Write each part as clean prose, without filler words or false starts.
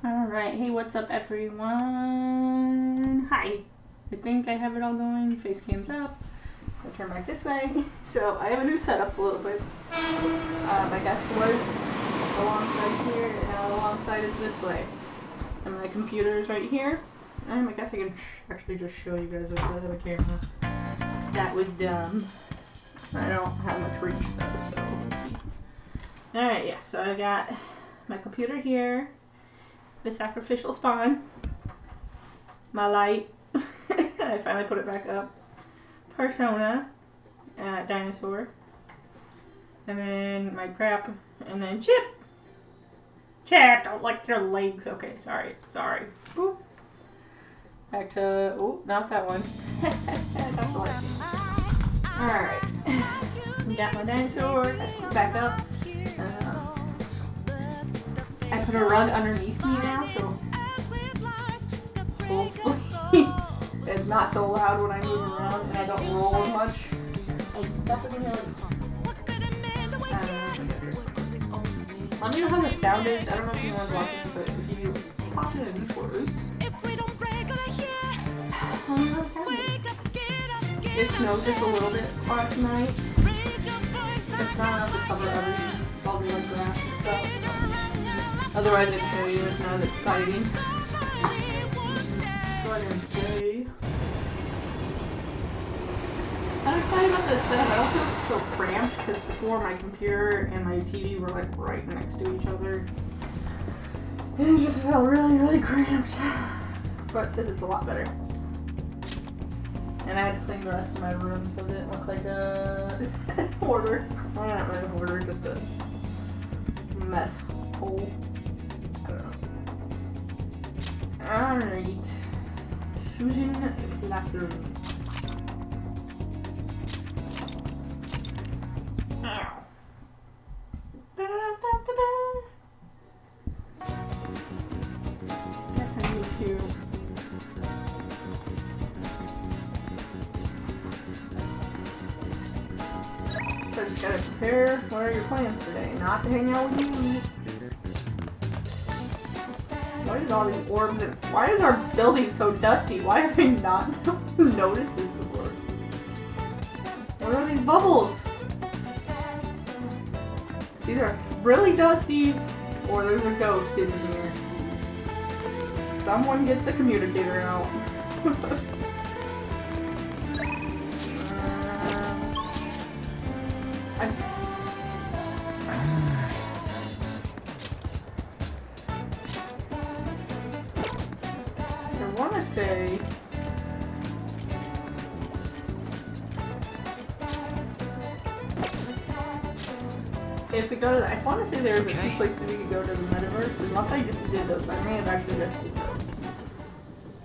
Alright, hey, what's up everyone? Hi. I think I have it all going. Face cam's up. I'll turn back this way. So I have a new setup a little bit. My desk was alongside here, and now alongside is this way. And my computer is right here. I guess I can actually just show you guys if I have a camera. That was dumb. I don't have much reach though, so let's see. Alright, yeah, so I got my computer here. The sacrificial spawn, my light, I finally put it back up, persona, dinosaur, and then my crap, and then Chip, don't like your legs, okay, sorry, boop, back to, oh, not that one, that's the light. Alright, got my dinosaur, I put it back up. I put a rug underneath me now, so hopefully it's not so loud when I move around and I don't roll as much. I definitely have. Let me know how the sound is. I don't know if anyone's watching, but if you pop it in these words, let me know how the sound is. It snowed just a little bit last night. It's not enough to cover everything. It's all the like grass and stuff. Otherwise, I'd show you. It's not as exciting. Go ahead and play. I'm excited about this setup. I don't feel so cramped because before my computer and my TV were like right next to each other. And it just felt really, really cramped. But this is a lot better. And I had to clean the rest of my room so it didn't look like a hoarder. Well, not really a hoarder, just a mess hole. Alright. Choosing classroom. Ow. Da-da-da-da-da. Guess I need to. So I just gotta prepare. What are your plans today? Not to hang out with you. What is all these orbs and why is our building so dusty? Why have I not noticed this before? What are these bubbles? It's either really dusty or there's a ghost in here. Someone get the communicator out. I want to say if we go to, I want to say there's a few places we could go to the metaverse, unless I just did those. I may have actually just did those.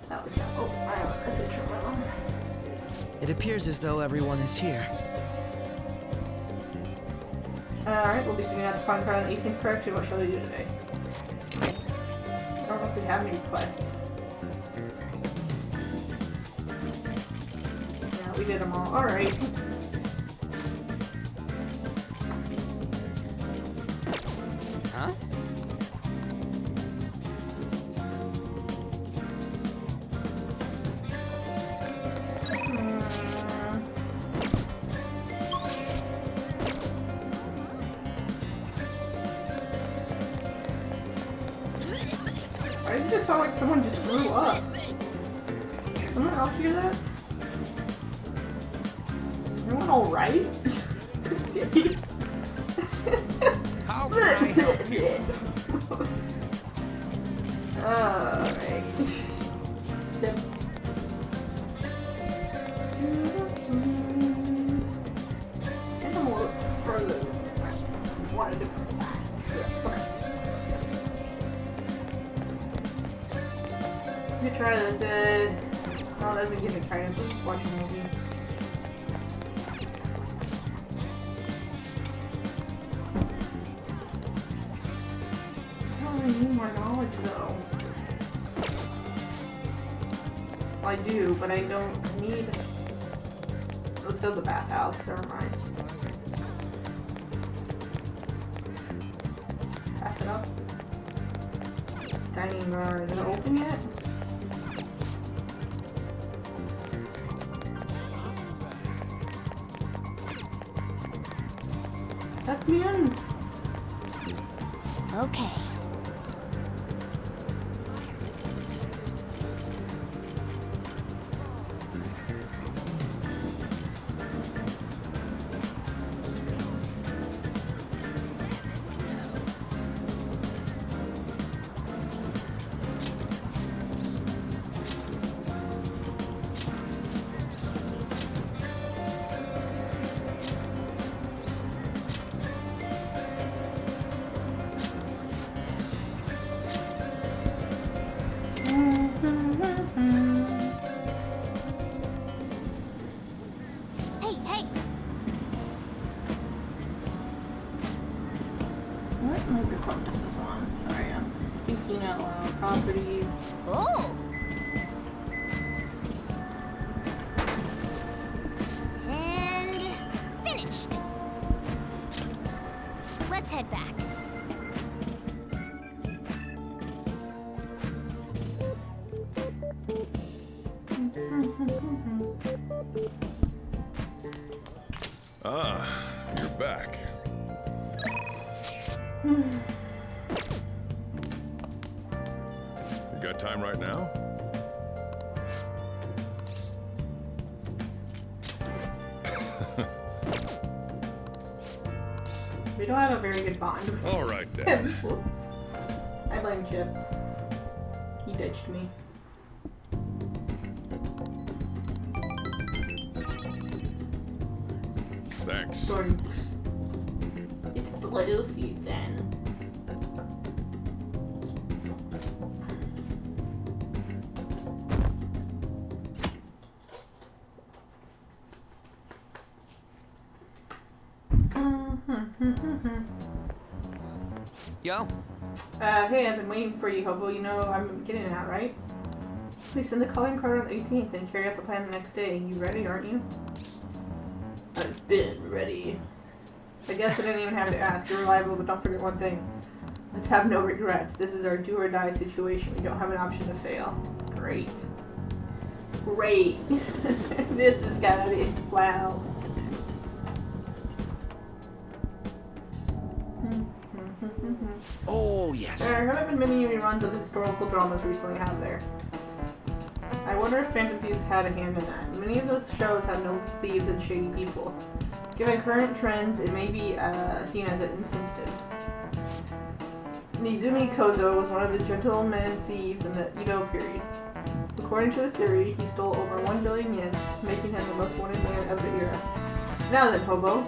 That was not, oh, I have a message from my mom. It appears as though everyone is here. Alright, we'll be sitting at the fun car on the 18th correction. What shall we do today? I don't know if we have any quests. Yeah, we did them all. Alright. Huh? Why did it just sound like someone just blew up? Someone else hear that? Everyone alright? Jeez. How can I help you? Alright. Yep. I think I'm a little further than I wanted to. Okay. Let me try this. Oh, that doesn't give me try this. Let's just watch a movie. I don't really need more knowledge though. Well, I do, but I don't need. Let's go to the bathhouse. Never mind. Pass it up. dining bar. Is it open yet? Let me in. Okay. Hey! What microphone is this on? Sorry, I'm thinking out loud. Properties. Oh! And finished. Let's head back. Ah, you're back. You got time right now? We don't have a very good bond. All right then. Whoops. I blame Chip. He ditched me. Thanks. Sorry. It's blue season. Yo? Hey, I've been waiting for you, Hobo. You know I'm getting out, right? Please send the calling card on the 18th and carry out the plan the next day. You ready, aren't you? I've been ready. I guess I didn't even have to ask. You're reliable, but don't forget one thing. Let's have no regrets. This is our do or die situation. We don't have an option to fail. Great. Great. This is gonna be wow. Oh, yes. There haven't been many reruns of the historical dramas recently, have there? I wonder if Phantom Thieves had a hand in that. Many of those shows have no thieves and shady people. Given current trends, it may be seen as insensitive. Nizumi Kozo was one of the gentleman thieves in the Edo period. According to the theory, he stole over 1 billion yen, making him the most wanted man of the era. Now then, Hobo.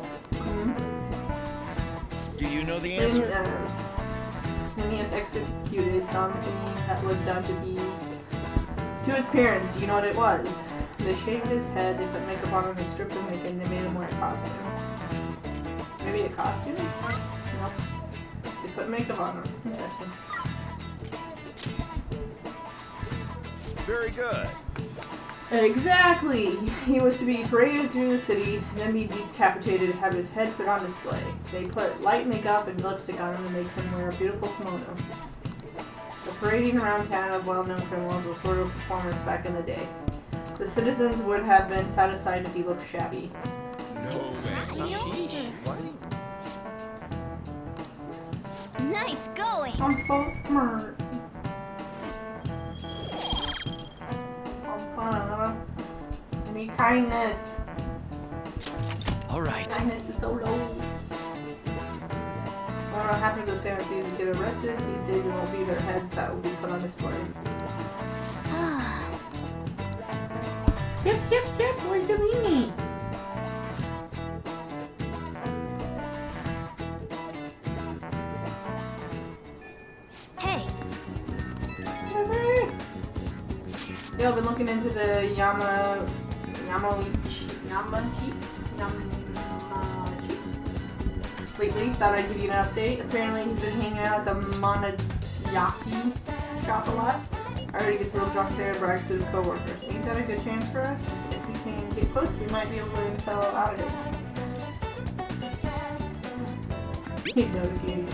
Do you know the answer? When he has executed something that was done to his parents, do you know what it was? They shaved his head, they put makeup on him, they stripped him naked, and they made him wear a costume. Maybe a costume? Nope. They put makeup on him. Interesting. Very good. Exactly! He was to be paraded through the city, then be decapitated, have his head put on display. They put light makeup and lipstick on him and make him wear a beautiful kimono. The parading around town of well-known criminals was sort of a performance back in the day. The citizens would have been satisfied if he looked shabby. No way. Nice going. I'm so smart. I need kindness. All right. Kindness is so low. I wonder what happened to those Phantom Thieves get arrested. These days it won't be their heads that will be put on display. Chip, where'd you leave me? Hey, Yeah, I've been looking into the Yamachi lately. Thought I'd give you an update. Apparently he's been hanging out at the Monadaki shop a lot. I already gets real drunk there and brags to his coworkers. Ain't that a good chance for us? If we can get close, we might be able to intel out of it. He knows you.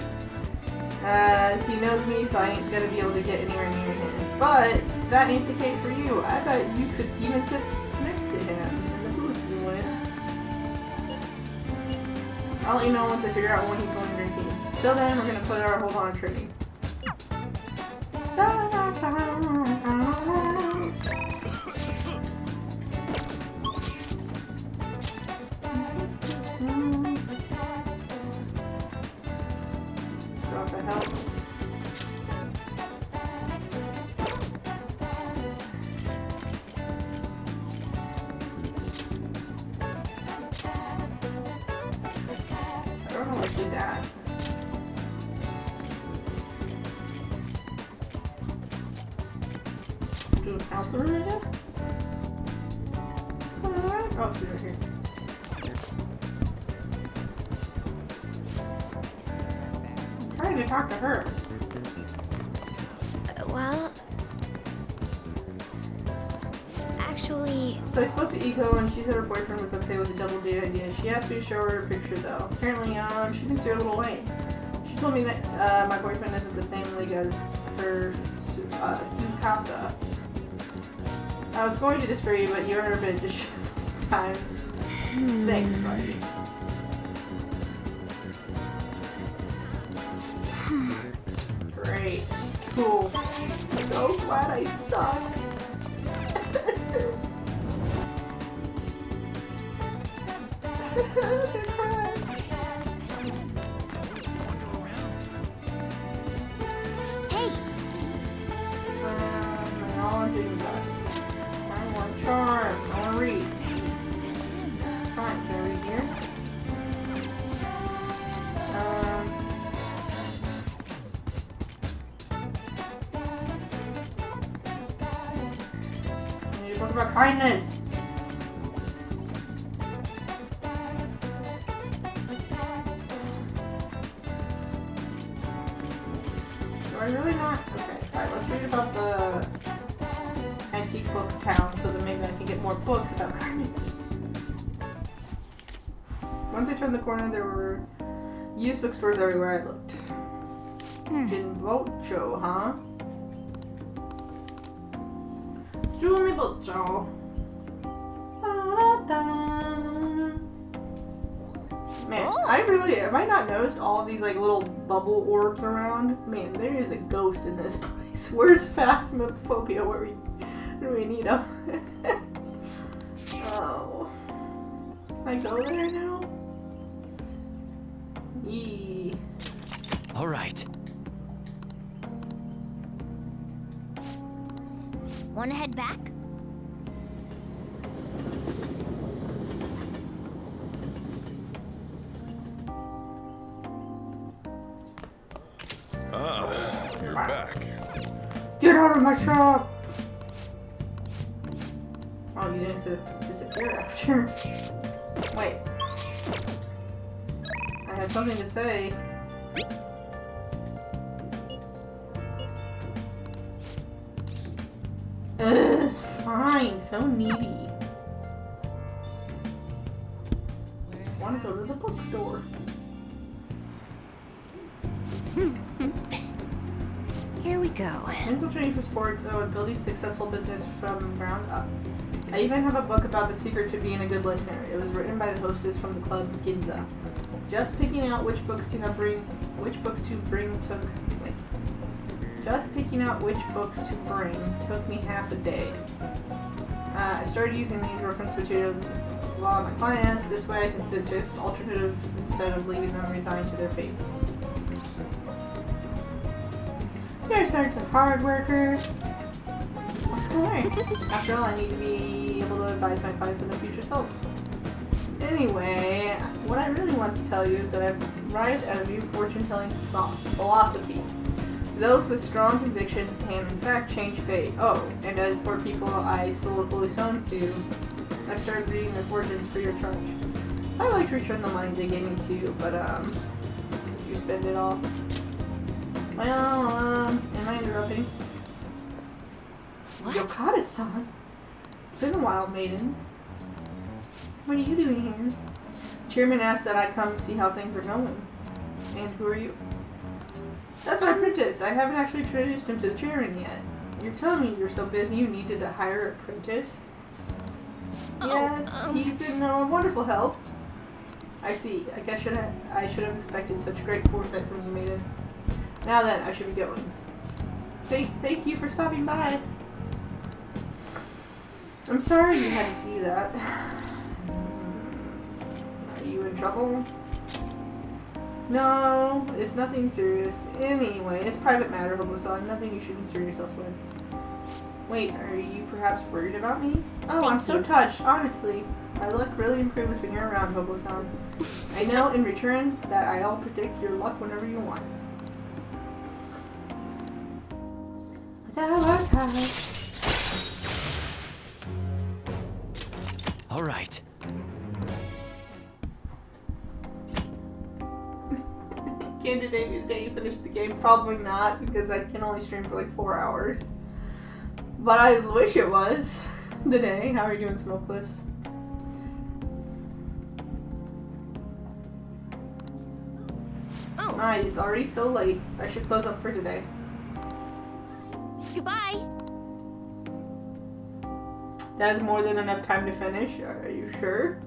He knows me, so I ain't gonna be able to get anywhere near him. But that ain't the case for you. I bet you could even sit next to him in the booth if you wanted. I'll let you know once I figure out when he's going drinking. Till then, we're gonna put our hold on training. So if that helps. I don't know where she's at. Do a counselor, I guess? Alright. Oh, she's right here. I'm trying to talk to her. Well, actually, So I spoke to Eco and she said her boyfriend was okay with the double date idea. She asked me to show her a picture though. Apparently, she thinks you're a little lame. She told me that my boyfriend isn't the same league as her Sukasa. I was going to disagree, but you're a bit disheveled times. Thanks, buddy. Great. Cool. So glad I suck. I'm gonna cry. hey, I want to do that. I want charm. I want to read. Fine, can I read here? I need to talk about kindness. Do I really not? Okay, alright, let's read about the antique book town so that maybe I can get more books about kindness. Once I turned the corner, there were used bookstores everywhere I looked. Jinbocho, huh? Jinbocho. Man, I have I not noticed all of these like little bubble orbs around? Man, there is a ghost in this place. Where's Phasmophobia where we need them? Oh. Can I go there now? Yee. All right. wanna head back? Ah, you're back. Get out of my shop! Oh, you didn't disappear after. Wait. I had something to say. Ugh, fine, so needy. Want to go to the bookstore. Here we go. Mental training for sports, and building successful business from ground up. I even have a book about the secret to being a good listener. It was written by the hostess from the club Ginza. Just picking out which books to bring took me half a day. I started using these reference materials with a lot of my clients. This way I can suggest alternatives instead of leaving them resigned to their fates. You're such a hard worker. Of course. After all, I need to be able to advise my clients in their future selves. Anyway, what I really want to tell you is that I've arrived at a new fortune-telling philosophy. Those with strong convictions can in fact change fate. Oh, and as for people I sold holy stones to, I've started reading their fortunes free of charge. I like to return the money they gave me too, but you spend it all. Well, am I interrupting? What? Yokata-san? It's been a while, maiden. What are you doing here? Chairman asked that I come see how things are going. And who are you? That's my apprentice. I haven't actually introduced him to the chairman yet. You're telling me you're so busy you needed to hire an apprentice? Yes, he's been wonderful help. I see. I guess I should have expected such great foresight from you, maiden. Now then, I should be going. Thank you for stopping by. I'm sorry you had to see that. Are you in trouble? No, it's nothing serious. Anyway, it's private matter, Hobo-san. Nothing you should concern yourself with. Wait, are you perhaps worried about me? Oh, I'm so touched, honestly. My luck really improves when you're around, Hobo-san. I know, in return, that I'll predict your luck whenever you want. All right. Candidate me the day you finish the game? Probably not, because I can only stream for like 4 hours. But I wish it was the day. How are you doing, Smokeless? Oh. Alright, it's already so late. I should close up for today. Goodbye. That is more than enough time to finish. Are you sure?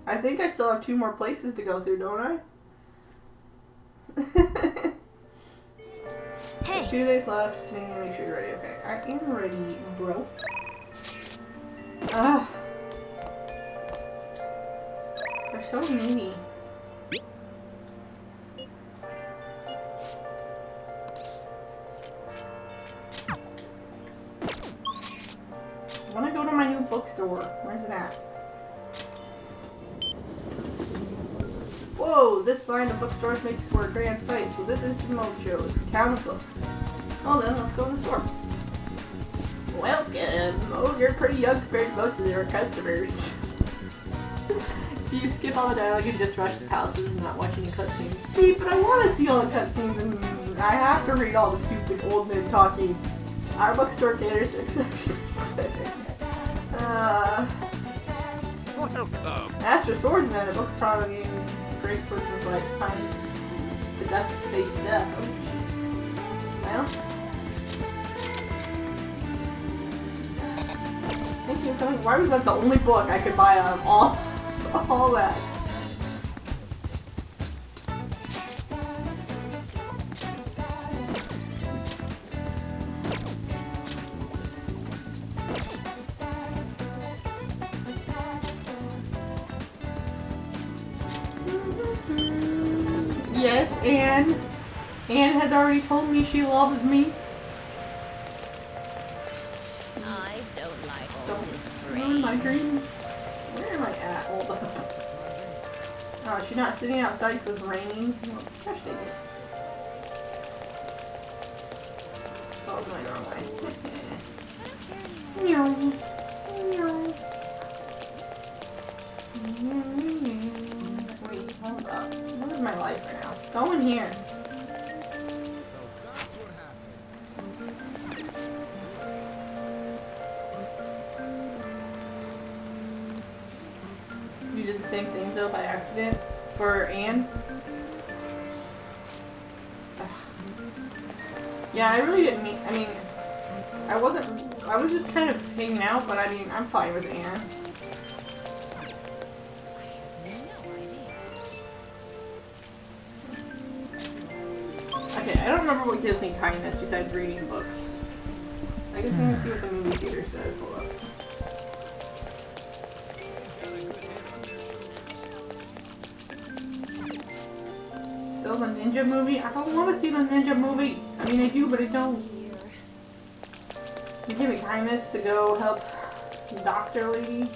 I think I still have 2 more places to go through, don't I? Hey. There's 2 days left. So make sure you're ready. Okay, I am ready, bro. Ah, they're so needy. I want to go to my new bookstore. Where's it at? Whoa, this line of bookstores makes for a grand sight. So this is Mojo, the town of books. Well then, let's go in the store. Welcome! Oh, you're pretty young compared to most of their customers. Do you skip all the dialogue and just rush the houses and not watch any cutscenes? See, but I want to see all the cutscenes and I have to read all the stupid old men talking. Our bookstore caters to accessories. Welcome. Master Swordsman, a book prologue great swordsman's like fine. But that's face death. Oh, jeez. Well. Thank you for coming. Why was that the only book I could buy out of all that? Yes, Anne has already told me she loves me. I don't like all this Ruin my rain. dreams. Where am I at? Hold on. Oh, she's not sitting outside because it's raining. Oh, gosh dang it. Oh, it's going the wrong way. Meow. Meow. Wait, hold up. What is my life right now? Go in here. So that's what happened. You did the same thing though by accident for Anne. Ugh. Yeah, I really didn't mean. I mean, I was just kind of hanging out, but I mean, I'm fine with Anne. Okay, I don't remember what gives me kindness besides reading books. I guess I'm gonna see what the movie theater says. Hold up. Still the ninja movie? I don't want to see the ninja movie. I mean, I do, but I don't. You give me kindness to go help the doctor lady.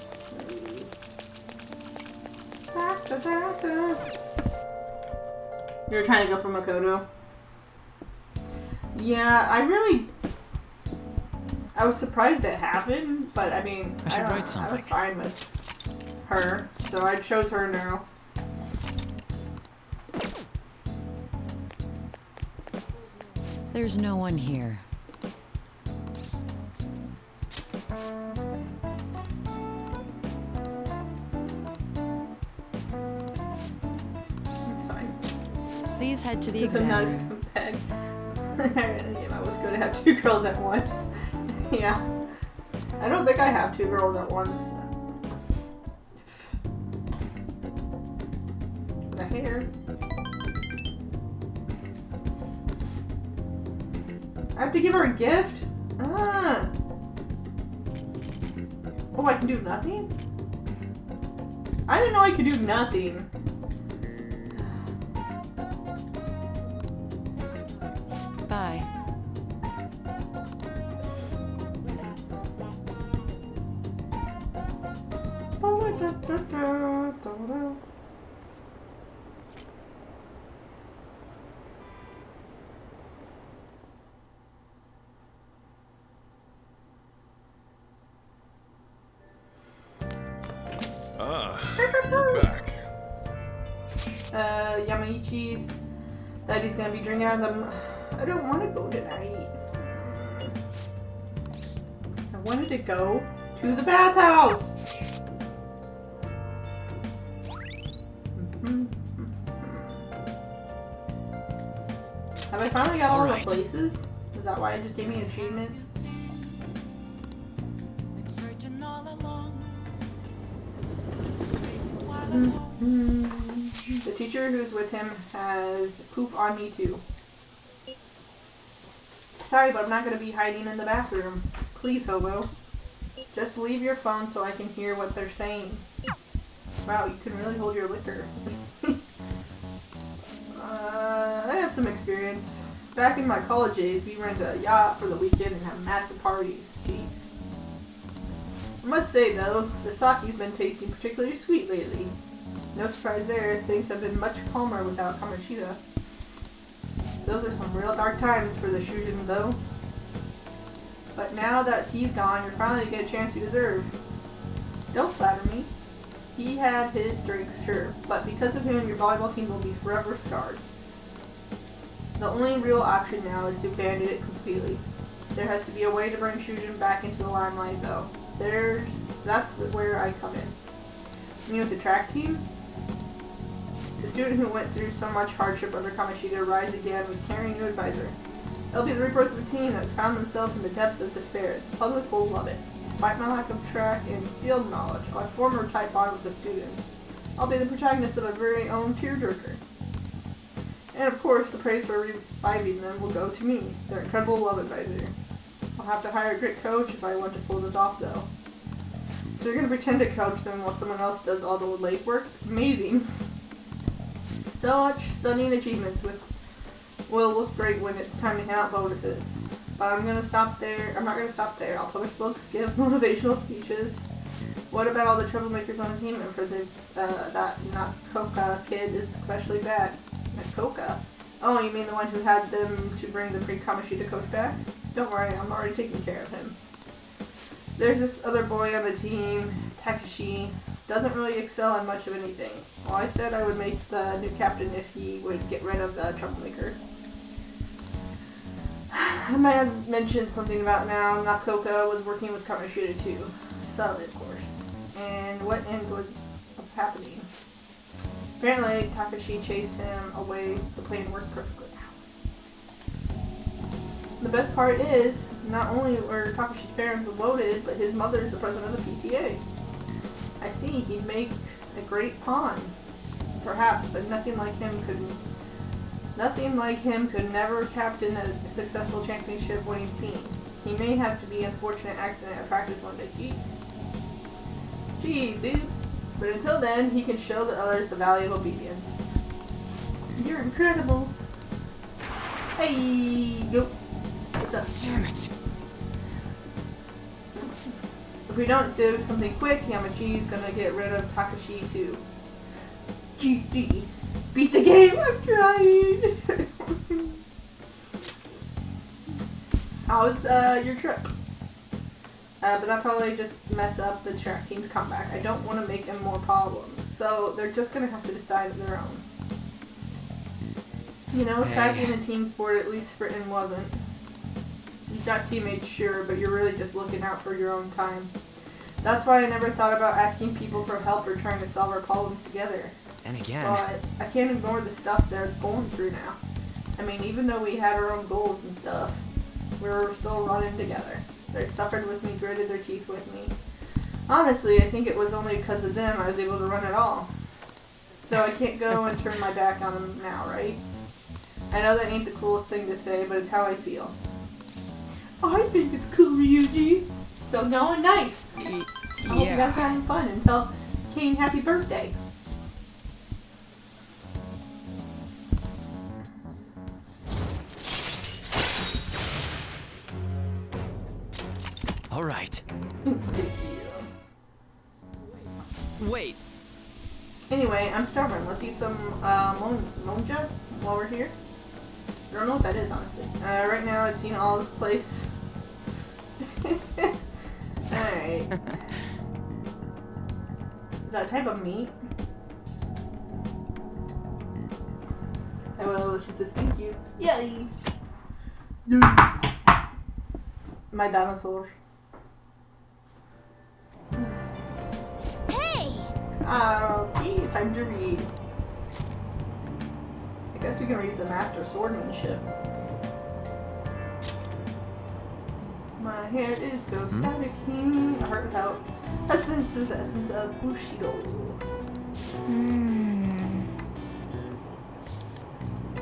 You were trying to go for Makoto? Yeah, I was surprised it happened, but I mean, I should don't write know, something. I was fine with her, so I chose her now. There's no one here. head to the Since I'm not a exam. scumbag. Yeah, I was going to have 2 girls at once. Yeah. I don't think I have 2 girls at once. The hair. I have to give her a gift? Ah. Oh, I can do nothing? I didn't know I could do nothing. Bye. You're back. Yamaichi's Daddy's gonna be drinking out of them. I don't want to go tonight. I wanted to go to the bathhouse. Have I finally got all the places? Is that why it just gave me an achievement? The teacher who's with him has poop on me too. Sorry, but I'm not going to be hiding in the bathroom. Please, Hobo. Just leave your phone so I can hear what they're saying. Wow, you can really hold your liquor. I have some experience. Back in my college days, we rented a yacht for the weekend and had massive parties. Jeez. I must say though, the sake's been tasting particularly sweet lately. No surprise there, things have been much calmer without Kamoshida. Those are some real dark times for the Shujin though. But now that he's gone, you're finally to get a chance you deserve. Don't flatter me. He had his strengths, sure, but because of him, your volleyball team will be forever scarred. The only real option now is to abandon it completely. There has to be a way to bring Shujin back into the limelight though. That's where I come in. You mean with the track team? The student who went through so much hardship under Kamoshida rise again with caring new advisor. It'll be the rebirth of a team that's found themselves in the depths of despair. The public will love it. Despite my lack of track and field knowledge, I'll form a tight bond with the students. I'll be the protagonist of a very own tearjerker. And of course, the praise for reviving them will go to me, their incredible love advisor. I'll have to hire a great coach if I want to pull this off though. So you're going to pretend to coach them while someone else does all the late work? Amazing. So much stunning achievements will look great when it's time to hand out bonuses. But I'm going to stop there. I'm not going to stop there. I'll publish books, give motivational speeches. What about all the troublemakers on the team? And for that Nakoka kid is especially bad. Nakoka? Oh, you mean the one who had them to bring the pre-Kamoshida coach back? Don't worry, I'm already taking care of him. There's this other boy on the team, Takeshi. Doesn't really excel in much of anything. Well, I said I would make the new captain if he would get rid of the troublemaker. I might have mentioned something about now. Nakoka was working with Kamoshida too. Solid, of course. And what end was happening? Apparently, Takeshi chased him away. The plan worked perfectly. The best part is, not only were Takeshi's parents loaded, but his mother is the president of the PTA. I see, he'd make a great pawn. Perhaps, but nothing like him could never captain a successful championship winning team. He may have to be an unfortunate accident at practice one day. Jeez, dude. But until then, he can show the others the value of obedience. You're incredible. Hey, go. What's up? Damn it. If we don't do something quick, Yamachi's gonna get rid of Takeshi too. GG. Beat the game! I'm trying! How's your trip? But that probably just mess up the track team's comeback. I don't want to make them more problems. So they're just gonna have to decide on their own. You know, track being a team sport, at least sprinting wasn't. You've got teammates, sure, but you're really just looking out for your own time. That's why I never thought about asking people for help or trying to solve our problems together. And again. But I can't ignore the stuff they're going through now. I mean, even though we had our own goals and stuff, we were still running together. They suffered with me, gritted their teeth with me. Honestly, I think it was only because of them I was able to run at all. So I can't go and turn my back on them now, right? I know that ain't the coolest thing to say, but it's how I feel. I think it's cool, Ryuji. Still going nice. I hope you guys are having fun and tell Kane happy birthday. All right. Wait. Anyway, I'm starving. Let's eat some monja while we're here. I don't know what that is, honestly. Right now, I've seen all this place. Alright. Is that a type of meat? Oh, well, she says thank you. Yay! My dinosaurs. Hey! Okay, time to read. I guess we can read the Master Swordsmanship. My hair is so staticky. A heart without precedence is the essence of Bushido.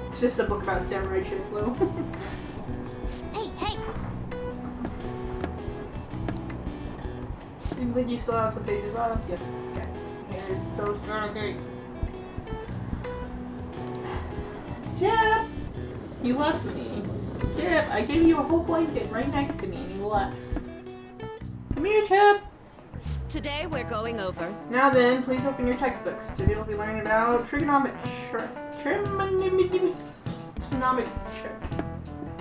It's just a book about samurai chick, though. Hey! Seems like you still have some pages left. Yep. Okay. Hair is so staticky. Chip! You left me. Chip, I gave you a whole blanket right next to me and you left. Come here, Chip! Today we're going over. Now then, please open your textbooks. Today we'll be learning about trigonometry.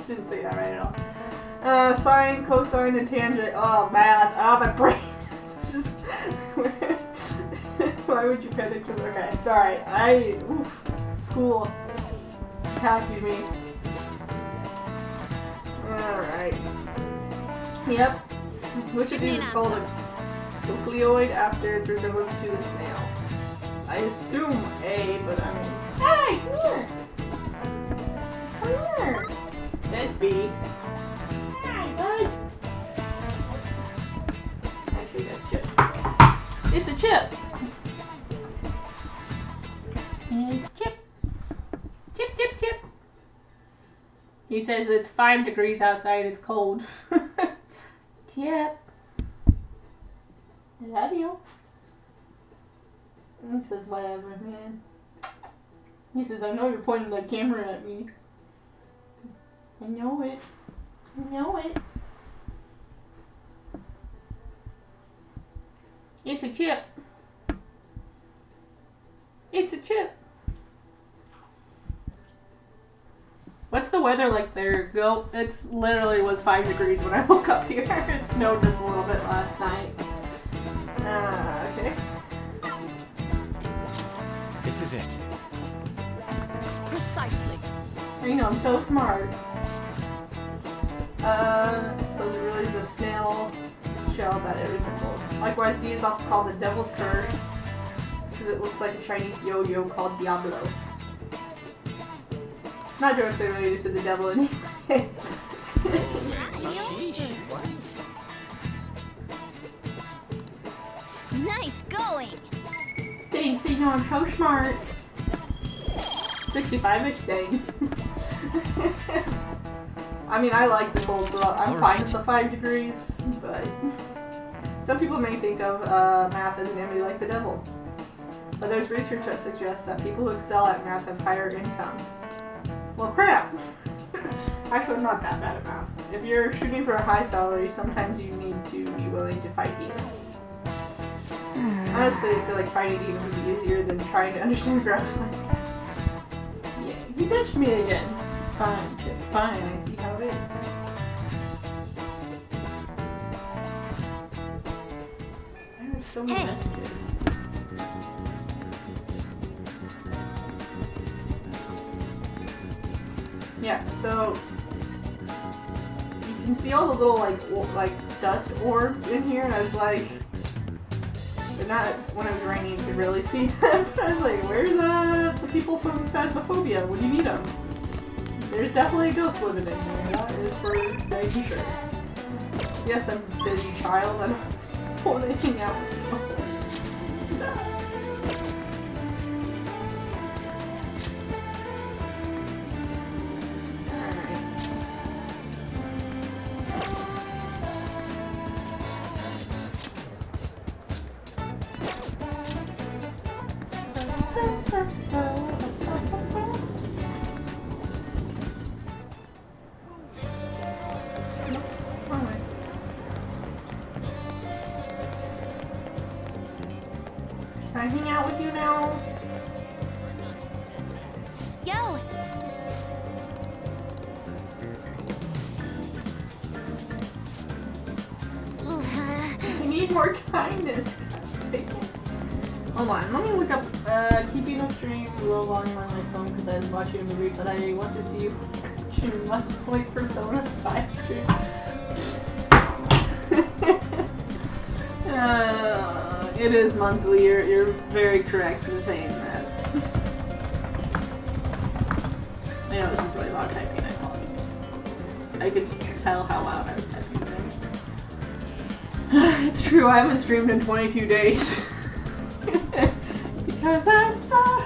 Didn't say that right at all. Sine, cosine, and tangent. Oh, math. Oh, my brain. This is... Why would you panic? Okay, sorry. School attacking me. Alright. Yep. Which of these is called a nucleoid after its resemblance to the snail? I assume A, but I mean... Hey, come here! Come here! That's B. Hi, bud! Actually, that's Chip. It's a chip! It's Chip. Chip. He says it's 5 degrees outside, it's cold. Chip. I love you. He says whatever, man. He says, I know you're pointing the camera at me. I know it. It's a chip. It's a chip. What's the weather like there? Go. It's literally was 5 degrees when I woke up here. It snowed just a little bit last night. Okay. This is it. Precisely. I know, I'm so smart. I suppose it really is the snail shell that it resembles. Likewise, D is also called the devil's curd because it looks like a Chinese yo-yo called Diablo. It's not directly related to the devil anyway. Nice going. Thanks, you know I'm so smart. 65-ish, dang. I mean, I like the cold, so I'm fine with the 5 degrees, but some people may think of math as an enemy like the devil. But there's research that suggests that people who excel at math have higher incomes. Well, crap. Actually, I'm not that bad at math. If you're shooting for a high salary, sometimes you need to be willing to fight demons. Honestly, I feel like fighting demons would be easier than trying to understand graphs. Yeah, he ditched me again. Fine, Chip, fine, I see how it is. I have so many messages. Yeah, so you can see all the little like dust orbs in here, and I was like, but not when it was raining. You could really see them. I was like, where's the people from Phasmophobia when you need them? There's definitely a ghost living in here. That is for making sure. Yes, I'm a busy child. I don't want to hang out with people. Can I hang out with you now? Yo! I need more kindness. Hold on, let me look up keeping a stream low volume on my phone because I was watching a movie, but I want to see you stream like Persona 5 stream. It is monthly. You're very correct in saying that. I know this is really loud typing. I apologize. I could just tell how loud I was typing there. It's true. I haven't streamed in 22 days because I suck.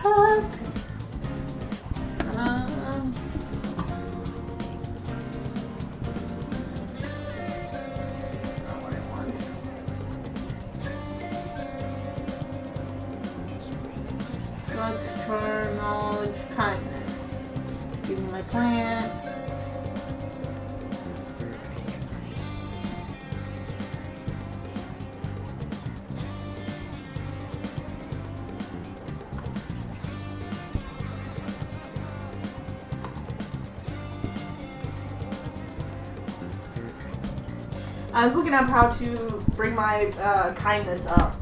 God's charm, knowledge, kindness. Feeding my plant. I was looking up how to bring my kindness up.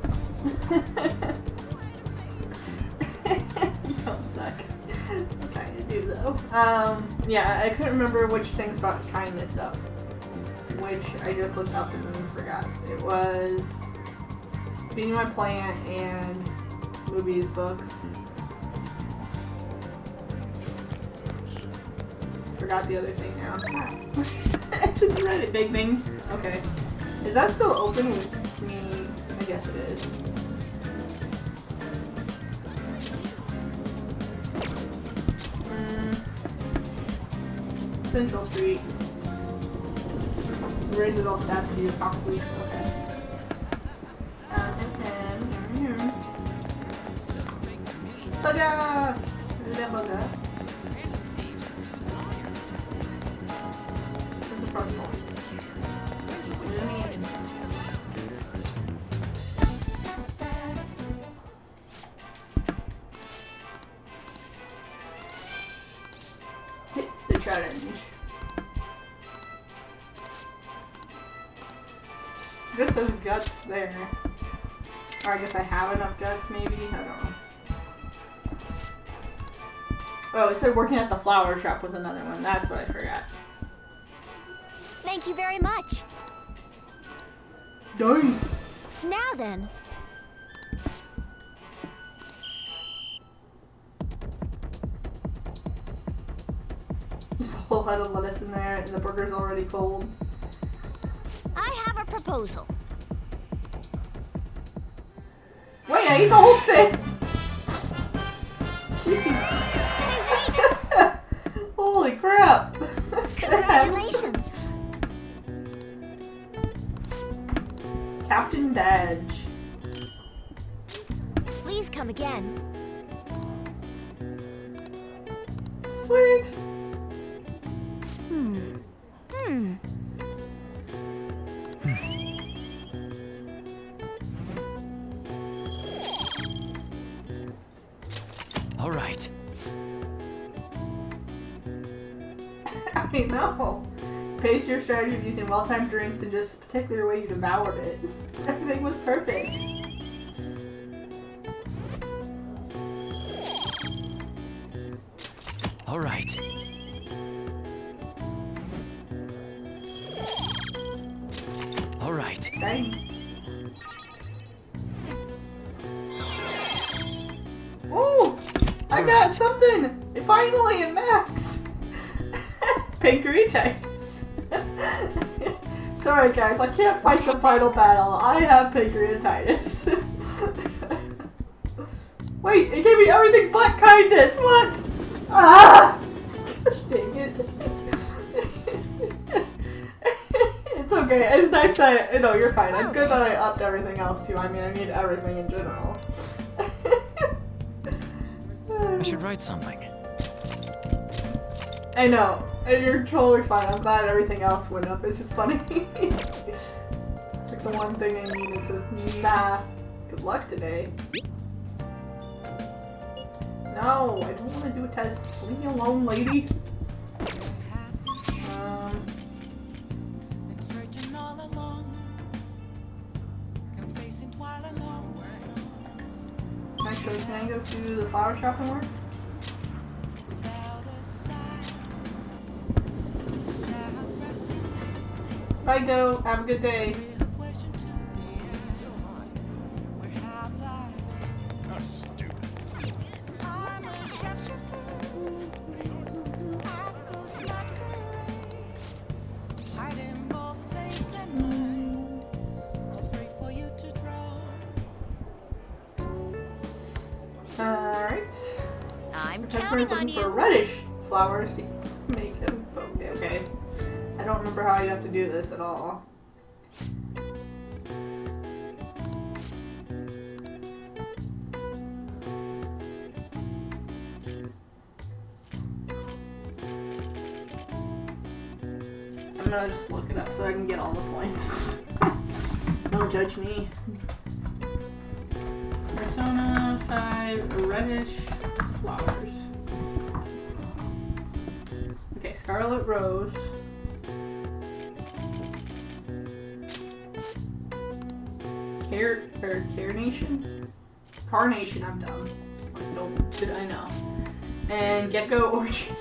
You don't suck. I kinda do though. Yeah, I couldn't remember which things brought kindness up. Which I just looked up and then forgot. It was feeding my plant and movies, books. Forgot the other thing now. I just read it, Big Bang. Okay. Is that still open with me? I guess it is. Central Street. Raises all stats to do probably. Okay. Ta-da! Lembaga. Where's the front door? Hit the challenge. Just says guts there. Or I guess I have enough guts maybe? I don't know. Oh, it said working at the flower shop was another one. That's what I forgot. Thank you very much. Dang. Now then. There's a whole head of lettuce in there and the burger's already cold. I have a proposal. Wait, I ate the whole thing! Jeez. Holy crap! Congratulations. Captain Badge. Please come again. Sweet. All right. I know. Pace your strategy of using well-timed drinks and just particular way you devoured it. Everything was perfect. All right. All right. Dang. Pancreatitis. Sorry guys, I can't fight the final battle. I have pancreatitis. Wait, it gave me everything but kindness. What? Ah! Gosh dang it. It's okay. It's nice that no, you're fine. It's good that I upped everything else too. I mean, I need everything in general. I should write something. I know, and you're totally fine. I'm glad everything else went up. It's just funny. Like the one thing I need is this. Nah. Good luck today. No, I don't want to do a test. Leave me alone, lady. Actually, can I go to the flower shop and work? Bye, go. Have a good day. How stupid. Alright. I'm Customer counting is on looking for you. reddish flowers to make him bouquet. Okay. I don't remember how you have to do this at all. I'm gonna just look it up so I can get all the points. Don't judge me. Persona 5 reddish flowers. Okay, Scarlet Rose. Carnation? Carnation, I'm dumb. Did I know? And Gecko Orchid.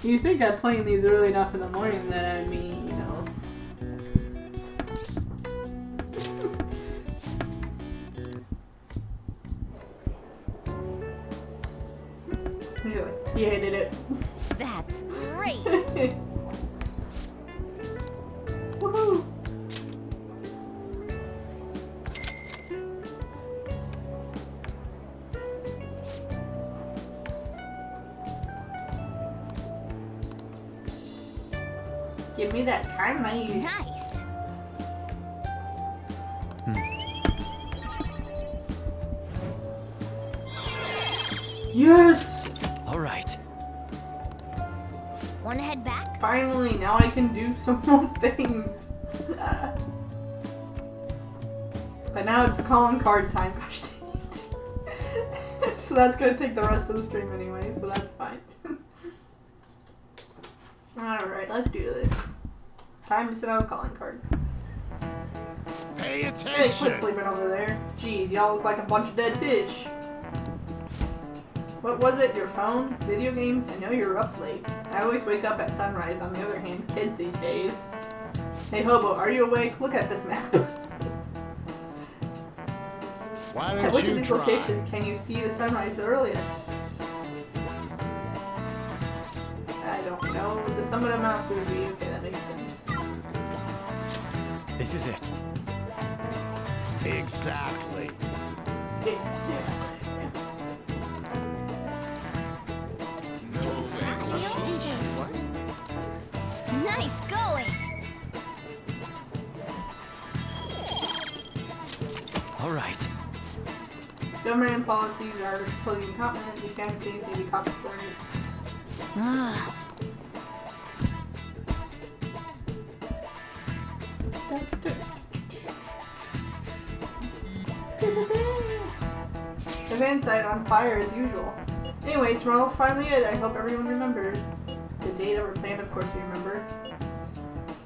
You think I'm playing these early enough in the morning that I mean, you know. He hated it. That's great. Woohoo! Give me that Carnage. Nice. Yes! All right. Wanna head back? Finally, now I can do some more things. But now it's the calling card time. Gosh dang it. So that's gonna take the rest of the stream anyway, so that's fine. Alright, let's do this. Time to sit out a calling card. Pay Hey, attention. quit sleeping over there. Jeez, y'all look like a bunch of dead fish. What was it? Your phone? Video games? I know you're up late. I always wake up at sunrise. On the other hand, kids these days. Hey Hobo, are you awake? Look at this map. Why At don't which of you these try? locations can you see the sunrise the earliest? I don't know. The summit of Mount Fuji. Okay, that makes sense. This is it. Exactly. Nice going. All right. Government policies are closing continents. These kind of things need to be copied for it. Ah, The van site on fire as usual. Anyways, tomorrow's finally it. I hope everyone remembers. The date that we're planned, of course we remember.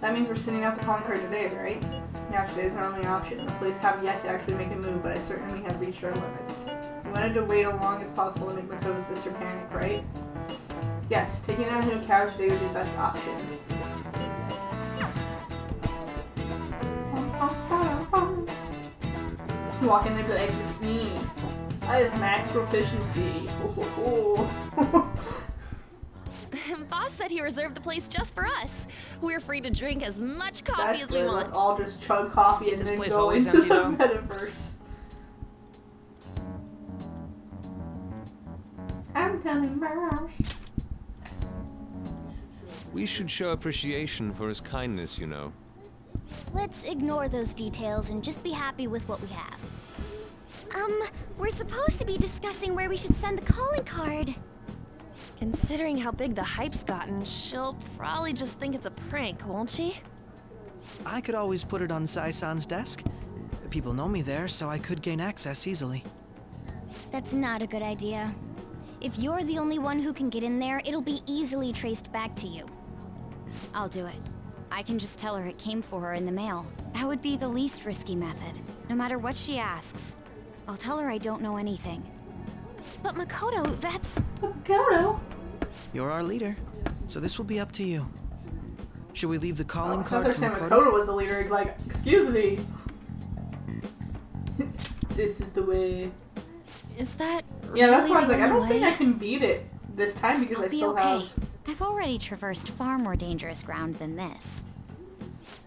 That means we're sending out the calling card today, right? Yeah, today's our only option. The police have yet to actually make a move, but I certainly have reached our limits. We wanted to wait as long as possible to make Makoto's sister panic, right? Yes, taking her into a couch today would be the best option. Just walk in there and be like, look at me. I have max proficiency. Boss said he reserved the place just for us. We're free to drink as much coffee That's as we good. want. Let's all just chug coffee and This then place go always into empty, the though. metaverse. I'm coming back. We should show appreciation for his kindness, you know. Let's ignore those details and just be happy with what we have. We're supposed to be discussing where we should send the calling card. Considering how big the hype's gotten, she'll probably just think it's a prank, won't she? I could always put it on Sai-san's desk. People know me there, so I could gain access easily. That's not a good idea. If you're the only one who can get in there, it'll be easily traced back to you. I'll do it. I can just tell her it came for her in the mail. That would be the least risky method, no matter what she asks. I'll tell her I don't know anything. But Makoto, that's... Makoto? You're our leader, so this will be up to you. Should we leave the calling I card thought to Makoto Makoto? was the leader. He's like, excuse me. This is the way. Is that Yeah, that's really why I was the like, I don't only think way? I can beat it this time because I'll I be still okay. have. I've already traversed far more dangerous ground than this.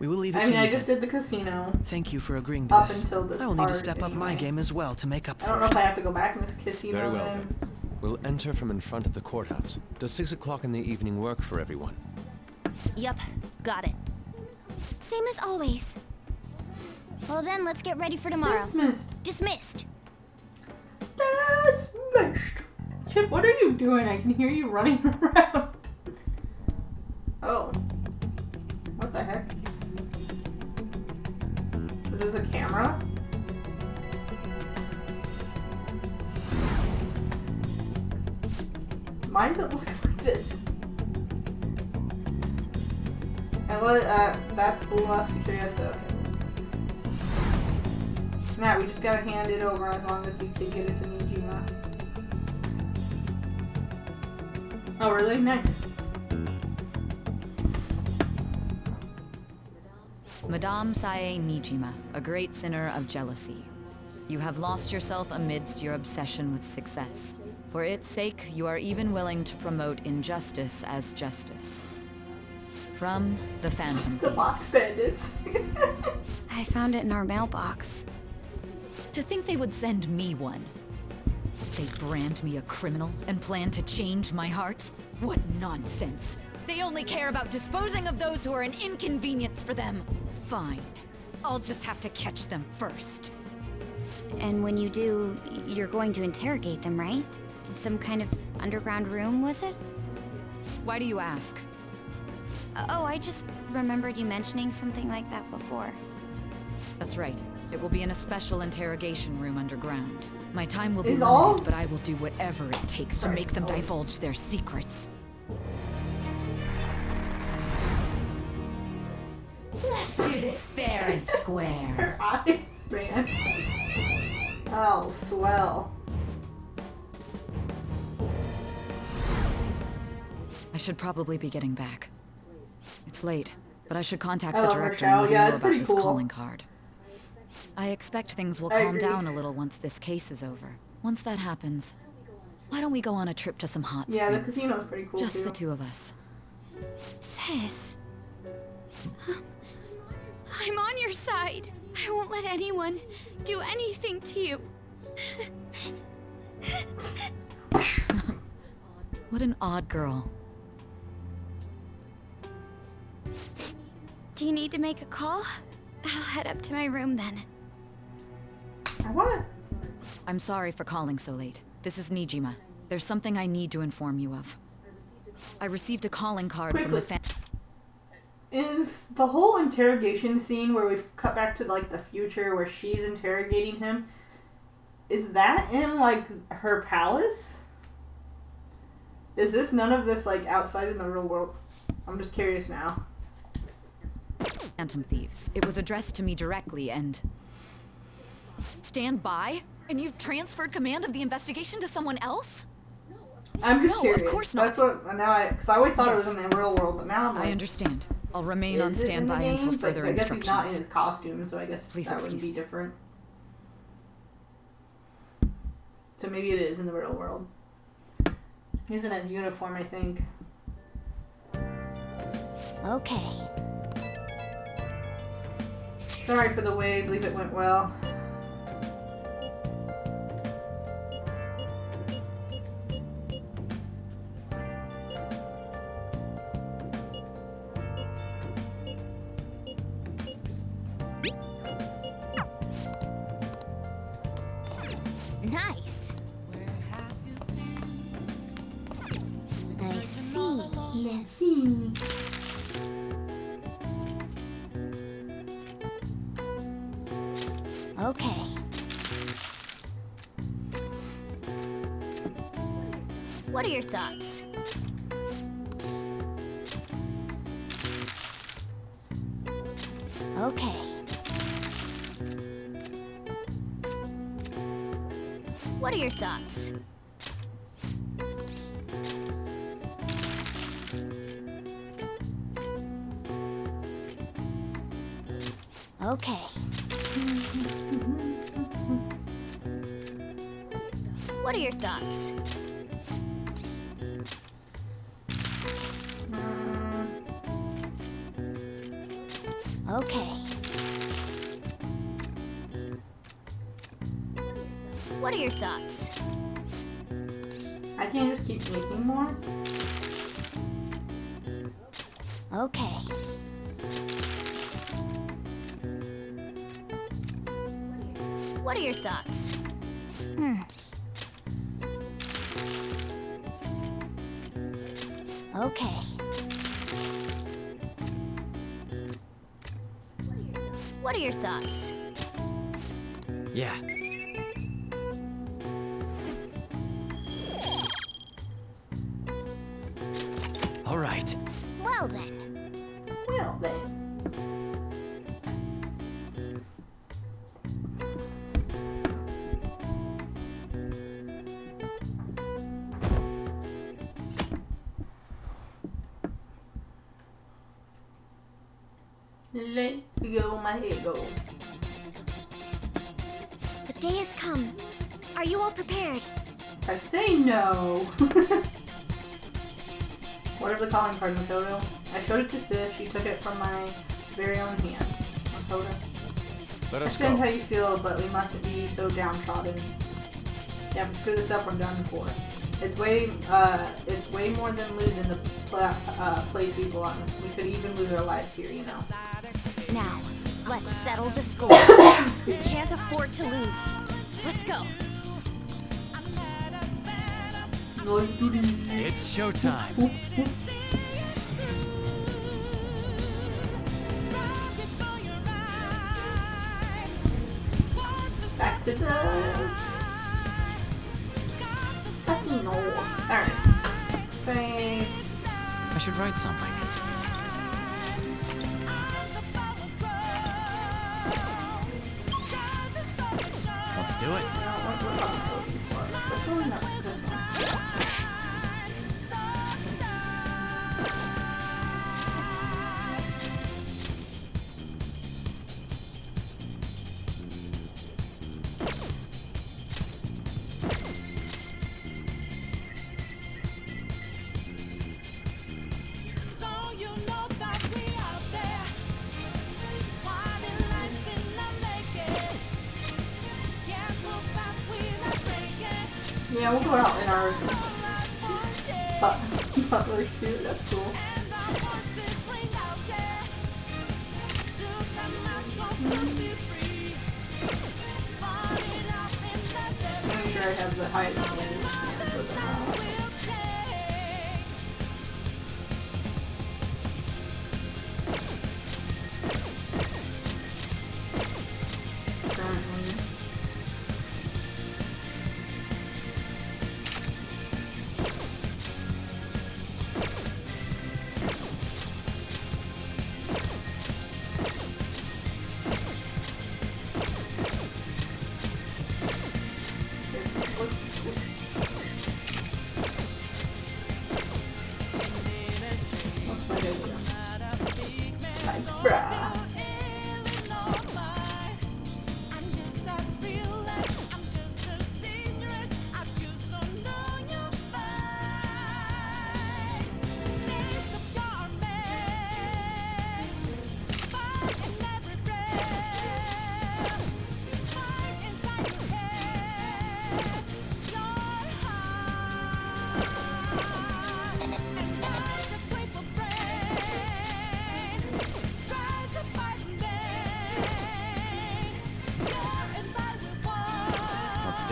We will leave it I to mean, you. I just did the casino. Thank you for agreeing to Up this. until this I will need to part, step up my anyway. game as well to make up I for don't know it. if I have to go back in this casino Very well, then. then. We'll enter from in front of the courthouse. Does 6 o'clock in the evening work for everyone? Yup, got it. Same as always. Well then, let's get ready for tomorrow. Dismissed. Dismissed. Dismissed. Chip, what are you doing? I can hear you running around. Oh. What the heck? Is this a camera? Why does it look like this? And what, that's the left security, okay. Now we just gotta hand it over as long as we can get it to Nijima. Oh, really? Nice. Madame Sae Nijima, a great sinner of jealousy. You have lost yourself amidst your obsession with success. For its sake, you are even willing to promote injustice as justice. From the Phantom The box Thieves. bandits. I found it in our mailbox. To think they would send me one. They brand me a criminal and plan to change my heart? What nonsense. They only care about disposing of those who are an inconvenience for them. Fine. I'll just have to catch them first. And when you do, you're going to interrogate them, right? In some kind of underground room, was it? Why do you ask? Oh, I just remembered you mentioning something like that before. That's right. It will be in a special interrogation room underground. My time will be Is limited, all- but I will do whatever it takes to Right. make them Oh. divulge their secrets. Let's do this fair and square. Her eyes, man. Oh, swell. I should probably be getting back. It's late, but I should contact I the love her director show. and let Yeah, him know it's about pretty this cool. calling card. I expect things will I calm agree. down a little once this case is over. Once that happens, why don't we go on a trip to some hot Yeah, the springs? casino's pretty cool Just too. the two of us. Sis. I'm on your side. I won't let anyone do anything to you. What an odd girl. Do you need to make a call? I'll head up to my room then. I wanna. I'm sorry for calling so late. This is Nijima. There's something I need to inform you of. I received a calling card from the Is the whole interrogation scene where we've cut back to like the future where she's interrogating him? Is that in like her palace? Is this none of this like outside in the real world? I'm just curious now. Phantom Thieves. It was addressed to me directly and... Stand by? And you've transferred command of the investigation to someone else? I'm just No, of curious. course not. That's what now because I always thought it was Yes. in the real world, but now I'm like, I understand. I'll remain on is it in the standby until game? But further I guess instructions. he's not in his costume, so I guess Please that would excuse be me. different. So maybe it is in the real world. He isn't as uniform, I think. Okay. Sorry for the wait. I believe it went well. Nice. I see. Let's see. Okay. What are your thoughts? Okay. What are your thoughts? Okay. What are your thoughts? Okay. What are your thoughts? I can't just keep making more. Okay. What are your thoughts? Okay. What are your thoughts? Yeah. All right. Well then. Well then. Let go, my ego. The day has come. Are you all prepared? I say no. Whatever the calling card, Makoto. I showed it to Sis. She took it from my very own hands. Makoto. Let I us understand how go. you feel, but we mustn't be so downtrodden. Yeah, if we screw this up, we're done for. It's way more than losing the place we belong. We could even lose our lives here, you know. Now, let's settle the score. We can't afford to lose. Let's go. It's showtime. Back to the casino. Alright. Save. I should write something. Let's do it. We're talking about those before. Let's go in this one. Yeah, we'll go out in our butler suit. That's cool. I'm sure I have the highest standing scan for them all. Currently.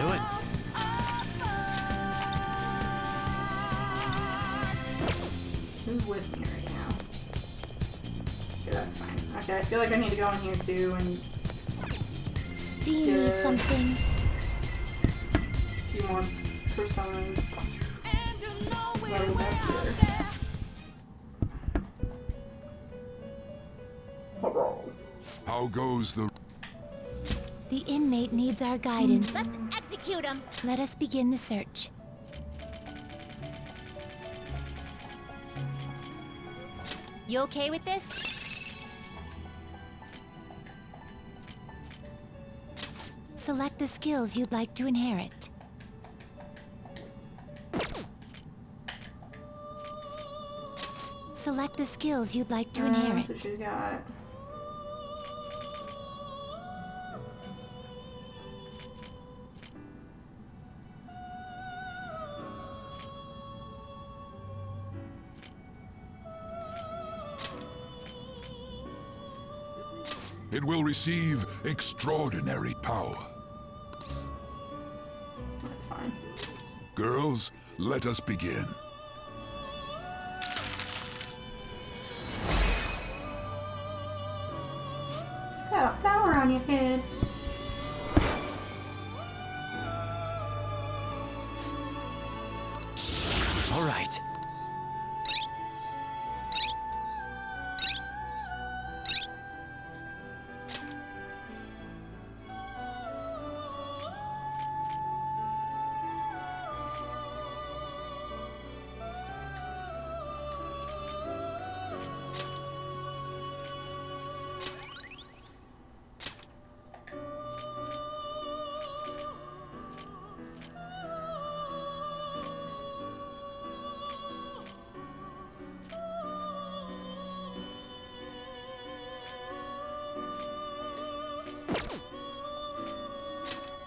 do it. Who's with me right now? Okay, that's fine. Okay, I feel like I need to go in here too and Do you need Good. something? a few more personas. Right back here. Hobo. How goes the... The inmate needs our guidance. Let's execute him. Let us begin the search. You okay with this? Select the skills you'd like to inherit. Select the skills you'd like to inherit. So she's got. It will receive extraordinary power. That's fine. Girls, let us begin. Got a flower on your head. All right.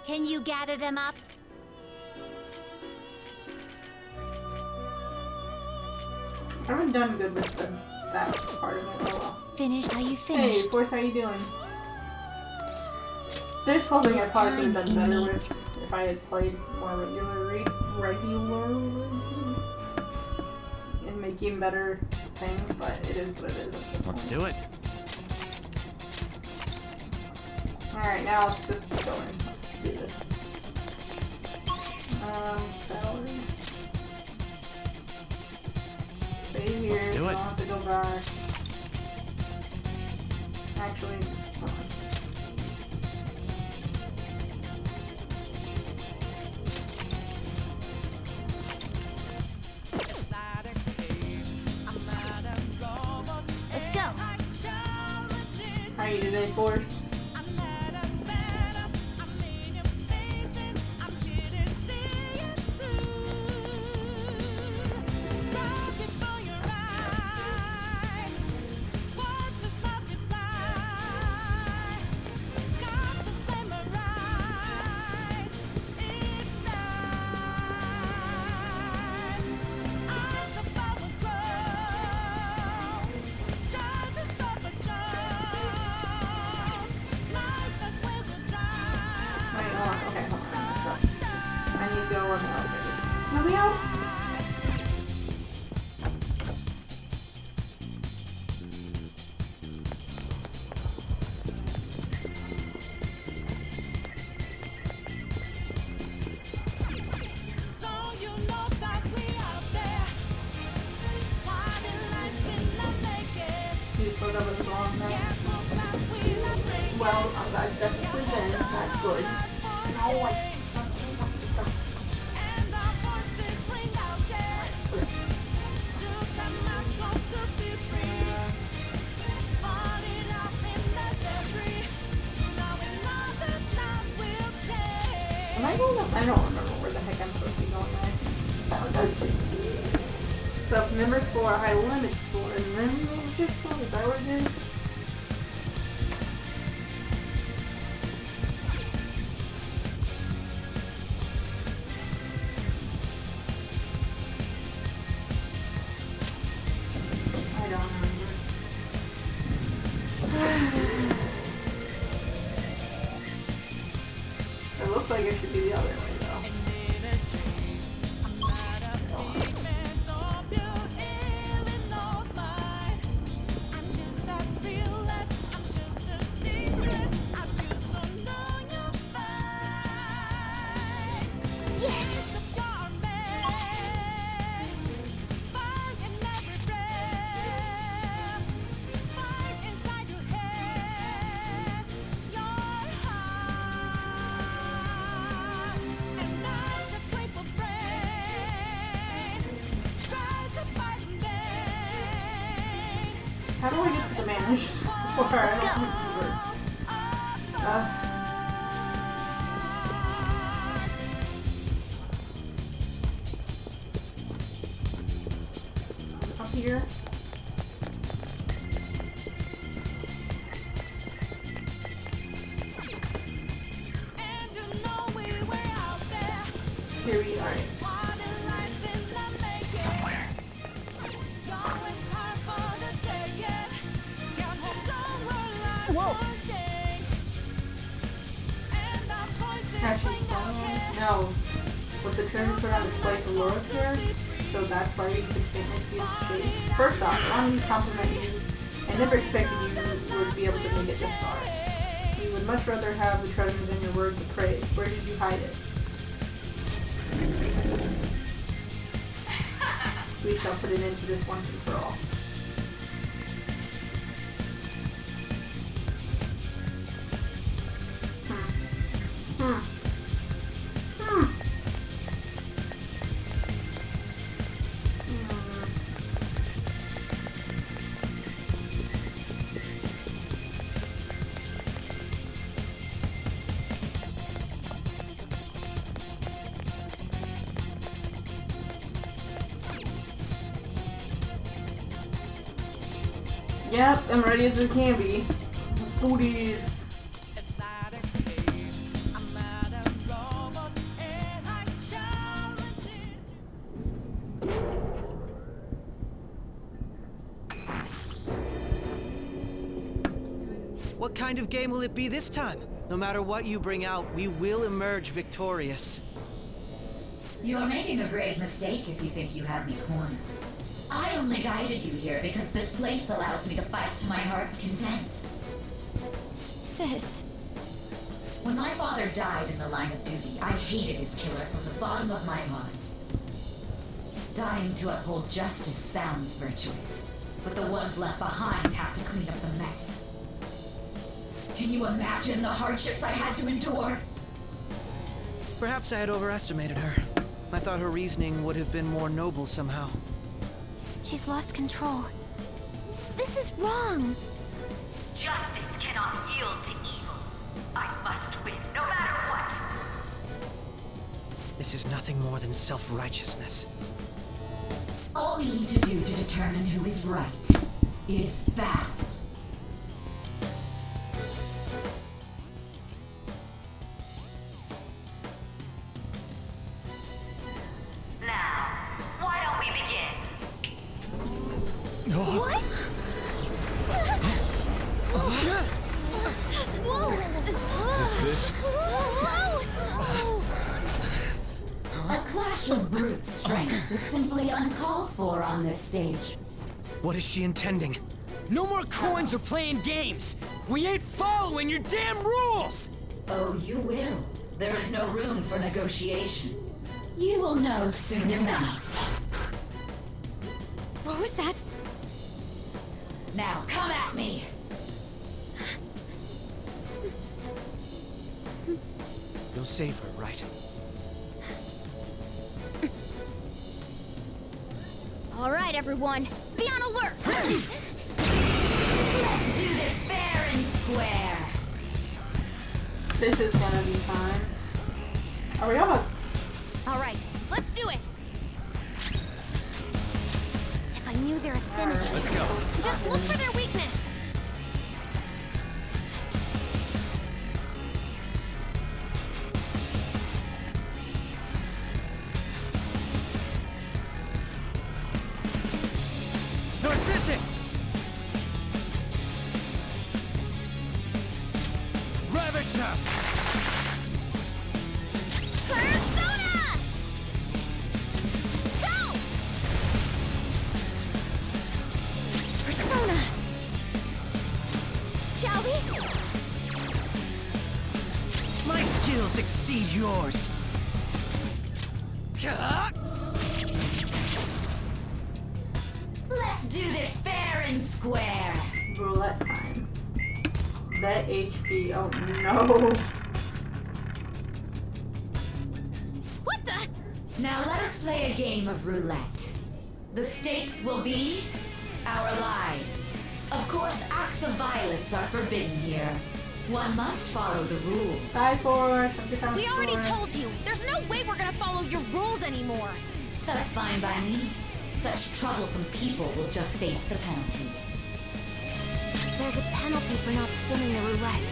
Can you gather them up? I haven't done good with that part of it. Oh well. Finished? Are you Hey, finished? Force, how you doing? This whole thing I It's probably could have time, done better inmate. with if I had played more regularly and making better things, but it is what it is. at this Let's point. do it. Alright, now let's just keep going. Let's do this. Salary. Stay here. Let's do it. Don't have to go back. Actually, hold on. Let's go. How are you today, Force? Wait, hold on. Okay, hold on. So, I need to go on the elevator. Let me out. You just look up at the wrong night. Well, I've definitely been. That's good. No, I... Am I going up? I don't remember where the heck I'm supposed to be going next. So members for high limits for and then managers for, is that what it is? I don't remember. It looks like it should be the other way. How do I get to the managers? Or I don't remember. Up here. Here we are. Somewhere. Whoa! Actually, no. Was the treasure put on display to lure us here? So that's why we could faintly see the state? First off, allow me to compliment you. I never expected you would be able to make it this far. You would much rather have the treasure than your words of praise. Where did you hide it? We shall put an end to this once and for all. Yep, I'm ready as it can be. Let's do this. What kind of game will it be this time? No matter what you bring out, we will emerge victorious. You're making a grave mistake if you think you have me cornered. I only guided you here because this place allows me to fight to my heart's content. Sis. When my father died in the line of duty, I hated his killer from the bottom of my heart. Dying to uphold justice sounds virtuous, but the ones left behind have to clean up the mess. Can you imagine the hardships I had to endure? Perhaps I had overestimated her. I thought her reasoning would have been more noble somehow. She's lost control. This is wrong. Justice cannot yield to evil. I must win, no matter what. This is nothing more than self-righteousness. All we need to do to determine who is right is battle. Now, why don't we begin? What? Whoa! Is this? A clash of brute strength is simply uncalled for on this stage. What is she intending? No more coins or playing games! We ain't following your damn rules! Oh, you will. There is no room for negotiation. You will know soon enough. What was that? Now, come at me! You'll save her, right? All right, everyone. Be on alert! Let's do this fair and square! This is gonna be fun. Are we almost? All right, let's do it! If I knew their affinity... Let's go. Just look for their weakness! Narcissus! Ravage now! Persona! Go! Persona! Shall we? My skills exceed yours. Let's do this fair and square! Roulette time. Bet HP. Oh no. What the? Now let us play a game of roulette. The stakes will be our lives. Of course, acts of violence are forbidden here. One must follow the rules. Bye, Force. We already told you. There's no way we're gonna follow your rules anymore. That's fine by me. Such troublesome people will just face the penalty. There's a penalty for not spinning the roulette.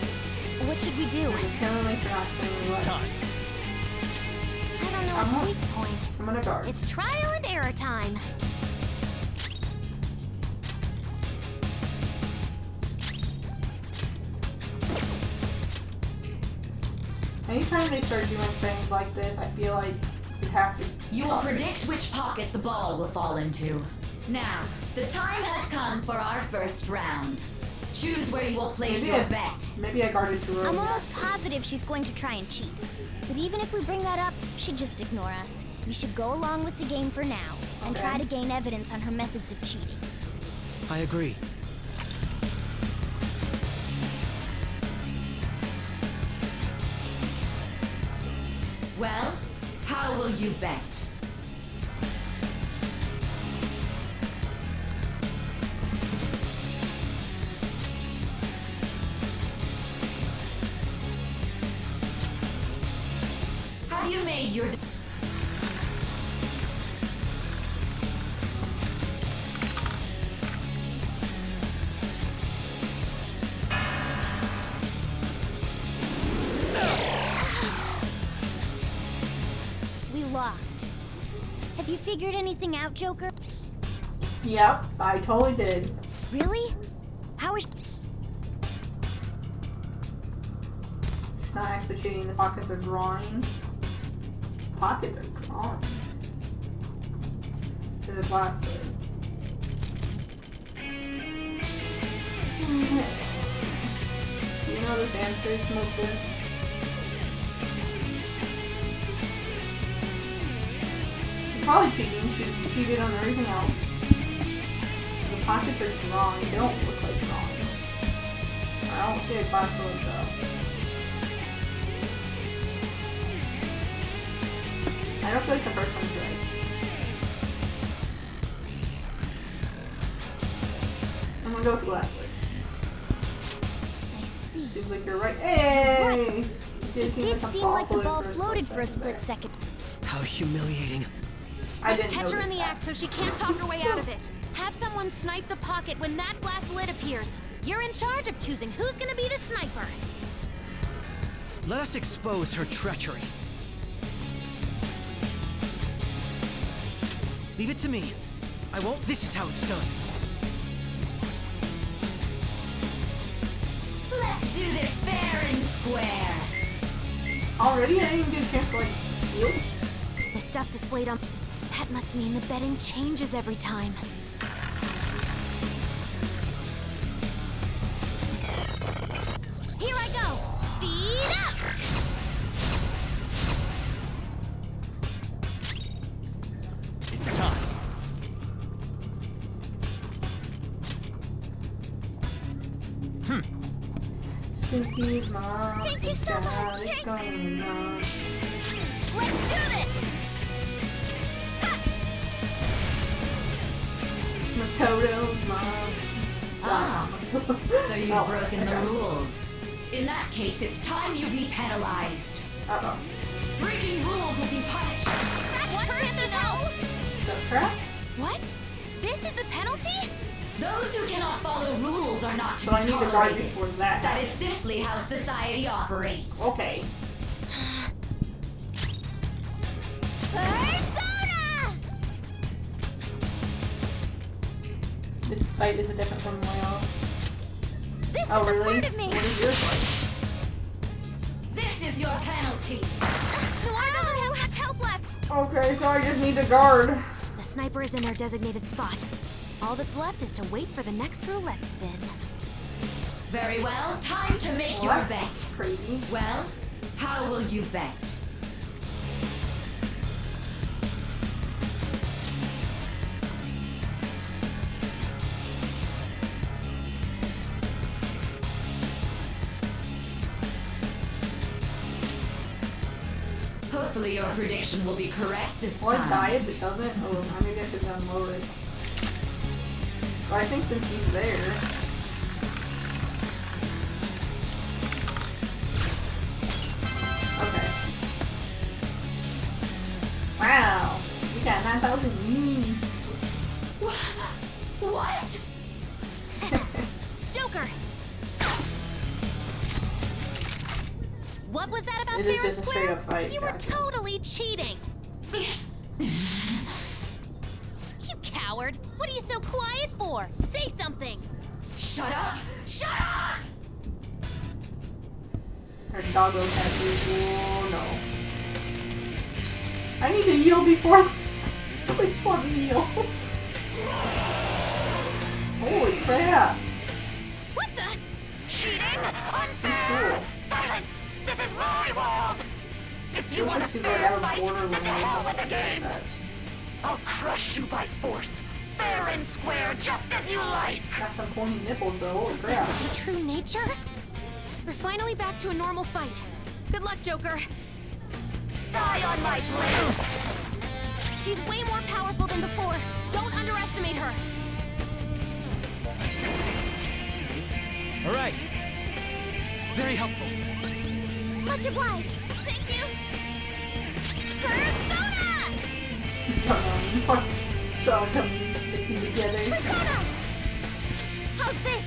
What should we do? Penalty for not spinning the It's roulette. time. I don't know its weak point. I'm gonna guard. It's trial and error time. Anytime they start doing things like this, I feel like you have to. You will predict which pocket the ball will fall into. Now, the time has come for our first round. Choose where you will place your bet. Maybe I guarded too early. I'm almost positive she's going to try and cheat. But even if we bring that up, she'd just ignore us. We should go along with the game for now, and try to gain evidence on her methods of cheating. I agree. Well, how will you bet? Have you made your... We lost. Have you figured anything out, Joker? Yep, I totally did. Really? How is... It's not actually cheating. The pockets are drawing. Pockets are drawing. To the plastic. You know this answer smoke this. She's probably cheating. She's cheated on everything else. The pockets are drawing. They don't look like drawing. I don't see a glass full though. I don't feel like the first one's right. I'm gonna go with the glass lid. I see. Seems like you're right. Hey! It did seem like the ball floated for a split second. How humiliating. I Let's didn't catch her in notice the that. act so she can't talk her way out of it. Have someone snipe the pocket when that glass lid appears. You're in charge of choosing who's gonna be the sniper. Let us expose her treachery. Leave it to me. I won't. This is how it's done. Let's do this fair and square. Already? I didn't even get a chance to like feel it. The stuff displayed on... That must mean the betting changes every time. Here I go! Speed up! It's time. Squinty's mom. Thank you so much. It's going on. Let's do this! Makoto's mom. Ah, so you've Oh, broken the okay. rules. In that case, it's time you be penalized. Uh-oh. Breaking rules will be punished. What hurt the hell? The crap? What? This is the penalty? Those who cannot follow rules are not to So be I need to guard tolerated. before that. That is simply how society operates. Okay. Persona! This fight is different from my own. This Oh, is a really? part of me! What is yours like? This is your penalty. Noir doesn't have much help left! Okay, so I just need to guard. The sniper is in their designated spot. All that's left is to wait for the next roulette spin. Very well, time to make your Well, bet. that's crazy. Well, how will you bet? Hopefully your prediction will be correct this Or time. die if it doesn't. Oh, maybe I should unload it. But I think since he's there. 9,000. What? Joker! What was that about It is fair and just a straight square? up fight. You were Gotcha. totally cheating. You coward! What are you so quiet for? Say something! Shut up! Shut up! Her doggo tattoos. Oh no. I need to heal before this. Please let me heal. Holy crap. What the? Cheating? She's Unfair! cool. Silence! This is my world! If you Looks want like a she's like fair out of fight, Borderlands then to hell with the or game! something like I'll crush you by force, fair and square, just as you like! that. Got some pointy nipples though. Holy So crap. this is her true nature? We're finally back to a normal fight. Good luck, Joker. Die on my blade! She's way more powerful than before. Don't underestimate her. All right. Very helpful. Much obliged. Thank you. Persona! So come mixing together. Persona! How's this?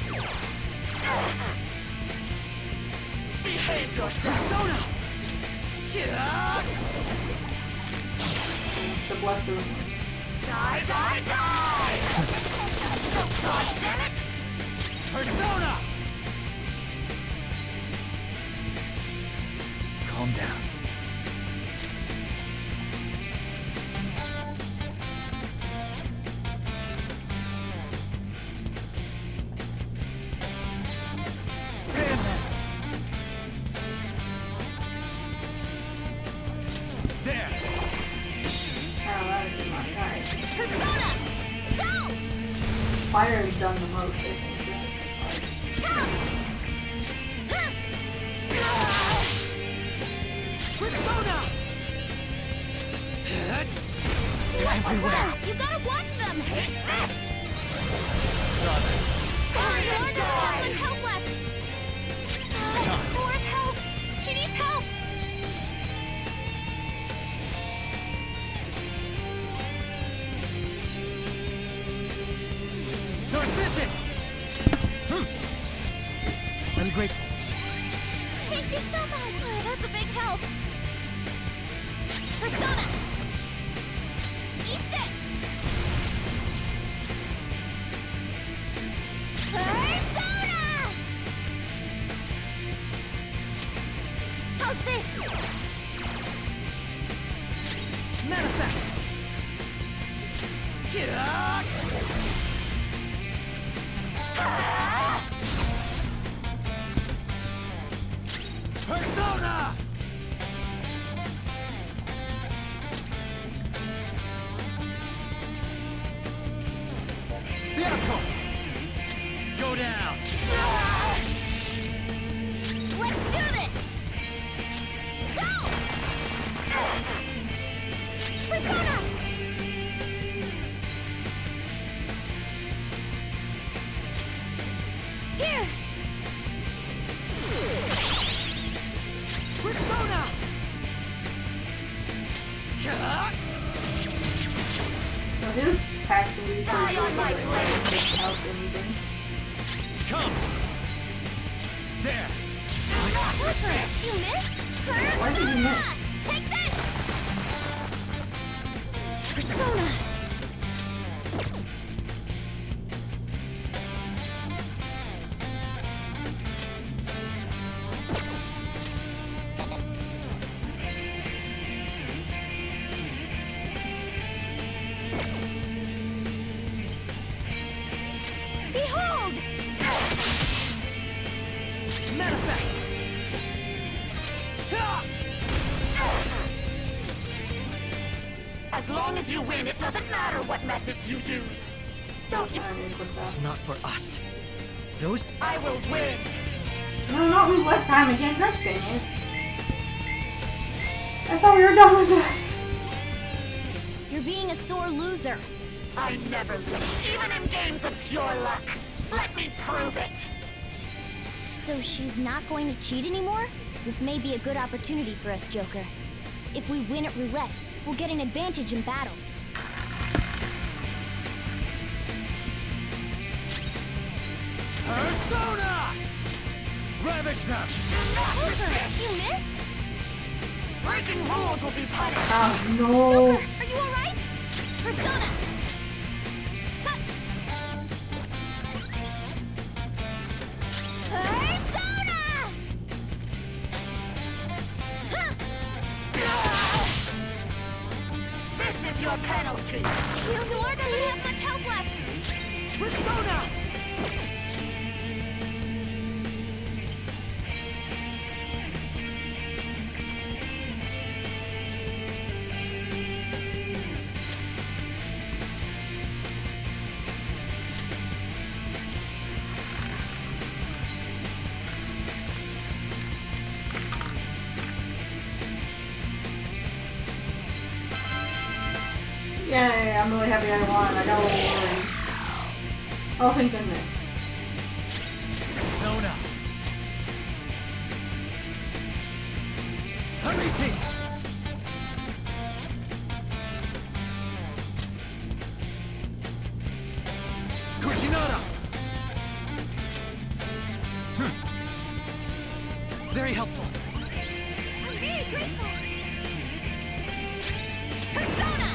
Behave yourself! Persona! Yeah! The blaster. Die, die, die! Don't dodge, damn it! Persona! Calm down. Sandman! There! Oh, that is not nice. Persona! Go! Fire has done the most, I think. Persona! They're everywhere! You gotta watch them! Saw them. Laura doesn't have much help left! Laura's help! She needs help! Narcissus! I'm grateful. Thank you so much! Oh, that's a big help! Persona! Eat this! Persona! How's this? Manifest! Yeah! Persona! Vehicle! Go down! Let's do this! Go! Persona! Here! Persona! Yeah! So his attacks will be pretty Die on good, my but it blade. doesn't help anything. Come! There! You missed? Why did you miss? Take this! Persona! Behold! Manifest! Ah! As long as you win, it doesn't matter what methods you use. Don't you? I mean, put that. It's not for us. Those I will win! No, not lose less time again. Gosh dang it. I thought we were done with that. You're being a sore loser. I never lose, even in games of pure luck. Let me prove it! So she's not going to cheat anymore? This may be a good opportunity for us, Joker. If we win at roulette, we'll get an advantage in battle. Persona! Ravage them! Joker, you missed? Breaking rules will be punished. Oh no! Joker, are you alright? Persona! Ha! Persona! Ha! This is your penalty. Theodore doesn't have much health left. Persona! Yay, I'm really happy I won. I got a little worried. Oh, thank goodness. Persona! Hariti! Kushinada! Very helpful. I'm very grateful. Persona!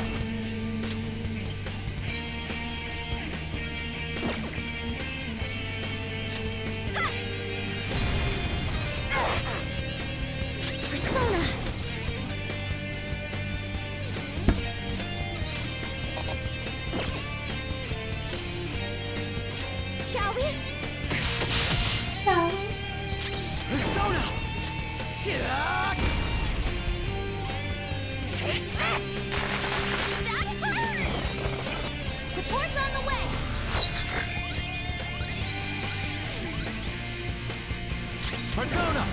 Persona! Shall we? Persona! That hurt! Support's on the way! Persona!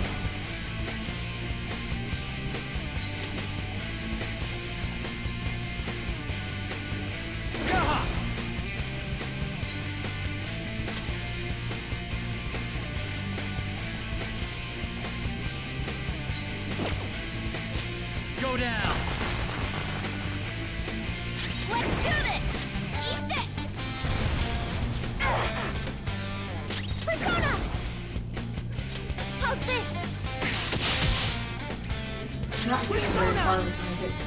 Skaha! Go down! Let's do this! Eat this! Persona! How's this? Not very hard with my hits.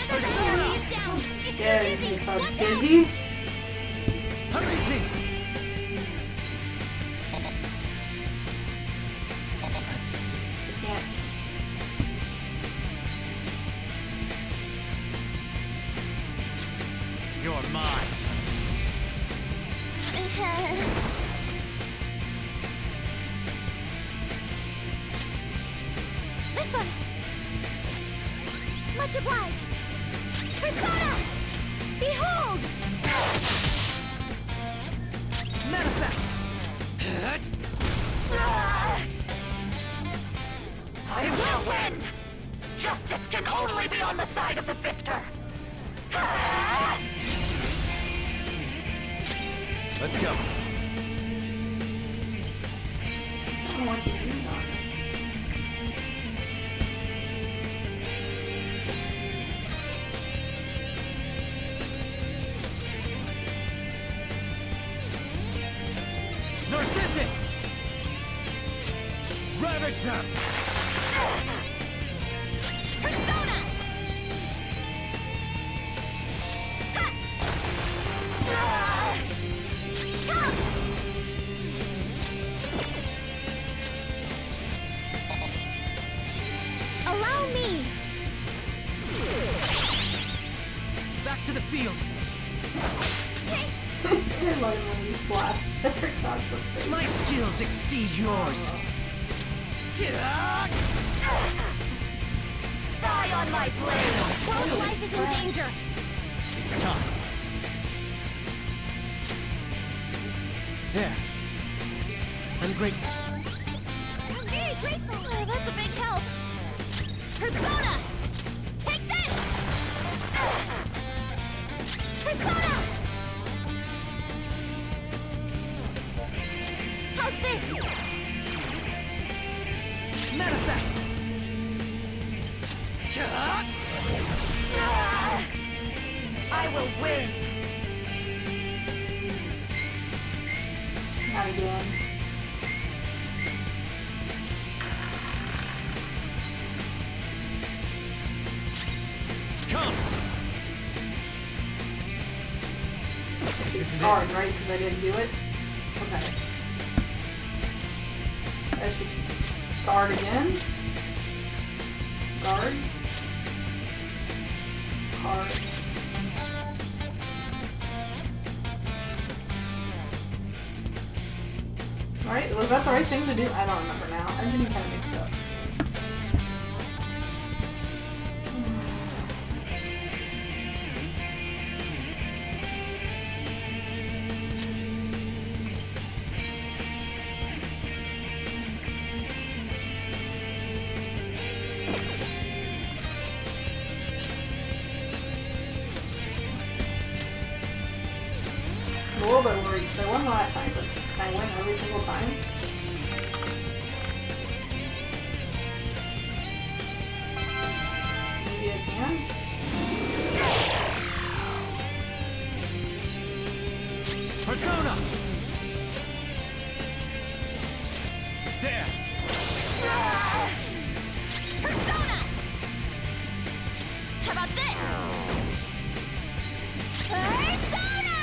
Persona! He's down! She's too Yeah, dizzy! if I'm Watch out! dizzy. Hariti! Let's see. Can't. You're mine. This one! Much obliged! Persona! Behold! Manifest! I will win! Justice can only be on the side of the victor! Let's go. I don't want to do that. Narcissus! Ravage them! Persona! Come! Allow me! Back to the field. I love it when you slap. That's so great. My skills exceed yours. Die on my blade! Close life is in danger! It's time. There. I'm grateful. I'm very grateful! Oh, that's a big help! Persona! Take this! Persona! How's this? Manifest! Cut! will win! Not again. Come! This isn't Hard, it. right? Because I didn't do it? Okay. I should guard again. Guard. Guard. Right? Was that the right thing to do? I don't remember now. I'm getting kind of mixed up. I'm a little bit worried because I won last time, but can I win every single time? Maybe I can? Persona! There! Persona! How about this? Persona!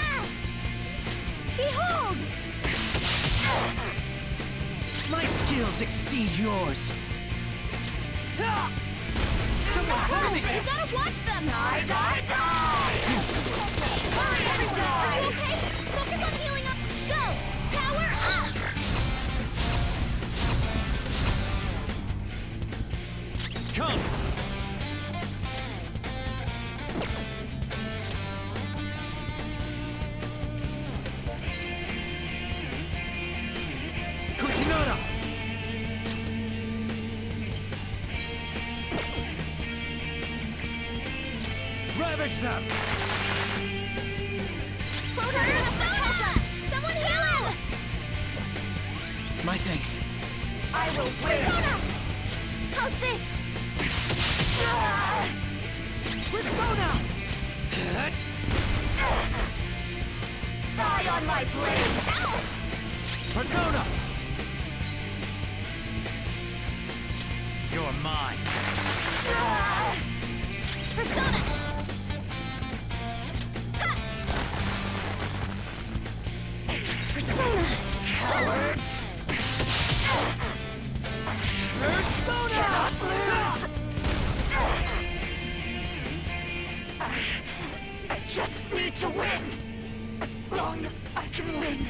Behold! My skills exceed yours. Someone cover me! You gotta watch them! Die, die, die! Hurry, everyone! Are you okay? Focus on healing up! Go! Power up! Come! Kushinada! Ravage them! Persona! Someone heal him! My thanks. I will win! Persona! How's this? Persona! Die on my blade! Ow! Persona! You're mine. Persona! Ha! Persona! Coward! I just need to win! As long as I can win,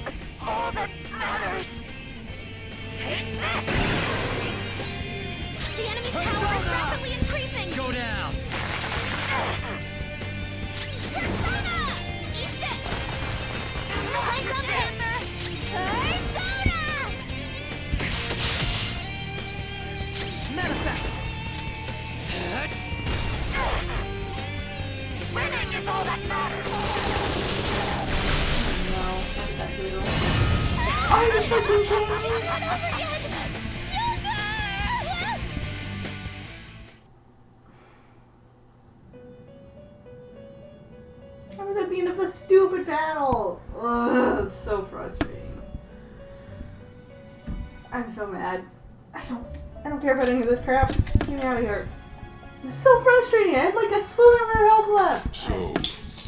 that's all that matters! Take this! The enemy's power is rapidly increasing! Go down! Persona! Eat this! Rise up, Panther! Persona! Manifest! Winning is all that matters! No, not that little. Oh, you're so patient! Not over yet! Sugar! I was at the end of the stupid battle! Ugh, so frustrating. I'm so mad. I don't care about any of this crap. Get me out of here. It's so frustrating. I had like a slither of her health left. So,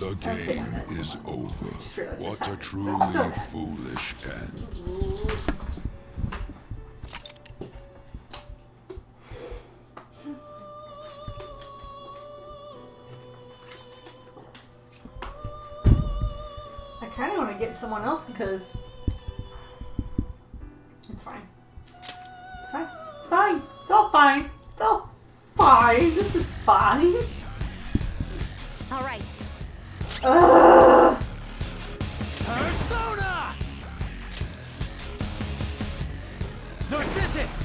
the Okay, game I'm done. is over. Just realized What you're a tired. truly So- foolish end. I kind of want to get someone else because it's fine. It's fine. It's fine. It's all fine. It's all fine. This is fine. All right. Ugh. Persona! Narcissus!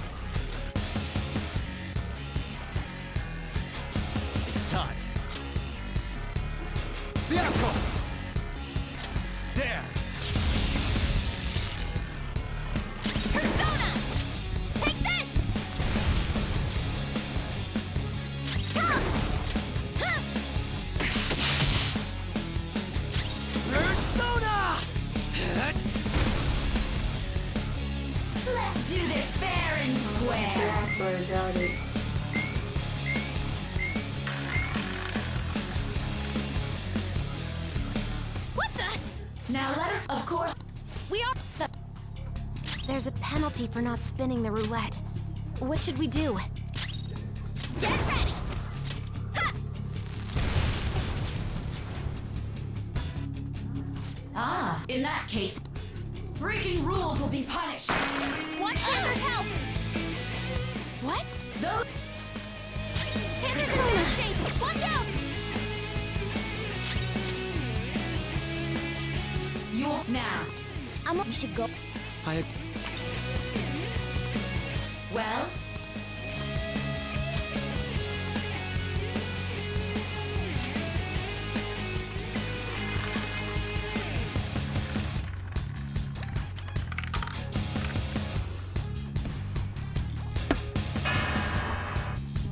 It's time. Bianco! There! Persona! Take this! Come! Huh! Of course. We are. There's a penalty for not spinning the roulette. What should we do? Get ready! Ha! Ah, in that case, breaking rules will be punished. Watch Panthers help! What? Those Panthers in bad shape! Watch out! you'll now. We should go. Well,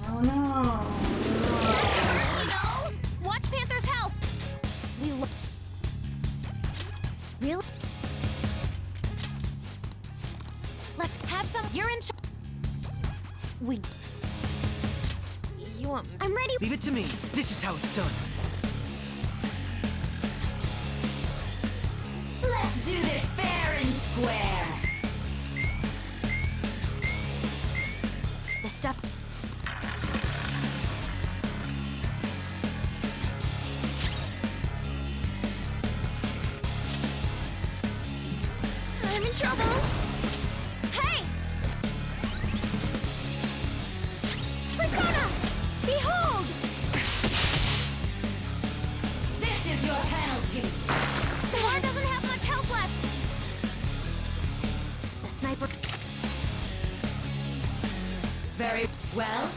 Oh no. No! Watch Panthers help! We look. Really? Let's have some. You're in charge. We. You want. I'm ready. Leave it to me. This is how it's done. let's do this fair and square. The stuff. I'm in trouble. Hey! Persona! Behold! This is your penalty. The bar doesn't have much health left. The sniper. Very well.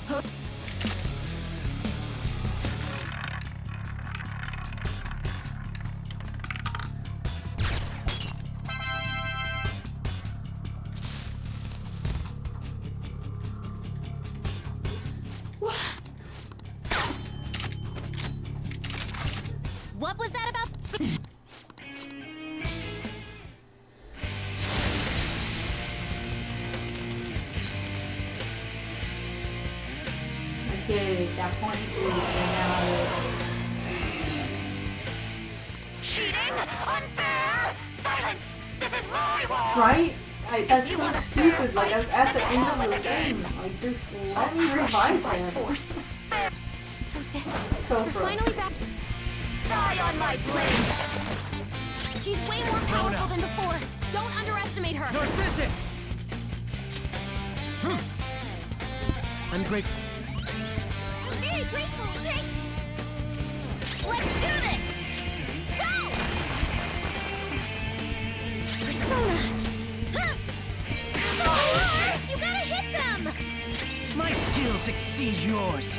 Ho- What was that about? Okay, that point is now. Cheating? Unfair? Silence! This is my war! Right? That's so stupid. Like, I was at the end of the game. Like, just let me revive him. So this. So We're fun. finally back. Die on my blade! She's way more powerful than before. Don't underestimate her. Narcissus! I'm grateful. I'm very grateful, okay? Let's do this! Go! Persona! Huh! So hard! You gotta hit them! My skills exceed yours.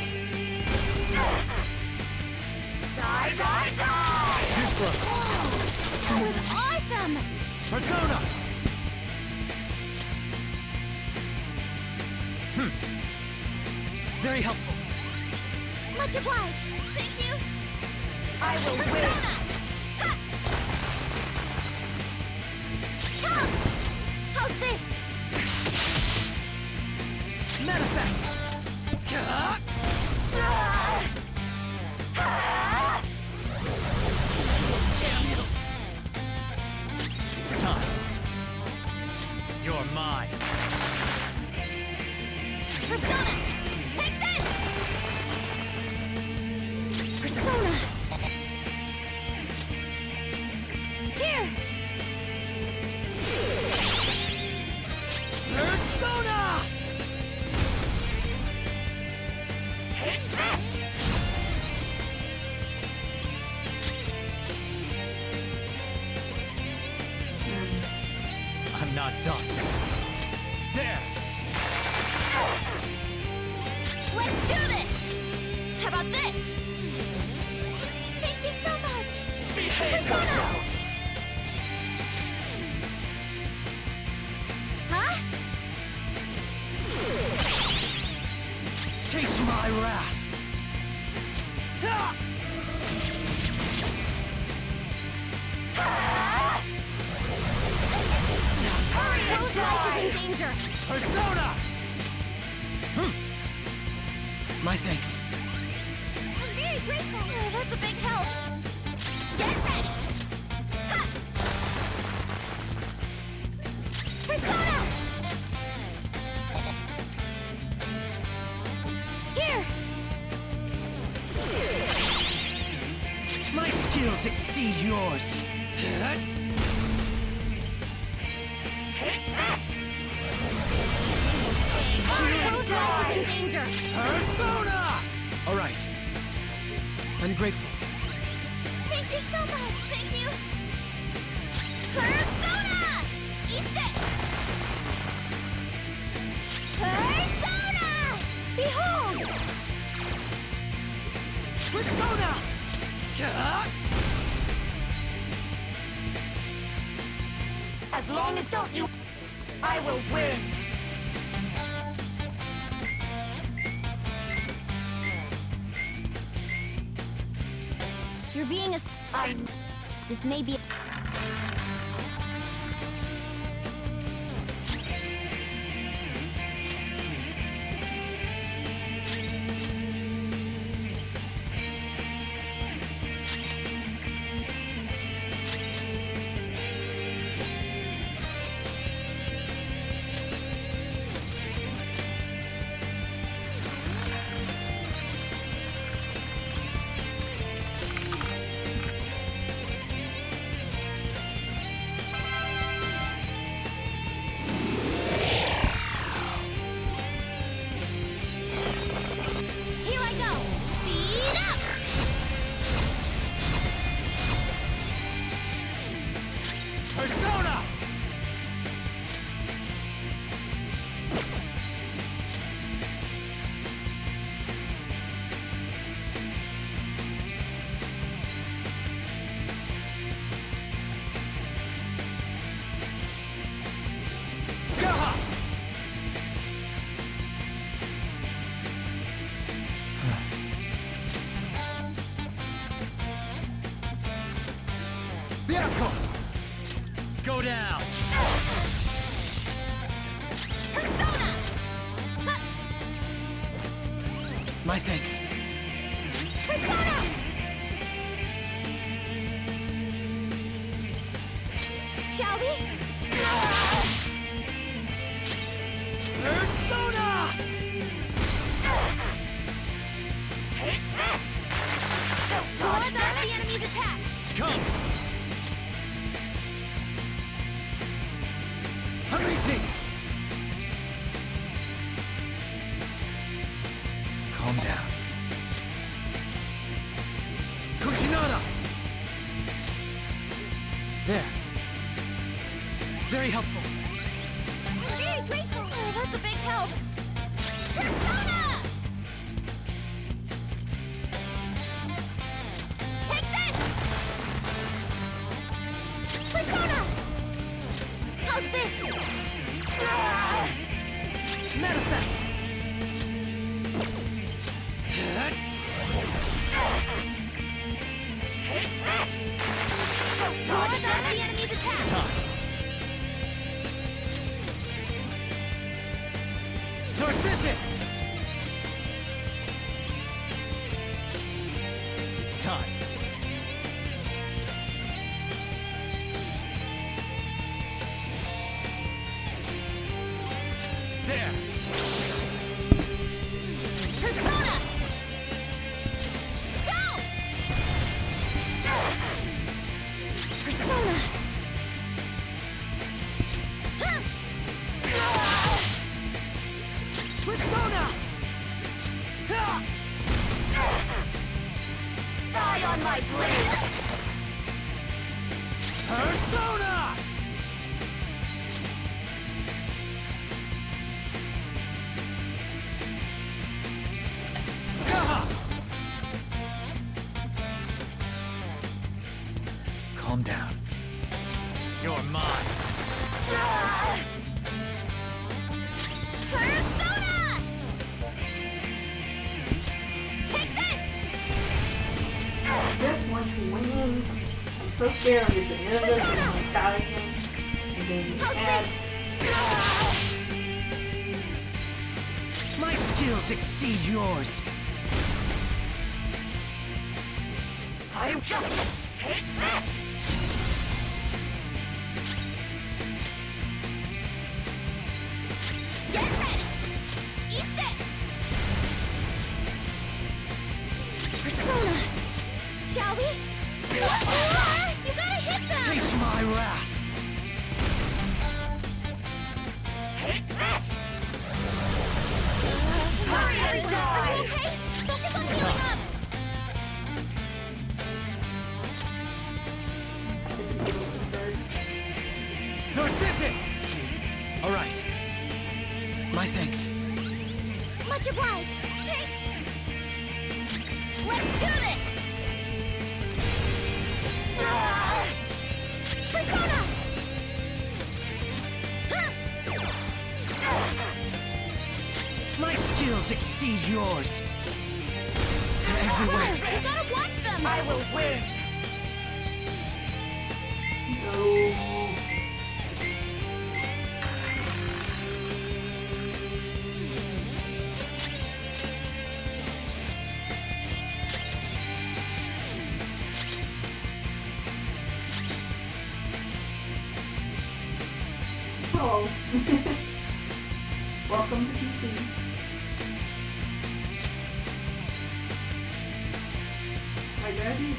Die, die, die! Too slow. That was awesome! Persona! Very helpful. Much obliged. Thank you. I will win! Persona! Ha! Come! How's this? Manifest! It's time. You're mine. Persona! Take this! Persona! Here! Persona! Take this! I'm not done. There! Let's do this! How about this? Thank you so much! Persona! Huh? Chase my wrath! Rose life is in danger! Persona! My thanks. grateful! Oh, that's a big help! Get ready! Ha! Persona! Here! My skills exceed yours. Hobo's life is in danger! Persona! All right. I'm grateful. Thank you so much! Thank you! Persona! Eat this! Persona! Behold! Persona! As long as don't you, I will win. You're being a... This may be... Here I go! Speed up! Persona! Skaha! Vehicle! Go down! Persona! Ha! My thanks. Persona! Shall we? Persona! Ward off the enemy's attack! Come! Hariti! Calm down. Kushinada! There. Very helpful. Very grateful! Oh, that's a big help! Persona! Take this! Persona! How's this? Manifest! Ward off the enemy's attack! Time! Narcissus! It's time! There! Persona! Go! Persona! Huh! Persona! Ha! Die on my blade. Persona! Skaha! Calm down. You're mine! Persona! Take this! I just want to win. I'm so scared I'm just nervous and I'm gonna die again. And then How's add this? My skills exceed yours. I just hate that! Get ready! Eat this! Persona! Shall we? You gotta hit them! Taste my wrath! Hate that! Are you okay? Focus on healing up! Narcissus! Alright. My thanks. Much obliged! Thanks! Let's do this! Persona! My skills exceed yours. Everywhere. You gotta watch them! I will win! No. Hello. Welcome to PC. My daddy.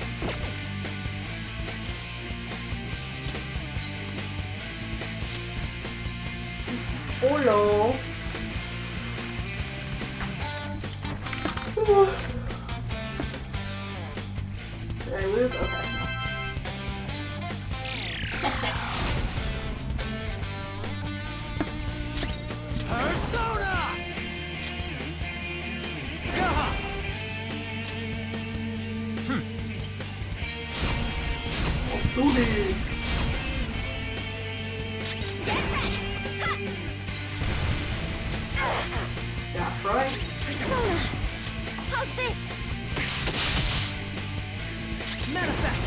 Hello. Did I lose? Okay. Persona! Skaha! Dude. Get ready! That's right. Persona! How's this? Manifest!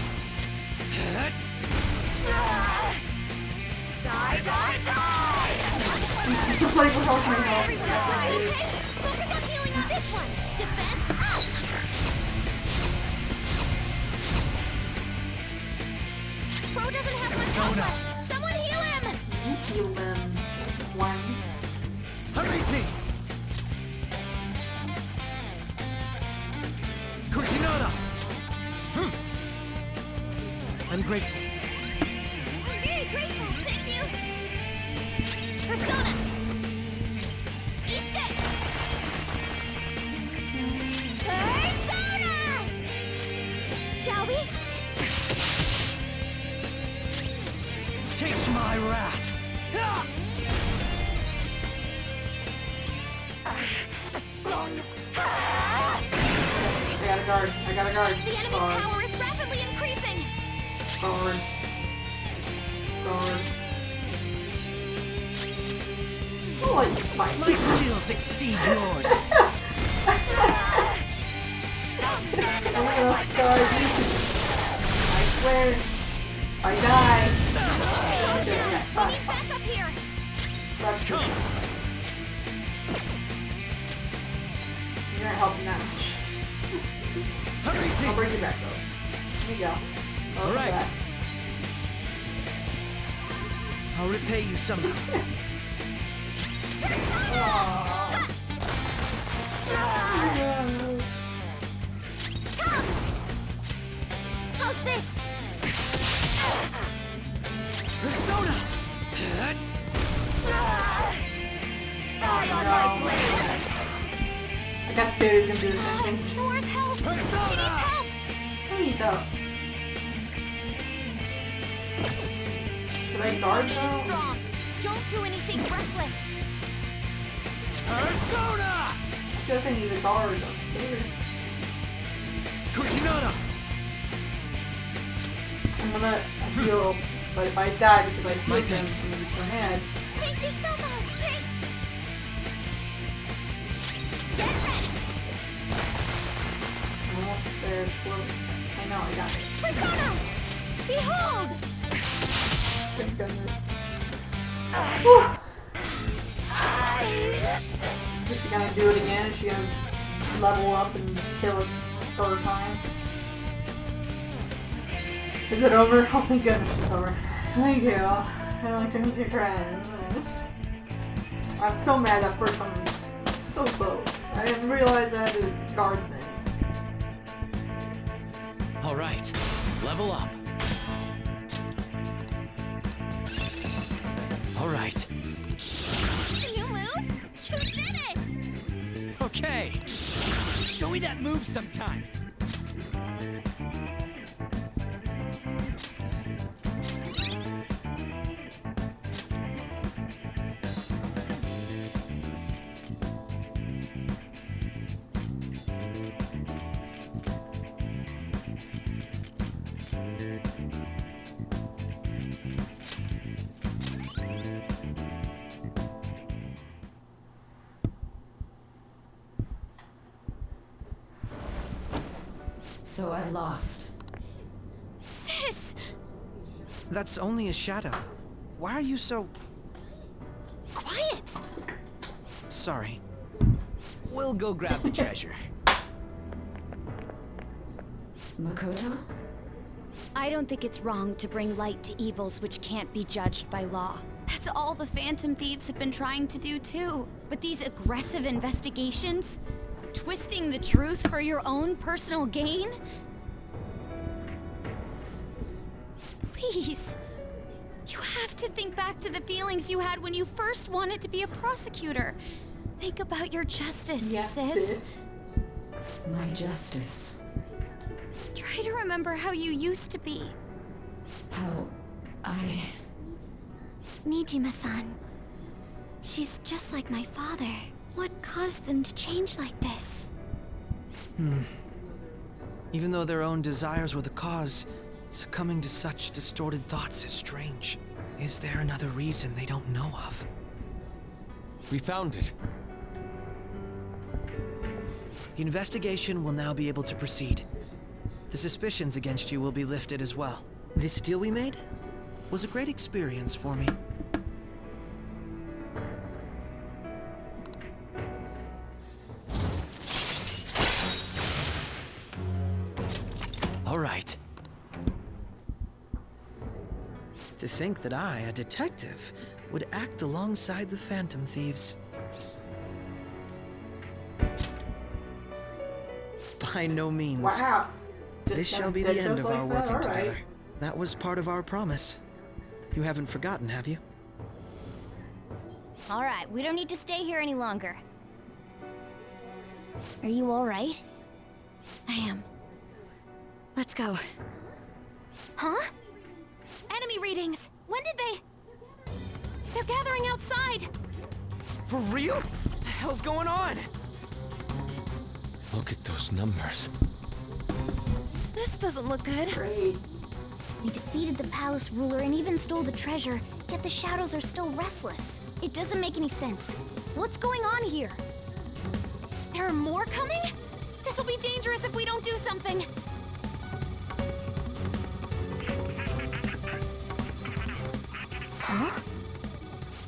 Die, die, die! Just like we're talking about. Everyone's right, okay? Focus on healing on this one! Defense up! Bro doesn't have much health left! Someone heal him! You heal them. One. Hariti! Kushinada! I'm grateful. I'm very grateful, thank you! Persona! Eat this! Persona! Shall we? Taste my wrath! Ah! I got a guard. I got a guard. The enemy's Guard. power is rapidly increasing! Guard. Guard. Oh, you fight. My skills exceed yours. Someone else guard you. I swear. If I die. We Okay, need fine. backup here! That's good. You're not helping that much. I'll Hariti! bring you back though. Here you go. Oh, All right. back. I'll repay you somehow. Come! How's this? Persona! Die on my blade! I got scared he was gonna do the same thing. Nora's help! She needs Persona! help! Who needs help? Should I guard Enemy is though? strong. Don't do anything reckless. Persona! I feel like I need a guard. I'm scared. Kushinada! I'm gonna heal, but if I die because I My killed them, thanks. I'm gonna be so mad. Thank you so much. Thanks. Get ready. I'm almost there slowly. I know, I got it. Persona! Behold! Thank goodness. Is she gonna do it again? Is she gonna level up and kill it third time? Is it over? Oh, thank goodness it's over. Thank you. I like to meet your friends. I'm so mad that first I'm so close. I didn't realize I had to guard thing. All right, level up. All right. New move? You did it! Okay. Show me that move sometime. So I've lost. Sis! That's only a shadow. Why are you so... Quiet! sorry? We'll go grab the treasure. Makoto? I don't think it's wrong to bring light to evils which can't be judged by law. That's all the Phantom Thieves have been trying to do too. But these aggressive investigations? Twisting the truth for your own personal gain? Please. You have to think back to the feelings you had when you first wanted to be a prosecutor. Think about your justice, Yes, sis. My justice. Try to remember how you used to be. How I... Nijima-san. She's just like my father. What caused them to change like this? Even though their own desires were the cause, succumbing to such distorted thoughts is strange. Is there another reason they don't know of? We found it. The investigation will now be able to proceed. The suspicions against you will be lifted as well. This deal we made was a great experience for me. All right. To think that I, a detective, would act alongside the Phantom Thieves. By no means. Wow. Just This kinda shall be dead the end just of like our that? working Alright. together. That was part of our promise. You haven't forgotten, have you? All right, we don't need to stay here any longer. Are you all right? I am. Let's go. Huh? Enemy readings! When did they... They're gathering outside! For real? What the hell's going on? Look at those numbers. This doesn't look good. Great. We defeated the palace ruler and even stole the treasure, yet the shadows are still restless. It doesn't make any sense. What's going on here? There are more coming? This'll be dangerous if we don't do something. Huh?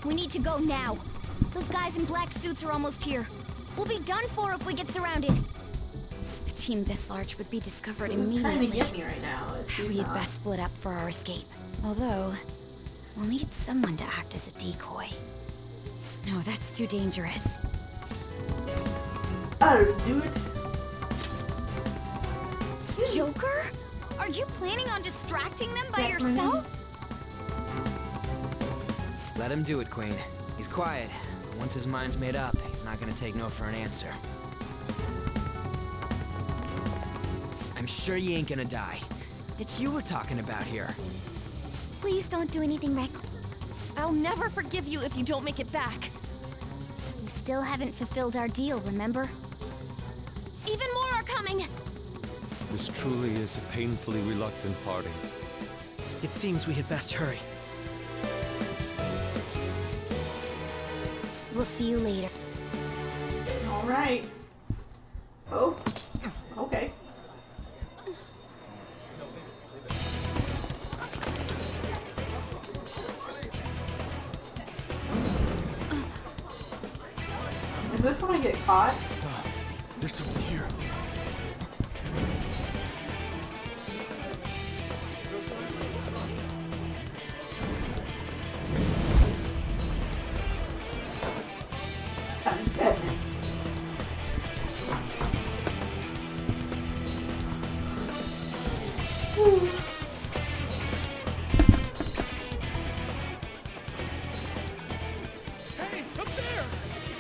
We need to go now. Those guys in black suits are almost here. We'll be done for if we get surrounded. A team this large would be discovered Who's trying to immediately. get me right now? She's We had not. best split up for our escape. Although, we'll need someone to act as a decoy. No, that's too dangerous. I'll do it. Joker? Are you planning on distracting them by Definitely. yourself? Let him do it, Queen. He's quiet. Once his mind's made up, he's not gonna take no for an answer. I'm sure you ain't gonna die. It's you we're talking about here. Please don't do anything reckless. I'll never forgive you if you don't make it back. We still haven't fulfilled our deal, remember? Even more are coming! This truly is a painfully reluctant parting. It seems we had best hurry. We'll see you later. All right. Oh. Okay. Is this when I get caught? There's something here.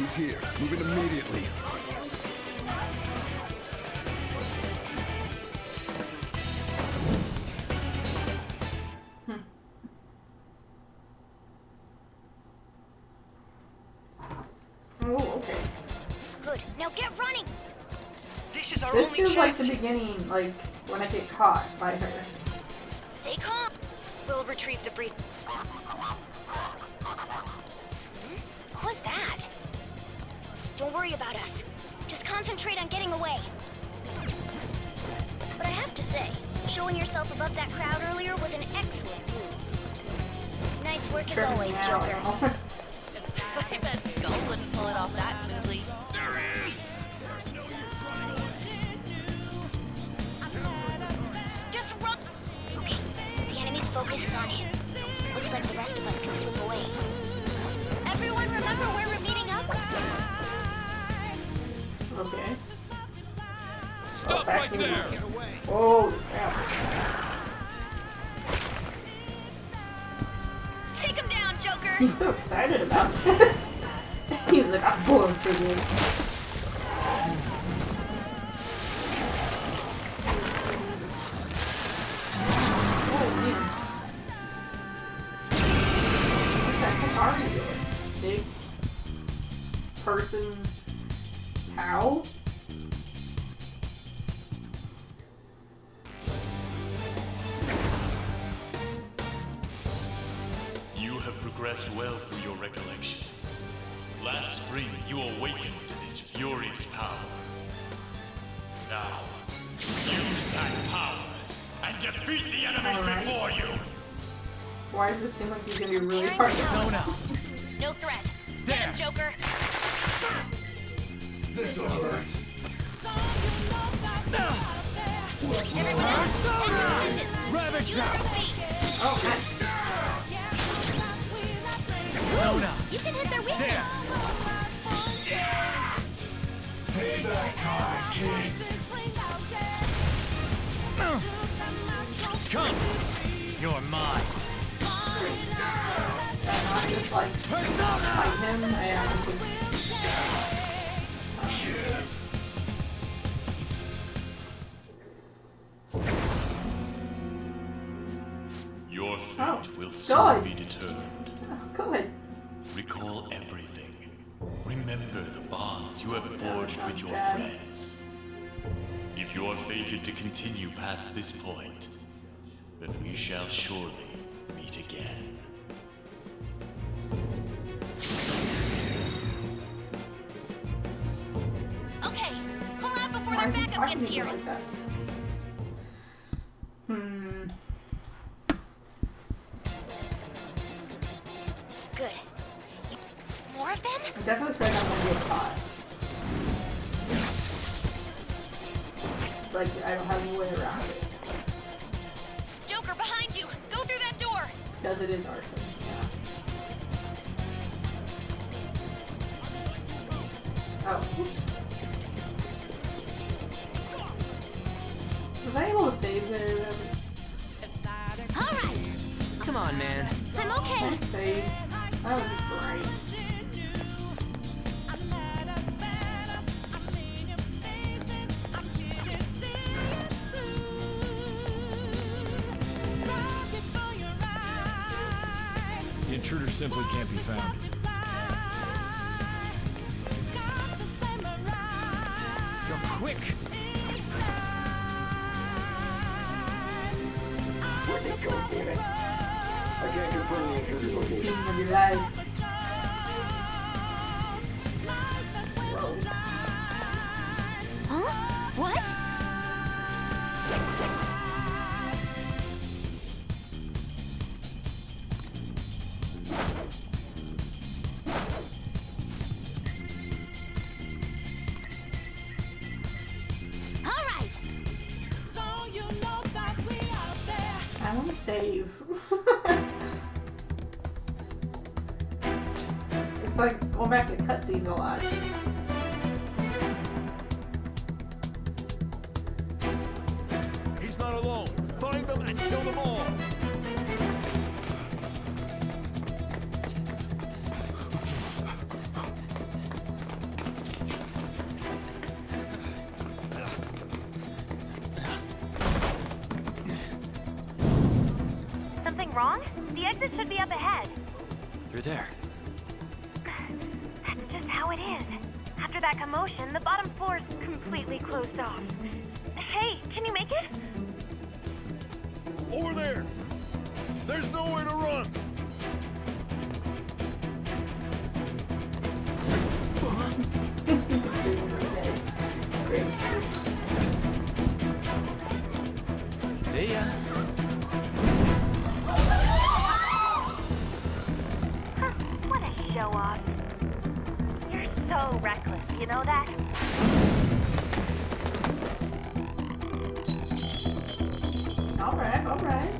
He's here. Moving immediately. Oh, okay. Good. Now get running. This is our This only feels like chance. the beginning, like when I get caught by her. Stay calm. We'll retrieve the brief. What was that? Don't worry about us. Just concentrate on getting away. But I have to say, showing yourself above that crowd earlier was an excellent move. Nice work as always, Joker. I bet Skull wouldn't pull it off that smoothly. Just run! Okay, the enemy's focus is on him. Looks like the rest of us can slip away. Everyone remember where we're meeting up? Okay. Stop right there! Oh, crap. Take him down, Joker! He's so excited about this. He's like, I'm born for this. Oh, man. What the heck are you? Big person cow? You have progressed well through your recollections. Last spring, you awakened to this furious power. Now, use that power and defeat the enemies before you! Why does it seem like he's gonna be really hard to Zone out. No threat. Get him, Joker! This'll hurt. Everyone else, take your positions. Ravage Use now. your speed. Oh, man. Zone out. You can hit their weakness. Payback time, King. Come. You're mine. Not just like fight him and Your fate Oh, will God. soon be determined. good. Recall everything. Remember the bonds you have forged with your bad. friends. If you are fated to continue past this point, then we shall surely meet again. Okay, pull out before Why their is he backup talking gets to me here. like that? Good. More of them? I'm definitely afraid I'm gonna get caught. Like, I don't have any way around it. Joker, behind you! Go through that door! Because it is arson, yeah. Oh, oops. Was I able to save there? Alright! Come on, man. I'm Can okay. I save? That would be great. The intruder simply can't be found. You're quick. God damn it. I can't confirm the intruder's location. King of your life. Whoa. Huh? What? Alright! I want to save. It's like going back to cutscenes a lot. He's not alone. Find them and kill them all. exit should be up ahead. You're there. That's just how it is. After that commotion, the bottom floor's completely closed off. Hey, can you make it? Over there! There's nowhere to run! See ya. Huh, what a show-off. You're so reckless, you know that? Alright, alright.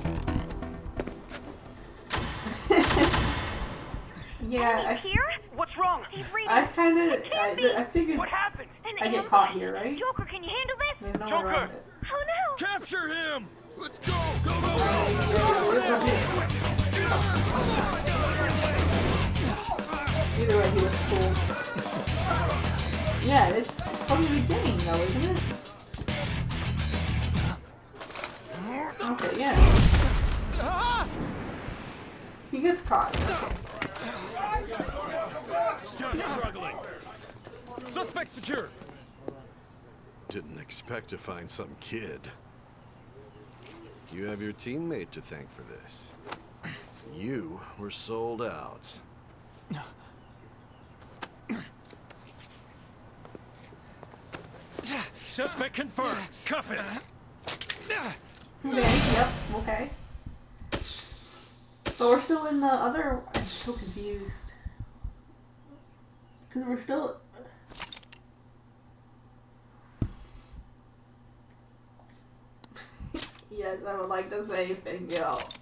Yeah, Here? What's wrong? He's reading. I figured What happened? I get caught here, right? Joker, can you handle this? There's no one around it. Oh no! Capture him! Let's go! Go, go, go! Either way, he looks cool. Yeah, it's from the beginning though, isn't it? Okay, yeah. He gets caught. Still struggling. Suspect secure. Didn't expect to find some kid. You have your teammate to thank for this. You were sold out. Suspect confirmed. Cuff it. Okay, yep, okay. So we're still in the other... I'm so confused. Because we're still... Yes, I would like to save and get out.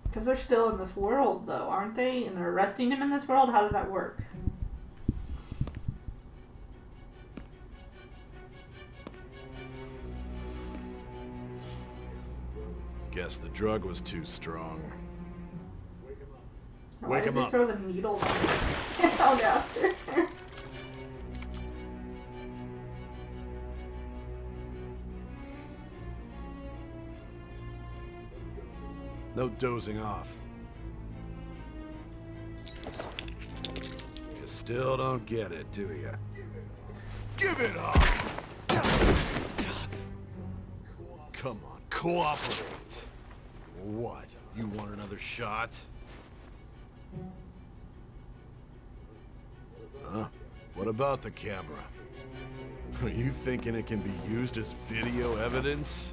Because they're still in this world, though, aren't they? And they're arresting him in this world? How does that work? Guess the drug was too strong. Why did they throw the needle out after? No dozing off. You still don't get it, do you? Give it up! Come on, cooperate. What? You want another shot? Huh? What about the camera? Are you thinking it can be used as video evidence?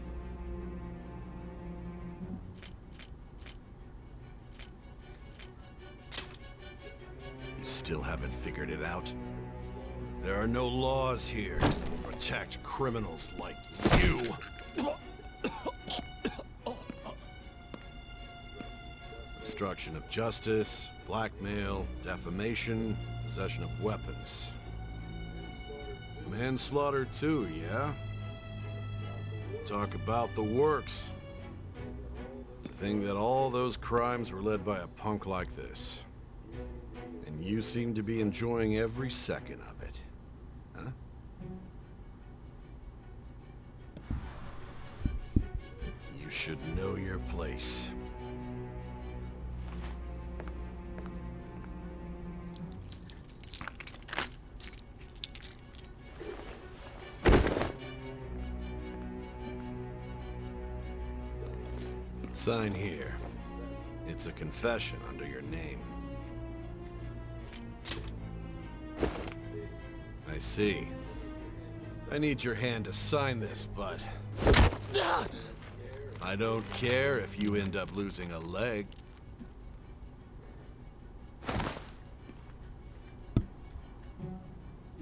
You still haven't figured it out? There are no laws here to protect criminals like you. Obstruction of justice, blackmail, defamation, possession of weapons. Manslaughter too, yeah? Talk about the works. To think that all those crimes were led by a punk like this. And you seem to be enjoying every second of it. Huh? You should know your place. Sign here. It's a confession under your name. I see. I need your hand to sign this, but... I don't care if you end up losing a leg.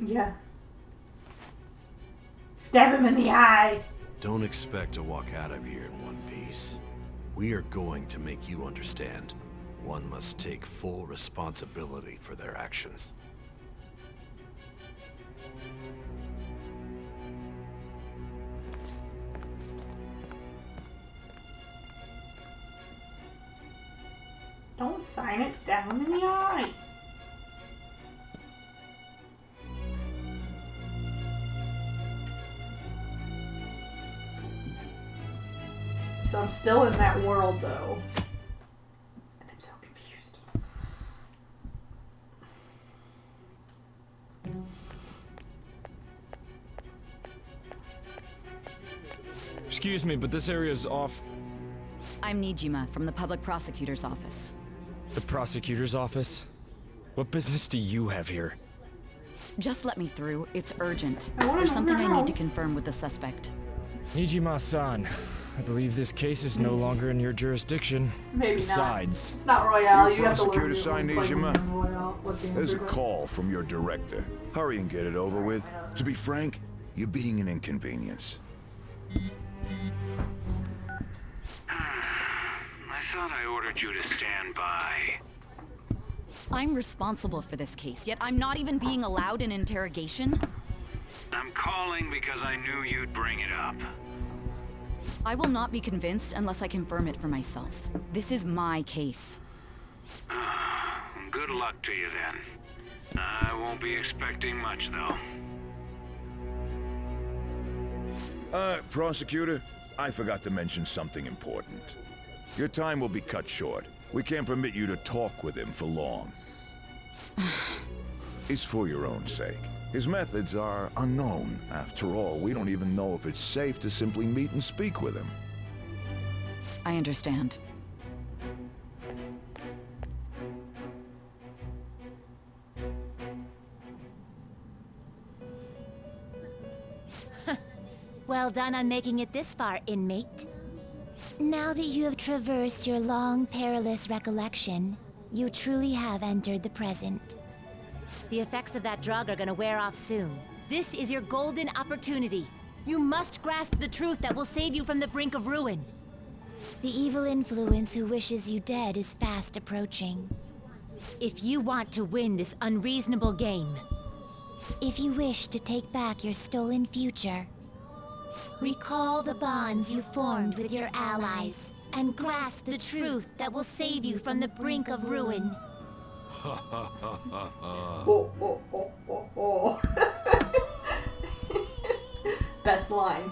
Yeah. Stab him in the eye. Don't expect to walk out of here in one piece. We are going to make you understand. One must take full responsibility for their actions. Don't sign it, stab him in the eye. I'm still in that world though. And I'm so confused. Excuse me, but this area is off. I'm Nijima from the public prosecutor's office. The prosecutor's office? What business do you have here? Just let me through. It's urgent. I wanna There's know something I now. need to confirm with the suspect. Nijima-san, I believe this case is no longer in your jurisdiction. Maybe Besides, not. It's not Royale. Your You have to learn prosecutor to signed play Nijima? Game Royale, what the There's a answers are. call from your director. Hurry and get it over with. To be frank, you're being an inconvenience. I thought I ordered you to stand by. I'm responsible for this case, yet I'm not even being allowed an interrogation? I'm calling because I knew you'd bring it up. I will not be convinced unless I confirm it for myself. This is my case. Good luck to you then. I won't be expecting much though. Prosecutor, I forgot to mention something important. Your time will be cut short. We can't permit you to talk with him for long. It's for your own sake. His methods are unknown. After all, we don't even know if it's safe to simply meet and speak with him. I understand. Well done on making it this far, inmate. Now that you have traversed your long, perilous recollection, you truly have entered the present. The effects of that drug are gonna wear off soon. This is your golden opportunity. You must grasp the truth that will save you from the brink of ruin. The evil influence who wishes you dead is fast approaching. If you want to win this unreasonable game, if you wish to take back your stolen future, recall the bonds you formed with your allies and grasp the truth that will save you from the brink of ruin. Oh, oh, oh, oh, oh. Best line.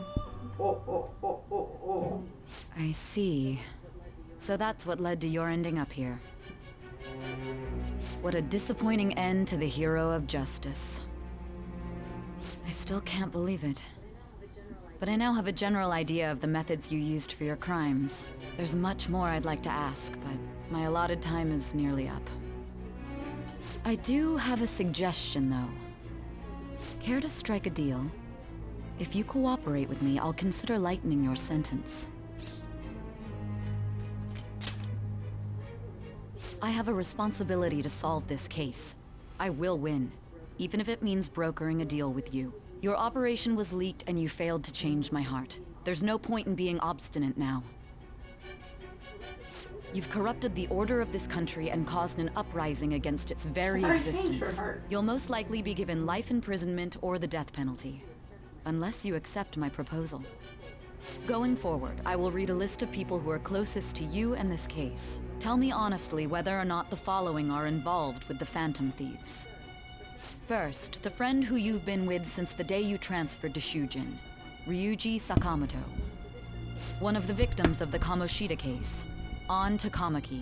Oh, oh, oh, oh, oh. I see. So that's what led to your ending up here. What a disappointing end to the hero of justice. I still can't believe it. But I now have a general idea of the methods you used for your crimes. There's much more I'd like to ask, but my allotted time is nearly up. I do have a suggestion, though. Care to strike a deal? If you cooperate with me, I'll consider lightening your sentence. I have a responsibility to solve this case. I will win, even if it means brokering a deal with you. Your operation was leaked and you failed to change my heart. There's no point in being obstinate now. You've corrupted the order of this country and caused an uprising against its very existence. You'll most likely be given life imprisonment or the death penalty, unless you accept my proposal. Going forward, I will read a list of people who are closest to you and this case. Tell me honestly whether or not the following are involved with the Phantom Thieves. First, the friend who you've been with since the day you transferred to Shujin, Ryuji Sakamoto. One of the victims of the Kamoshida case, An Takamaki.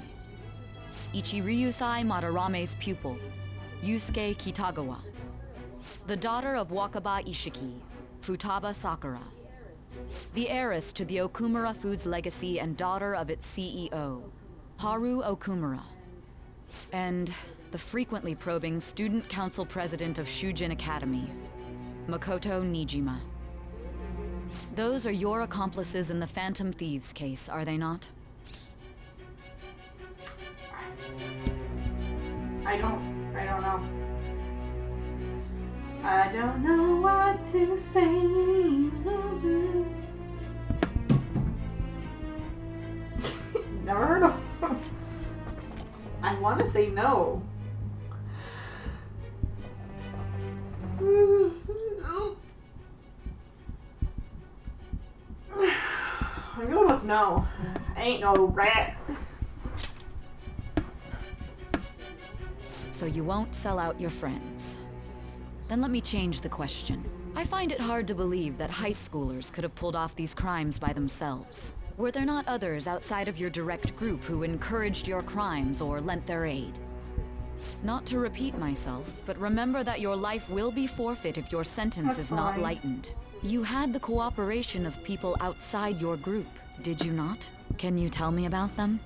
Ichiryusai Madarame's pupil, Yusuke Kitagawa. The daughter of Wakaba Ishiki, Futaba Sakura. The heiress to the Okumura Foods legacy and daughter of its CEO, Haru Okumura. And the frequently probing student council president of Shujin Academy, Makoto Nijima. Those are your accomplices in the Phantom Thieves case, are they not? I don't know. I don't know what to say. Never heard of him. I want to say no. I'm going with no. I ain't no rat. So you won't sell out your friends. Then let me change the question. I find it hard to believe that high schoolers could have pulled off these crimes by themselves. Were there not others outside of your direct group who encouraged your crimes or lent their aid? Not to repeat myself, but remember that your life will be forfeit if your sentence is not lightened. You had the cooperation of people outside your group, did you not? Can you tell me about them?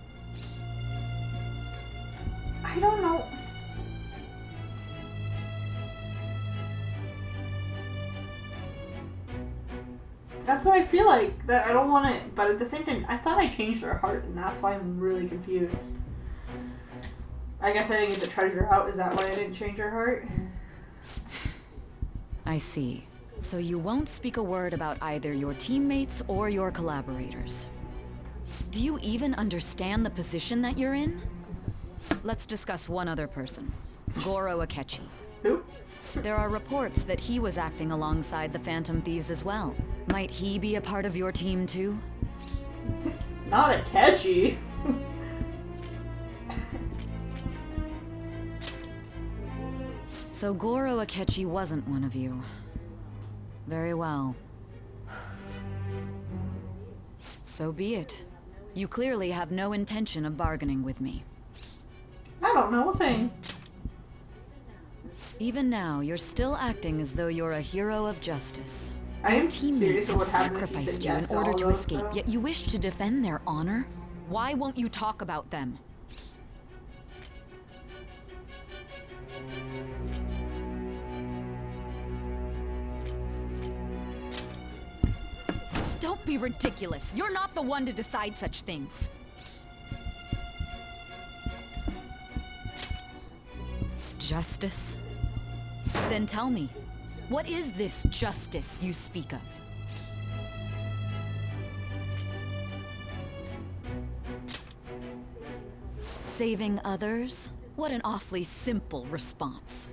I don't know. That's what I feel like. That I don't want to, but at the same time, I thought I changed her heart, and that's why I'm really confused. I guess I didn't get the treasure out. Is that why I didn't change her heart? I see. So you won't speak a word about either your teammates or your collaborators. Do you even understand the position that you're in? Let's discuss one other person. Goro Akechi. Who? There are reports that he was acting alongside the Phantom Thieves as well. Might he be a part of your team too? Not Akechi. So Goro Akechi wasn't one of you. Very well. So be it. You clearly have no intention of bargaining with me. I don't know a thing. Even now, you're still acting as though you're a hero of justice. I am Your teammates have serious about having sacrificed to you say in yes to order all to those escape, stuff. yet you wish to defend their honor? Why won't you talk about them? Don't be ridiculous. You're not the one to decide such things. Justice? Then tell me, what is this justice you speak of? Saving others? What an awfully simple response.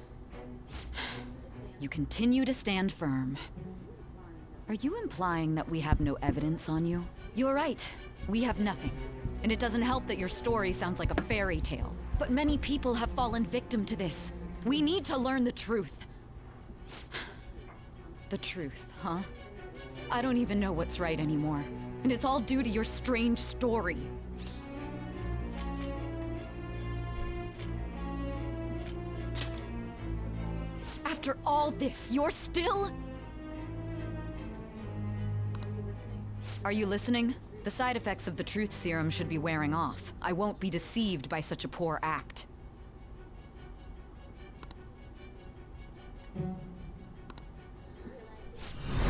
You continue to stand firm. Are you implying that we have no evidence on you? You're right. We have nothing. And it doesn't help that your story sounds like a fairy tale. But many people have fallen victim to this. We need to learn the truth. The truth, huh? I don't even know what's right anymore. And it's all due to your strange story. After all this, you're still... Are you listening? The side effects of the truth serum should be wearing off. I won't be deceived by such a poor act.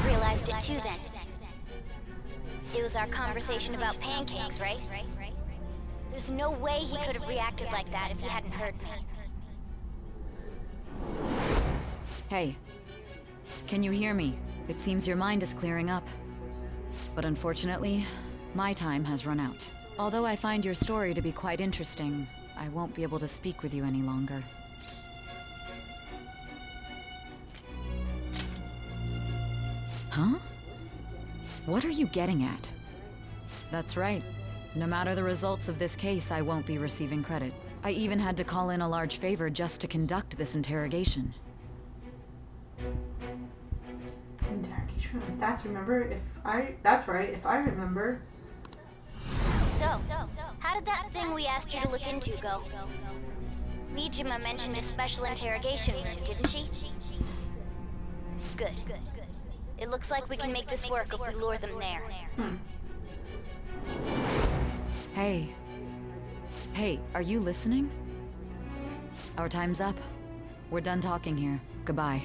Realized it too then. It was our conversation about pancakes, right? There's no way he could have reacted like that if he hadn't heard me. Hey. Can you hear me? It seems your mind is clearing up. But unfortunately, my time has run out. Although I find your story to be quite interesting, I won't be able to speak with you any longer. Huh? What are you getting at? That's right. No matter the results of this case, I won't be receiving credit. I even had to call in a large favor just to conduct this interrogation. Interrogation. That's right. If I remember. So, how did that thing we asked you to look into go? Mijima mentioned a special interrogation room, didn't she? Good. It looks like we can make this work if we lure them there. Hey. Hey, are you listening? Our time's up. We're done talking here. Goodbye.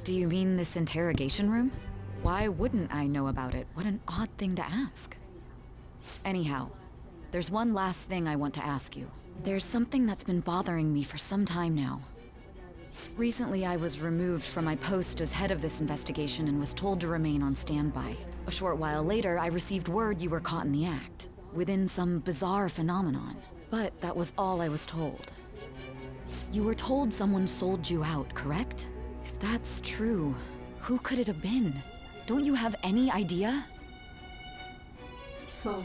Do you mean this interrogation room? Why wouldn't I know about it? What an odd thing to ask. Anyhow, there's one last thing I want to ask you. There's something that's been bothering me for some time now. Recently, I was removed from my post as head of this investigation and was told to remain on standby. A short while later, I received word you were caught in the act, within some bizarre phenomenon. But that was all I was told. You were told someone sold you out, correct? If that's true, who could it have been? Don't you have any idea? So,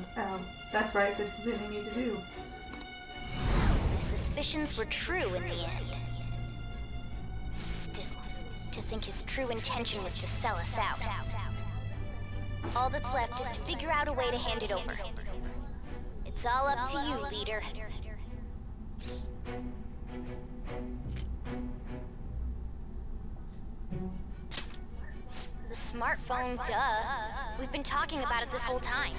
that's right. This is what we need to do. My suspicions were true in the end. to think his true intention was to sell us out. All that's left is to figure out a way to hand it over. It's all up to you, leader. The smartphone, duh. We've been talking about it this whole time.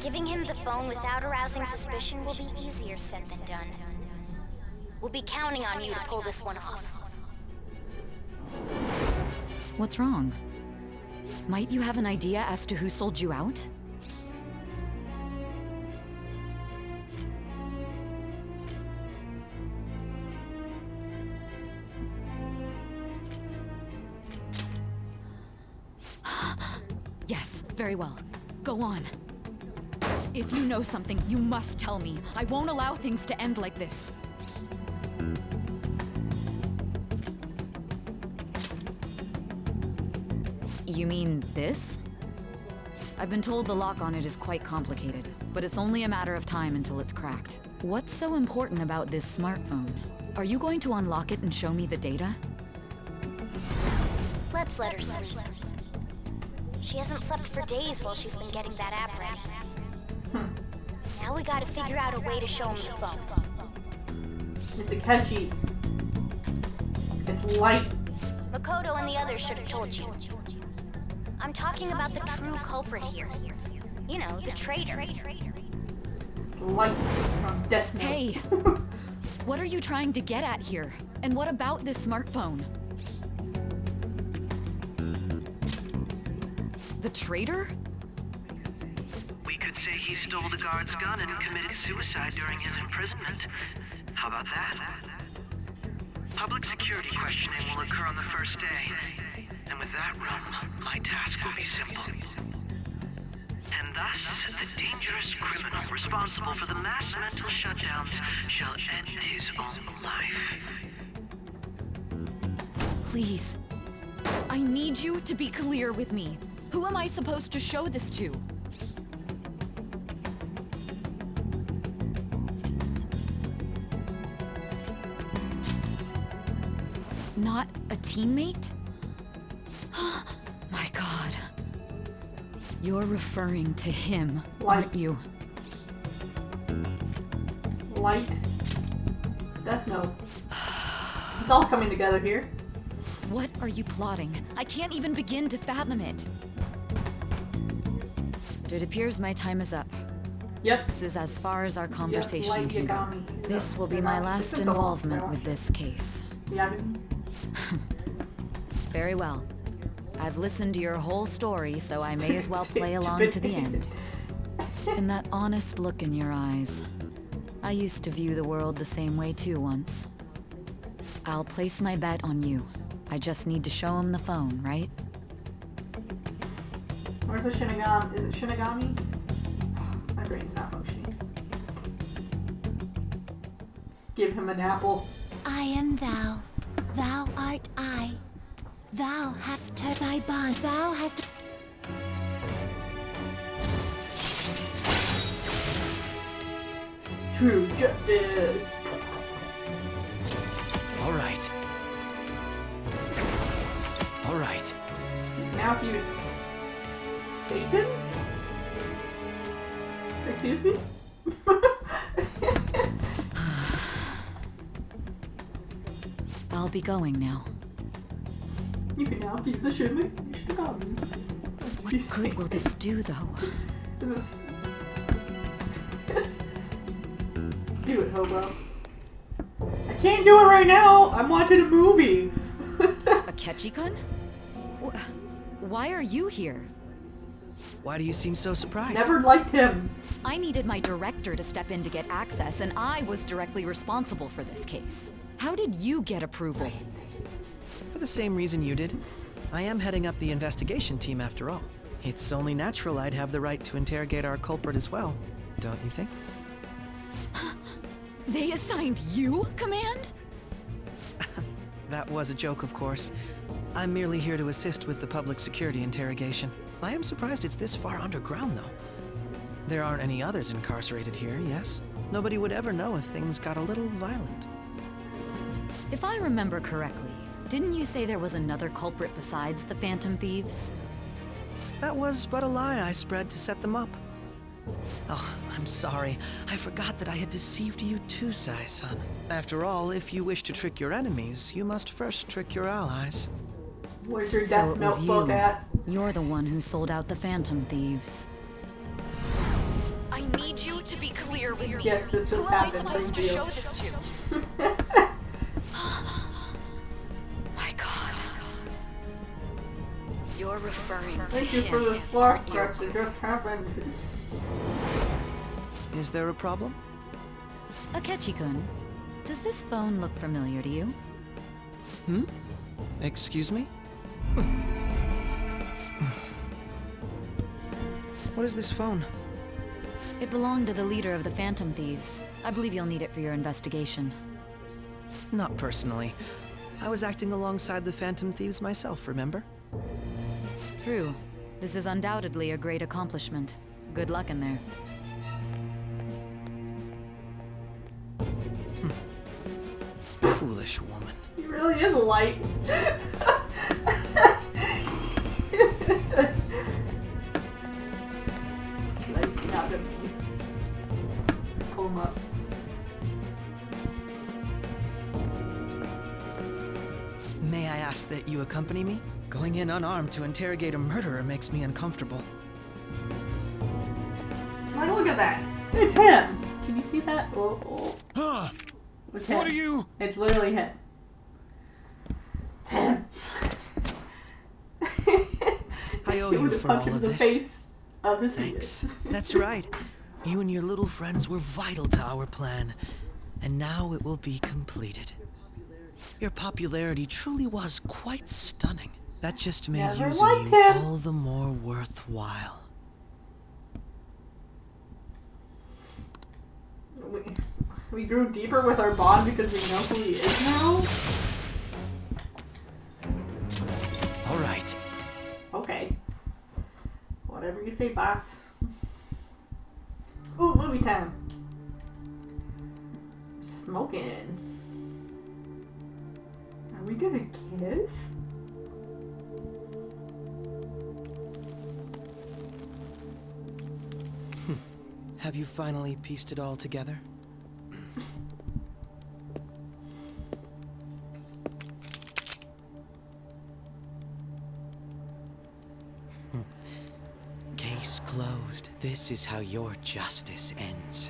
Giving him the phone without arousing suspicion will be easier said than done. We'll be counting on you to pull this one off. What's wrong? Might you have an idea as to who sold you out? Yes, very well. Go on. If you know something, you must tell me. I won't allow things to end like this. You mean this? I've been told the lock on it is quite complicated, but it's only a matter of time until it's cracked. What's so important about this smartphone? Are you going to unlock it and show me the data? Let's let her sleep. She hasn't slept for days while she's been getting that app ready. Now we gotta figure out a way to show him the phone. It's a catchy. It's light. Makoto and the others should have told you. I'm talking about the true culprit here. You know, the traitor. Light from Death Note. Hey! What are you trying to get at here? And what about this smartphone? The traitor? We could say he stole the guard's gun and committed suicide during his imprisonment. How about that? Public security questioning will occur on the first day. And with that room, my task will be simple. And thus, the dangerous criminal responsible for the mass mental shutdowns shall end his own life. Please. I need you to be clear with me. Who am I supposed to show this to? Not a teammate? My God. You're referring to him, aren't you? Light. Death Note. It's all coming together here. What are you plotting? I can't even begin to fathom it. But it appears my time is up. Yep. This is as far as our conversation Light can go. Yagami. This will be my last involvement with this case. Yagami. Very well. I've listened to your whole story, so I may as well play along to the end. And that honest look in your eyes. I used to view the world the same way too once. I'll place my bet on you. I just need to show him the phone, right? Where's the Shinigami? Is it Shinigami? My brain's not functioning. Give him an apple. I am thou. Thou art I. Thou hast turned thy bond. Thou hast... True justice. All right. All right. Now if you Satan? Excuse me? I'll be going now. You can now use the Shinigami. What good will this do, though? Is this... Do it, Hobo. I can't do it right now! I'm watching a movie! A Ketchikan? Why are you here? Why do you seem so surprised? Never liked him. I needed my director to step in to get access, and I was directly responsible for this case. How did you get approval? For the same reason you did. I am heading up the investigation team after all. It's only natural I'd have the right to interrogate our culprit as well, don't you think? They assigned you command? That was a joke, of course. I'm merely here to assist with the public security interrogation. I am surprised it's this far underground, though. There aren't any others incarcerated here, yes? Nobody would ever know if things got a little violent. If I remember correctly, Didn't you say there was another culprit besides the Phantom Thieves? That was but a lie I spread to set them up. Oh, I'm sorry. I forgot that I had deceived you too, Sai-san. After all, if you wish to trick your enemies, you must first trick your allies. Where's your So death it was notebook you. at? You're the one who sold out the Phantom Thieves. I need you to be clear with me. Yes, this just Who am I happened. supposed to Thank show you. this to? My God. You're referring to Thank you him, for the aren't spark you? that just happened. Is there a problem? Akechi-kun, does this phone look familiar to you? Hmm? Excuse me? What is this phone? It belonged to the leader of the Phantom Thieves. I believe you'll need it for your investigation. Not personally. I was acting alongside the Phantom Thieves myself, remember? True. This is undoubtedly a great accomplishment. Good luck in there. Foolish woman. He really is light. Light's not gonna be. Pull him up. May I ask that you accompany me? Going in unarmed to interrogate a murderer makes me uncomfortable. Like, look at that. It's him. Can you see that? Oh, oh. Huh? It's him. What are you? It's literally him. It's him. I owe He you would've for all punched him of in the this. face of his Thanks. penis. That's right. You and your little friends were vital to our plan, and now it will be completed. Your popularity truly was quite stunning. That just made Never using liked you him. all the more worthwhile. We grew deeper with our bond because we know who he is now? All right. Okay. Whatever you say, boss. Ooh, movie time. Smoking. Are we gonna kiss? Have you finally pieced it all together? Case closed. This is how your justice ends.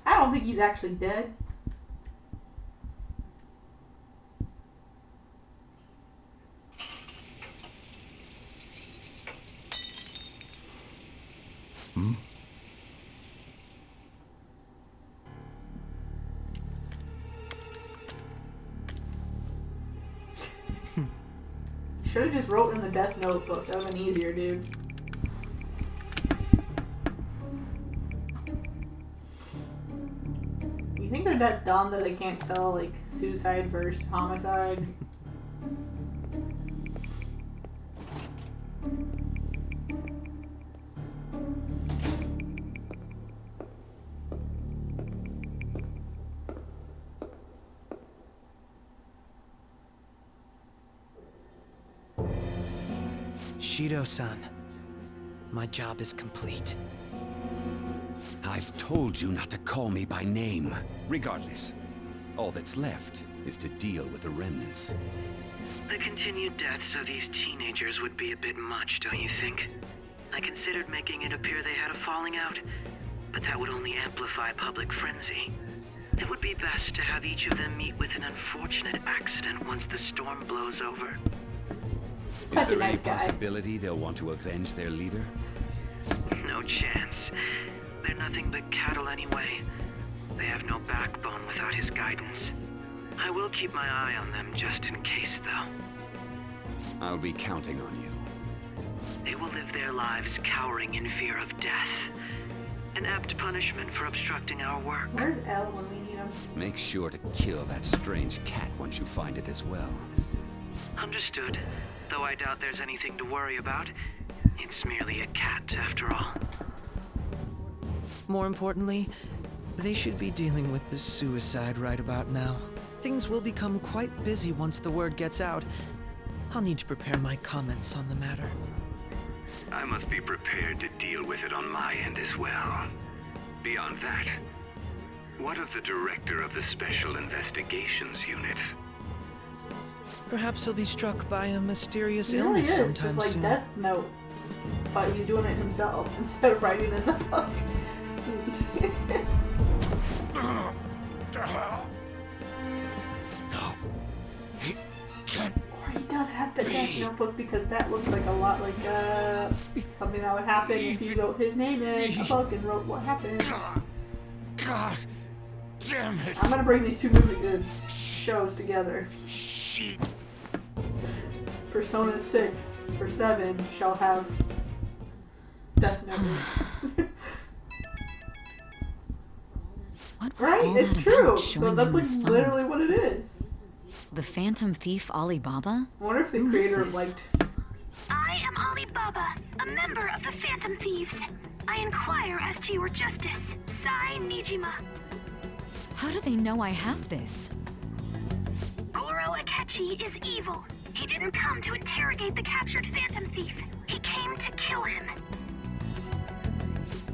I don't think he's actually dead. Hmm? Should have just wrote in the death notebook. That would have been easier, dude. You think they're that dumb that they can't tell, like, suicide versus homicide? Shido-san, my job is complete. I've told you not to call me by name. Regardless, all that's left is to deal with the remnants. The continued deaths of these teenagers would be a bit much, don't you think? I considered making it appear they had a falling out, but that would only amplify public frenzy. It would be best to have each of them meet with an unfortunate accident once the storm blows over. Is there any possibility they'll want to avenge their leader? No chance. They're nothing but cattle anyway. They have no backbone without his guidance. I will keep my eye on them just in case, though. I'll be counting on you. They will live their lives cowering in fear of death. An apt punishment for obstructing our work. Where's Elle when we need him? Make sure to kill that strange cat once you find it as well. Understood. Though I doubt there's anything to worry about. It's merely a cat, after all. More importantly, they should be dealing with this suicide right about now. Things will become quite busy once the word gets out. I'll need to prepare my comments on the matter. I must be prepared to deal with it on my end as well. Beyond that, what of the director of the Special Investigations Unit? Perhaps he'll be struck by a mysterious He really illness is, sometime just like soon. Death Note, but he's doing it himself instead of writing in the book. No. He can't. Or he does have the Death Notebook because that looks like a lot like something that would happen if he wrote his name in a book and wrote what happened. God damn it. I'm gonna bring these two shows together. Shit. Persona 6 for 7 shall have Death Note. What was Right? all It's that true. about So showing that's him like this phone? literally what it is. The Phantom Thief Alibaba? I wonder if the Who is creator this? liked. I am Alibaba, a member of the Phantom Thieves. I inquire as to your justice, Sai Nijima. How do they know I have this? Goro Akechi is evil. He didn't come to interrogate the captured Phantom Thief. He came to kill him.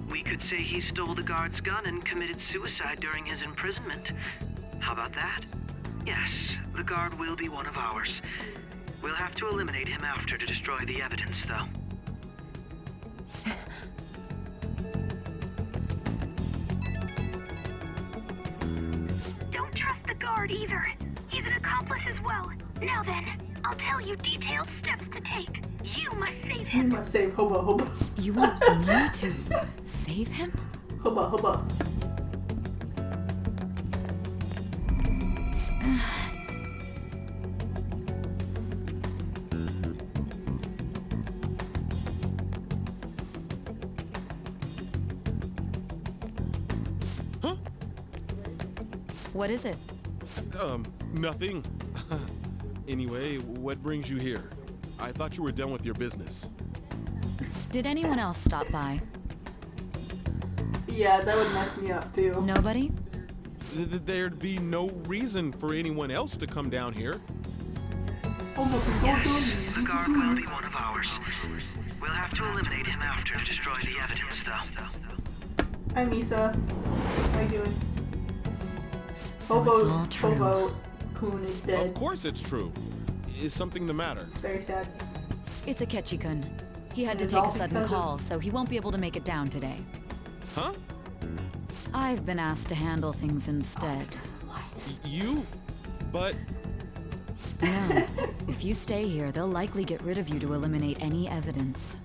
We could say he stole the guard's gun and committed suicide during his imprisonment. How about that? Yes, the guard will be one of ours. We'll have to eliminate him after to destroy the evidence, though. Don't trust the guard either. He's an accomplice as well. Now then, I'll tell you detailed steps to take. You must save You him. must save Hobo. You want me to save him? Hobo. What is it? Nothing. Anyway, what brings you here? I thought you were done with your business. Did anyone else stop by? Yeah, that would mess me up too. Nobody? There'd be no reason for anyone else to come down here. Yes, the guard will be one of ours. We'll have to eliminate him after to destroy the evidence, though. Hi, Misa. How you doing? So it's all true. Hobo-kun is dead. Of course it's true. Is something the matter? It's very sad. It's Akechi-kun. He had to It's take all a sudden because of- call, so he won't be able to make it down today. Huh? I've been asked to handle things instead. You? But... No. If you stay here, they'll likely get rid of you to eliminate any evidence.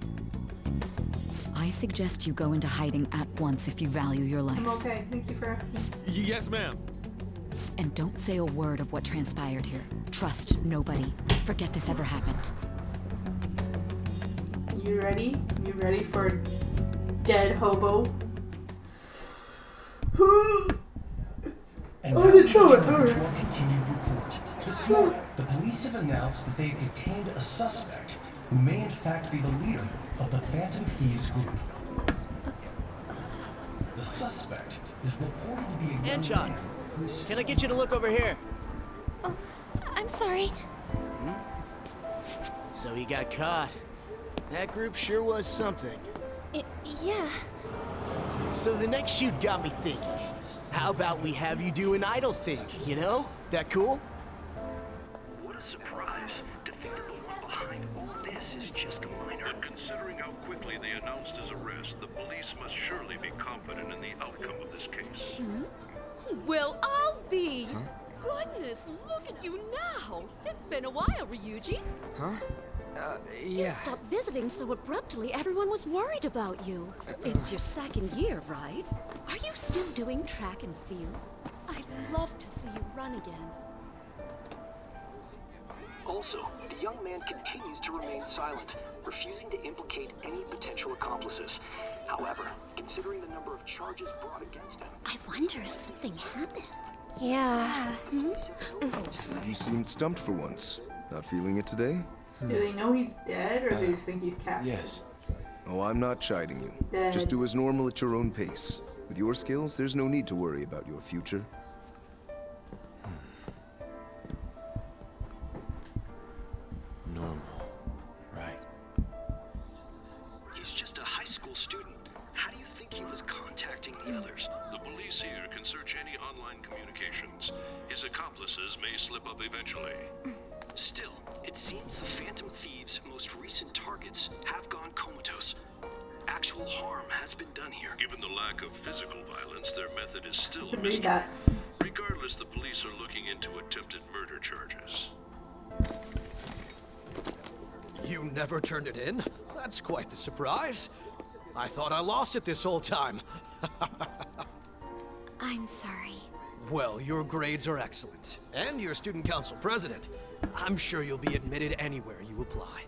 I suggest you go into hiding at once if you value your life. I'm okay. Thank you for asking. Yes, ma'am. And don't say a word of what transpired here. Trust nobody. Forget this ever happened. You ready? You ready for dead Hobo? And Oh, now they we show it, return alright. to our continued report. This morning, the police have announced that they've detained a suspect who may in fact be the leader of the Phantom Thieves group. The suspect is reported to be a young Anchon, man who is... can I get you to look over here? I'm sorry. So he got caught. That group sure was something. Yeah. So the next shoot got me thinking. How about we have you do an idle thing, you know? That cool? What a surprise to think that the one behind all this is just a minor. But considering how quickly they announced his arrest, the police must surely be confident in the outcome of this case. Well, I'll be. Goodness, look at you now. It's been a while, Ryuji. Huh? You Yeah. stopped visiting so abruptly, everyone was worried about you. It's your second year, right? Are you still doing track and field? I'd love to see you run again. Also, the young man continues to remain silent, refusing to implicate any potential accomplices. However, considering the number of charges brought against him... I wonder if something happened. Yeah. You seemed stumped for once. Not feeling it today? Do they know he's dead, or do they just think he's captured? Yes. Oh, I'm not chiding you. Dead. Just do as normal at your own pace. With your skills, there's no need to worry about your future. Normal. Right. He's just a high school student. How do you think he was contacting the others? The police here can search any online communications. His accomplices may slip up eventually. Still, it seems the Phantom Thieves' most recent targets have gone comatose. Actual harm has been done here. Given the lack of physical violence, their method is still a Read mystery. that. Regardless, the police are looking into attempted murder charges. You never turned it in? That's quite the surprise. I thought I lost it this whole time. I'm sorry. Well, your grades are excellent. And you're student council president. I'm sure you'll be admitted anywhere you apply.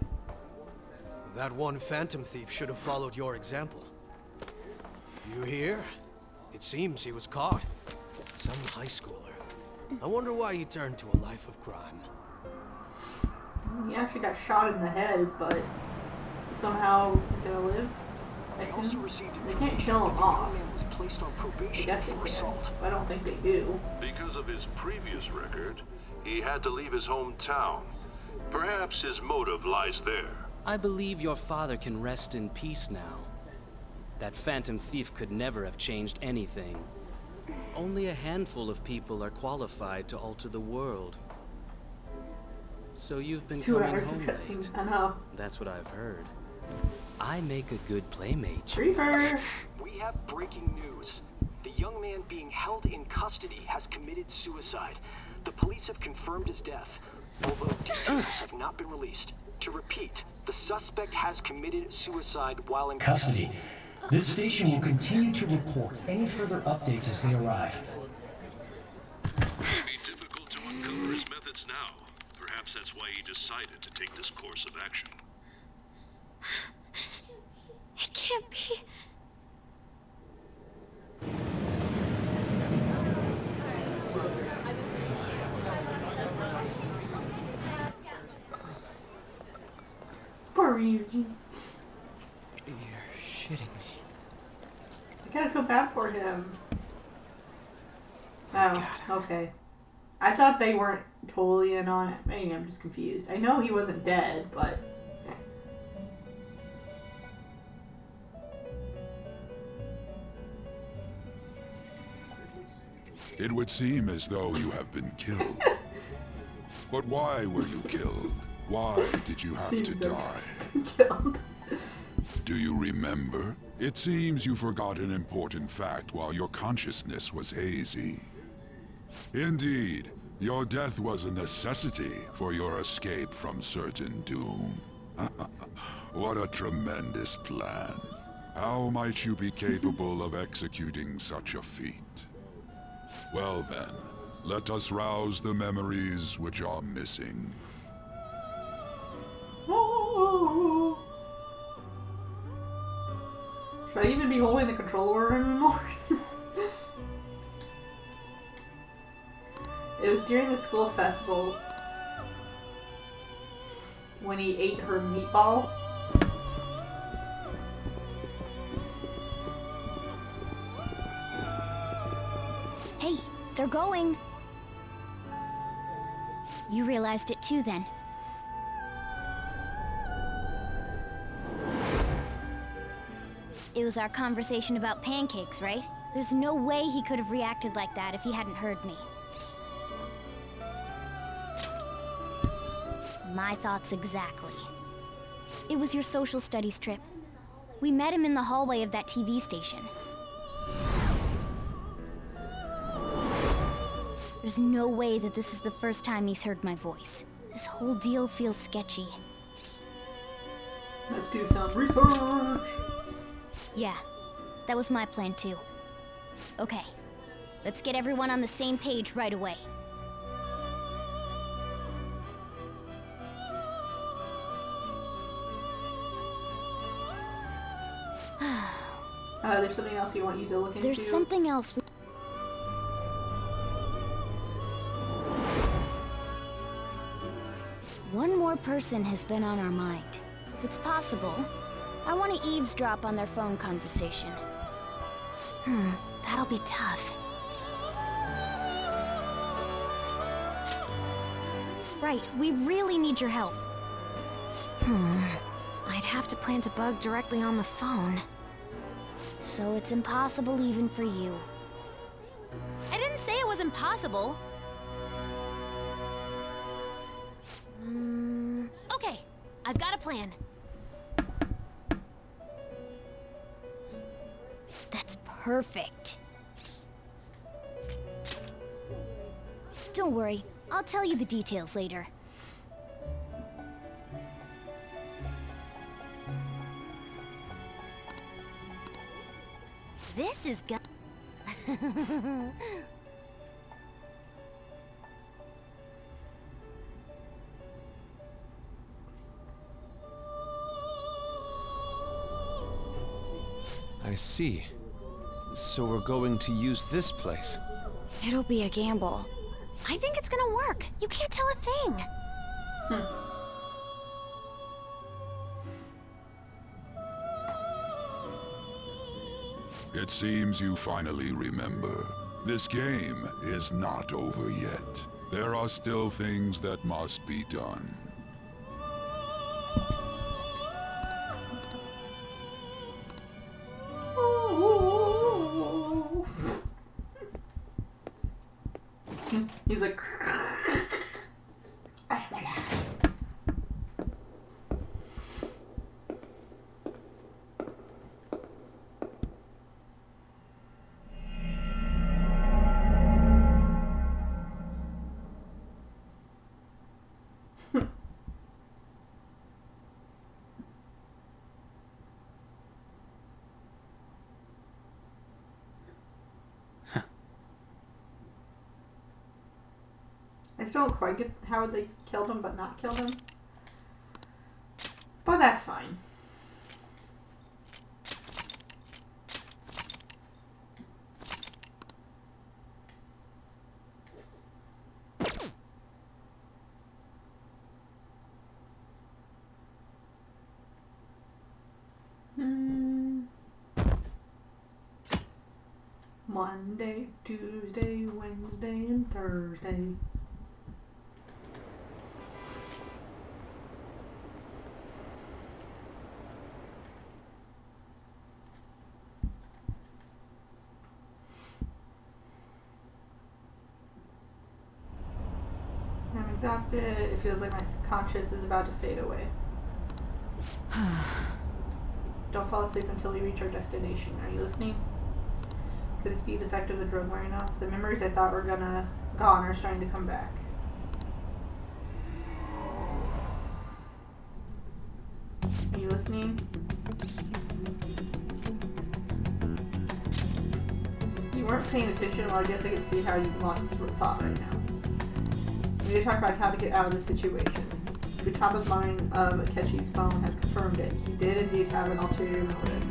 That one phantom thief should have followed your example. You hear? It seems he was caught. Some high schooler. I wonder why he turned to a life of crime. He actually got shot in the head, but somehow he's gonna live. They can't kill him off. Was placed on I probation guess they for can. assault. I don't think they do. Because of his previous record, he had to leave his hometown. Perhaps his motive lies there. I believe your father can rest in peace now. That phantom thief could never have changed anything. Only a handful of people are qualified to alter the world. So you've been 2 coming hours of home cutscenes. late. I know. That's what I've heard. I make a good playmate. Reaper! We have breaking news. The young man being held in custody has committed suicide. The police have confirmed his death, although details have not been released. To repeat, the suspect has committed suicide while in Custody. This station will continue to report any further updates as they arrive. It may be difficult to uncover his methods now. Perhaps that's why he decided to take this course of action. It can't be. Poor Ryuji. You're shitting me. I kind of feel bad for him. Oh, okay. I thought they weren't totally in on it. Maybe I'm just confused. I know he wasn't dead, but... It would seem as though you have been killed. But why were you killed? Why did you have to die? Do you remember? It seems you forgot an important fact while your consciousness was hazy. Indeed, your death was a necessity for your escape from certain doom. What a tremendous plan. How might you be capable of executing such a feat? Well then, let us rouse the memories which are missing. Should I even be holding the controller anymore? It was during the school festival when he ate her meatball. Hey, they're going. You realized it too then. It was our conversation about pancakes, right? There's no way he could have reacted like that if he hadn't heard me. My thoughts exactly. It was your social studies trip. We met him in the hallway of that TV station. There's no way that this is the first time he's heard my voice. This whole deal feels sketchy. Let's do some research. Yeah, that was my plan too. Okay, let's get everyone on the same page right away. There's something else we want you to look into. There's something else. One more person has been on our mind. If it's possible, I want to eavesdrop on their phone conversation. That'll be tough. Right, we really need your help. I'd have to plant a bug directly on the phone. So it's impossible even for you. I didn't say it was impossible. Okay, I've got a plan. That's perfect. Don't worry, I'll tell you the details later. This is good. I see. So we're going to use this place. It'll be a gamble. I think it's gonna work. You can't tell a thing. It seems you finally remember. This game is not over yet. There are still things that must be done. He's like... I still don't quite get how they killed him but not killed him. But that's fine. Monday, Tuesday, Wednesday, and Thursday. I'm exhausted. It feels like my conscious is about to fade away. Don't fall asleep until we reach our destination. Are you listening? Could this be the effect of the drug wearing off? The memories I thought were gone are starting to come back. Are you listening? You weren't paying attention, well I guess I can see how you lost thought right now. We need to talk about how to get out of this situation. Futaba's mind of Akechi's phone has confirmed it. He did indeed have an ulterior motive.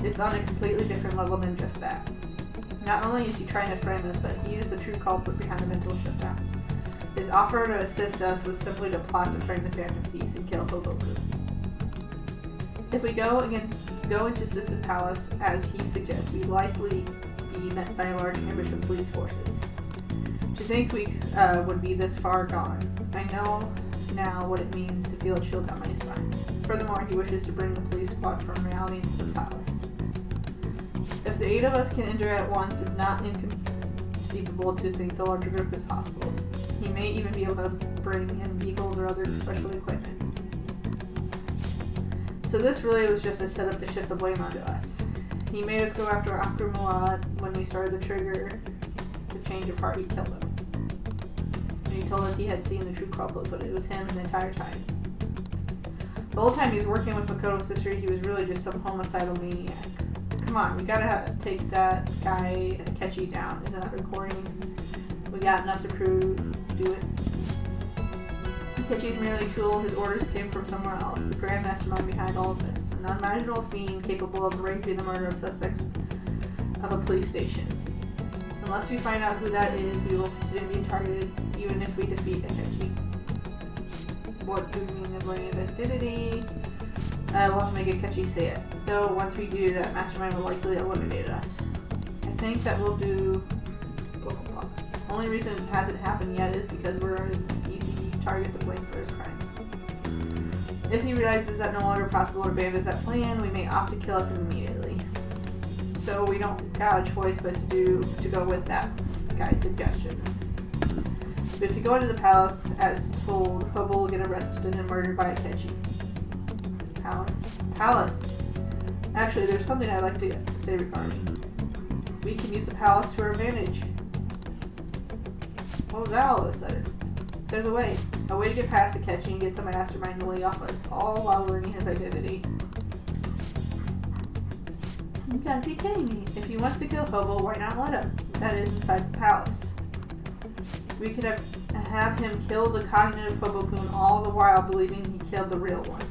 It's on a completely different level than just that. Not only is he trying to frame us, but he is the true culprit behind the mental shutdowns. His offer to assist us was simply to plot to frame the Phantom Thieves and kill Hobo. If we go into Sis's palace, as he suggests, we'd likely be met by a large ambush of police forces. To think we would be this far gone. I know now what it means to feel a chill down my spine. Furthermore, he wishes to bring the police squad from reality into the palace. If the 8 of us can enter at once, it's not inconceivable to think the larger group is possible. He may even be able to bring in vehicles or other special equipment. So this really was just a setup to shift the blame onto us. He made us go after Akrumuad when we started the trigger to change of heart. He killed him. And he told us he had seen the true culprit, but it was him the entire time. The whole time he was working with Makoto's sister, he was really just some homicidal maniac. Come on, we gotta take that guy Akechi down. Isn't that recording? We got enough to prove. Do it. Akechi's merely a tool. His orders came from somewhere else. The grand mastermind behind all of this. an unimaginable fiend capable of arranging the murder of suspects of a police station. Unless we find out who that is, we will continue being targeted, even if we defeat Akechi. What do we mean of learning of identity? We'll have to make Akechi say it. Though once we do, that mastermind will likely eliminate us. I think that we'll do blah blah blah. Only reason it hasn't happened yet is because we're an easy target to blame for his crimes. If he realizes that no longer possible or abandons that plan, we may opt to kill us immediately. So we don't got a choice but to go with that guy's suggestion. But if you go into the palace as told, Hobo will get arrested and then murdered by Akechi. Palace. Actually, there's something I'd like to say regarding. We can use the palace to our advantage. What was that all of a sudden? There's a way to get past Akechi and get the mastermind to lay off us, all while learning his identity. You gotta be kidding me. If he wants to kill Hobo, why not let him? That is inside the palace. We could have him kill the cognitive Hobo-kun, all the while believing he killed the real one.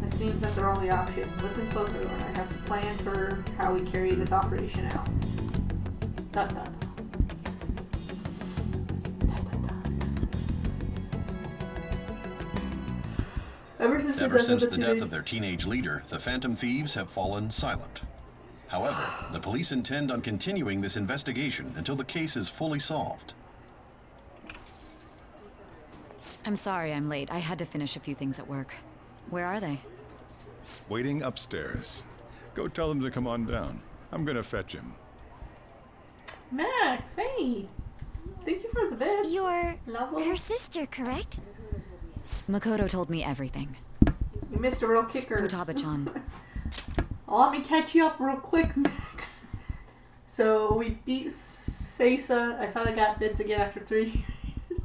It seems that's our only option. Listen closer, Lorna. I have a plan for how we carry this operation out. Dun dun. Ever since the death of their teenage leader, the Phantom Thieves have fallen silent. However, the police intend on continuing this investigation until the case is fully solved. I'm sorry I'm late. I had to finish a few things at work. Where are they? Waiting upstairs. Go tell them to come on down. I'm gonna fetch him. Max, hey! Thank you for the bits. You're her sister, correct? Makoto told me everything. You missed a real kicker. Futaba-chan. Let me catch you up real quick, Max. So we beat Seisa. I finally got bits again after 3 years.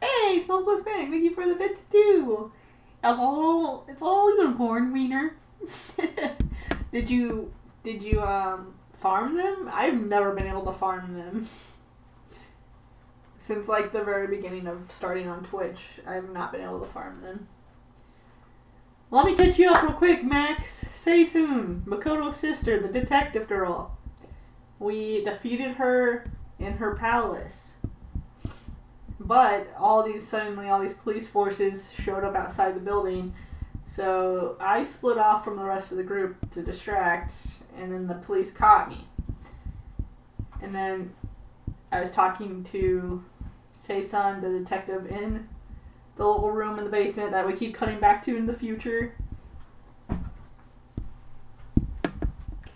Hey, Smokeless Bang, thank you for the bits too. It's all unicorn wiener. Did you farm them? I've never been able to farm them. Since like the very beginning of starting on Twitch, I've not been able to farm them. Let me catch you up real quick, Max. Say soon. Makoto's sister, the detective girl. We defeated her in her palace. But suddenly all these police forces showed up outside the building. So I split off from the rest of the group to distract, and then the police caught me. And then I was talking to Sei-san, the detective, in the little room in the basement that we keep cutting back to in the future.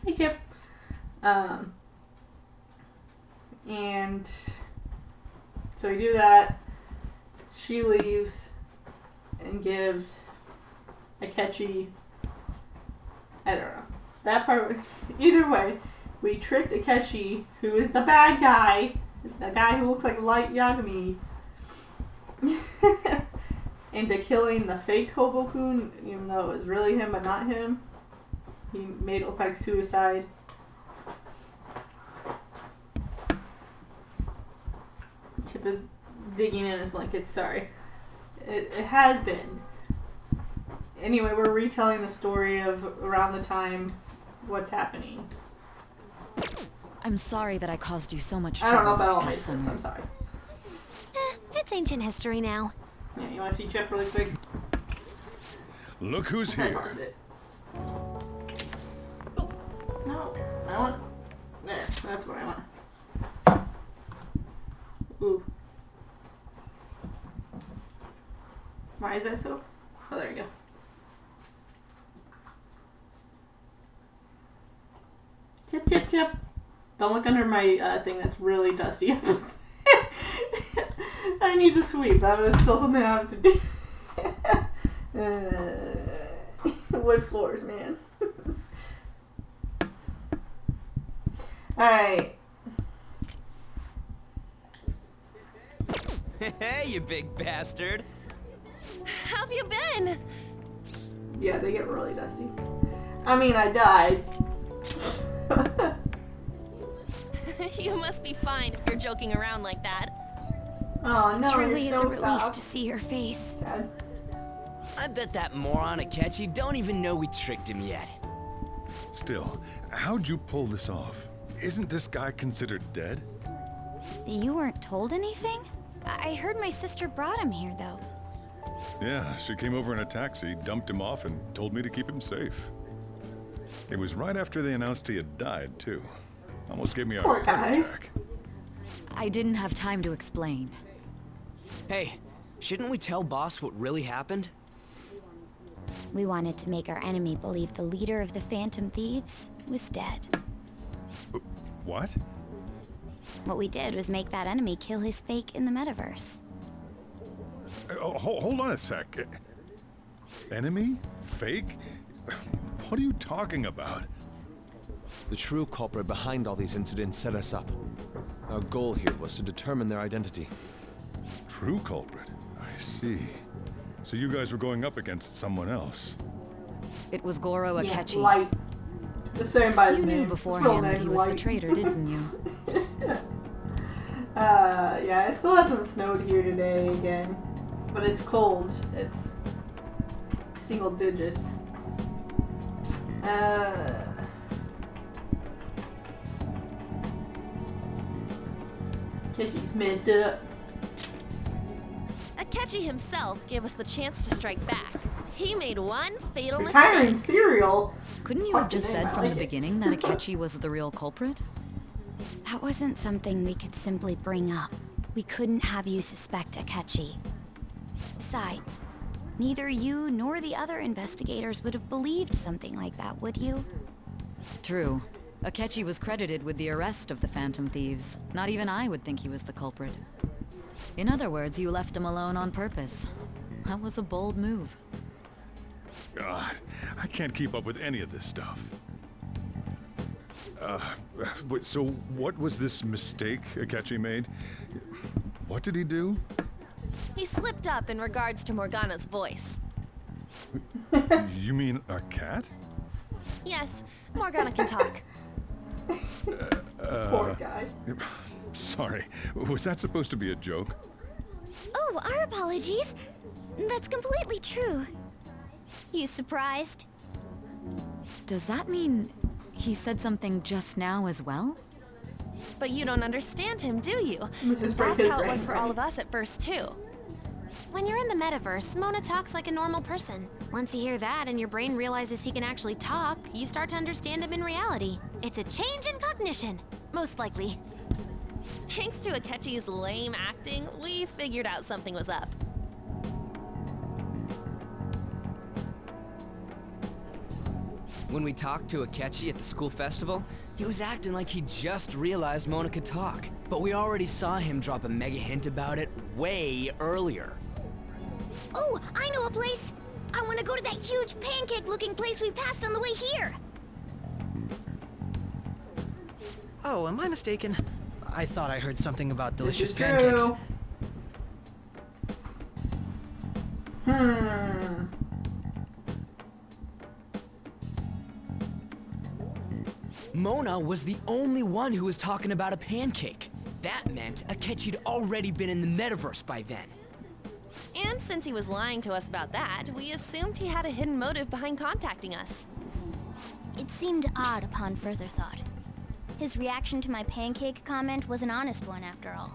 Hey, Chip. And so we do that. She leaves and gives Akechi, I don't know. That part, either way, we tricked Akechi, who is the bad guy, the guy who looks like Light Yagami, into killing the fake Hobo-kun, even though it was really him but not him. He made it look like suicide. Chip is digging in his blankets, sorry. It has been. Anyway, we're retelling the story of around the time what's happening. I'm sorry that I caused you so much I don't know trouble if that all this makes past sense, summer. I'm sorry. It's ancient history now. Yeah, you want to see Chip really quick? Look who's I here. lost it. No, I want... There, that's what I want. Ooh. Why is that so? Oh, there you go. Chip, chip, chip. Don't look under my thing that's really dusty. I need to sweep. That is still something I have to do. Wood floors, man. Alright. Hey, you big bastard. How have you been? Yeah, they get really dusty. I mean, I died. You must be fine if you're joking around like that. Oh no, Truly is a don't relief stop. to see your face. Sad. I bet that moron Akechi don't even know we tricked him yet. Still, how'd you pull this off? Isn't this guy considered dead? You weren't told anything? I heard my sister brought him here, though. Yeah, she came over in a taxi, dumped him off, and told me to keep him safe. It was right after they announced he had died, too. Almost gave me a heart attack. I didn't have time to explain. Hey, shouldn't we tell boss what really happened? We wanted to make our enemy believe the leader of the Phantom Thieves was dead. What? What we did was make that enemy kill his fake in the metaverse. Hold on a sec. Enemy? Fake? What are you talking about? The true culprit behind all these incidents set us up. Our goal here was to determine their identity. True culprit? I see. So you guys were going up against someone else. It was Goro Akechi. Light. The same by his You name. knew beforehand that he was the traitor, didn't you? Yeah, it still hasn't snowed here today again. But it's cold. It's single digits. Akechi's messed up. Akechi himself gave us the chance to strike back. He made one fatal Retiring mistake. cereal. Couldn't you have just said from the beginning that Akechi was the real culprit? That wasn't something we could simply bring up. We couldn't have you suspect Akechi. Besides, neither you nor the other investigators would have believed something like that, would you? True. Akechi was credited with the arrest of the Phantom Thieves. Not even I would think he was the culprit. In other words, you left him alone on purpose. That was a bold move. God, I can't keep up with any of this stuff. So what was this mistake Akechi made? What did he do? He slipped up in regards to Morgana's voice. You mean a cat? Yes, Morgana can talk. Poor guy. Sorry, was that supposed to be a joke? Oh, our apologies. That's completely true. You surprised? Does that mean he said something just now as well? But you don't understand him, do you? That's how it was for all of us at first, too. When you're in the metaverse, Mona talks like a normal person. Once you hear that and your brain realizes he can actually talk, you start to understand him in reality. It's a change in cognition, most likely. Thanks to Akechi's lame acting, we figured out something was up. When we talked to Akechi at the school festival, he was acting like he just realized Mona could talk. But we already saw him drop a mega hint about it way earlier. Oh, I know a place! I want to go to that huge pancake-looking place we passed on the way here! Oh, am I mistaken? I thought I heard something about delicious This is pancakes. True. Mona was the only one who was talking about a pancake. That meant Akechi'd already been in the metaverse by then. And since he was lying to us about that, we assumed he had a hidden motive behind contacting us. It seemed odd upon further thought. His reaction to my pancake comment was an honest one, after all.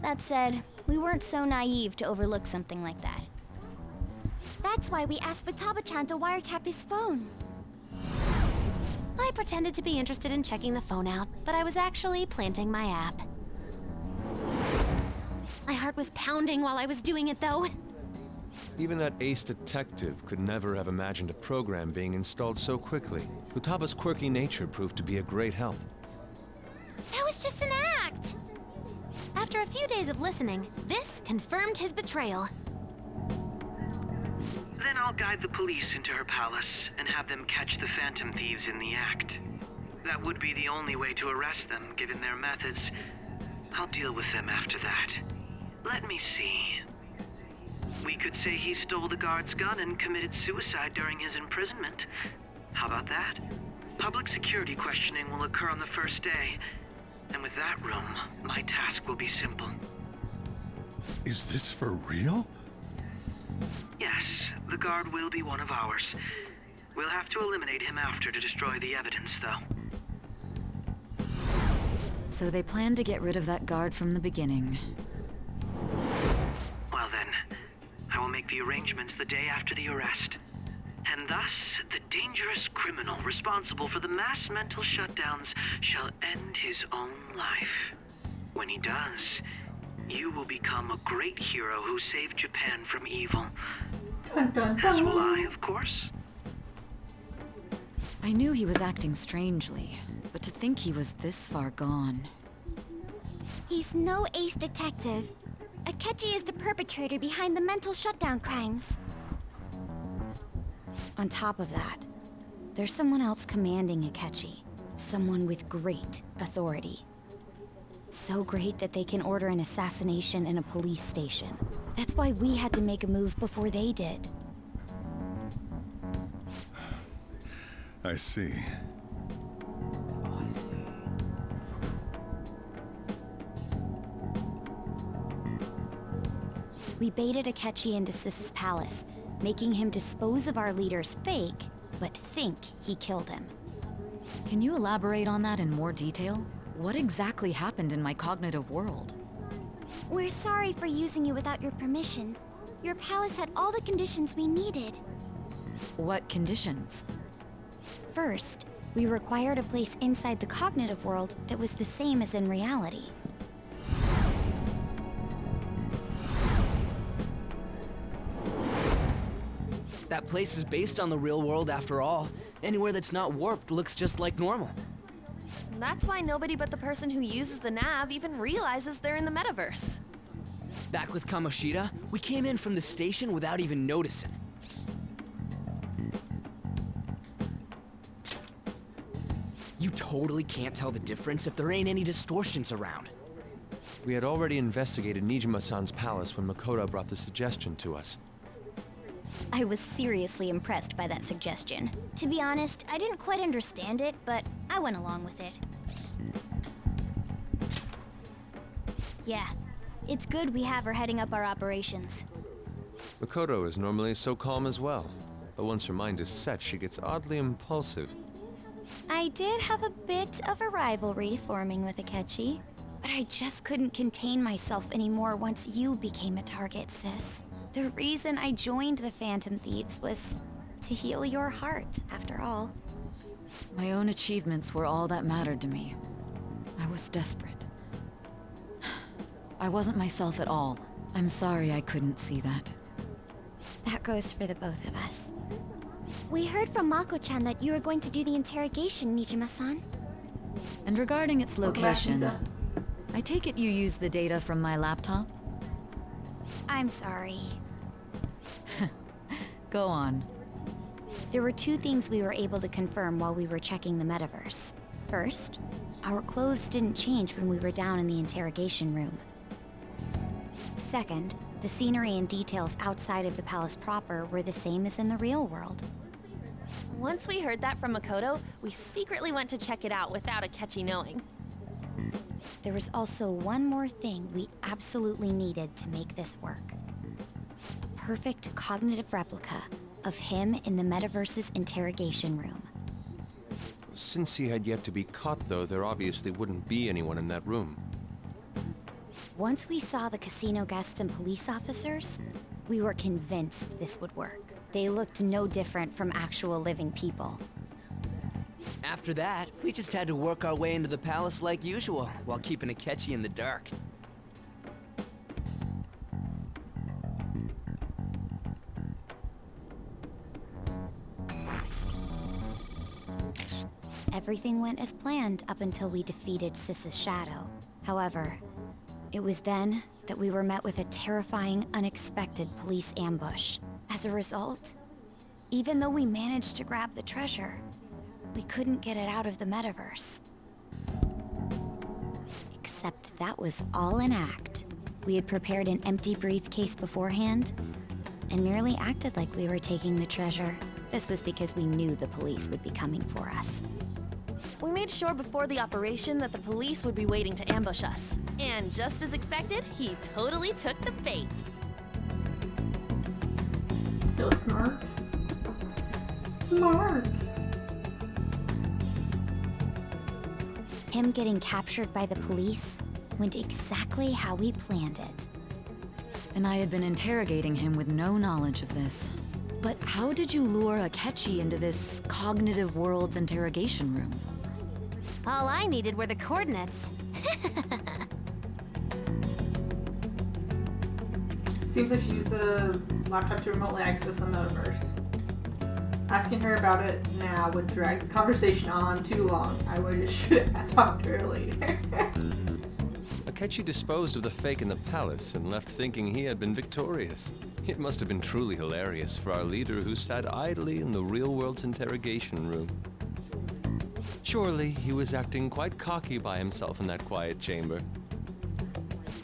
That said, we weren't so naive to overlook something like that. That's why we asked Futaba-chan to wiretap his phone. I pretended to be interested in checking the phone out, but I was actually planting my app. My heart was pounding while I was doing it, though. Even that ace detective could never have imagined a program being installed so quickly. Futaba's quirky nature proved to be a great help. That was just an act! After a few days of listening, this confirmed his betrayal. Then I'll guide the police into her palace and have them catch the Phantom Thieves in the act. That would be the only way to arrest them, given their methods. I'll deal with them after that. Let me see. We could say he stole the guard's gun and committed suicide during his imprisonment. How about that? Public security questioning will occur on the first day. And with that room, my task will be simple. Is this for real? Yes, the guard will be one of ours. We'll have to eliminate him after to destroy the evidence, though. So they plan to get rid of that guard from the beginning. Well then, I will make the arrangements the day after the arrest. And thus, the dangerous criminal responsible for the mass mental shutdowns shall end his own life. When he does, you will become a great hero who saved Japan from evil. Dun, dun, dun. As will I, of course. I knew he was acting strangely, but to think he was this far gone. He's no ace detective. Akechi is the perpetrator behind the mental shutdown crimes. On top of that, there's someone else commanding Akechi. Someone with great authority. So great that they can order an assassination in a police station. That's why we had to make a move before they did. I see. We baited Akechi into Sis's palace, making him dispose of our leader's fake, but think he killed him. Can you elaborate on that in more detail? What exactly happened in my cognitive world? We're sorry for using you without your permission. Your palace had all the conditions we needed. What conditions? First, we required a place inside the cognitive world that was the same as in reality. That place is based on the real world after all. Anywhere that's not warped looks just like normal. That's why nobody but the person who uses the nav even realizes they're in the metaverse. Back with Kamoshida, we came in from the station without even noticing. You totally can't tell the difference if there ain't any distortions around. We had already investigated Nijima-san's palace when Makoto brought the suggestion to us. I was seriously impressed by that suggestion. To be honest, I didn't quite understand it, but I went along with it. Yeah, it's good we have her heading up our operations. Makoto is normally so calm as well, but once her mind is set, she gets oddly impulsive. I did have a bit of a rivalry forming with Akechi, but I just couldn't contain myself anymore once you became a target, sis. The reason I joined the Phantom Thieves was to heal your heart, after all. My own achievements were all that mattered to me. I was desperate. I wasn't myself at all. I'm sorry I couldn't see that. That goes for the both of us. We heard from Mako-chan that you were going to do the interrogation, Nijima-san. And regarding its location, I take it you used the data from my laptop? I'm sorry. Go on. There were two things we were able to confirm while we were checking the metaverse. First, our clothes didn't change when we were down in the interrogation room. Second, the scenery and details outside of the palace proper were the same as in the real world. Once we heard that from Makoto, we secretly went to check it out without Akechi knowing. There was also one more thing we absolutely needed to make this work. A perfect cognitive replica of him in the metaverse's interrogation room. Since he had yet to be caught, though, there obviously wouldn't be anyone in that room. Once we saw the casino guests and police officers, we were convinced this would work. They looked no different from actual living people. After that, we just had to work our way into the palace like usual, while keeping Akechi in the dark. Everything went as planned up until we defeated Sis's shadow. However, it was then that we were met with a terrifying, unexpected police ambush. As a result, even though we managed to grab the treasure, we couldn't get it out of the metaverse. Except that was all an act. We had prepared an empty briefcase beforehand, and merely acted like we were taking the treasure. This was because we knew the police would be coming for us. We made sure before the operation that the police would be waiting to ambush us. And just as expected, he totally took the bait. So smart. Smart. Him getting captured by the police went exactly how we planned it. And I had been interrogating him with no knowledge of this. But how did you lure Akechi into this cognitive world's interrogation room? All I needed were the coordinates. Seems like she used the laptop to remotely access the metaverse. Asking her about it now would drag the conversation on too long. I should have talked to her later. Akechi disposed of the fake in the palace and left thinking he had been victorious. It must have been truly hilarious for our leader who sat idly in the real world's interrogation room. Surely he was acting quite cocky by himself in that quiet chamber.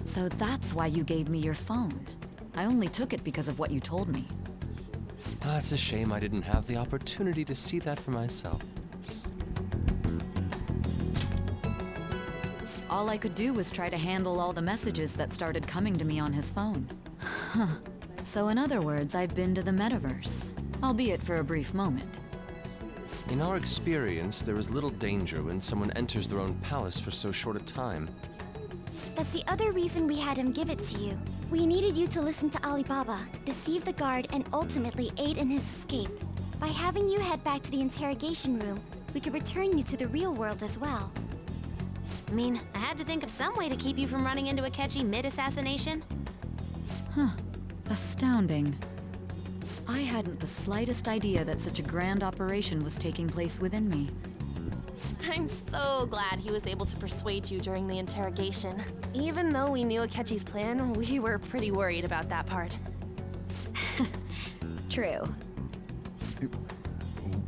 So that's why you gave me your phone. I only took it because of what you told me. It's a shame I didn't have the opportunity to see that for myself. All I could do was try to handle all the messages that started coming to me on his phone. Huh. So in other words, I've been to the metaverse, albeit for a brief moment. In our experience, there is little danger when someone enters their own palace for so short a time. That's the other reason we had him give it to you. We needed you to listen to Alibaba, deceive the guard, and ultimately aid in his escape. By having you head back to the interrogation room, we could return you to the real world as well. I mean, I had to think of some way to keep you from running into Akechi mid-assassination. Huh. Astounding. I hadn't the slightest idea that such a grand operation was taking place within me. I'm so glad he was able to persuade you during the interrogation. Even though we knew Akechi's plan, we were pretty worried about that part. True.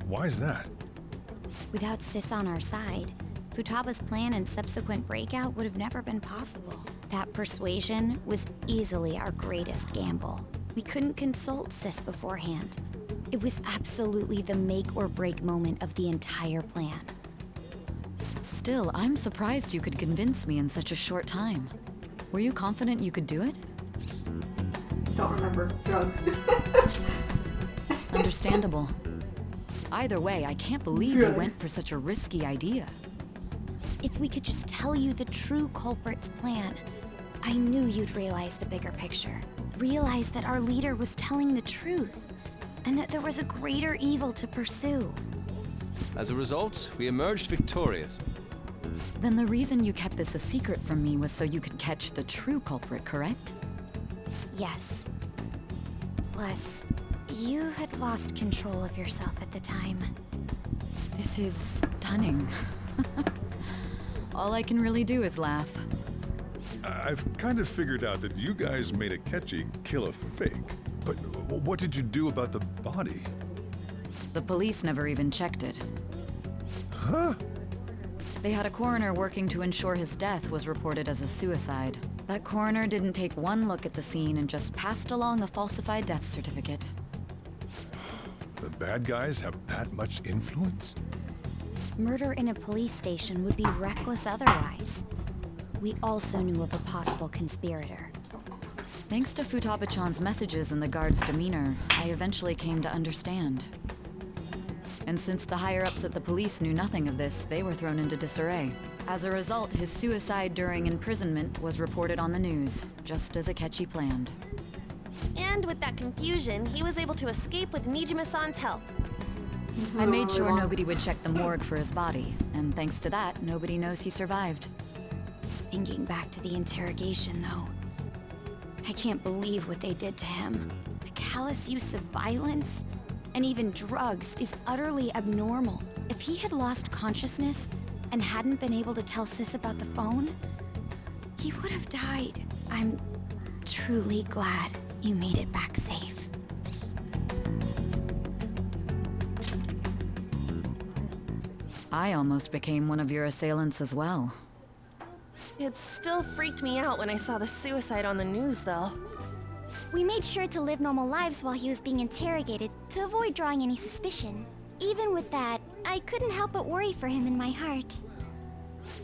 Why is that? Without Sis on our side, Futaba's plan and subsequent breakout would have never been possible. That persuasion was easily our greatest gamble. We couldn't consult Sis beforehand. It was absolutely the make or break moment of the entire plan. Still, I'm surprised you could convince me in such a short time. Were you confident you could do it? Don't remember. Drugs. Understandable. Either way, I can't believe you went for such a risky idea. If we could just tell you the true culprit's plan, I knew you'd realize the bigger picture. Realize that our leader was telling the truth, and that there was a greater evil to pursue. As a result, we emerged victorious. Then the reason you kept this a secret from me was so you could catch the true culprit, correct? Yes. Plus, you had lost control of yourself at the time. This is stunning. All I can really do is laugh. I've kind of figured out that you guys made Akechi kill a fake. But what did you do about the body? The police never even checked it. Huh? They had a coroner working to ensure his death was reported as a suicide. That coroner didn't take one look at the scene and just passed along a falsified death certificate. The bad guys have that much influence? Murder in a police station would be reckless otherwise. We also knew of a possible conspirator. Thanks to Futaba-chan's messages and the guard's demeanor, I eventually came to understand. And since the higher-ups at the police knew nothing of this, they were thrown into disarray. As a result, his suicide during imprisonment was reported on the news, just as Akechi planned. And with that confusion, he was able to escape with Nijima-san's help. I made sure nobody would check the morgue for his body, and thanks to that, nobody knows he survived. Thinking back to the interrogation, though, I can't believe what they did to him. The callous use of violence, and even drugs, is utterly abnormal. If he had lost consciousness and hadn't been able to tell Sis about the phone, he would have died. I'm truly glad you made it back safe. I almost became one of your assailants as well. It still freaked me out when I saw the suicide on the news, though. We made sure to live normal lives while he was being interrogated to avoid drawing any suspicion. even with that, I couldn't help but worry for him in my heart.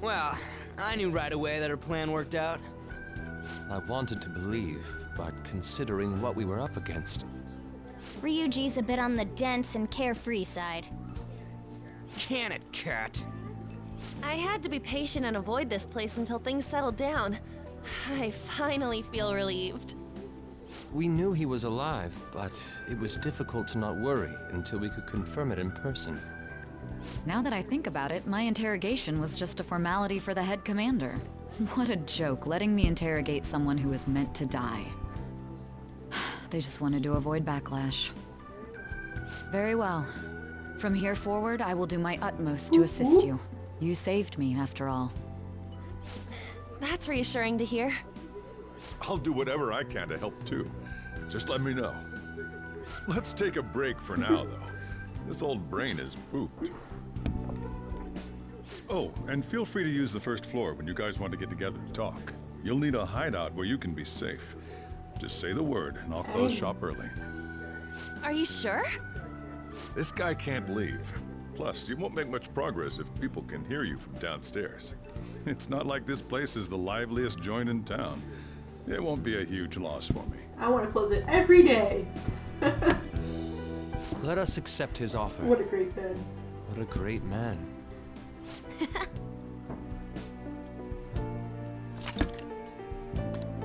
Well, I knew right away that her plan worked out. I wanted to believe, but considering what we were up against... Ryuji's a bit on the dense and carefree side. Can it, Cat? I had to be patient and avoid this place until things settled down. I finally feel relieved. We knew he was alive, but it was difficult to not worry until we could confirm it in person. Now that I think about it, my interrogation was just a formality for the head commander. What a joke, letting me interrogate someone who was meant to die. They just wanted to avoid backlash. Very well. From here forward, I will do my utmost to assist you. You saved me, after all. That's reassuring to hear. I'll do whatever I can to help too. Just let me know. Let's take a break for now, though. This old brain is pooped. Oh, and feel free to use the first floor when you guys want to get together to talk. You'll need a hideout where you can be safe. Just say the word, and I'll close shop early. Are you sure? This guy can't leave. Plus, you won't make much progress if people can hear you from downstairs. It's not like this place is the liveliest joint in town. It won't be a huge loss for me. I want to close it every day. Let us accept his offer. What a great bed. What a great man.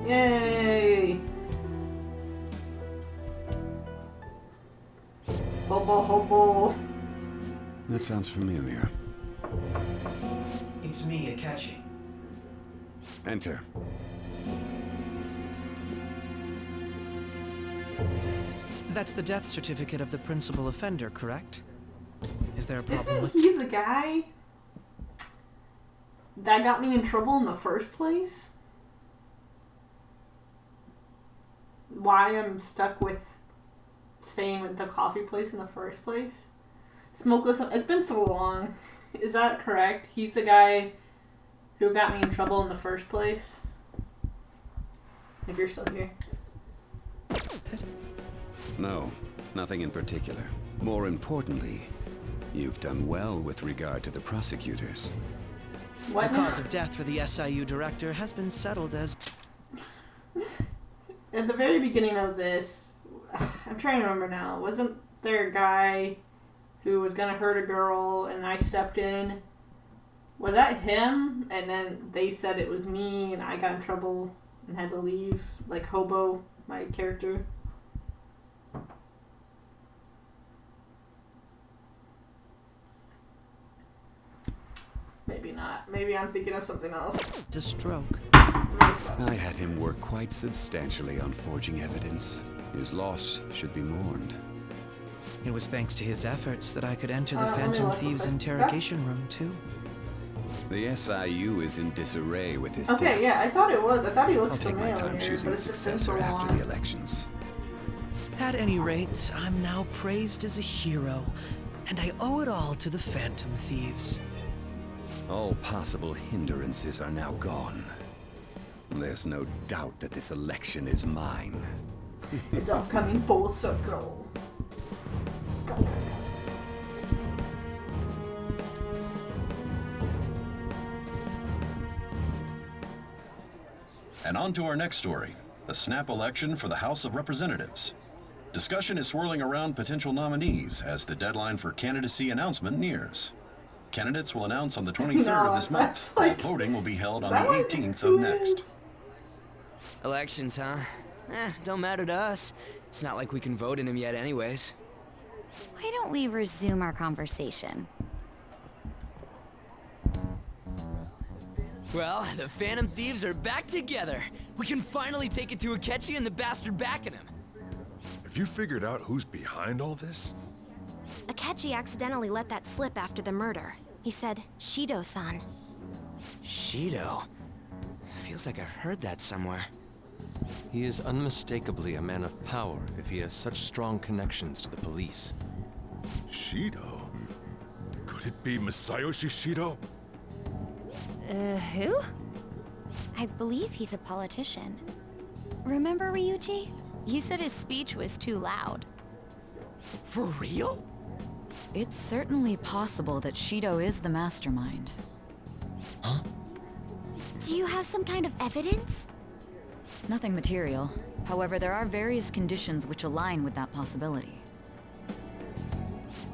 Yay! Hobo, hobo. That sounds familiar. It's me, Akechi. Enter. That's the death certificate of the principal offender, correct? Is there a problem with... Isn't he the guy that got me in trouble in the first place? Why I'm stuck with staying with the coffee place in the first place? Smokeless... It's been so long. Is that correct? He's the guy who got me in trouble in the first place? If you're still here. No, nothing in particular. More importantly, you've done well with regard to the prosecutors. What? The cause of death for the SIU director has been settled as... At the very beginning of this, I'm trying to remember now, wasn't there a guy who was gonna hurt a girl and I stepped in? Was that him? And then they said it was me and I got in trouble and had to leave, like Hobo, my character. Maybe not. Maybe I'm thinking of something else. To stroke. I had him work quite substantially on forging evidence. His loss should be mourned. It was thanks to his efforts that I could enter the Phantom Thieves' interrogation room, too. The SIU is in disarray with his Okay, death. yeah, I thought it was. I thought he looked I'll take my time familiar, choosing but a it's just been so successor after long. the elections. At any rate, I'm now praised as a hero, and I owe it all to the Phantom Thieves. All possible hindrances are now gone. There's no doubt that this election is mine. It's all coming full circle. And on to our next story, the snap election for the House of Representatives. Discussion is swirling around potential nominees as the deadline for candidacy announcement nears. Candidates will announce on the 23rd of this month. Voting will be held on the 18th of next. Elections, huh? Don't matter to us. It's not like we can vote in them yet anyways. Why don't we resume our conversation? Well, the Phantom Thieves are back together. We can finally take it to Akechi and the bastard backing him. Have you figured out who's behind all this? Akechi accidentally let that slip after the murder. He said, Shido-san. Shido? Feels like I've heard that somewhere. He is unmistakably a man of power if he has such strong connections to the police. Shido? Could it be Masayoshi Shido? Who? I believe he's a politician. Remember Ryuji? You said his speech was too loud. For real? It's certainly possible that Shido is the mastermind. Huh? Do you have some kind of evidence? Nothing material. However, there are various conditions which align with that possibility.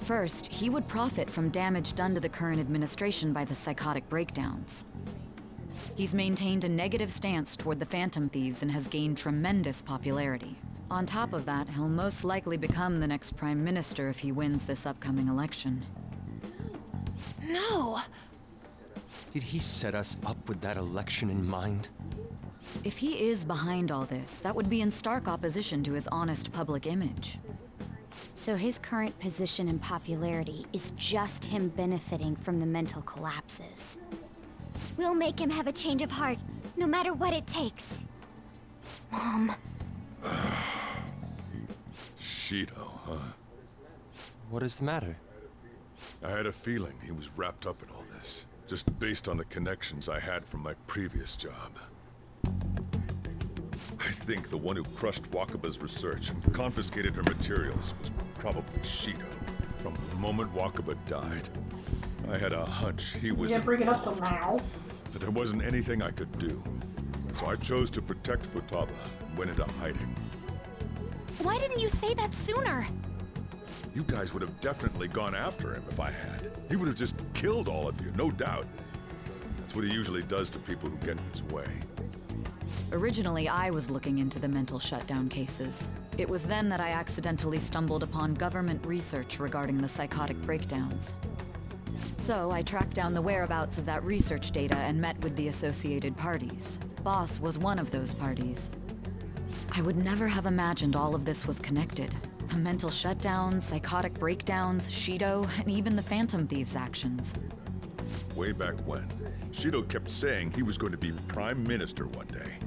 First, he would profit from damage done to the current administration by the psychotic breakdowns. He's maintained a negative stance toward the Phantom Thieves and has gained tremendous popularity. On top of that, he'll most likely become the next Prime Minister if he wins this upcoming election. No! Did he set us up with that election in mind? If he is behind all this, that would be in stark opposition to his honest public image. So his current position and popularity is just him benefiting from the mental collapses. We'll make him have a change of heart, no matter what it takes. Mom. Shido, huh? What is the matter? I had a feeling he was wrapped up in all this, just based on the connections I had from my previous job. I think the one who crushed Wakaba's research and confiscated her materials was probably Shido. From the moment Wakaba died, I had a hunch he was You can't bring it up till now. but there wasn't anything I could do. So I chose to protect Futaba and went into hiding. Why didn't you say that sooner? You guys would have definitely gone after him if I had. He would have just killed all of you, no doubt. That's what he usually does to people who get in his way. Originally, I was looking into the mental shutdown cases. It was then that I accidentally stumbled upon government research regarding the psychotic breakdowns. So I tracked down the whereabouts of that research data and met with the associated parties. Boss was one of those parties. I would never have imagined all of this was connected. The mental shutdowns, psychotic breakdowns, Shido, and even the Phantom Thieves' actions. Way back when, Shido kept saying he was going to be Prime Minister one day.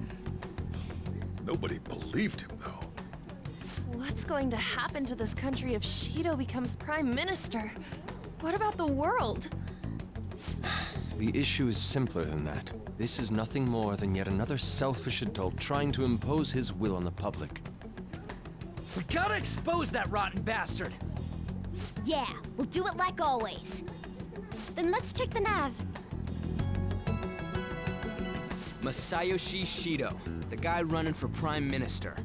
Nobody believed him, though. What's going to happen to this country if Shido becomes Prime Minister? What about the world? The issue is simpler than that. This is nothing more than yet another selfish adult trying to impose his will on the public. We gotta expose that rotten bastard! Yeah, we'll do it like always. Then let's check the nav. Masayoshi Shido, the guy running for Prime Minister.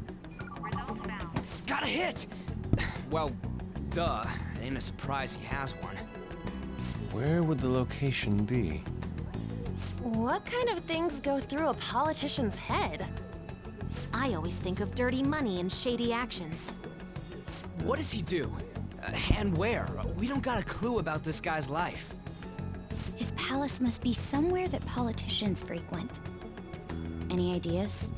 Got a hit! Well, duh. Ain't a surprise he has one. Where would the location be? What kind of things go through a politician's head? I always think of dirty money and shady actions. What does he do? And where? We don't got a clue about this guy's life. His palace must be somewhere that politicians frequent. Any ideas?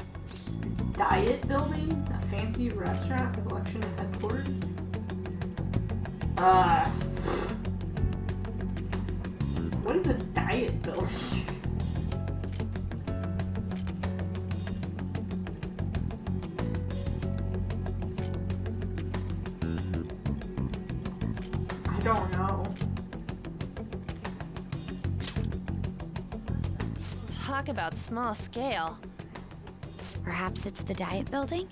Diet building? A fancy restaurant with election headquarters? What is a diet building? I don't know. Talk about small scale. Perhaps it's the diet building?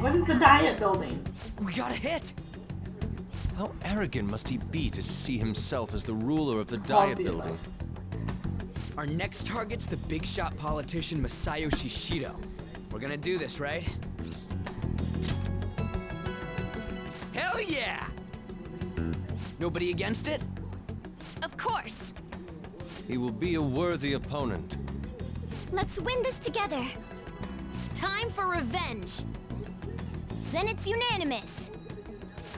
What is the diet building? We got a hit! How arrogant must he be to see himself as the ruler of the diet building? Our next target's the big shot politician Masayoshi Shido. We're gonna do this, right? Hell yeah! Nobody against it? Of course! He will be a worthy opponent. Let's win this together. Time for revenge! Then it's unanimous.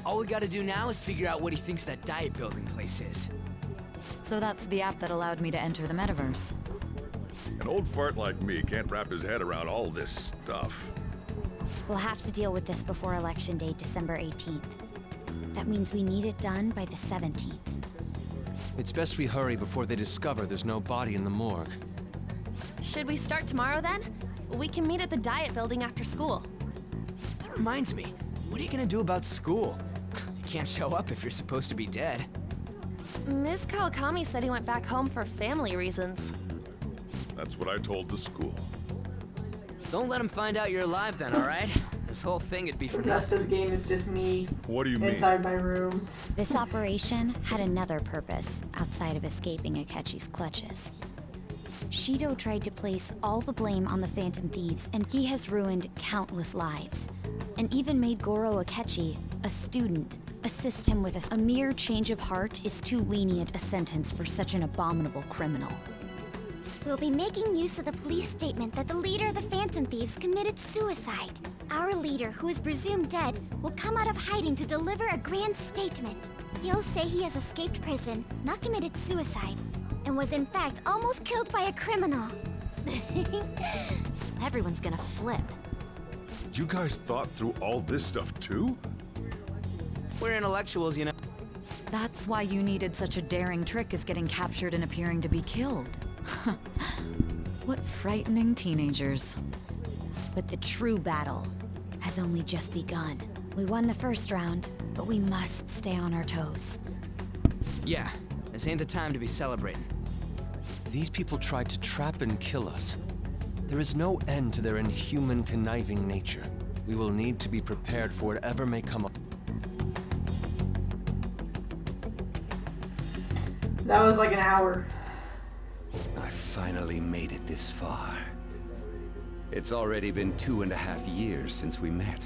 All we gotta do now is figure out what he thinks that diet building place is. So that's the app that allowed me to enter the metaverse. An old fart like me can't wrap his head around all this stuff. We'll have to deal with this before Election Day, December 18th. That means we need it done by the 17th. It's best we hurry before they discover there's no body in the morgue. Should we start tomorrow then? We can meet at the diet building after school. That reminds me, what are you gonna do about school? You can't show up if you're supposed to be dead. Ms. Kawakami said he went back home for family reasons. That's what I told the school. Don't let him find out you're alive then, alright? This whole thing would be for The rest of the game is just me What do you mean? inside my room. This operation had another purpose outside of escaping Akechi's clutches. Shido tried to place all the blame on the Phantom Thieves, and he has ruined countless lives. And even made Goro Akechi, a student, assist him with a mere change of heart is too lenient a sentence for such an abominable criminal. We'll be making use of the police statement that the leader of the Phantom Thieves committed suicide. Our leader, who is presumed dead, will come out of hiding to deliver a grand statement. He'll say he has escaped prison, not committed suicide, and was in fact almost killed by a criminal. Everyone's gonna flip. You guys thought through all this stuff too? We're intellectuals, you know. That's why you needed such a daring trick as getting captured and appearing to be killed. What frightening teenagers. But the true battle has only just begun. We won the first round, but we must stay on our toes. Yeah, this ain't the time to be celebrating. These people tried to trap and kill us. There is no end to their inhuman, conniving nature. We will need to be prepared for whatever may come up. That was like an hour. I finally made it this far. It's already been 2.5 years since we met.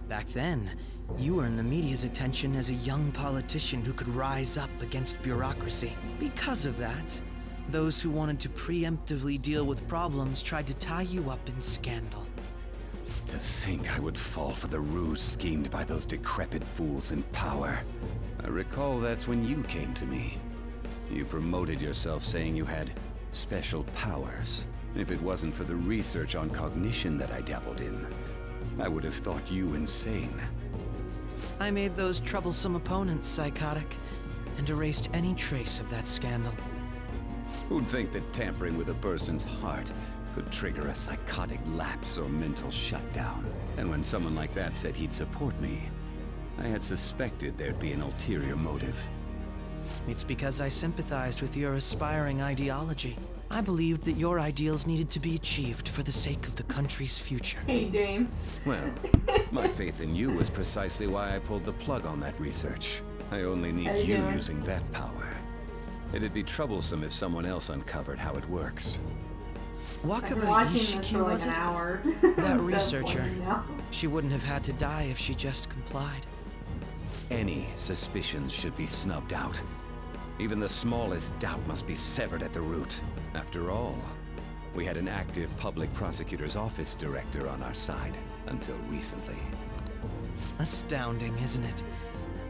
Back then, you earned the media's attention as a young politician who could rise up against bureaucracy. Because of that, those who wanted to preemptively deal with problems tried to tie you up in scandal. To think I would fall for the ruse schemed by those decrepit fools in power. I recall that's when you came to me. You promoted yourself saying you had special powers. If it wasn't for the research on cognition that I dabbled in, I would have thought you insane. I made those troublesome opponents psychotic, and erased any trace of that scandal. Who'd think that tampering with a person's heart could trigger a psychotic lapse or mental shutdown? And when someone like that said he'd support me, I had suspected there'd be an ulterior motive. It's because I sympathized with your aspiring ideology. I believed that your ideals needed to be achieved for the sake of the country's future. Hey, James. Well, my faith in you was precisely why I pulled the plug on that research. I only need you using that power. It'd be troublesome if someone else uncovered how it works. I've been watching this for like an hour. That researcher. She wouldn't have had to die if she just complied. Any suspicions should be snubbed out. Even the smallest doubt must be severed at the root. After all, we had an active public prosecutor's office director on our side until recently. Astounding, isn't it?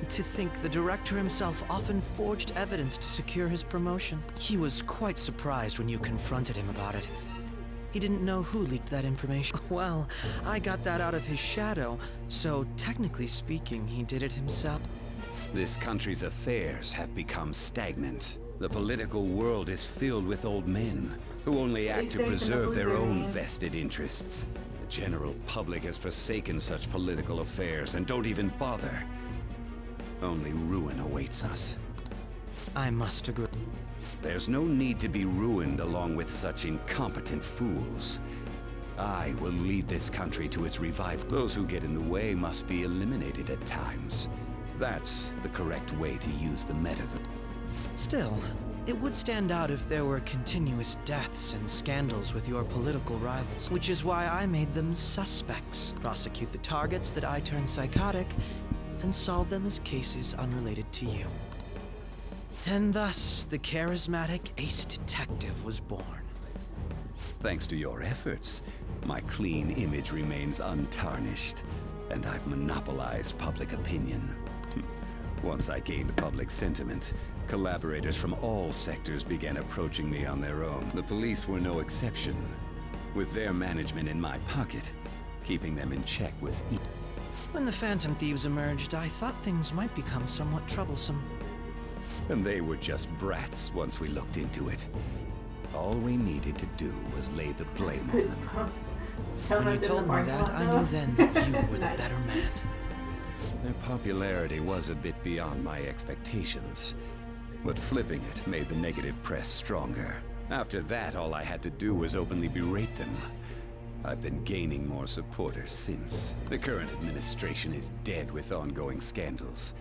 To think the director himself often forged evidence to secure his promotion. He was quite surprised when you confronted him about it. He didn't know who leaked that information. Well, I got that out of his shadow, so technically speaking, he did it himself. This country's affairs have become stagnant. The political world is filled with old men who only act to preserve their own vested interests. The general public has forsaken such political affairs and don't even bother. Only ruin awaits us. I must agree. There's no need to be ruined along with such incompetent fools. I will lead this country to its revival. Those who get in the way must be eliminated at times. That's the correct way to use the metaverse. Still, it would stand out if there were continuous deaths and scandals with your political rivals, which is why I made them suspects. Prosecute the targets that I turned psychotic, and solve them as cases unrelated to you. And thus, the charismatic ace detective was born. Thanks to your efforts, my clean image remains untarnished, and I've monopolized public opinion. Once I gained public sentiment, collaborators from all sectors began approaching me on their own. The police were no exception, with their management in my pocket, keeping them in check was easy. When the Phantom Thieves emerged, I thought things might become somewhat troublesome. And they were just brats once we looked into it. All we needed to do was lay the blame on them. When you told me that, I knew then that you were the better man. Their popularity was a bit beyond my expectations, but flipping it made the negative press stronger. After that, all I had to do was openly berate them. I've been gaining more supporters since. The current administration is dead with ongoing scandals.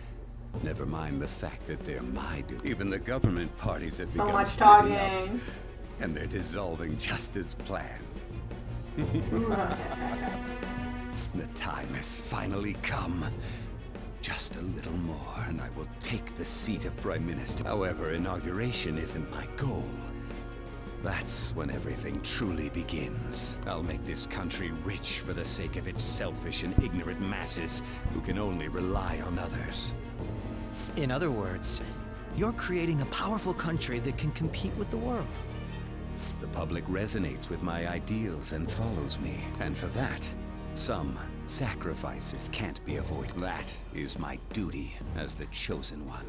Never mind the fact that they're my dude. Even the government parties have So begun much splitting talking. up, and they're dissolving just as planned. The time has finally come. Just a little more, and I will take the seat of Prime Minister. However, inauguration isn't my goal. That's when everything truly begins. I'll make this country rich for the sake of its selfish and ignorant masses who can only rely on others. In other words, you're creating a powerful country that can compete with the world. The public resonates with my ideals and follows me, and for that, some sacrifices can't be avoided. That is my duty as the chosen one.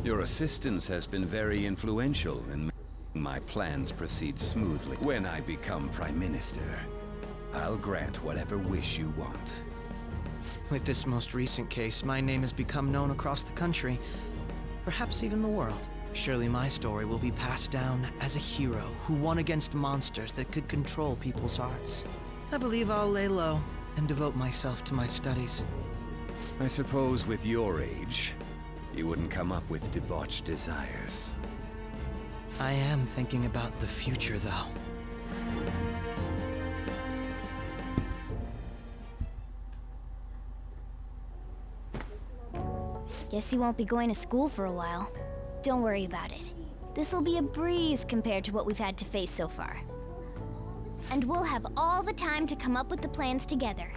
Your assistance has been very influential in making my plans proceed smoothly. When I become Prime Minister, I'll grant whatever wish you want. With this most recent case, my name has become known across the country, perhaps even the world. Surely my story will be passed down as a hero who won against monsters that could control people's hearts. I believe I'll lay low and devote myself to my studies. I suppose with your age, you wouldn't come up with debauched desires. I am thinking about the future, though. Guess you won't be going to school for a while. Don't worry about it. This'll be a breeze compared to what we've had to face so far. And we'll have all the time to come up with the plans together.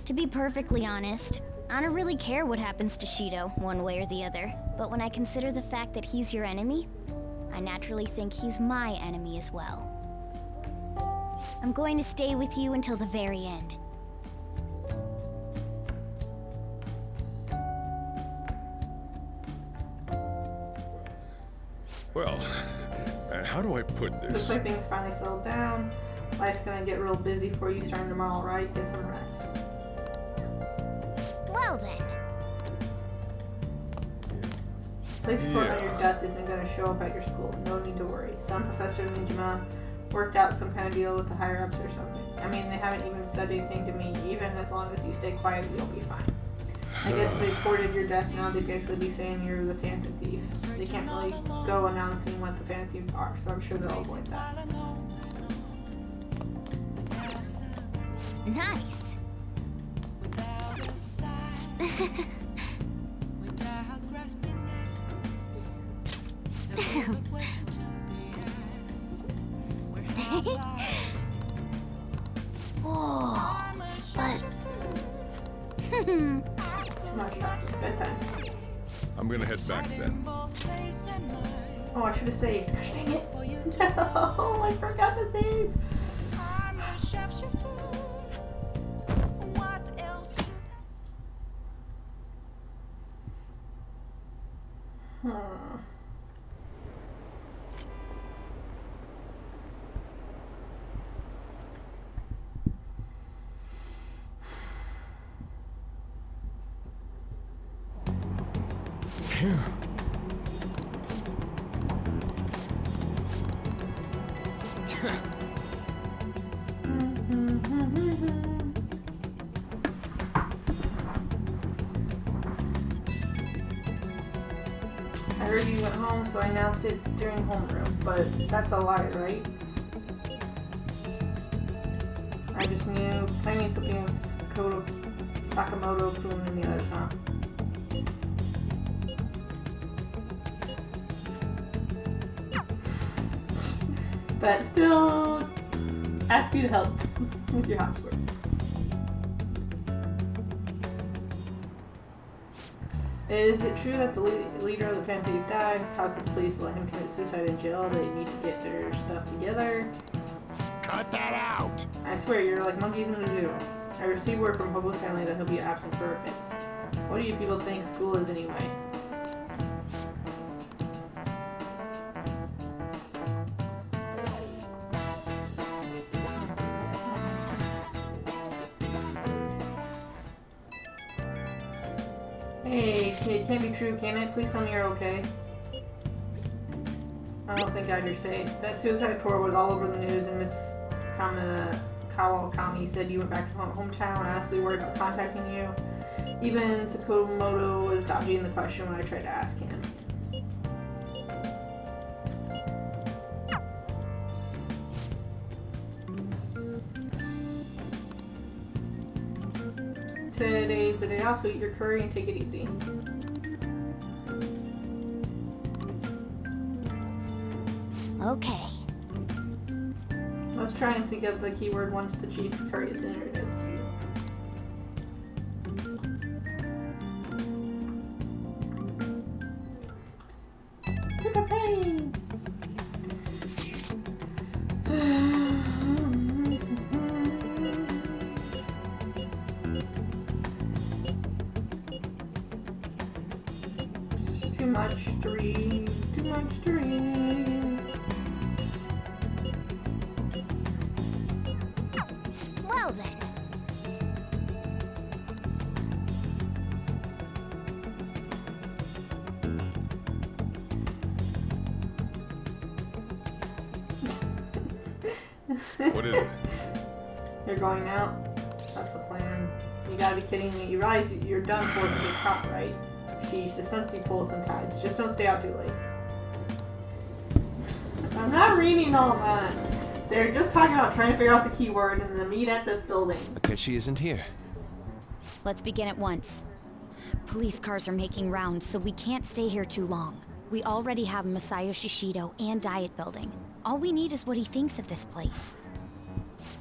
To be perfectly honest, I don't really care what happens to Shido, one way or the other. But when I consider the fact that he's your enemy, I naturally think he's my enemy as well. I'm going to stay with you until the very end. Well, how do I put Looks this? like things finally settled down. Life's gonna get real busy for you starting tomorrow, right? Get some rest. Well then. Police report on your death isn't gonna show up at your school. No need to worry. Some professor in Nijima worked out some kind of deal with the higher ups or something. I mean, they haven't even said anything to me. Even as long as you stay quiet, you'll be fine. I guess if they reported your death now, they'd basically be saying you're the Phantom Thief. They can't really go announcing what the Phantom Thieves are, so I'm sure they'll avoid that. Nice. Whoa, but... Not sure. Bedtime. I'm gonna head back then. Oh, I should have saved. Gosh dang it. No, I forgot to save. Phew. I heard you went home, so I announced it during homeroom, but that's a lie, right? I just knew claiming something with Sakamoto-kun and the others, huh? But still ask you to help with your housework. Is it true that the leader of the Phantom Thieves died? How could the police let him commit suicide in jail? They need to get their stuff together. Cut that out! I swear, you're like monkeys in the zoo. I received word from Hobo's family that he'll be absent for a bit. What do you people think school is anyway? Hey, it can't be true, can it? Please tell me you're okay. I don't think you're safe. That suicide tour was all over the news, and Miss Kawakami said you went back to hometown. I honestly worried about contacting you. Even Sakamoto was dodging the question when I tried to ask him. Today's the day off, so eat your curry and take it easy. Okay. Let's try and think of the keyword once the chief curry is introduced to you. Too much to read. Too much to read. Well then. What is it? You're going out? That's the plan. You gotta be kidding me. You realize you're done for if you get caught, right? Sheesh, the stunts you pull sometimes. Just don't stay out too late. I'm not reading all that. They're just talking about trying to figure out the keyword and then meet at this building. Akechi isn't here. Let's begin at once. Police cars are making rounds, so we can't stay here too long. We already have Masayo Shishido and Diet Building. All we need is what he thinks of this place.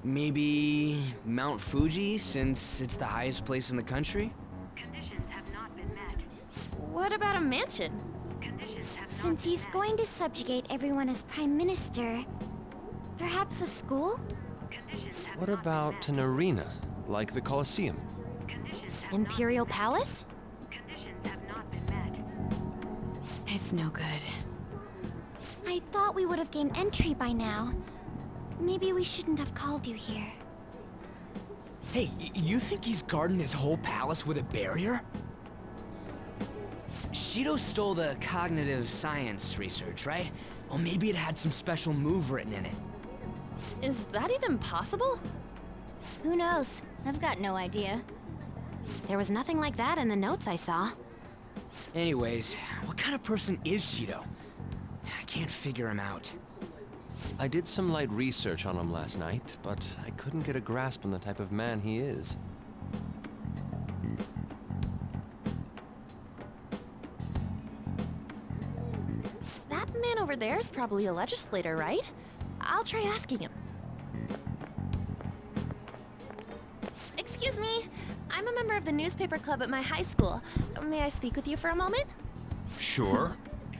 Maybe Mount Fuji, since it's the highest place in the country? What about a mansion? Since he's going to subjugate everyone as Prime Minister, perhaps a school? What about an arena, like the Colosseum? Imperial Palace? It's no good. I thought we would have gained entry by now. Maybe we shouldn't have called you here. Hey, you think he's guarding his whole palace with a barrier? Shido stole the cognitive science research, right? Well, maybe it had some special move written in it. Is that even possible? Who knows? I've got no idea. There was nothing like that in the notes I saw. Anyways, what kind of person is Shido? I can't figure him out. I did some light research on him last night, but I couldn't get a grasp on the type of man he is. That man over there is probably a legislator, right? I'll try asking him. Excuse me. I'm a member of the newspaper club at my high school. May I speak with you for a moment? Sure.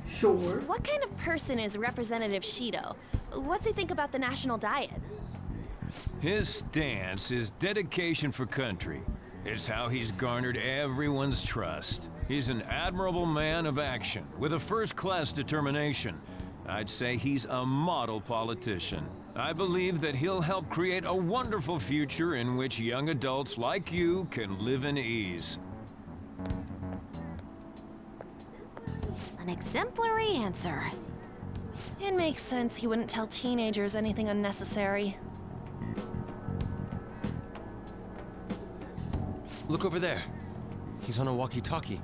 Sure. What kind of person is Representative Shido? What's he think about the national diet? His stance is dedication for country. It's how he's garnered everyone's trust. He's an admirable man of action, with a first-class determination. I'd say he's a model politician. I believe that he'll help create a wonderful future in which young adults like you can live in ease. An exemplary answer. It makes sense he wouldn't tell teenagers anything unnecessary. Look over there. He's on a walkie-talkie.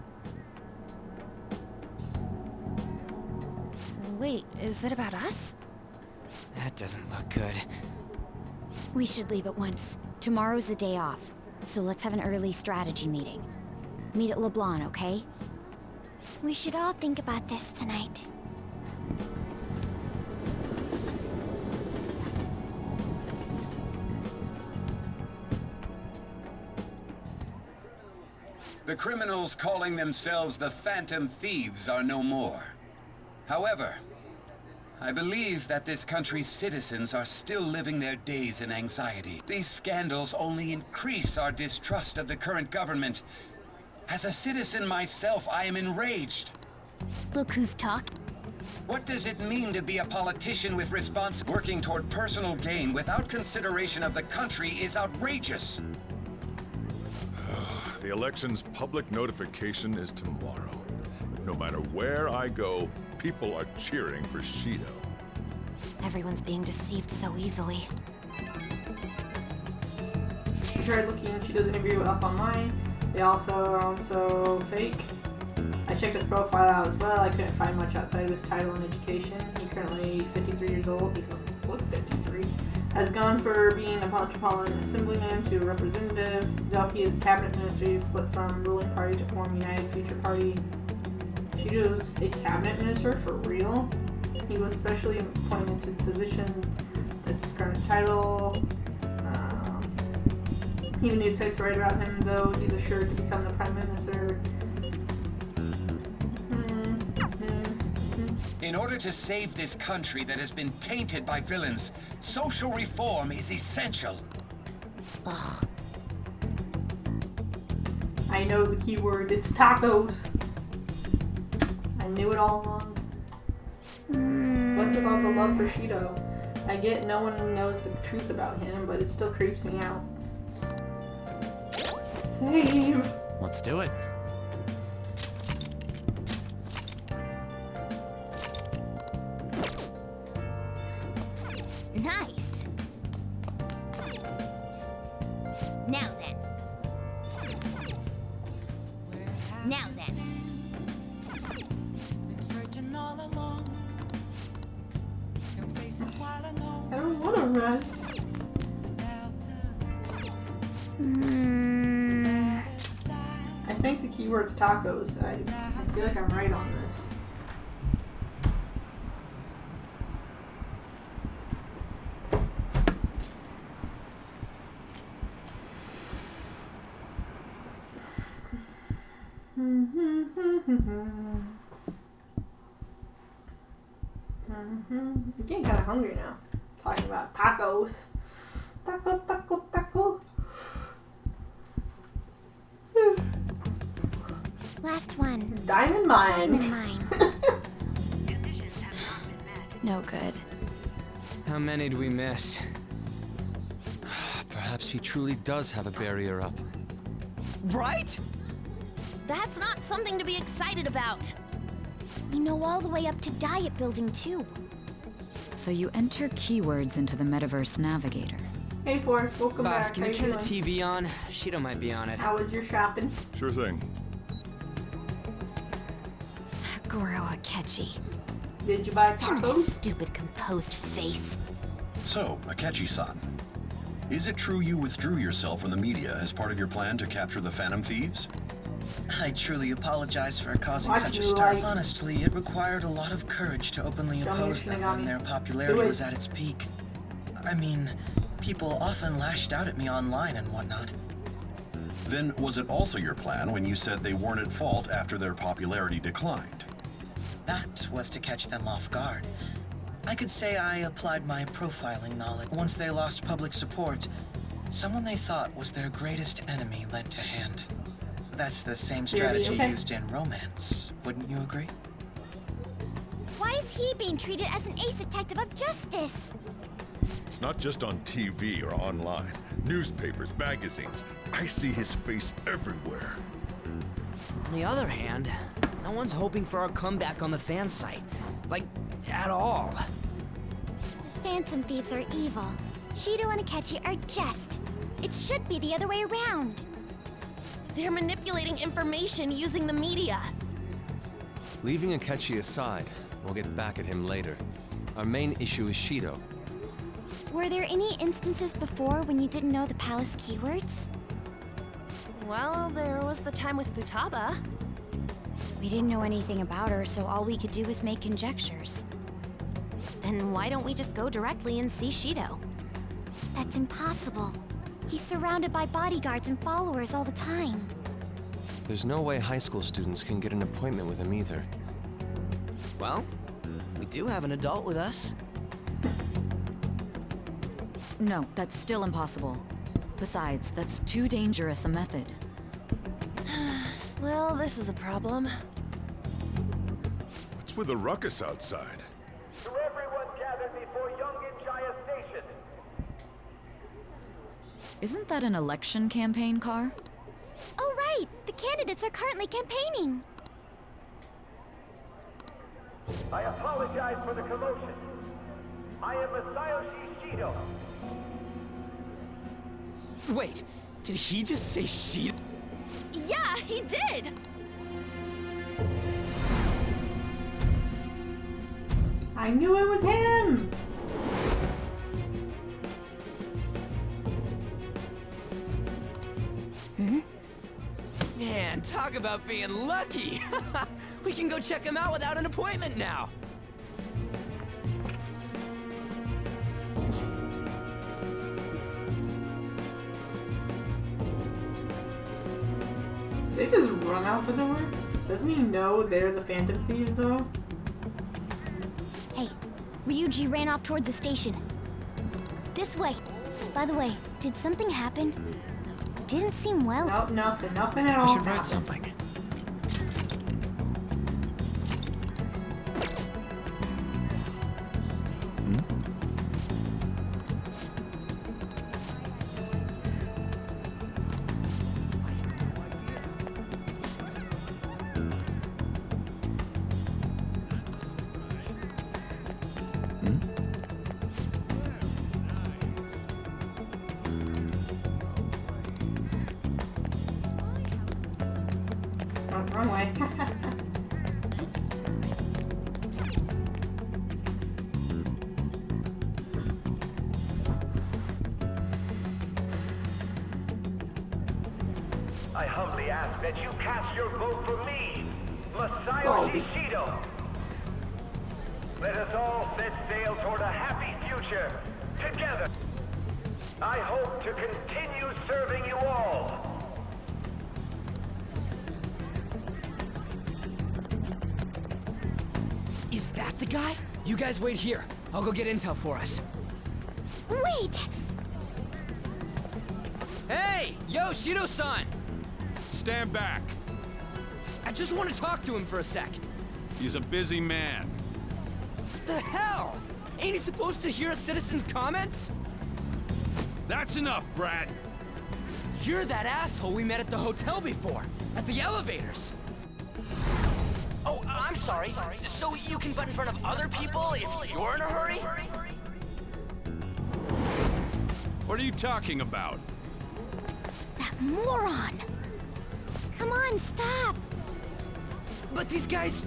Wait, is it about us? That doesn't look good. We should leave at once. Tomorrow's the day off, so let's have an early strategy meeting. Meet at LeBlanc, okay? We should all think about this tonight. The criminals calling themselves the Phantom Thieves are no more. However, I believe that this country's citizens are still living their days in anxiety. These scandals only increase our distrust of the current government. As a citizen myself, I am enraged. Look who's talking. What does it mean to be a politician with working toward personal gain without consideration of the country is outrageous. The election's public notification is tomorrow. But no matter where I go, people are cheering for Shido. Everyone's being deceived so easily. I tried looking Shido's interview up online. They also are also fake. I checked his profile out as well. I couldn't find much outside of his title and education. He's currently 53 years old. He's look 53. Has gone for being a Metropolitan Assemblyman to a representative. Though he is a cabinet minister, he split from ruling party to form United Future Party. Shido's a cabinet minister for real. He was specially appointed to the position. That's his current title. Even news sites write about him, though he's assured to become the prime minister. In order to save this country that has been tainted by villains, social reform is essential. Ugh. I know the keyword. It's tacos. I knew it all along. What's with all the love for Shido? I get no one knows the truth about him, but it still creeps me out. Save. Let's do it. Nice. Now then. Now then. I don't want to rest. I think the keyword's tacos. I feel like I'm right on this. I'm getting kind of hungry now. Talking about tacos. Taco, taco, taco. Last one. Diamond mine. Diamond mine. No good. How many do we miss? Perhaps he truly does have a barrier up. Right? That's not something to be excited about. We know all the way up to Diet Building, too. So you enter keywords into the Metaverse Navigator. Hey, Forrest, welcome Boss, back. can How you turn the doing? TV on? Shido might be on it. How was your shopping? Sure thing. Goro Akechi. Did you buy Him and tacos? his stupid composed face. So, Akechi-san, is it true you withdrew yourself from the media as part of your plan to capture the Phantom Thieves? I truly apologize for causing Why'd such a you, stir. like- Honestly, it required a lot of courage to openly Show me oppose your them Shinigami. when their Do popularity it. was at its peak. I mean, people often lashed out at me online and whatnot. Then was it also your plan when you said they weren't at fault after their popularity declined? That was to catch them off guard. I could say I applied my profiling knowledge. Once they lost public support, someone they thought was their greatest enemy lent a hand. That's the same strategy okay? used in romance, wouldn't you agree? Why is he being treated as an ace detective of justice? It's not just on TV or online. Newspapers, magazines. I see his face everywhere. On the other hand, no one's hoping for our comeback on the fan site. Like, at all. The Phantom Thieves are evil. Shido and Akechi are just. It should be the other way around. They're manipulating information using the media. Leaving Akechi aside, we'll get back at him later. Our main issue is Shido. Were there any instances before when you didn't know the palace keywords? Well, there was the time with Futaba. We didn't know anything about her, so all we could do was make conjectures. Then why don't we just go directly and see Shido? That's impossible. He's surrounded by bodyguards and followers all the time. There's no way high school students can get an appointment with him either. Well, we do have an adult with us. No, that's still impossible. Besides, that's too dangerous a method. Well, this is a problem. What's with the ruckus outside? To everyone gathered before Yongin Jaya Station. Isn't that an election campaign car? Oh, right! The candidates are currently campaigning! I apologize for the commotion. I am Masayoshi Shido. Wait, did he just say Shido? Yeah, he did! I knew it was him! Man, talk about being lucky! We can go check him out without an appointment now! They just run out the door? Doesn't he know they're the Phantom Thieves, though? Hey, Ryuji ran off toward the station. This way. By the way, did something happen? Didn't seem well. Nope, nothing at all. I should write something. Oh, wrong way. I humbly ask that you cast your vote for me, Masayoshi Shido. Let us all set sail toward a happy future, together. I hope to continue serving you all. Is that the guy? You guys wait here. I'll go get intel for us. Wait! Hey! Yo, Shido-san! Stand back. I just want to talk to him for a sec. He's a busy man. The hell? Ain't he supposed to hear a citizen's comments? That's enough, Brad. You're that asshole we met at the hotel before, at the elevators. Oh, I'm sorry. So you can butt in front of other people if you're in a hurry? What are you talking about? That moron! Come on, stop! But these guys...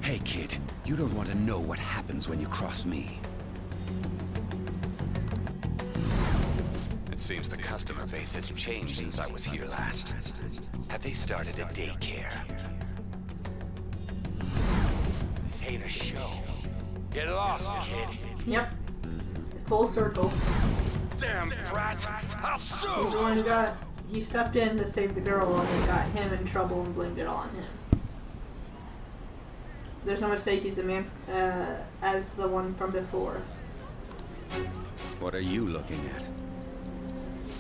Hey, kid. You don't want to know what happens when you cross me. It seems the customer base has changed since I was here last. Have they started a daycare? This ain't a show. Get lost, kid. Yep. Full circle. Damn brat! I'll He's sue! the one who got... He stepped in to save the girl and got him in trouble and blamed it all on him. There's no mistake, he's the man as the one from before. What are you looking at?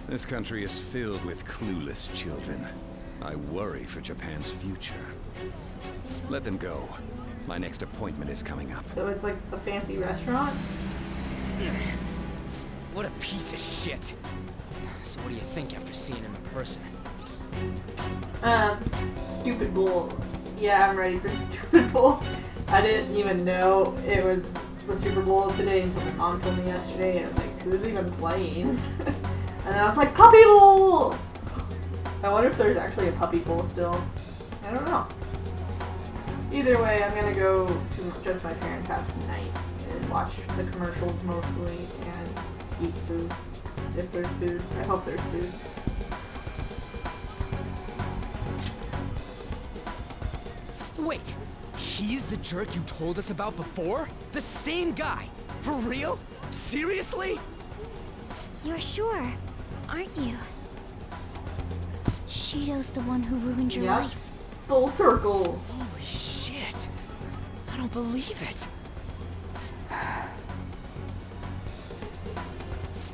This country is filled with clueless children. I worry for Japan's future. Let them go. My next appointment is coming up. So it's like a fancy restaurant? What a piece of shit. So what do you think after seeing him in person? Stupid bull. Yeah, I'm ready for Stupid Bowl. I didn't even know it was the Super Bowl today until my mom told me yesterday, and I was like, who's even playing? And then I was like, Puppy Bowl! I wonder if there's actually a Puppy Bowl still. I don't know. Either way, I'm gonna go to just my parents' house tonight and watch the commercials mostly and eat food. If there's food. I hope there's food. Wait, he's the jerk you told us about before? The same guy? For real? Seriously? You're sure, aren't you? Shido's the one who ruined your Yep. life. Full circle. Holy shit. I don't believe it.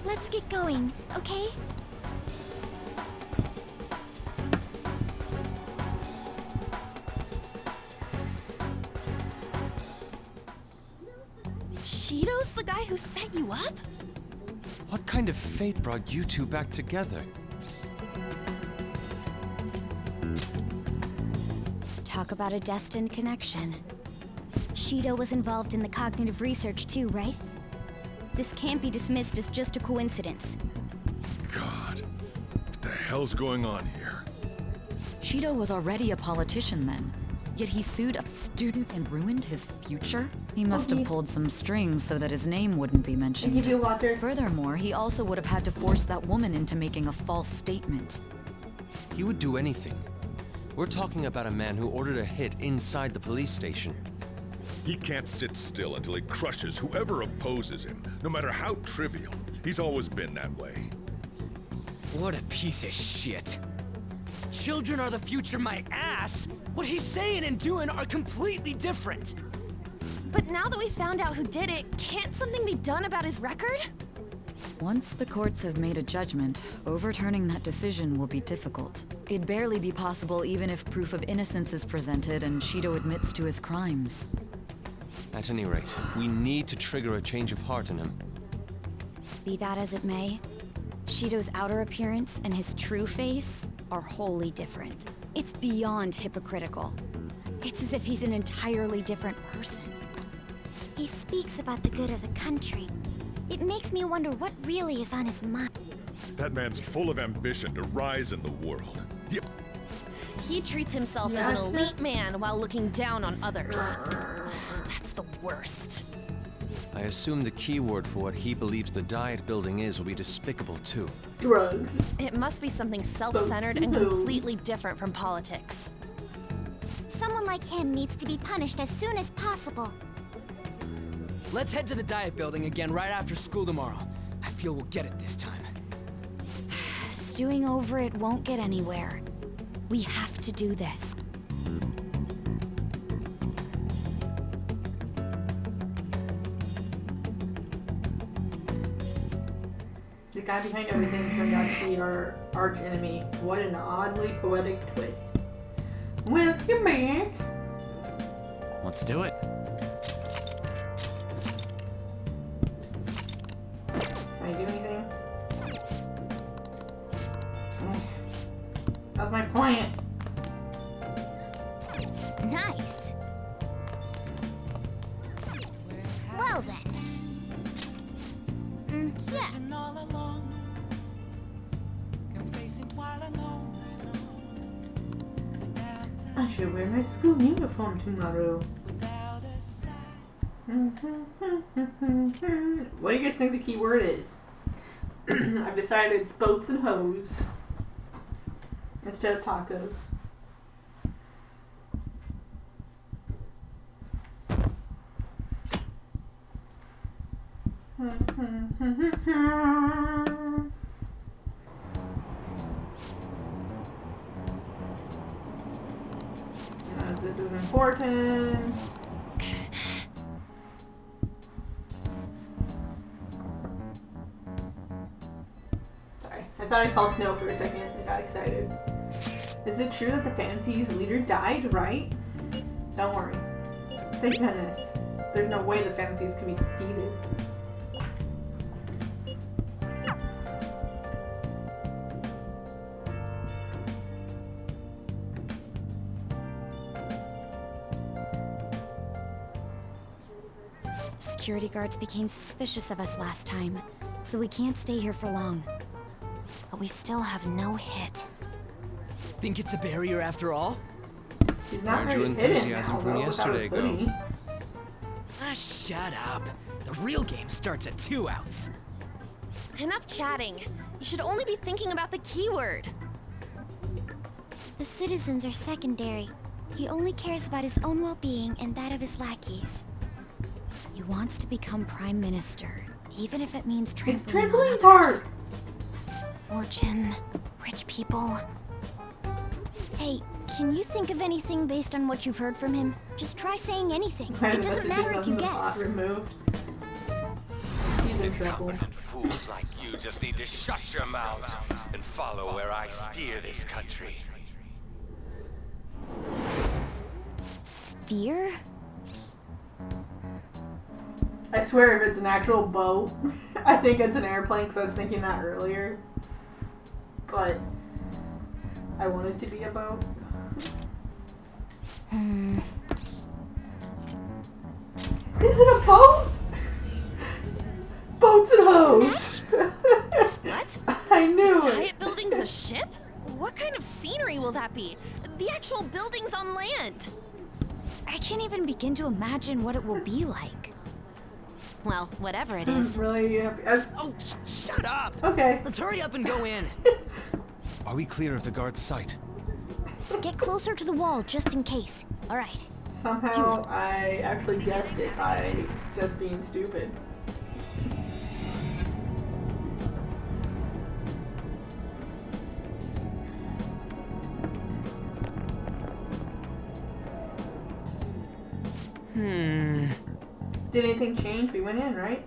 Let's get going, okay? Shido's the guy who set you up? What kind of fate brought you two back together? Talk about a destined connection. Shido was involved in the cognitive research too, right? This can't be dismissed as just a coincidence. God, what the hell's going on here? Shido was already a politician then. Yet he sued a student and ruined his future? He must have pulled some strings so that his name wouldn't be mentioned. Furthermore, he also would have had to force that woman into making a false statement. He would do anything. We're talking about a man who ordered a hit inside the police station. He can't sit still until he crushes whoever opposes him, no matter how trivial. He's always been that way. What a piece of shit. Children are the future, my ass! What he's saying and doing are completely different! But now that we found out who did it, can't something be done about his record? Once the courts have made a judgment, overturning that decision will be difficult. It'd barely be possible even if proof of innocence is presented and Shido admits to his crimes. At any rate, we need to trigger a change of heart in him. Be that as it may, Shido's outer appearance and his true face are wholly different. It's beyond hypocritical. It's as if he's an entirely different person. He speaks about the good of the country. It makes me wonder what really is on his mind. That man's full of ambition to rise in the world. He treats himself as an elite man while looking down on others. That's the worst. I assume the key word for what he believes the Diet building is will be despicable too. Drugs. It must be something self-centered and completely different from politics. Someone like him needs to be punished as soon as possible. Let's head to the Diet building again right after school tomorrow. I feel we'll get it this time. Stewing over it won't get anywhere. We have to do this. The guy behind everything turned out to be our arch enemy. What an oddly poetic twist. Welcome back. Let's do it. Can I do anything? That was my plant. Nice. Well then. Yeah. I should wear my school uniform tomorrow. What do you guys think the key word is? I've decided it's boats and hoes instead of tacos. This is important. Sorry, I thought I saw snow for a second and got excited. Is it true that the Fantasy's leader died, right? Don't worry. Thank goodness. There's no way the Fantasies can be defeated. Security guards became suspicious of us last time, so we can't stay here for long. But we still have no hit. Think it's a barrier after all? He's not Where'd your enthusiasm from yesterday go? Ah, shut up. The real game starts at 2 outs. Enough chatting. You should only be thinking about the keyword. The citizens are secondary. He only cares about his own well-being and that of his lackeys. He wants to become prime minister, even if it means trampling trampoline's on others. hard. Fortune, rich people. Hey, can you think of anything based on what you've heard from him? Just try saying anything. The It doesn't matter if you messages on the bot guess. removed. He's in trouble. Fools like you just need to shut your mouths and follow where I steer this country. Steer? I swear if it's an actual boat, I think it's an airplane because I was thinking that earlier. But I want it to be a boat. be? The actual building's on land. I can't even begin to imagine what it will be like. Well, whatever it is. Really happy. Oh, shut up! Okay. Let's hurry up and go in. Are we clear of the guard's sight? Get closer to the wall just in case. All right. Somehow I actually guessed it by just being stupid. Did anything change? We went in, right?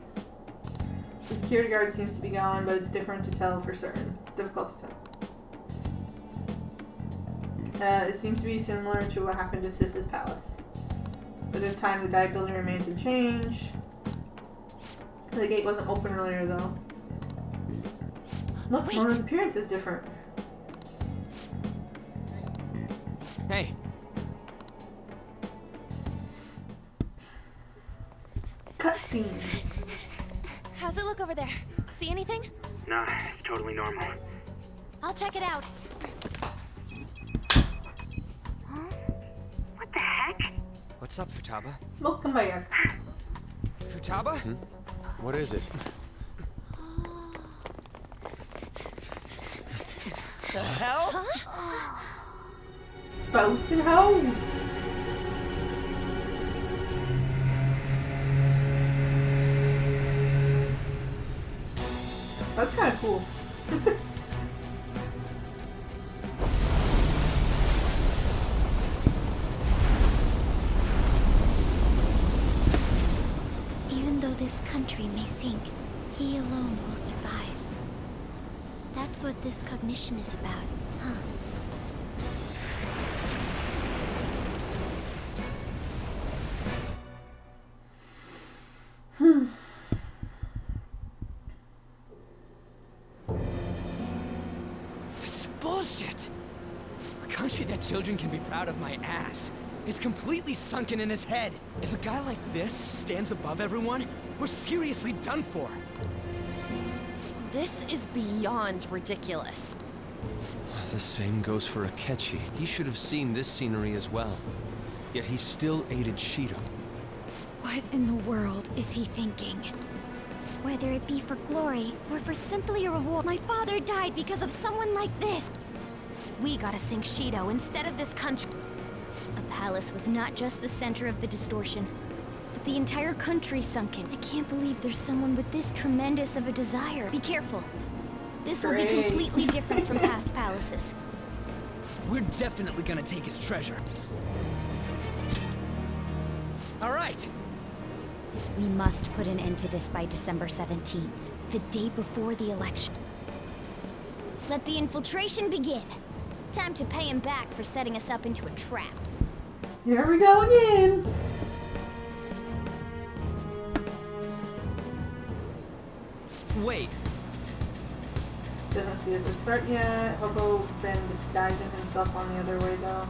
The security guard seems to be gone, but it's different to tell for certain. Difficult to tell. It seems to be similar to what happened to Sis's palace. But this time the dive building remains unchanged. The gate wasn't open earlier though. Look, Mona's appearance is different. Hey. Cutscene. How's it look over there? See anything? Nah, it's totally normal. I'll check it out. What the heck? What's up, Futaba? Welcome back. Futaba? What is it? The hell? Huh? Boats and hoes. That's kind of cool. Even though this country may sink, he alone will survive. That's what this cognition is about, huh? Bullshit! A country that children can be proud of my ass is completely sunken in his head. If a guy like this stands above everyone, we're seriously done for. This is beyond ridiculous. The same goes for Akechi. He should have seen this scenery as well. Yet he still aided Shido. What in the world is he thinking? Whether it be for glory or for simply a reward, my father died because of someone like this. We gotta sink Shido instead of this country. A palace with not just the center of the distortion, but the entire country sunken. I can't believe there's someone with this tremendous of a desire. Be careful. This will be completely different from past palaces. We're definitely gonna take his treasure. All right. We must put an end to this by December 17th, the day before the election. Let the infiltration begin. Time to pay him back for setting us up into a trap. Here we go again. Wait. Doesn't see us as start yet. Hobo been disguising himself on the other way though.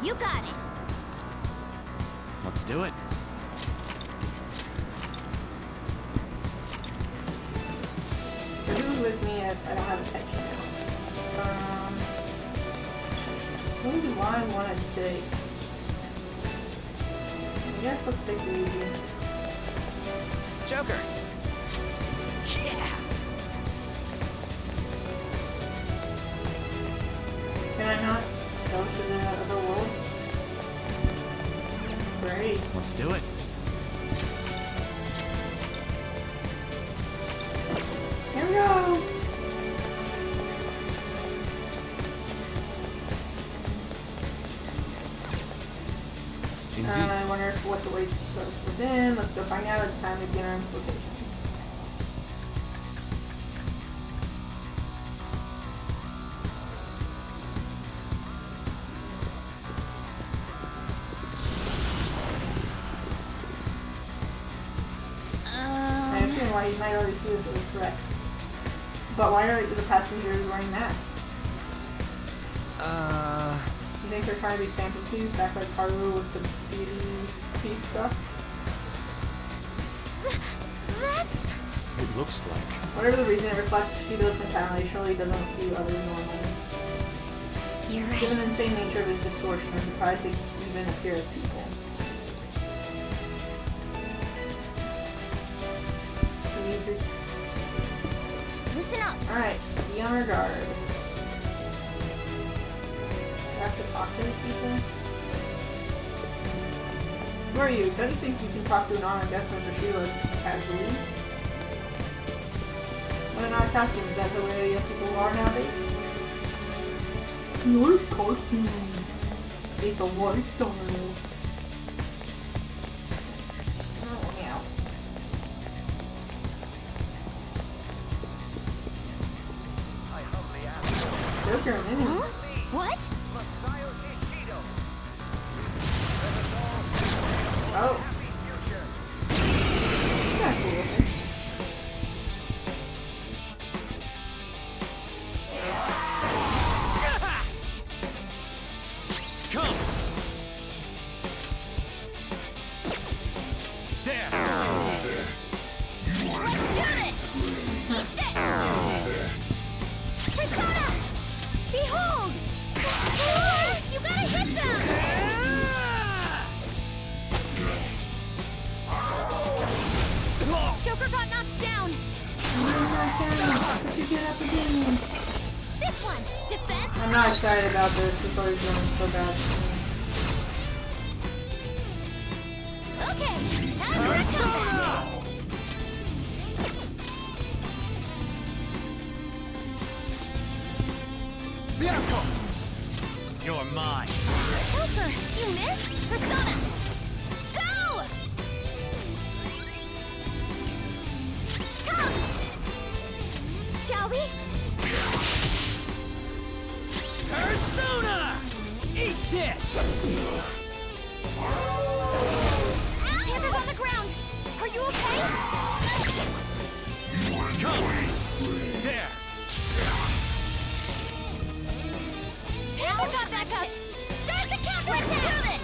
You got it. Let's do it. So who's with me? I don't have a text now. Who do I want to take? I guess let's take the easy. Joker. Yeah. Can I not go to the other world? Great. Let's do it. Here we go. Indeed. I wonder what awaits us within. Let's go find out. It's time to begin our infiltration. I understand why you might already see this as a threat. But why are the passengers wearing masks? You think they're trying to be phantom thieves back like Haru with the beauty thief stuff? That's... It looks like. Whatever the reason, it reflects Shido's mentality. Surely doesn't view others normally. You're right. Given the insane nature of his distortion, I'm surprised they even appear as people. Music. Listen up. Alright, be on our guard. I have to talk to these people? Who are you? Don't you think you can talk to an honored guest, Mr. Sheila, casually? What an odd costume. Is that the way young people are nowadays? Your costume. It's a lifestyle. Oh, meow. Joker, mini. Huh? What? Oh. That's cool looking. Come! There! Let's do this! Eat this! Persona! Behold! You gotta hit them! Joker got knocked down! What you get up again? This one! Defense! I'm not excited about this. This always going so bad. Okay! Time for a comeback! Vehicle! You're mine. Joker! You missed? Persona! Go! Come! Shall we? Persona! Eat this! Panthers on the ground! Are you okay? Come! There! Panther got back up! Start the counter! Let's do this!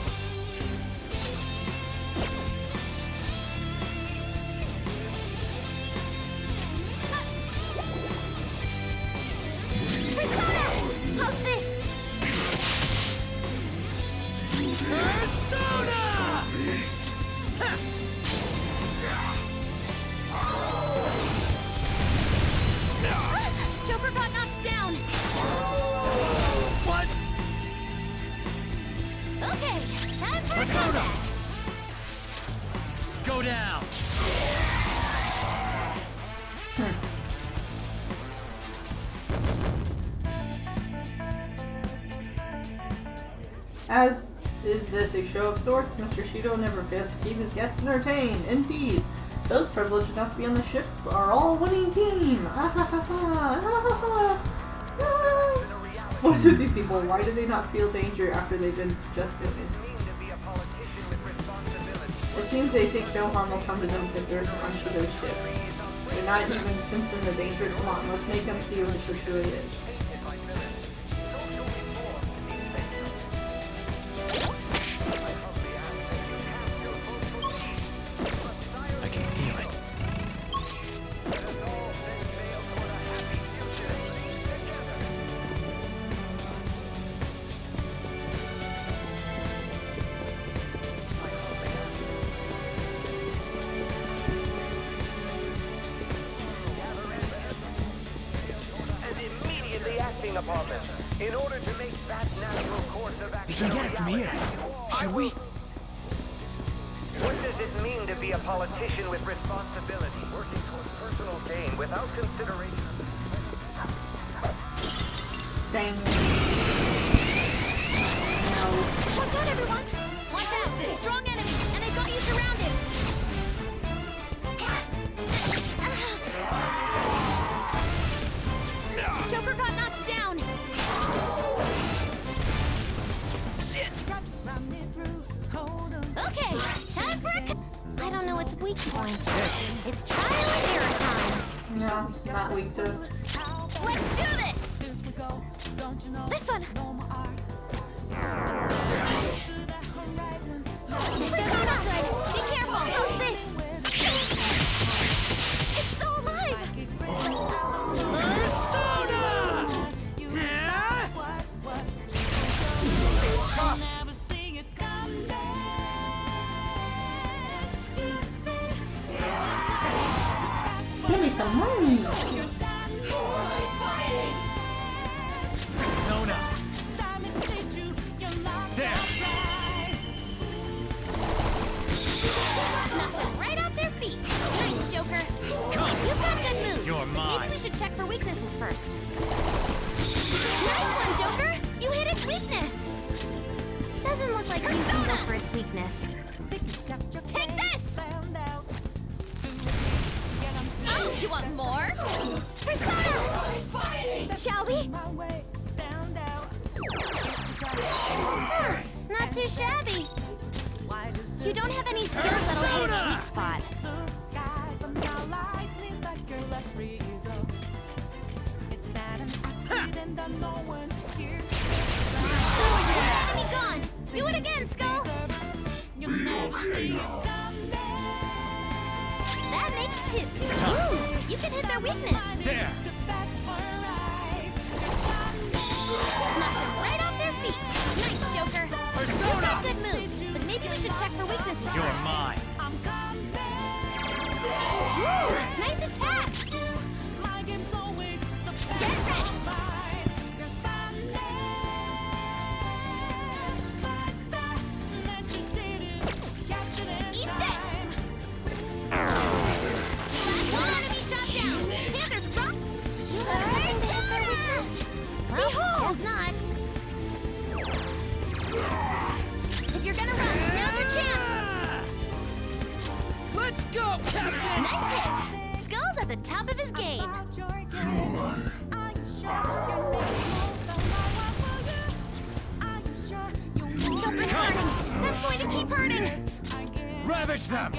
Persona! How's this? Persona! Joker got knocked down! What? Okay, time for Persona! comeback! Go down! As is this a show of sorts, Mr. Shido never fails to keep his guests entertained. Indeed, those privileged enough to be on the ship are all winning team. What is with these people? Why do they not feel danger after they've been just witnessed? It seems they think no harm will come to them because they're on Shido's ship. They're not even sensing the danger. Come on, let's make them see what the ship really is. I can feel it. Acting upon them in order to make that natural course of action. We can get it from here. Should we? What does it mean to be a politician with responsibility, working towards personal gain without consideration? Dang. Watch out, everyone! Watch out! Strong enemy, and they've got you surrounded! Joker got knocked down! Shit! Okay, time for a... I don't know its weak point. It's trial and error time. No, not weak to. Let's do this! This one! Persona! Be careful! How's this? It's still alive! money. Persona. There. Knocked them right off their feet. Nice, Joker. Come. You've got good moves. You're but mine. maybe we should check for weaknesses first. Nice one, Joker. You hit its weakness. Doesn't look like you can go for its weakness. Take this! Oh, you want more? Persona! Shall we? Not too shabby. You don't have any skills that'll hit its weak spot. Enemy gone! Do it again, Skull! That makes two. Ooh, you can hit their weakness. There. Knocked them right off their feet. Nice, Joker. Persona! You've got good moves, but maybe we should check for weaknesses You're first. mine. Ooh, nice attack. Get ready. Eat this. One enemy shot down. Panthers rock. Do you have something to hit their weakness? Well, guess not. If you're gonna run, now's your chance. Let's go, Captain. Nice hit. Skull's at the top of his game. Joker's hurting. That's going to keep hurting. Ravage them.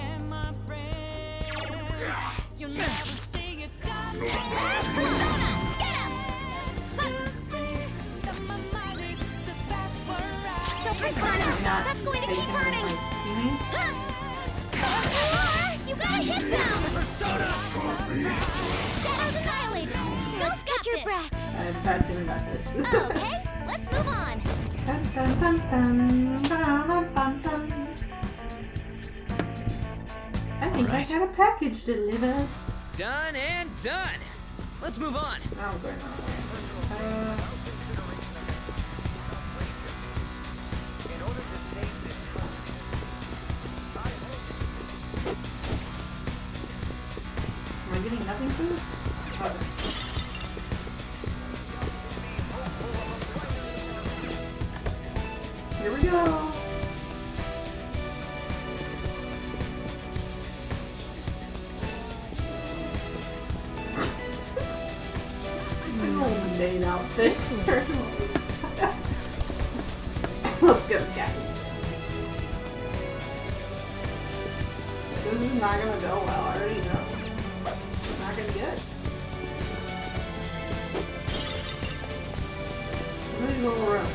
Persona, get him. Joker's hurting. That's going to keep hurting. You gotta hit them. Persona. Shadows annihilated. Skull's got your breath. I've got to got this. Okay, let's move on. Dun, dun, dun, dun, dun, dun, dun. I think I got a package delivered. Done and done. Let's move on. Oh, good. Am I getting nothing for this? Okay. Here we go. Made out this. Let's go, guys. This is not gonna go well. I already know. It's not gonna get. Let me go around.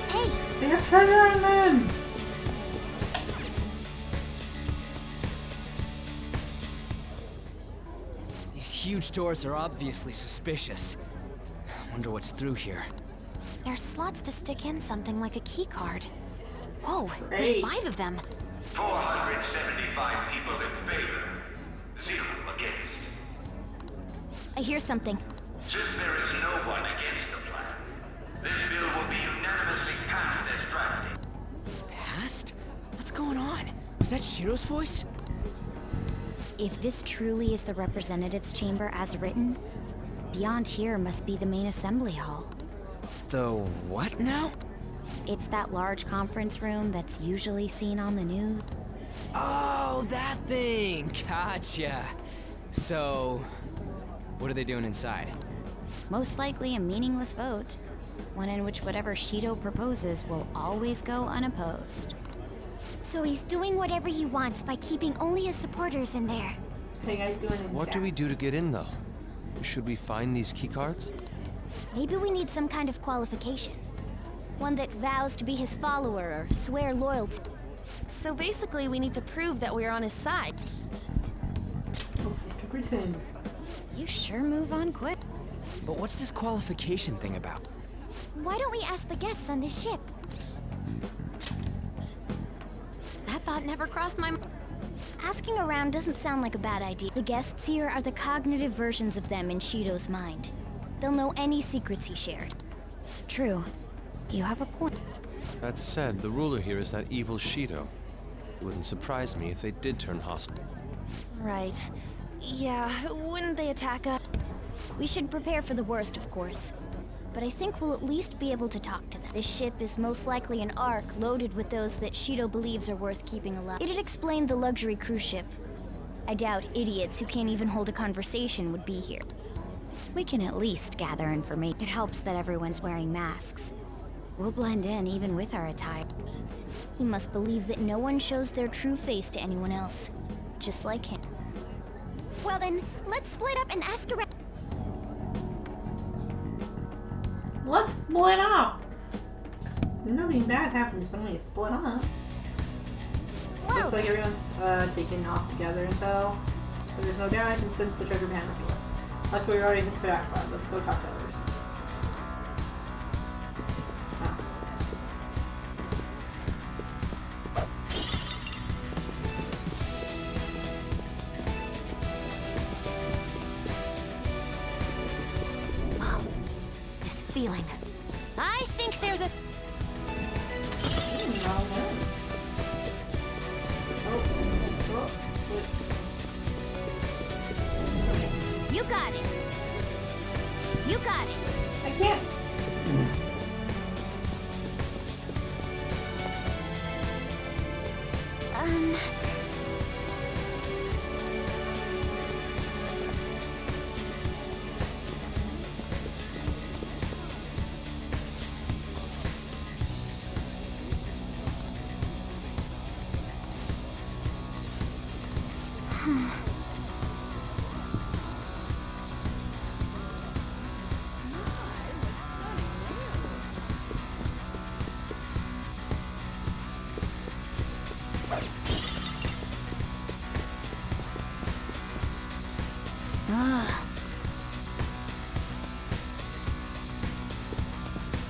Hey, they have treasure on them. These huge doors are obviously suspicious. Wonder what's through here. there's slots to stick in something like a key card. Whoa, Great. there's 5 of them. 475 people in favor, 0 against. I hear something. Since there is no one against the plan, this bill will be unanimously passed as drafted. Passed? What's going on? Was that Shiro's voice? If this truly is the representatives' chamber as written, beyond here must be the main assembly hall. The what now? It's that large conference room that's usually seen on the news. Oh, that thing! Gotcha. So, what are they doing inside? Most likely a meaningless vote. One in which whatever Shido proposes will always go unopposed. So he's doing whatever he wants by keeping only his supporters in there. Hey guys, doing it. What do we do to get in, though? Should we find these keycards? Maybe we need some kind of qualification. One that vows to be his follower or swear loyalty. So basically, we need to prove that we're on his side. To pretend. You sure move on quick. But what's this qualification thing about? Why don't we ask the guests on this ship? That thought never crossed my mind. Asking around doesn't sound like a bad idea. The guests here are the cognitive versions of them in Shido's mind. They'll know any secrets he shared. True. You have a point. That said, the ruler here is that evil Shido. It wouldn't surprise me if they did turn hostile. Right. Yeah, wouldn't they attack us? We should prepare for the worst, of course. But I think we'll at least be able to talk to them. This ship is most likely an Ark loaded with those that Shido believes are worth keeping alive. It'd explain the luxury cruise ship. I doubt idiots who can't even hold a conversation would be here. We can at least gather information. It helps that everyone's wearing masks. We'll blend in even with our attire. He must believe that no one shows their true face to anyone else. Just like him. Well then, let's split up and ask around. Let's split up. Nothing bad happens when we split up. Looks like everyone's taken off together, and so there's no doubt I can sense the treasure behind us here. That's what we already hit the back by. Let's go talk to others. This feeling. I think there's a... You got it. You got it. I can't.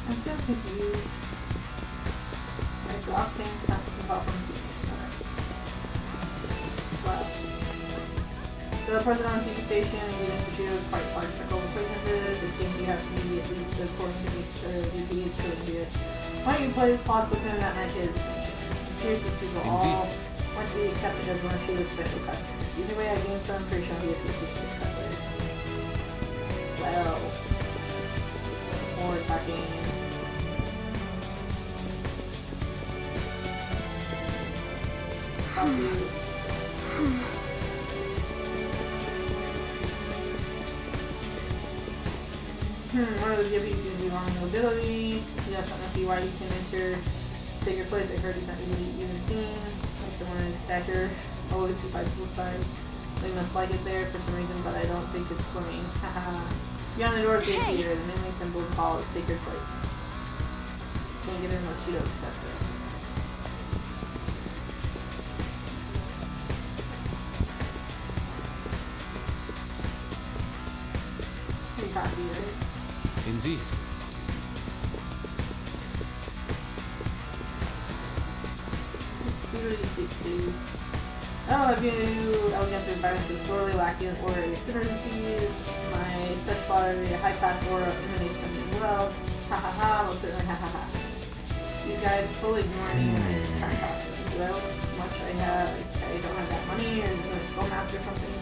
I'm so confused. It's octane time to pop on Wow. So the person on TV station and Venus Bushido is quite large circle of acquaintances. It seems you have to be at least according to the VP's true envious. Why don't you play slots with him that match his attention? Here's these people all want to be accepted as one of Sheila's special customers. Either way, I gained some information on the abuse we should discuss later. Swell. More attacking. One of those yuppies usually long mobility. That's not must be why you can enter sacred place. I heard he's not easily even seen. Like someone in his stature, always be by poolside. They must like it there for some reason, but I don't think it's swimming. Haha. Beyond the doors, gate theater, the mainly symbol call it sacred place. Can't get in unless you don't accept this. Pretty cocky, right? Indeed. Oh, have you elegant environments of sorely lacking in order and synergy? My such flattery, a high-class aura emanates from me as well. Ha ha ha, most certainly ha ha ha. These guys totally ignore me when I try and talk to them. Do I look much I have? I don't have that money, or just like a skull mask or something?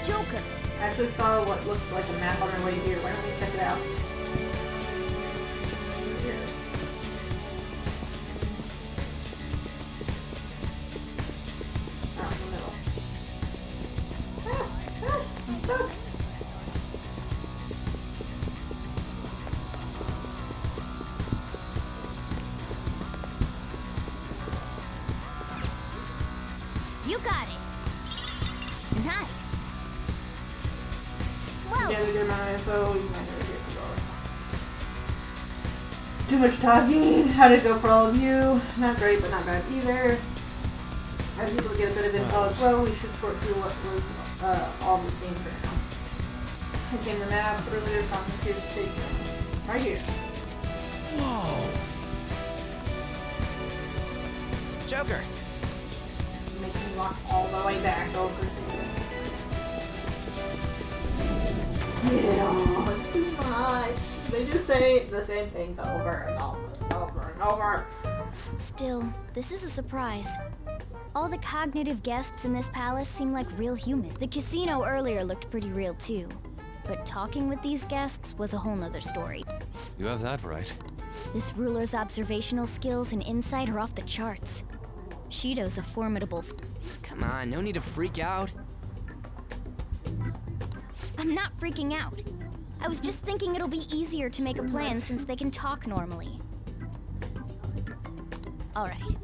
Joker. I actually saw what looked like a map on our way here. Why don't we check it out? Here. Out in the middle. I'm stuck. You got it. Nice. Yeah, the good amount of info, you might never get to go. It's too much talking. How did it go for all of you? Not great, but not bad either. As people get a bit of intel as well, we should sort through what was all this means for now. became the map earlier from his station. Right here. Whoa! Joker! Make me walk all the way back over. Yeah, it's too much. They just say the same things over and over and over and over. Still, this is a surprise. All the cognitive guests in this palace seem like real humans. The casino earlier looked pretty real too. But talking with these guests was a whole nother story. You have that right. This ruler's observational skills and insight are off the charts. Shido's a formidable... Come on, no need to freak out. I'm not freaking out. I was just thinking it'll be easier to make a plan since they can talk normally. Alright.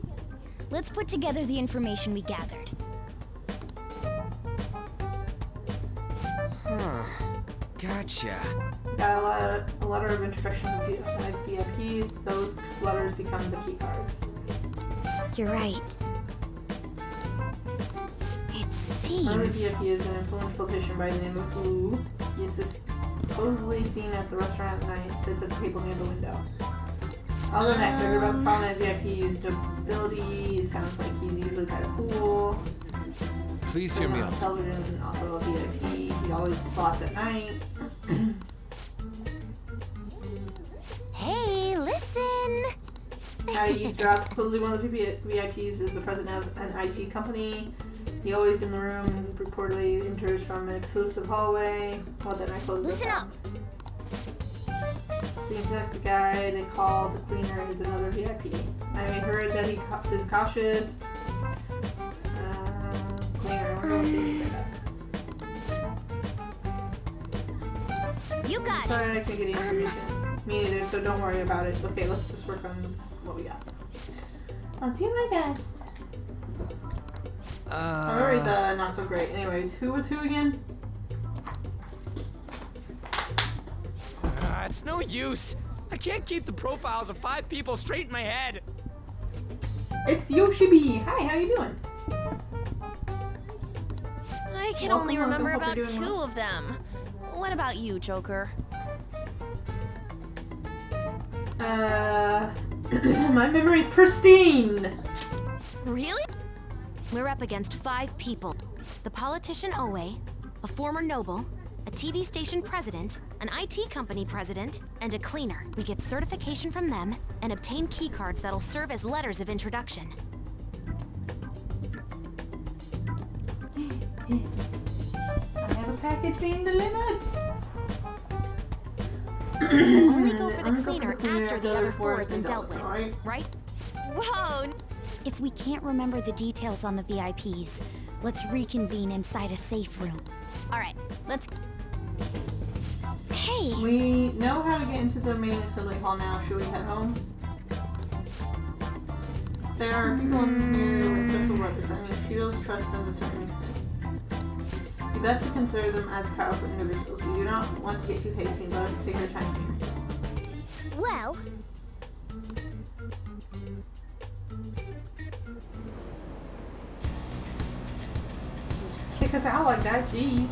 Let's put together the information we gathered. Huh. Gotcha. Got a letter of introduction to VIPs. Those letters become the key cards. You're right. It seems... One of the VIP is an influential politician by the name of Blue. He is supposedly seen at the restaurant at night, sits at the table near the window. I'll go next. I heard about the prominent VIP's nobility. Sounds like he's usually kind of cool. Please hear me out. Television, also a VIP. He always slots at night. Hey, listen! Eavesdrop. Supposedly one of the VIPs is the president of an IT company. He always in the room. He reportedly enters from an exclusive hallway. Well, then I close Listen up! Seems like the guy they call the cleaner is another VIP. I heard that he is cautious. Cleaner. We're going to You got Sorry, I can't get any information. Me neither, so don't worry about it. Okay, let's just work on what we got. I'll do my best. My memory's not so great. Anyways, who was who again? It's no use. I can't keep the profiles of 5 people straight in my head. It's Yoshibi. Hi, how you doing? I can only remember about 2 of them. What about you, Joker? My memory's pristine. Really? We're up against 5 people. The politician Owe, a former noble, a TV station president, an IT company president, and a cleaner. We get certification from them and obtain keycards that'll serve as letters of introduction. I have a package being delivered. Only go for the cleaner after the other 4 have been dealt with, right? Whoa! If we can't remember the details on the VIPs, let's reconvene inside a safe room. Alright, let's... Hey! We know how to get into the main assembly hall now. Should we head home? There are people in here with special weapons. I mean, she does trust them to a certain extent. You best to consider them as powerful individuals. We do not want to get too hasty. Let us take our time here. Well... Just kick us out like that, jeez.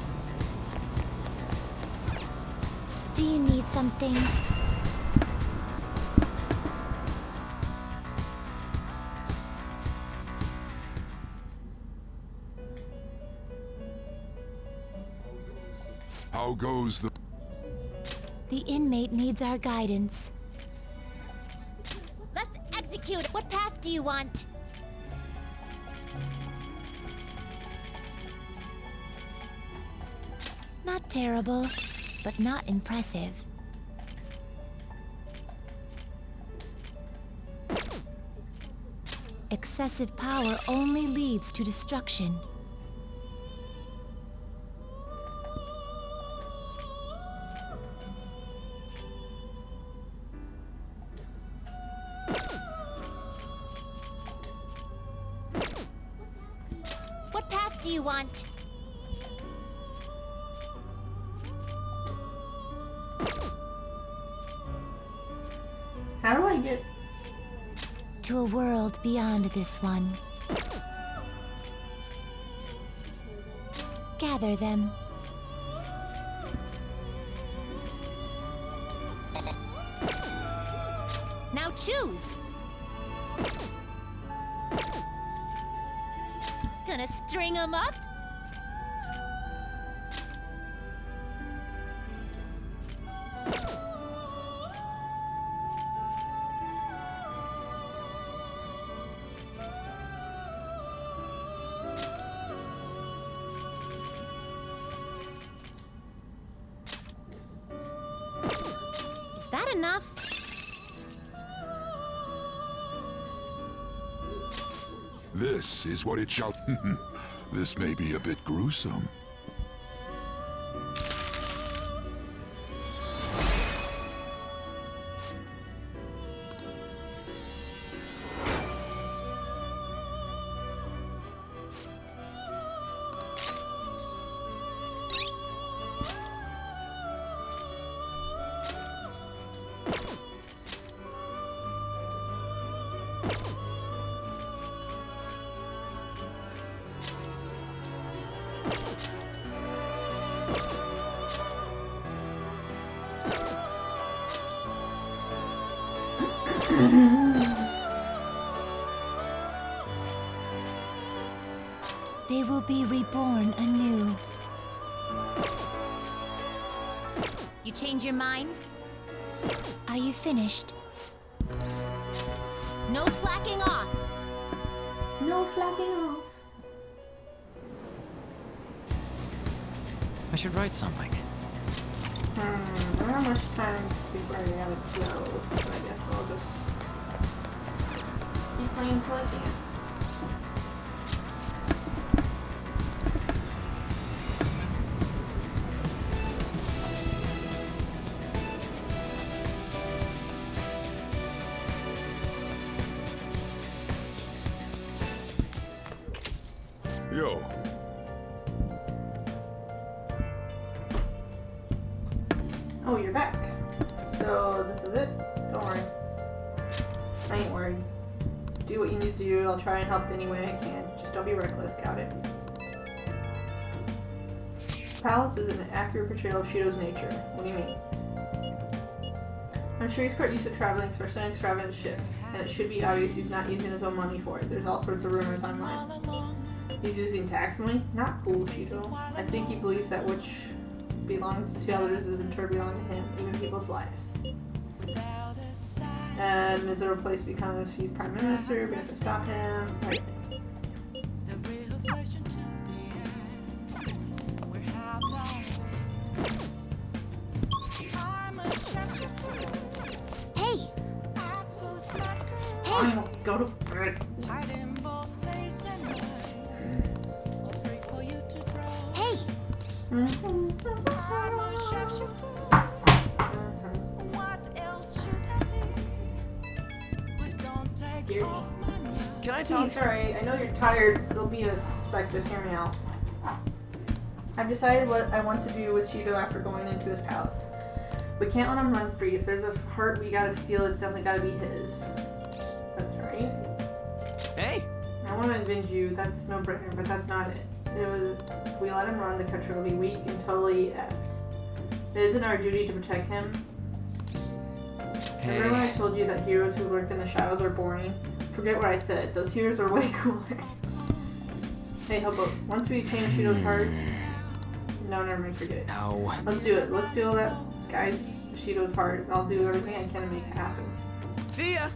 Do you need something? How goes the... The inmate needs our guidance. Let's execute. What path do you want? Not terrible, but not impressive. Excessive power only leads to destruction. What path do you want? How do I get... To a world beyond this one. Gather them. choose. Gonna string 'em up? Is that enough? This is what it shall... This may be a bit gruesome. They will be reborn anew. You change your mind? Are you finished? No slacking off. No slacking off. I should write something. I don't have much time before I have to go, but I guess I'll just keep playing till I see it. Yo. Oh, you're back. So, this is it? Don't worry. I ain't worried. Do what you need to do. I'll try and help any way I can. Just don't be reckless, got it? Palace is an accurate portrayal of Shido's nature. What do you mean? I'm sure he's quite used to traveling, especially on extravagant ships, and it should be obvious he's not using his own money for it. There's all sorts of rumors online. He's using tax money? Not cool, Shido. I think he believes that which belongs to others is in turn belong to him, even people's lives. And is there a place to become if he's prime minister? We have to stop him. Right. Hey! Hey! Go to bed. Hey! Can I talk? It's alright. I know you're tired. It'll be a sec. Just hear me out. I've decided what I want to do with Shido after going into his palace. We can't let him run free. If there's a heart we gotta steal, it's definitely gotta be his. That's right. Hey! I want to avenge you. That's no brainer, but that's not it. If we let him run, the country will be weak and totally effed. It isn't our duty to protect him. Hey. Remember when I told you that heroes who lurk in the shadows are boring? Forget what I said. Those heroes are way cooler. Hey, Hobo, once we change Shido's heart... No, never mind, forget it. No. Let's do it. Let's steal that guy's Shido's heart. I'll do everything I can to make it happen. See ya!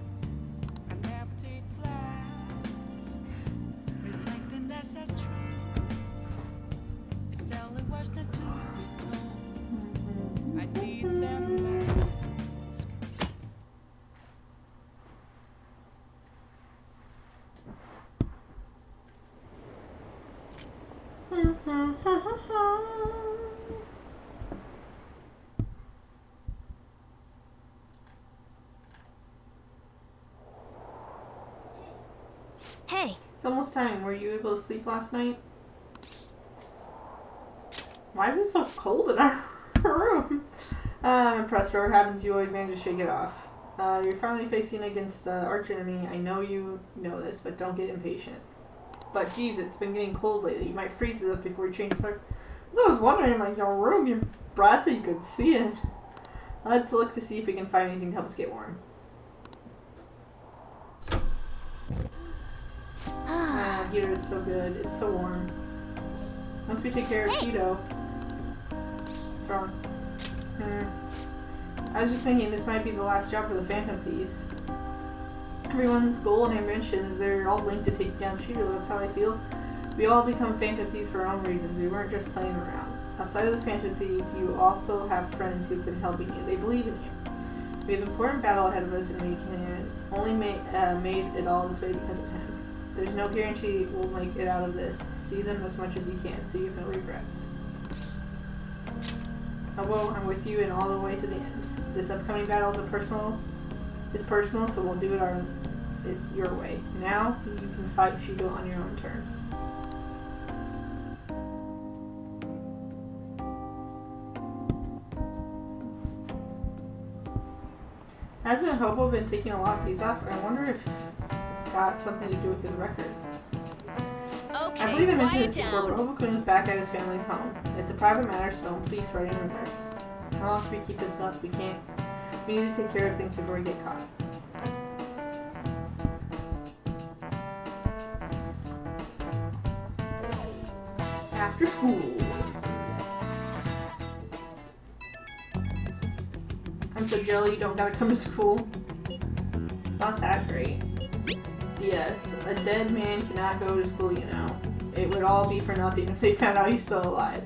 Hey! It's almost time. Were you able to sleep last night? Why is it so cold in our room? I'm impressed. Whatever happens, you always manage to shake it off. You're finally facing against the arch enemy. I know you know this, but don't get impatient. But geez, it's been getting cold lately. You might freeze to death before you change the I was wondering, like, your room, your breath, you could see it. Let's look to see if we can find anything to help us get warm. heater is so good. It's so warm. Once we take care of Shido... What's wrong? I was just thinking this might be the last job for the Phantom Thieves. Everyone's goal and ambitions, they're all linked to taking down Shido. That's how I feel. We all become Phantom Thieves for our own reasons. We weren't just playing around. Outside of the Phantom Thieves, you also have friends who've been helping you. They believe in you. We have an important battle ahead of us, and we can only made it all this way because of him. There's no guarantee we'll make it out of this. See them as much as you can, so you have no regrets. Hobo, I'm with you and all the way to the end. This upcoming battle is personal, so we'll do it your way. Now, you can fight Shido on your own terms. Hasn't Hobo been taking a lot of days off? I wonder if it's got something to do with his record. Okay, I believe I mentioned this quiet before, but down. Hobo-kun is back at his family's home. It's a private matter, so don't be spreading rumors. How long can we keep this up? We can't. We need to take care of things before we get caught. After school. I'm so jelly you don't gotta come to school. It's not that great. Yes, a dead man cannot go to school, you know. It would all be for nothing if they found out he's still alive.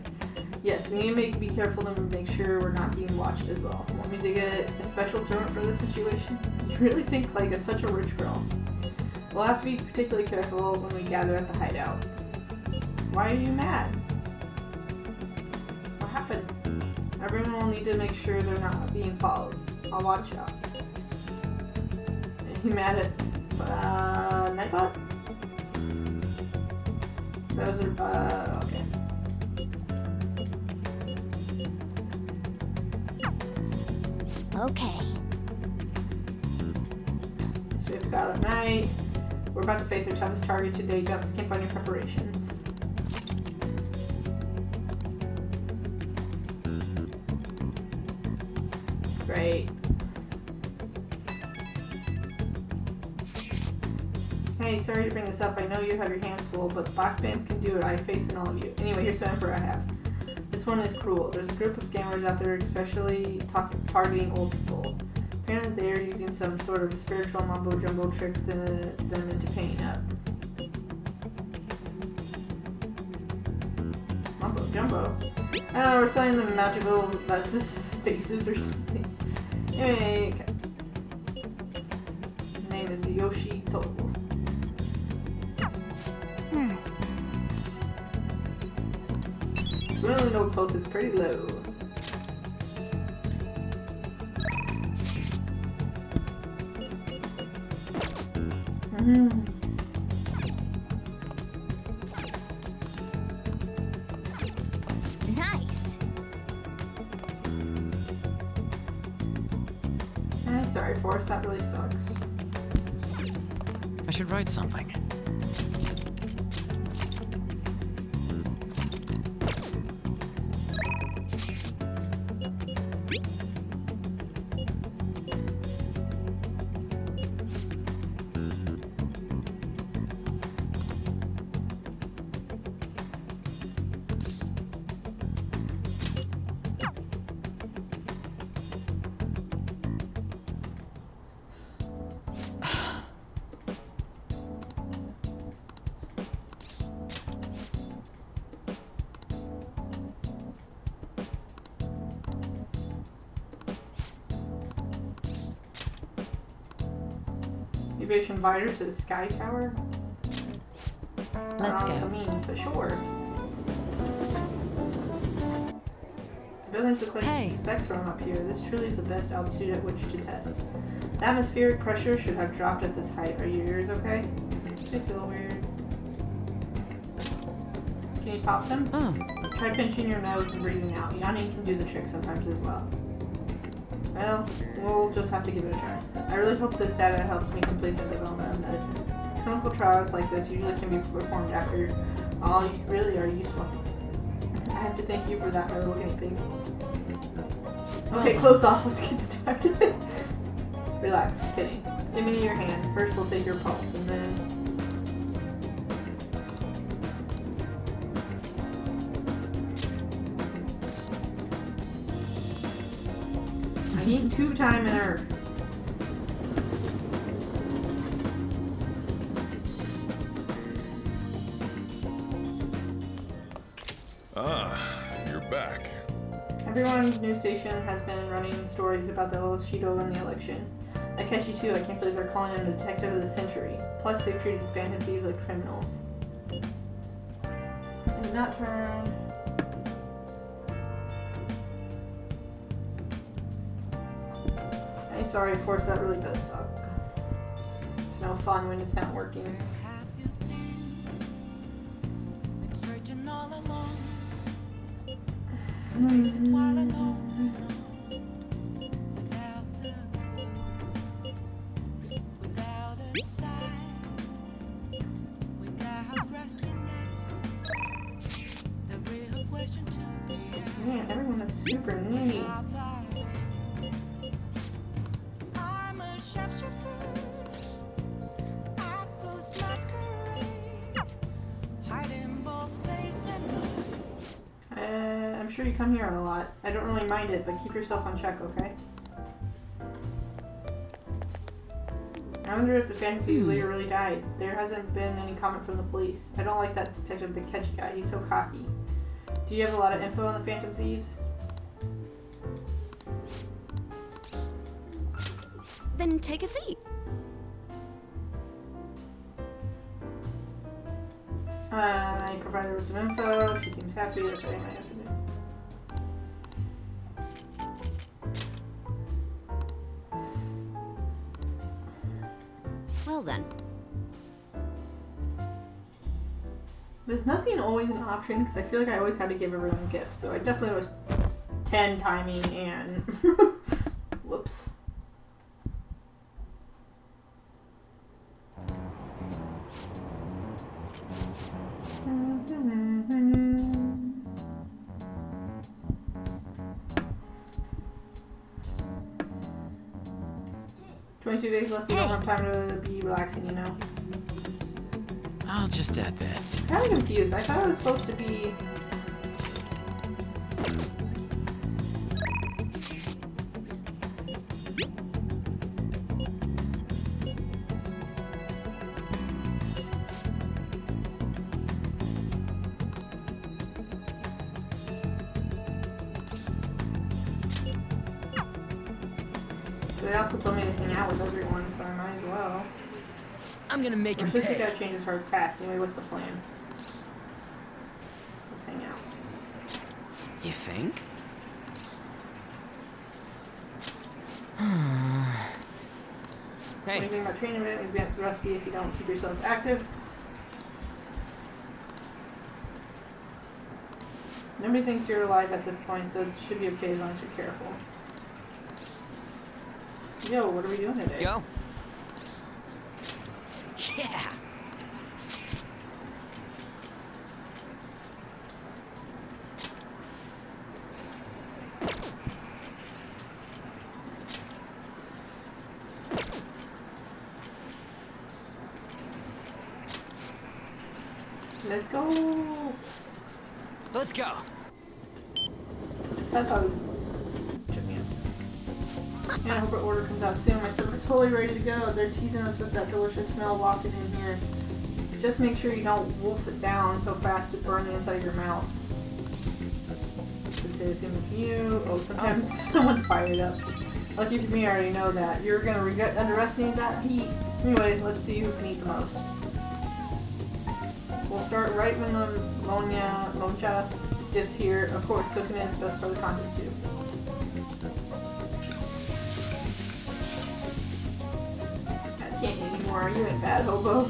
Yes, we need to be careful to make sure we're not being watched as well. Want me to get a special servant for this situation? You really think like such a rich girl. We'll have to be particularly careful when we gather at the hideout. Why are you mad? What happened? Everyone will need to make sure they're not being followed. I'll watch out. You mad at Nightbot? Those are okay. Okay. So we've got a night. We're about to face our toughest target today. Don't skimp on your preparations. Great. Hey, sorry to bring this up. I know you have your hands full, but the box bands can do it. I have faith in all of you. Anyway, here's the emperor I have. This one is cruel. There's a group of scammers out there especially targeting old people. Apparently they are using some sort of spiritual mumbo-jumbo trick to them into paying up. Mumbo-jumbo? I don't know, we're selling them magical faces or something. Anyway, okay. His name is Yoshito. Really, no cult is pretty low. Nice. Sorry, Forrest, that really sucks. I should write something. Maybe I should invite her to the Sky Tower? Let's go. I mean, but sure. The buildings look like specs from up here. This truly is the best altitude at which to test. The atmospheric pressure should have dropped at this height. Are your ears okay? They feel weird. Can you pop them? Oh. Try pinching your nose and breathing out. Yanni can do the trick sometimes as well. Well, we'll just have to give it a try. I really hope this data helps me complete the development of medicine. Clinical trials like this usually can be performed after all really are useful. I have to thank you for that, my little guinea pig. Okay, close off. Let's get started. Relax. Kidding. Give me your hand. First we'll take your pulse, and then... Need 2 time and Earth. You're back. Everyone's news station has been running stories about the little Shido in the election. I catch you too. I can't believe they're calling him the detective of the century. Plus, they've treated phantom thieves like criminals. I did not turn. I'm sorry, Force, that really does suck. It's no fun when it's not working. Man, everyone is super neat. I'm sure you come here a lot. I don't really mind it, but keep yourself on check, okay? I wonder if the Phantom Thieves leader really died. There hasn't been any comment from the police. I don't like that detective, the catch guy. He's so cocky. Do you have a lot of info on the Phantom Thieves? Then take a seat. I provided her with some info. She seems happy. That's what I have to do. Well then. There's nothing always an option because I feel like I always had to give everyone gifts. So I definitely was 10 timing and whoops. "22 days left. You don't have time to be relaxing, you know." I'll just add this. I'm kind of confused. I thought it was supposed to be. They also told me to hang out with everyone, so I might as well. I'm gonna make him He pay. gotta change his heart fast. Anyway, what's the plan? Let's hang out. You think? What do you think about training it? We'd be rusty if you don't keep yourselves active. Nobody thinks you're alive at this point, so it should be okay as long as you're careful. Yo, what are we doing today? Yo. Yeah. Let's go. Let's go. I thought it was. Yeah, I hope our order comes out soon. My stomach's totally ready to go. They're teasing us with that delicious smell wafted in here. Just make sure you don't wolf it down so fast it burns the inside of your mouth. Oh, sometimes someone's fired up. Lucky for me, I already know that. You're gonna regret underestimating that heat. Anyway, let's see who can eat the most. We'll start right when the Moncha gets here. Of course, cooking is the best part of the contest too. I can't eat anymore. Are you in bad, Hobo?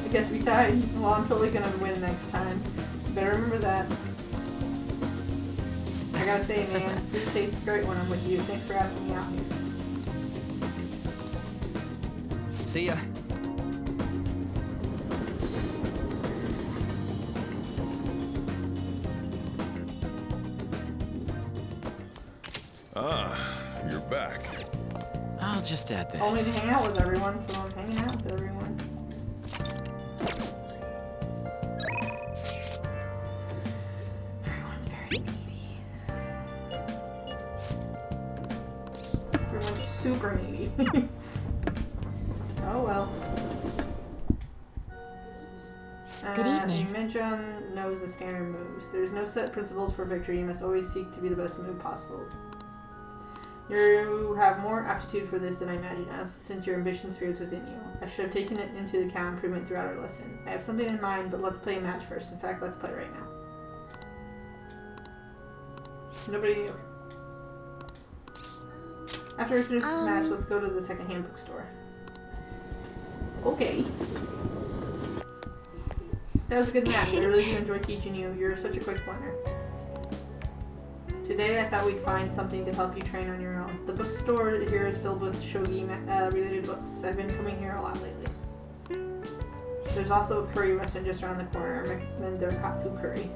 I guess we tied. Well, I'm totally gonna win next time. Better remember that. I gotta say, man, food tastes great when I'm with you. Thanks for asking me out here. See ya. You're back. I'll just add this. Only to hang out with everyone, so I'm hanging out with everyone. Everyone's very needy. super needy. Oh well. Good evening. Mention knows the standard moves. There's no set principles for victory. You must always seek to be the best move possible. You have more aptitude for this than I imagined, since your ambition spheres within you. I should have taken it into account improvement throughout our lesson. I have something in mind, but let's play a match first. In fact, let's play right now. Nobody. After we finish this match, let's go to the second-hand bookstore. Okay. That was a good match. I really do enjoy teaching you. You're such a quick learner. Today I thought we'd find something to help you train on your own. The bookstore here is filled with shogi-related books. I've been coming here a lot lately. There's also a curry restaurant just around the corner. I recommend their katsu curry.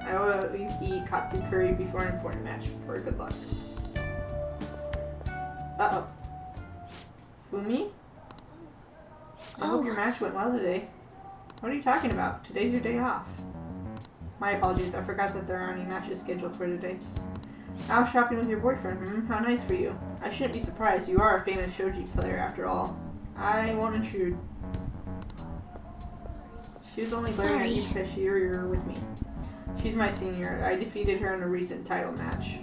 I always eat katsu curry before an important match for good luck. Uh-oh. Fumi? I hope your match went well today. What are you talking about? Today's your day off. My apologies, I forgot that there aren't any matches scheduled for today. Out shopping with your boyfriend, How nice for you. I shouldn't be surprised, you are a famous shogi player after all. I won't intrude. She was only glaring at you because you're with me. She's my senior. I defeated her in a recent title match.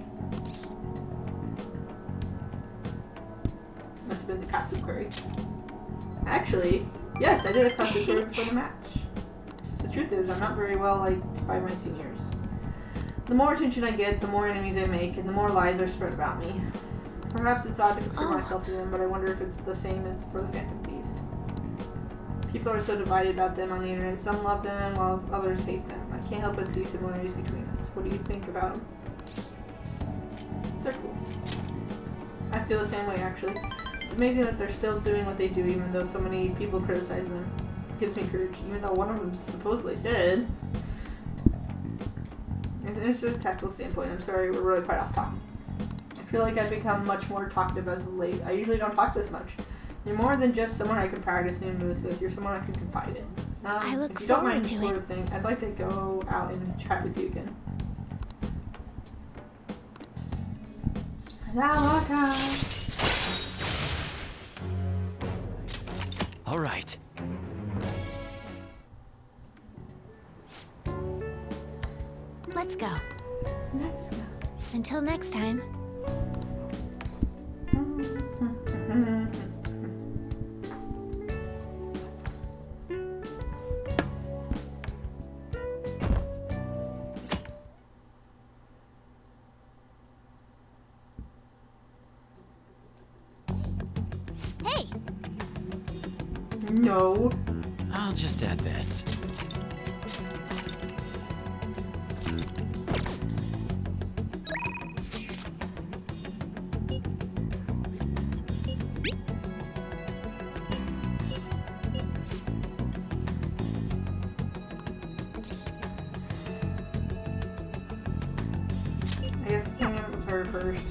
Must have been the katsu curry. Actually, yes, I did a katsu curry before the match. The truth is, I'm not very well liked by my seniors. The more attention I get, the more enemies I make, and the more lies are spread about me. Perhaps it's odd to compare myself to them, but I wonder if it's the same as for the Phantom Thieves. People are so divided about them on the internet. Some love them, while others hate them. I can't help but see similarities between us. What do you think about them? They're cool. I feel the same way, actually. It's amazing that they're still doing what they do, even though so many people criticize them. It gives me courage, even though one of them supposedly did. And there's a tactical standpoint. I'm sorry, we're really quite off topic. I feel like I've become much more talkative as of late. I usually don't talk this much. You're more than just someone I can practice new moves with. You're someone I can confide in. I look if you don't forward mind to sort it. of thing, I'd like to go out and chat with you again. All right. Let's go. Let's go. Until next time. Hey! No. I'll just add this. I guess let's hang out with her first.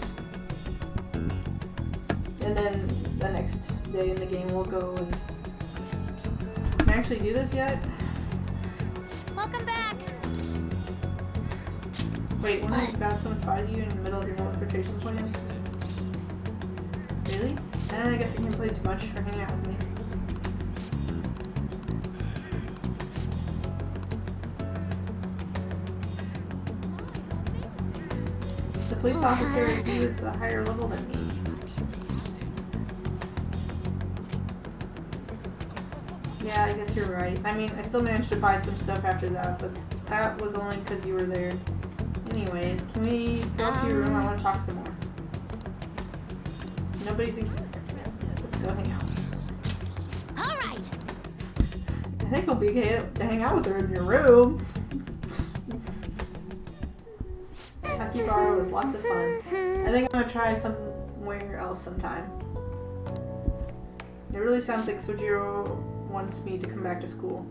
And then the next day in the game we'll go and... Can I actually do this yet? Welcome back! Wait, when I found someone spotted you in the middle of your infiltration plan? Really? I guess I can't play too much for hanging out with me. The police officer, he was a higher level than me. Yeah, I guess you're right. I mean, I still managed to buy some stuff after that, but that was only because you were there. Anyways, can we go to your room? I want to talk some more. Nobody thinks we're here. Let's go hang out. Alright! I think it'll be okay to hang out with her in your room. Akihabara was lots of fun. I think I'm gonna try somewhere else sometime. It really sounds like Sojiro wants me to come back to school.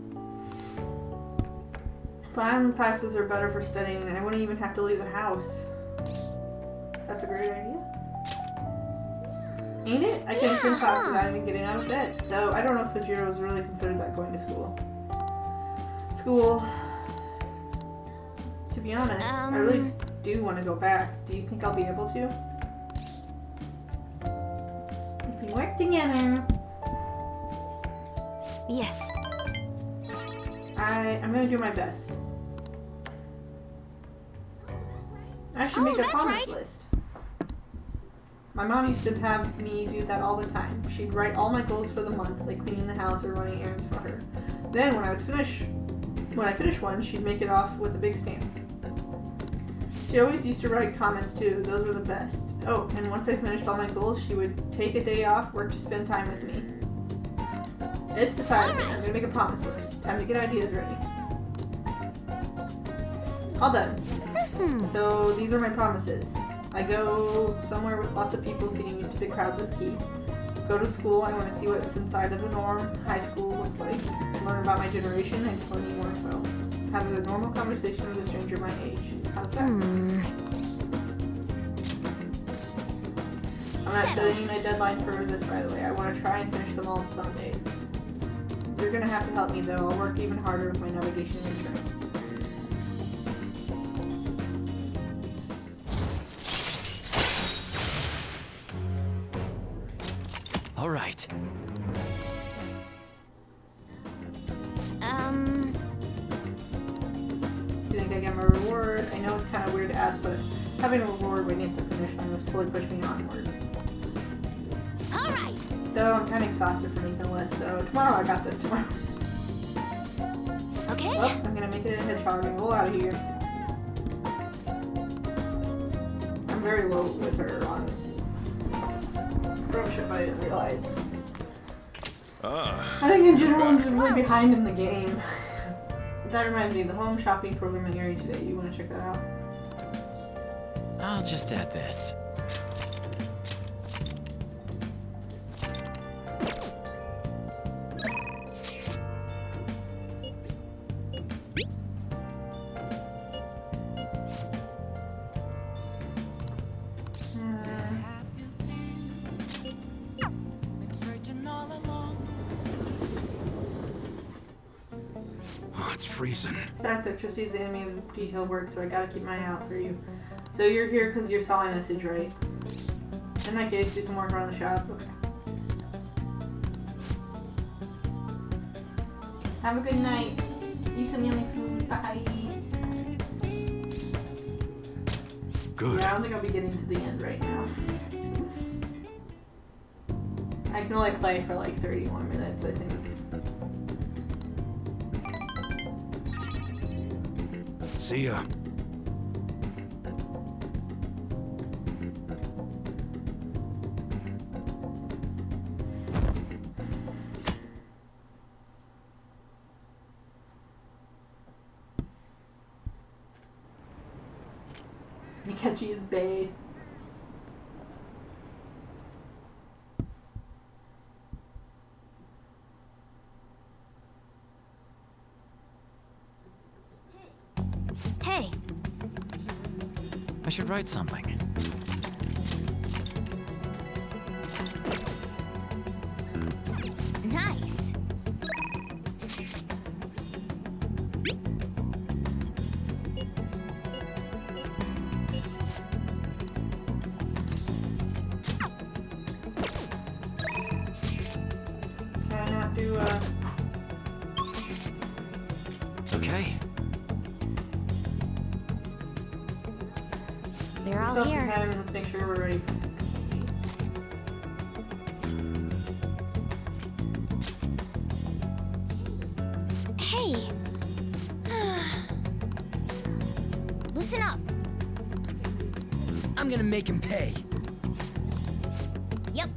Plan classes are better for studying, and I wouldn't even have to leave the house. That's a great idea. Ain't it? I can attend class without even getting out of bed. Though I don't know if Sojiro's really considered that going to school. To be honest, I really do want to go back. Do you think I'll be able to? work together. Yes. I'm gonna do my best. I should make a promise list. My mom used to have me do that all the time. She'd write all my goals for the month, like cleaning the house or running errands for her. Then when I finished one, she'd make it off with a big stamp. She always used to write comments too. Those were the best. Oh, and once I finished all my goals, she would take a day off work to spend time with me. It's decided. I'm gonna make a promise list. Time to get ideas ready. All done. So these are my promises. I go somewhere with lots of people, getting used to big crowds is key. Go to school, I want to see what's inside of the norm, high school looks like. Learn about my generation, I still need more info. Have a normal conversation with a stranger my age. How's that? I'm not setting a deadline for this, by the way. I want to try and finish them all someday. You're going to have to help me, though. I'll work even harder with my navigation and strength. All right. Do you think I get my reward? I know it's kind of weird to ask, but having a reward waiting at the finish line was totally pushing me onward. Alright! Though I'm kind of exhausted from making the list, so tomorrow I got this tomorrow. Okay. Well, I'm gonna make it a hedgehog and roll out of here. I'm very low with her on friendship, I didn't realize. I think in general I'm just really behind in the game. That reminds me, the home shopping program I'm hearing today. You want to check that out? I'll just add this. Freezing. Electricity is the enemy of detailed work, so I gotta keep my eye out for you. So you're here because you saw my message, right? In that case, do some work around the shop. Okay. Have a good night. Eat some yummy food. Bye. Good. Yeah, I don't think I'll be getting to the end right now. I can only play for like 30 more minutes, I think. See ya. Mikachi's Bay. Hey. I should write something. Nice. Can I not do Okay. They're all here. Let's make sure we're ready. Hey. Listen up. I'm gonna make him pay. Yep.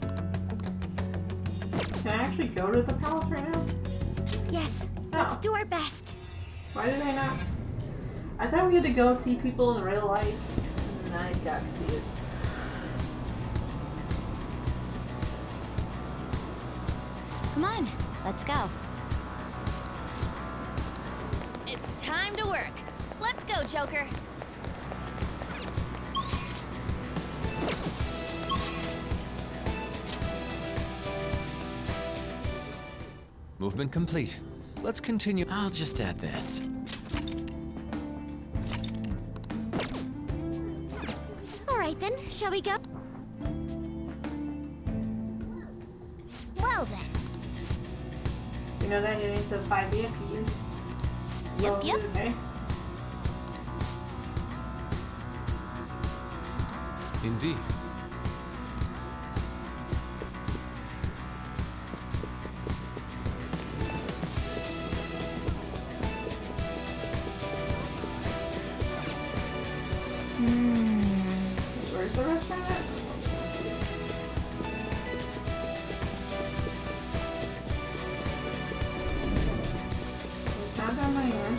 Can I actually go to the palace right now? Yes. Let's do our best. Why did I not? I thought we had to go see people in real life. And I got confused. Come on, let's go. It's time to work. Let's go, Joker. Movement complete. Let's continue. I'll just add this. All right then, shall we go? Well then. You know that it needs the 5 VIPs. Yep, yep. Okay. Indeed. Where's the restaurant at? It's not down my here.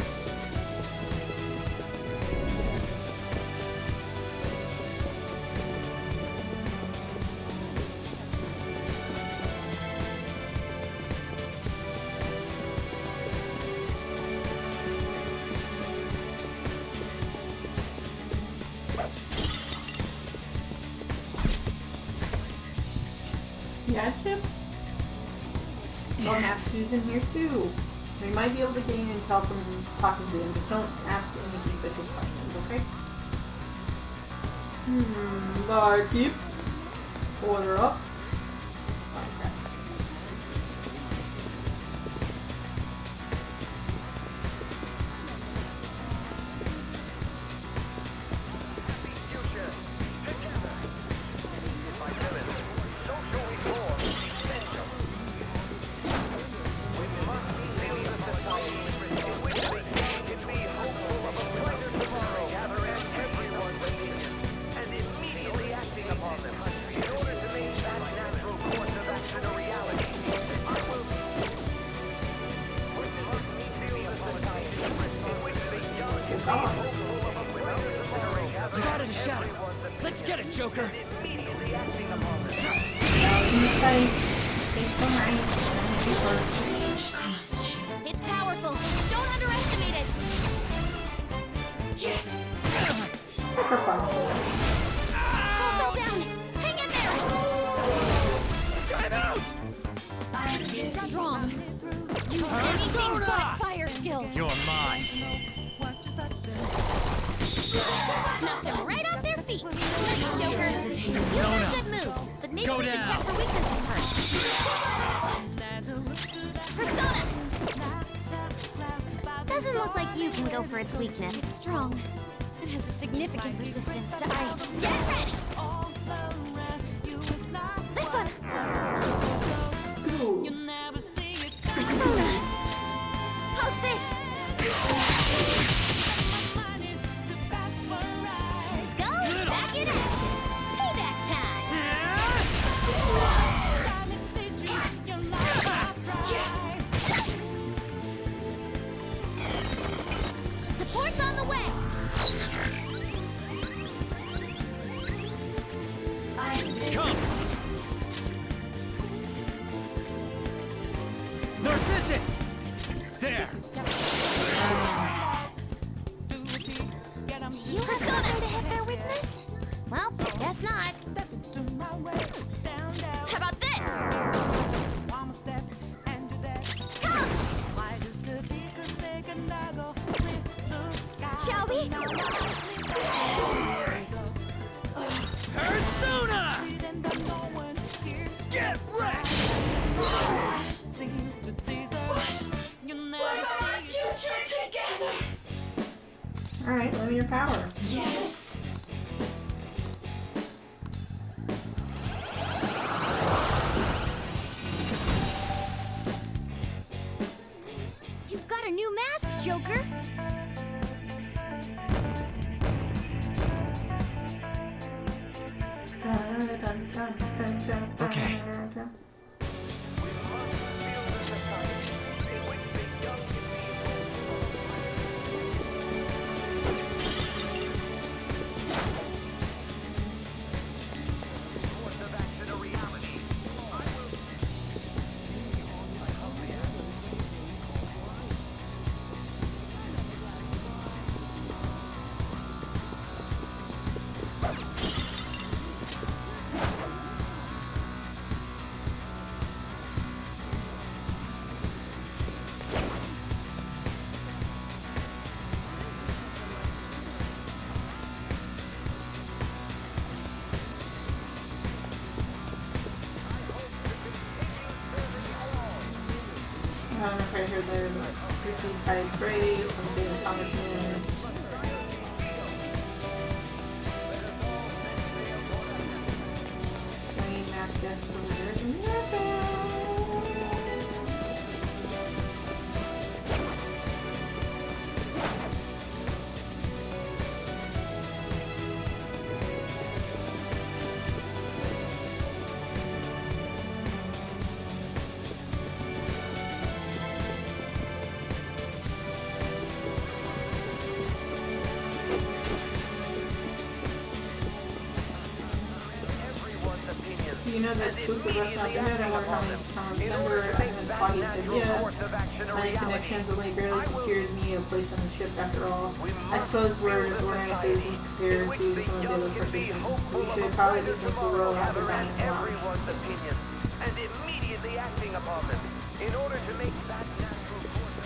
Yeah, Chip? Well, Matthew's in here too. We might be able to gain intel from talking to him. Just don't ask any suspicious questions, okay? Barkeep. Order up. Okay. Spotted a shadow. Let's get it, Joker. It's powerful. Don't underestimate it. For fun. Skull fell down. Hang in there. Time out! It's strong. Use anything but fire skills. You're mine. Knocked them right off their feet. Joker, you have good moves, but maybe we should check for weaknesses first. Persona! Doesn't look like you can go for its weakness. It's strong. It has a significant resistance to ice. Get ready! This one! Cool. Persona! How's this? Skull, back in action. Payback time. Support's on the way. Come! Narcissus! There! You have something to hit their weakness? Well, guess not. How about this? Come! Shall we? Persona! Get wrecked! Alright, linear power. Yes! You've got a new mask, Joker! Okay. I'm trying to hear the receive high praise from the famous congressman. Queen, mass guests over there. You know the exclusive restaurant there, and we're having a member, and then Foggy said, yeah, my connections only barely secured me a place on the ship after all. I suppose we're as organized citizens compared to some of the other professions. We should probably do some for real rather than everyone's opinions and immediately acting upon them in order to make that natural course of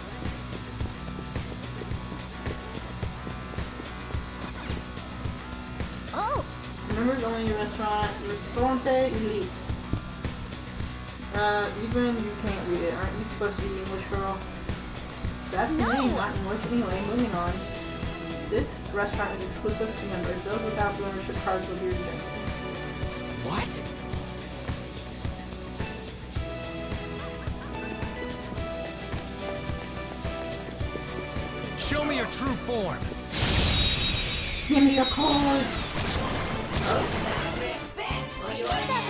action. Oh! Members only restaurant, Restaurante Elite. Even you can't read it. Aren't you supposed to be English, girl? That's the name, not English. Anyway, moving on. This restaurant is exclusive to members. Those without membership cards will be rejected. What? Show me your true form. Give me a card.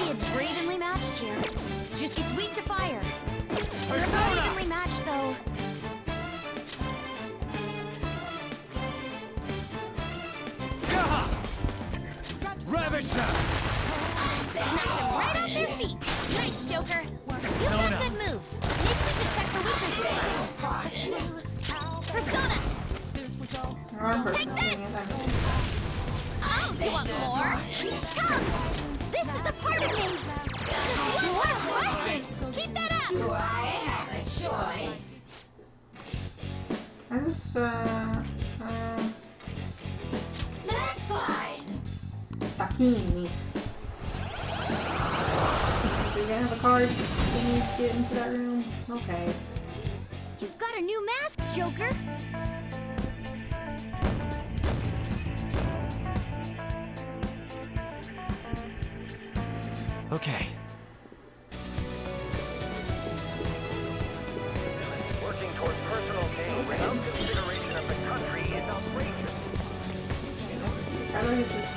It's evenly matched here. Just gets weak to fire. We're not evenly matched, though. Ravage them! Knocked them right off their feet. Nice, Joker. You've got good moves. Maybe we should check for weaknesses first. Persona! Take this! Oh, they want more? Come! This is a part of me! Just one more question! Keep that up! Do I have a choice? I just, That's fine. Bikini. You're gonna have a card when you get into that room? Okay. You've got a new mask, Joker! Okay. working toward personal gain without consideration of the country is outrageous. How do I get this?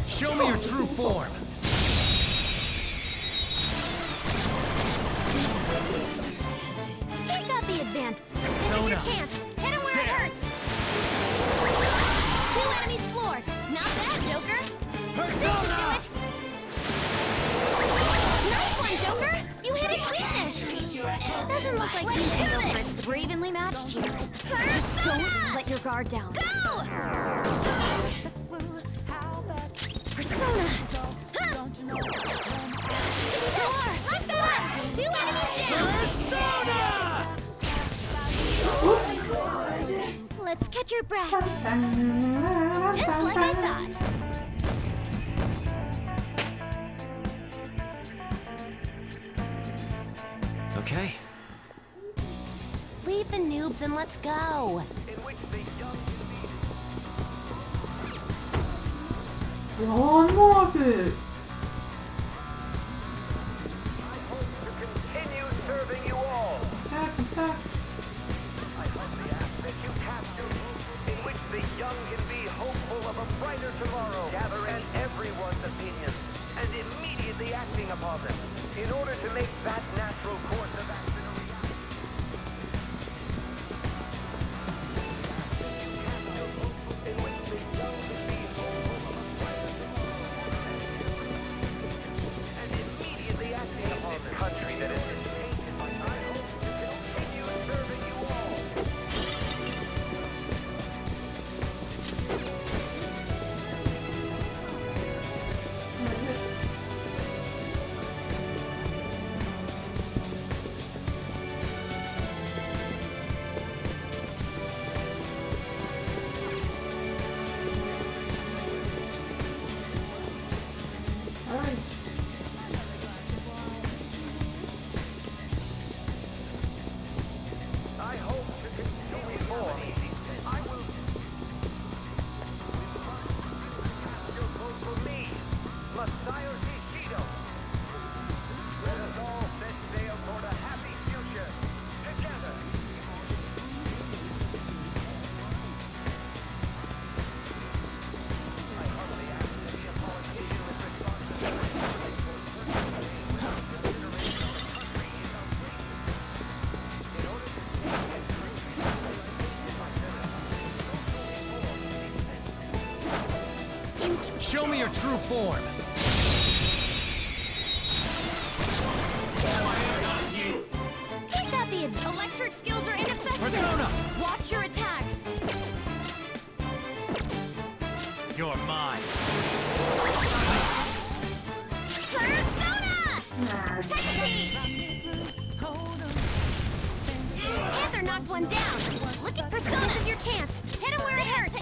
Show me your true form. We got the advantage. This is your chance. Hit him where it hurts. 2 enemies floored. Not bad, Joker. This should do it. Nice one, Joker. You hit its weakness. Doesn't look like you can go for it. We're evenly matched here. Just don't let your guard down. Go! Persona! More! Like that! 2 enemies down! Let's catch your breath. Just like I thought. Okay. Leave the noobs and let's go. Unlock it! Continue serving you all. Attack, attack. I humbly ask that you cast your vote in which the young can be hopeful of a brighter tomorrow, gathering everyone's opinions and immediately acting upon them in order to make that natural course of action a reality. In which the young can be hopeful of a brighter tomorrow, and immediately acting upon the country that has been tainted by I hope to continue serving you all. Alright. I hope to reform. I will. Your vote for me, Messiah Shido. Let us all set sail toward a happy future together. I humbly ask to be a politician with responsibility. Show me your true form. We thought the electric skills are ineffective. Persona! Watch your attacks. You're mine. Persona! Panther knocked one down. Look at Persona. This is your chance. Hit him where it hurts.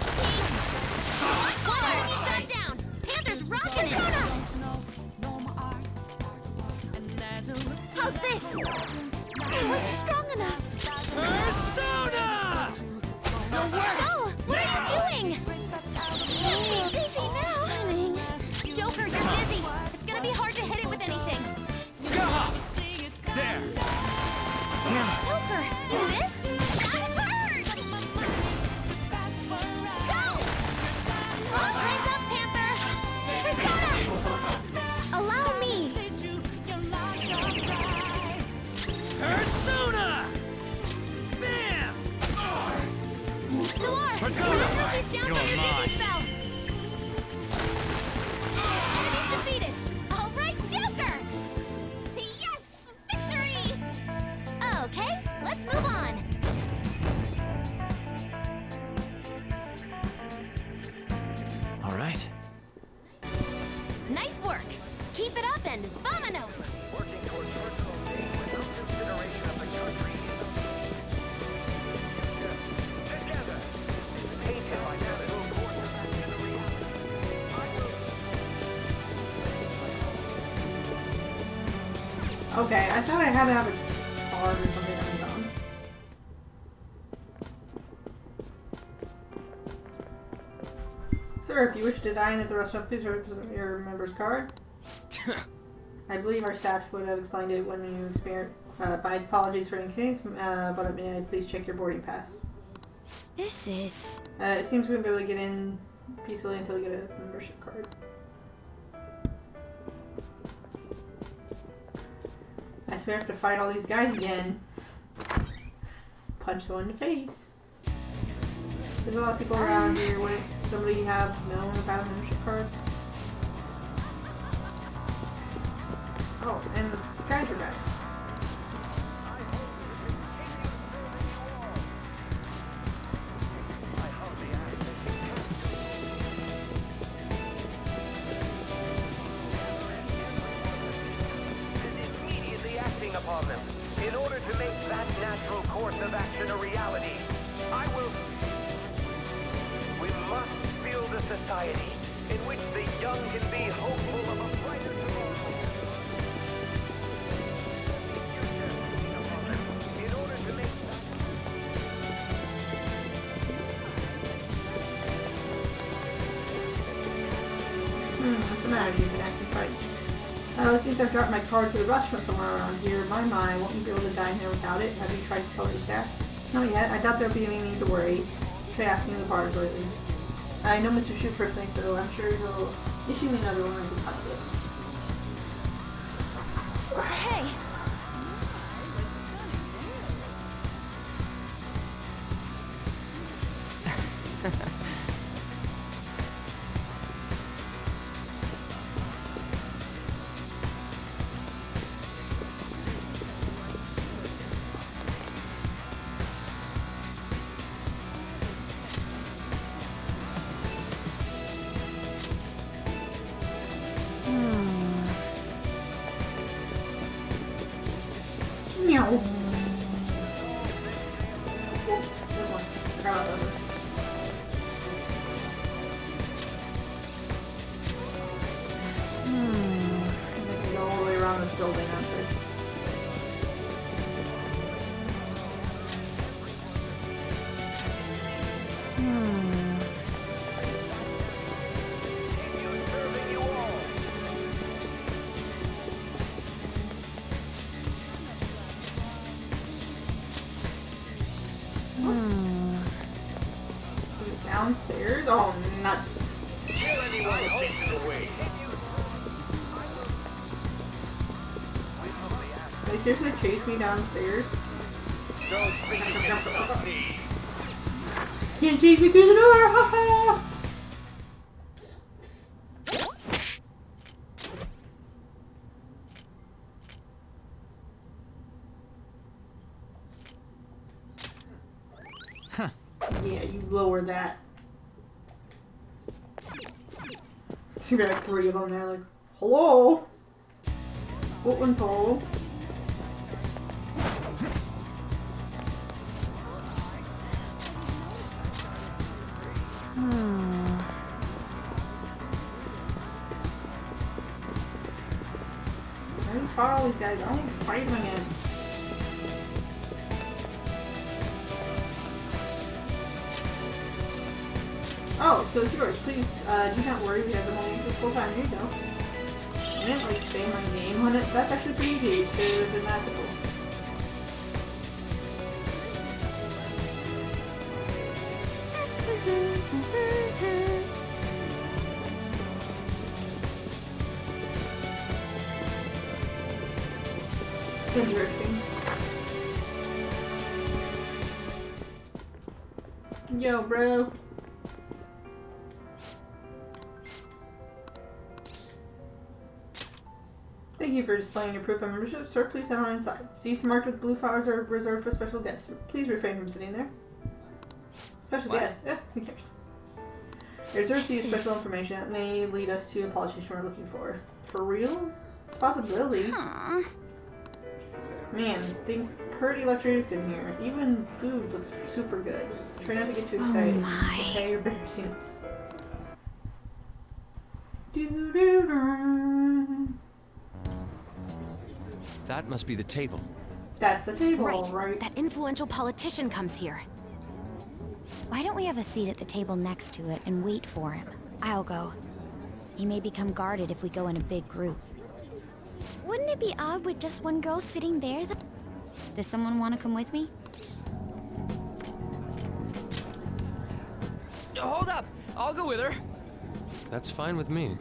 One enemy shot down. Panther's rocking Persona. How's this? It wasn't strong enough. Persona! Skull, what are you doing? You're dizzy now. Stunning. Joker, you're dizzy. It's gonna be hard to hit it with anything. Skaha! There! Damn it! Joker, you missed? That hurt! Go! Raise up, Panther! Persona! Allow me! Persona! Bam! Noir! Persona! He's down You're from your mine. dizzy spell! Enemy's defeated! All right, Joker! Yes! Victory! Okay, let's move on. All right. Nice work! Keep it up and vamonos! Working toward personal gain without consideration of the country. Together, tainted by natural courses and the reality. Okay, I thought I had to have a card or something on. Sir, if you wish to dine at the restaurant, please represent your member's card. I believe our staff would have explained it when you experienced. My apologies for inconvenience, but may I please check your boarding pass? This is... It seems we won't be able to get in peacefully until we get a membership card. I swear I have to fight all these guys again. Punch one in the face. There's a lot of people around here. Would somebody have known about a membership card? Oh, and the guys are back. Acting upon them in order to make that natural course of action a reality. We must build a society in which the young can be hopeful of a brighter tomorrow. In order to make What's the matter? You've been acting frightened. It seems I've dropped my card to the restaurant somewhere around here. My, won't you be able to dine here without it? Have you tried to tell your staff? Not yet. I doubt there'll be any need to worry. Try asking the bars lately. I know Mr. Shu personally, so I'm sure he'll issue me another one of his pocket. Hey! Meow. Oh, this one. Forgot about this. building after. Downstairs? Oh, nuts. Kill anyone who gets in the way. They seriously chase me downstairs? Don't think you can stop me. Can't chase me through the door! Haha! Huh. Yeah, you lower that. Should be like 3 of them there, like, hello? What one, Paul? Very far all these guys. I don't fight them again. Oh, so it's yours. Please, do not worry. We have them only for full time. Here you go. I didn't like say my name on it. That's actually pretty easy. It's been magical. Been drifting. Yo, bro. Thank you for displaying your proof of membership. Sir, please head on inside. Seats marked with blue flowers are reserved for special guests. Please refrain from sitting there. Special guests. Yeah, who cares? There's receive special information that may lead us to a politician we're looking for. For real? Possibility. Huh. Man, things pretty luxurious in here. Even food looks super good. Try not to get too excited. Oh my. Okay, your embarrassiness. Doo-doo-doo. That must be the table. That's a table, right? That influential politician comes here. Why don't we have a seat at the table next to it and wait for him? I'll go. He may become guarded if we go in a big group. Wouldn't it be odd with just one girl sitting there? Does someone want to come with me? Hold up! I'll go with her. That's fine with me.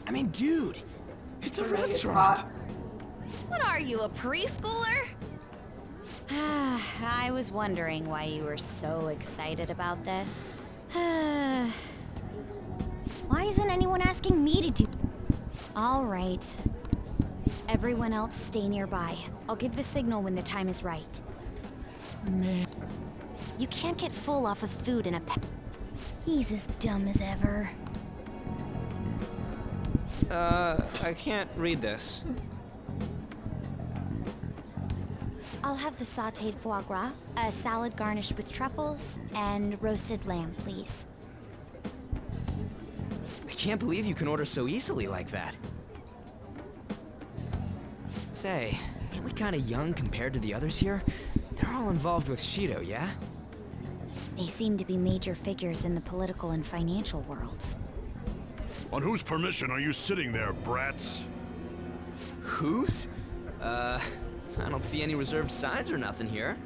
I mean, dude, it's a restaurant. What are you, a preschooler? I was wondering why you were so excited about this. Why isn't anyone asking me to do? All right. Everyone else stay nearby. I'll give the signal when the time is right. Man. You can't get full off of food in a pet. He's as dumb as ever. I can't read this. I'll have the sautéed foie gras, a salad garnished with truffles, and roasted lamb, please. I can't believe you can order so easily like that. Say, ain't we kinda young compared to the others here? They're all involved with Shido, yeah? They seem to be major figures in the political and financial worlds. On whose permission are you sitting there, brats? Whose? I don't see any reserved signs or nothing here.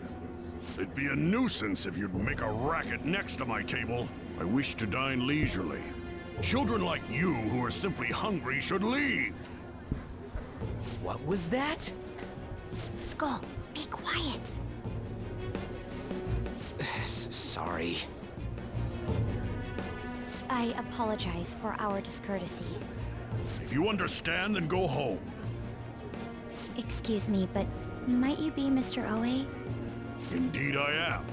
It'd be a nuisance if you'd make a racket next to my table. I wish to dine leisurely. Children like you who are simply hungry should leave. What was that? Skull, be quiet. Sorry. I apologize for our discourtesy. If you understand, then go home. Excuse me, but might you be Mr. Oe? Indeed I am.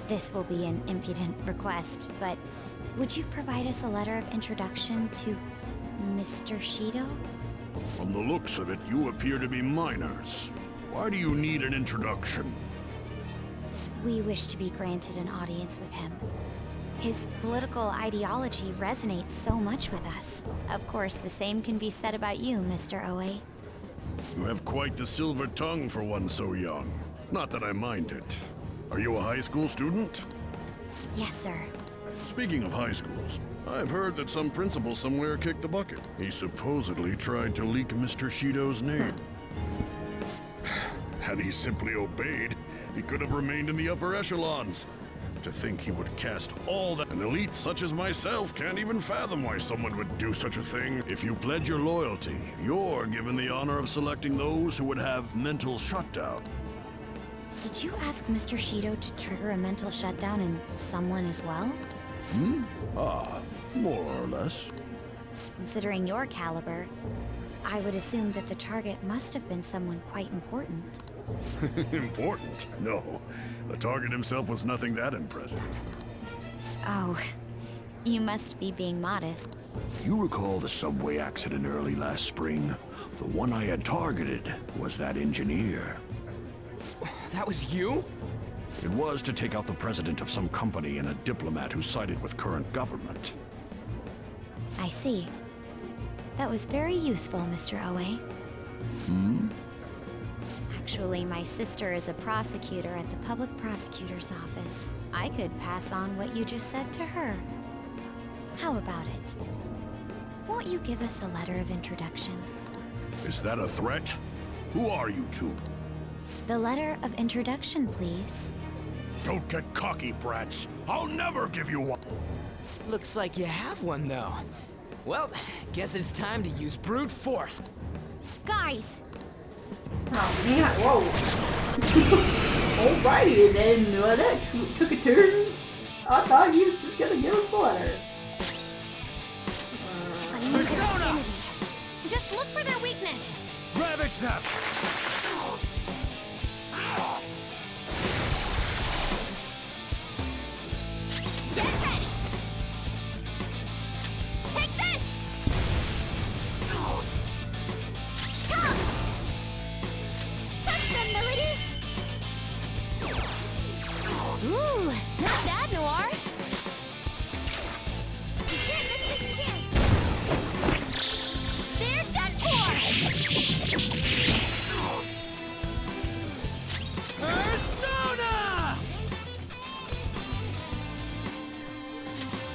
This will be an impudent request, but would you provide us a letter of introduction to Mr. Shido? From the looks of it, you appear to be minors. Why do you need an introduction? We wish to be granted an audience with him. His political ideology resonates so much with us. Of course, the same can be said about you, Mr. Oe. You have quite the silver tongue for one so young. Not that I mind it. Are you a high school student? Yes, sir. Speaking of high schools, I've heard that some principal somewhere kicked the bucket. He supposedly tried to leak Mr. Shido's name. Had he simply obeyed, he could have remained in the upper echelons. To think he would cast all that. An elite such as myself can't even fathom why someone would do such a thing. If you pledge your loyalty, you're given the honor of selecting those who would have mental shutdown. Did you ask Mr. Shido to trigger a mental shutdown in someone as well? More or less. Considering your caliber, I would assume that the target must have been someone quite important. Important? No. The target himself was nothing that impressive. Oh, you must be being modest. You recall the subway accident early last spring? The one I had targeted was that engineer. That was you? It was to take out the president of some company and a diplomat who sided with current government. I see. That was very useful, Mr. Oe. Actually, my sister is a prosecutor at the public prosecutor's office. I could pass on what you just said to her. How about it? Won't you give us a letter of introduction? Is that a threat? Who are you two? The letter of introduction, please. Don't get cocky, brats. I'll never give you one. Looks like you have one, though. Well, guess it's time to use brute force. Guys! Oh man, whoa. Alrighty, and then that took a turn. I thought he was just gonna give us the letter. Persona! Just look for their weakness. Ravage them! Get ready! Take this! Come! Touch them, Melody! Ooh, not bad, Noir! You can't miss this chance! They're done for! Persona!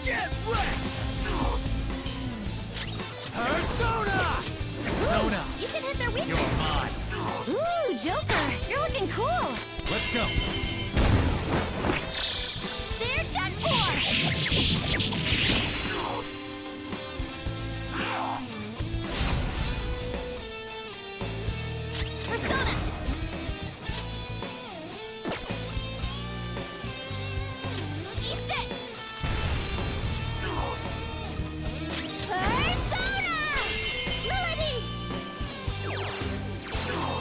Get wrecked! Persona! Persona! You can hit their weakness! You're mine! Ooh, Joker! You're looking cool! Let's go! They're done for! Persona! Eat this! Persona! Melody!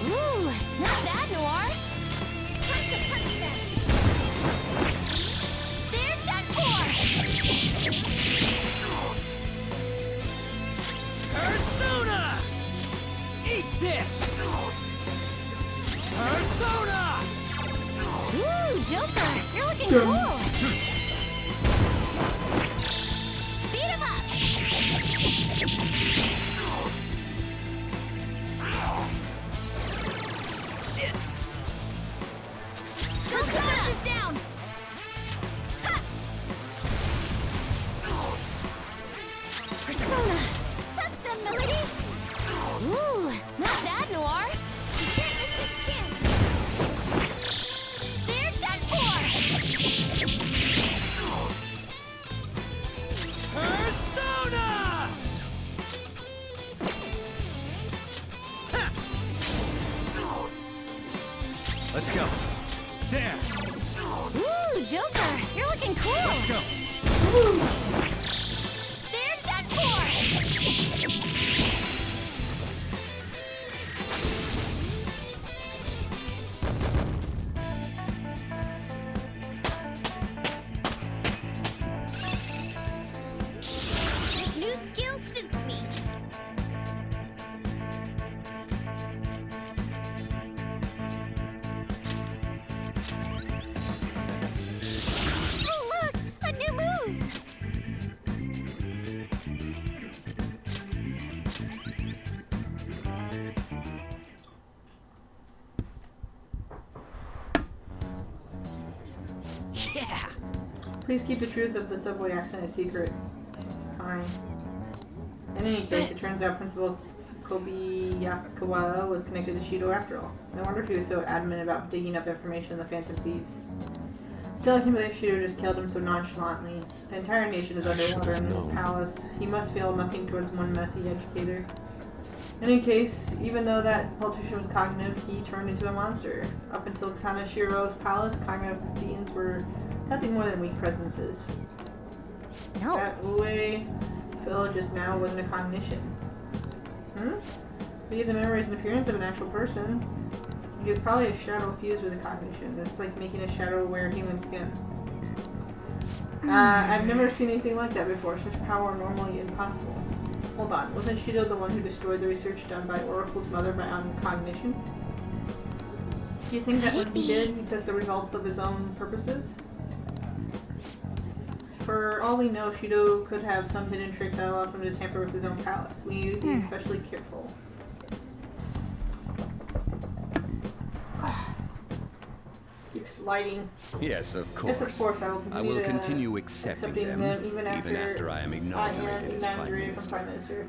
Ooh, not bad, Noir! Time to punch them! They're done for! Persona! Eat this! Persona! Ooh, Joker! You're looking cool! Beat him up! Shit! Persona is down! Ha! Persona! Touch them, Melody! Ooh, not bad, Noir! You can't miss this chance! They're done for! Persona! Ha! Let's go. There. Ooh, Joker! You're looking cool! Let's go. They're done for! This new skill suits me. Oh, look! A new move! Please keep the truth of the subway accident a secret. Fine. In any case, it turns out Principal Kobayakawa was connected to Shido after all. No wonder he was so adamant about digging up information on the Phantom Thieves. Still, I can't believe Shido just killed him so nonchalantly. The entire nation is underwater in this palace. He must feel nothing towards one messy educator. In any case, even though that politician was cognitive, he turned into a monster. Up until Kanashiro's palace, cognitive beings were nothing more than weak presences. No. That way, Phil just now wasn't a cognition. But the memories and appearance of an actual person. He was probably a shadow fused with a cognition. It's like making a shadow wear human skin. I've never seen anything like that before. Such power normally impossible. Hold on, wasn't Shido the one who destroyed the research done by Oracle's mother by cognition? Do you think that when he did, he took the results of his own purposes? For all we know, Shido could have some hidden trick that allows him to tamper with his own palace. We need to be especially careful. Keep sliding. Yes, of course. Yes, of course. I will continue accepting them even after I am inaugurated as Prime Minister.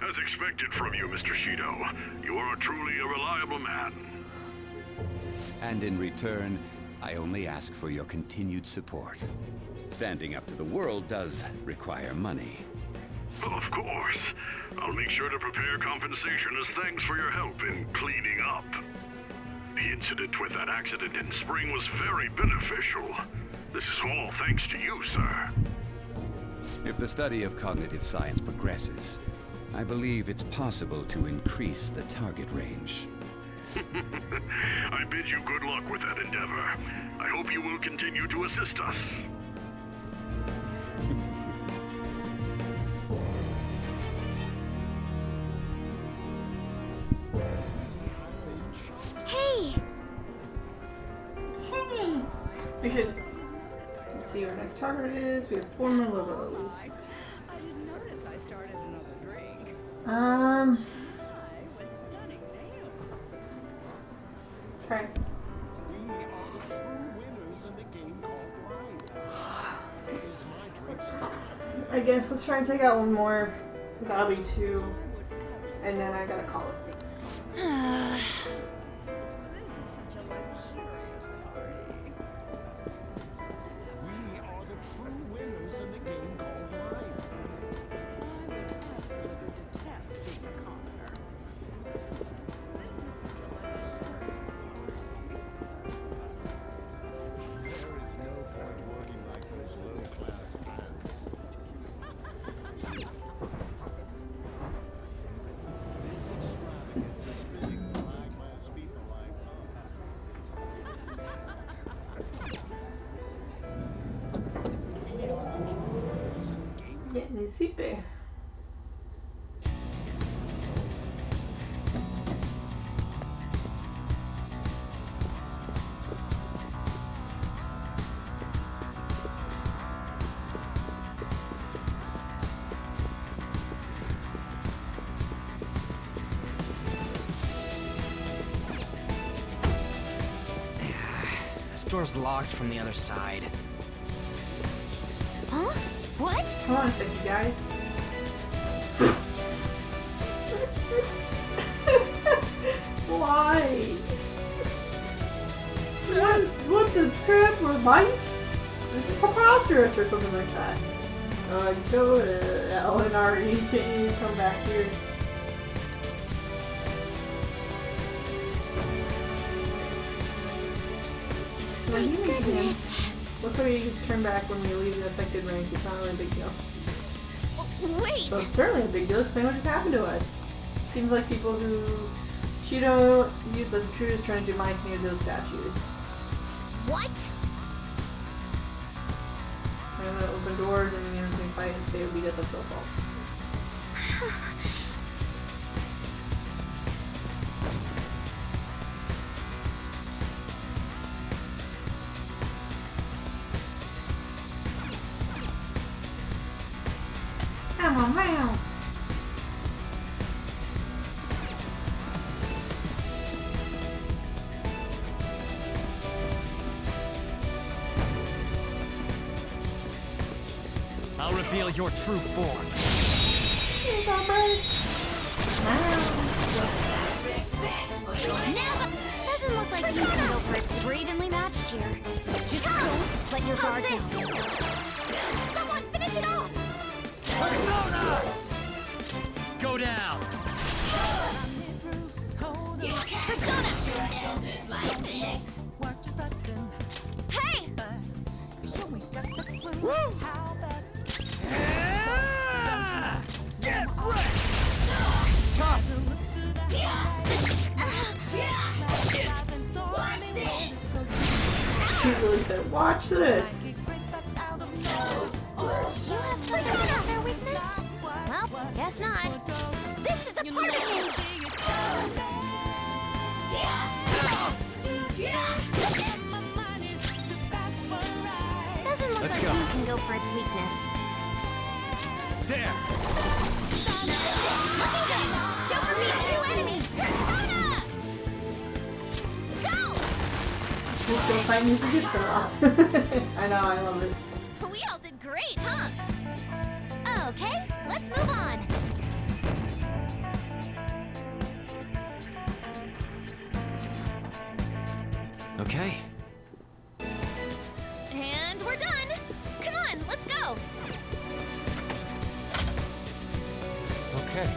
As expected from you, Mr. Shido. You are truly a reliable man. And in return, I only ask for your continued support. Standing up to the world does require money. Of course. I'll make sure to prepare compensation as thanks for your help in cleaning up. The incident with that accident in spring was very beneficial. This is all thanks to you, sir. If the study of cognitive science progresses, I believe it's possible to increase the target range. I bid you good luck with that endeavor. I hope you will continue to assist us. Hey! Hey! We should see what our next target is. We have 4 more logos. I didn't notice I started another drink. Okay. We are the true winners in the game called Ride. Is my drink still? I guess let's try and take out one more. That'll be 2. And then I gotta call it. This is such a luxurious party. We are the true winners in the game called Ride. I would absolutely detest being a commoner. There is no point working like those low-class ants. This extravagance is spinning the high-class people like us. Getting the sipe. This door's locked from the other side. Huh? What? Hold on a second, guys. Why? What the crap? Or mice? This is preposterous or something like that. So, LNRE, can you come back here? My goodness. Looks like you can turn back when you leave the affected range. It's not really a big deal. Wait! So it's certainly a big deal. Explain what just happened to us. Seems like people who Shido used as intruders trying to do mice near those statues. What? I'm gonna open doors and you're gonna fight and stay because of their fault. Come on, mouse! reveal your true form. Doesn't look like you can go for it. We're evenly matched here. Just don't let your guard down. Someone finish it off! Persona! Go down. Hey! Get wrecked! Tough! Watch this! She really said, watch this. You have something about their weakness? Well, guess not. This is a part of me! Doesn't look Let's like go. you can go for its weakness. There! Joker beat 2 enemies! Persona! Go! This go fight music is so awesome. I know, I love it. We all did great, huh? Okay, let's move on. Okay. And we're done. Come on, let's go. Okay.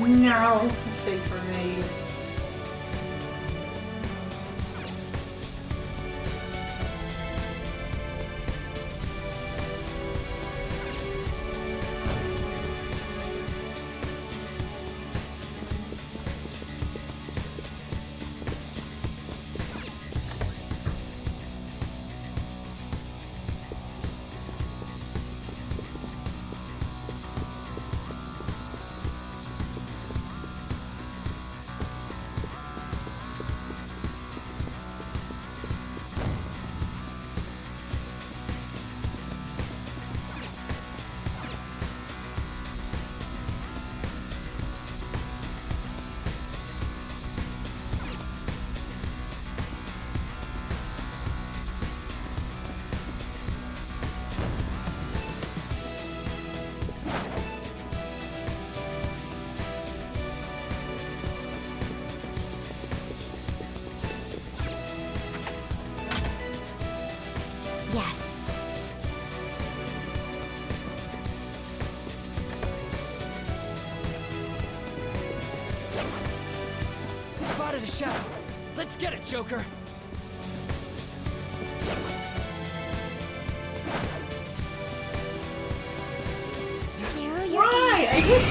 No, mistake for me. Yes. Spotted a shadow. Let's get it, Joker. Why? I hit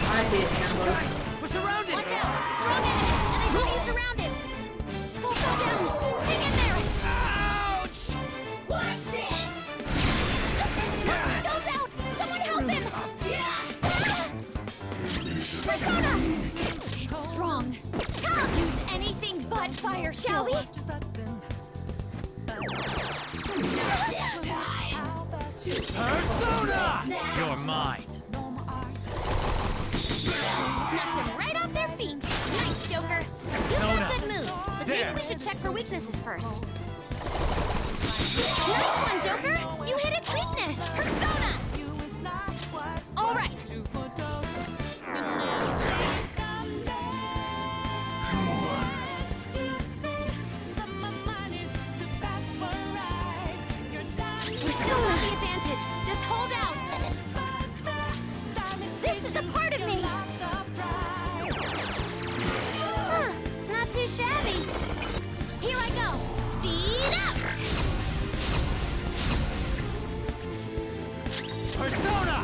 I hit Amber. Guys, we're surrounded. Watch out! Strong enemies! And I thought you surrounded! Skull fell down! Hang in there! Ouch! Watch this! Skull's out! Someone help him! Persona! It's strong. Can't use anything but fire, shall we? Persona! You're mine. Knocked them right off their feet. Nice, Joker. You've got good moves, but maybe we should check for weaknesses first. Nice one, Joker! You hit its weakness! Persona! All right. We're still got the advantage. Just hold out. This is a part of me! Huh, not too shabby. Here I go. Speed up! Persona!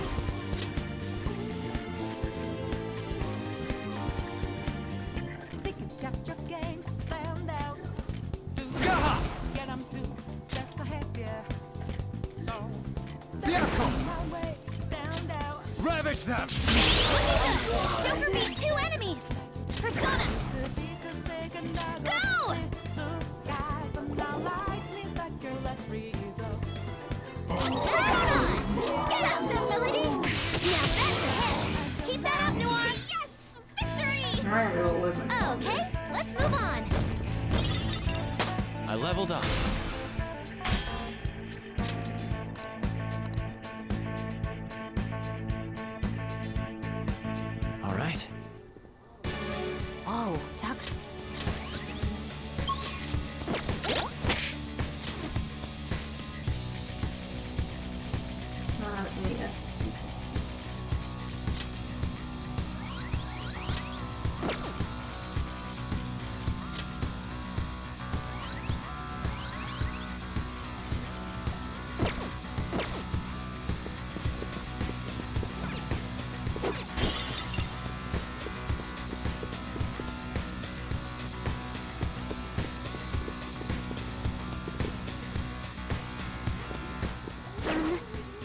Skaha! Vehicle! Ravage them! Joker beat 2 enemies! Persona! Go! Persona! Get up, ability! Now that's a hit! Keep that up, Noir! Yes! Victory! Okay, let's move on. I leveled up. All right. Whoa, Duck.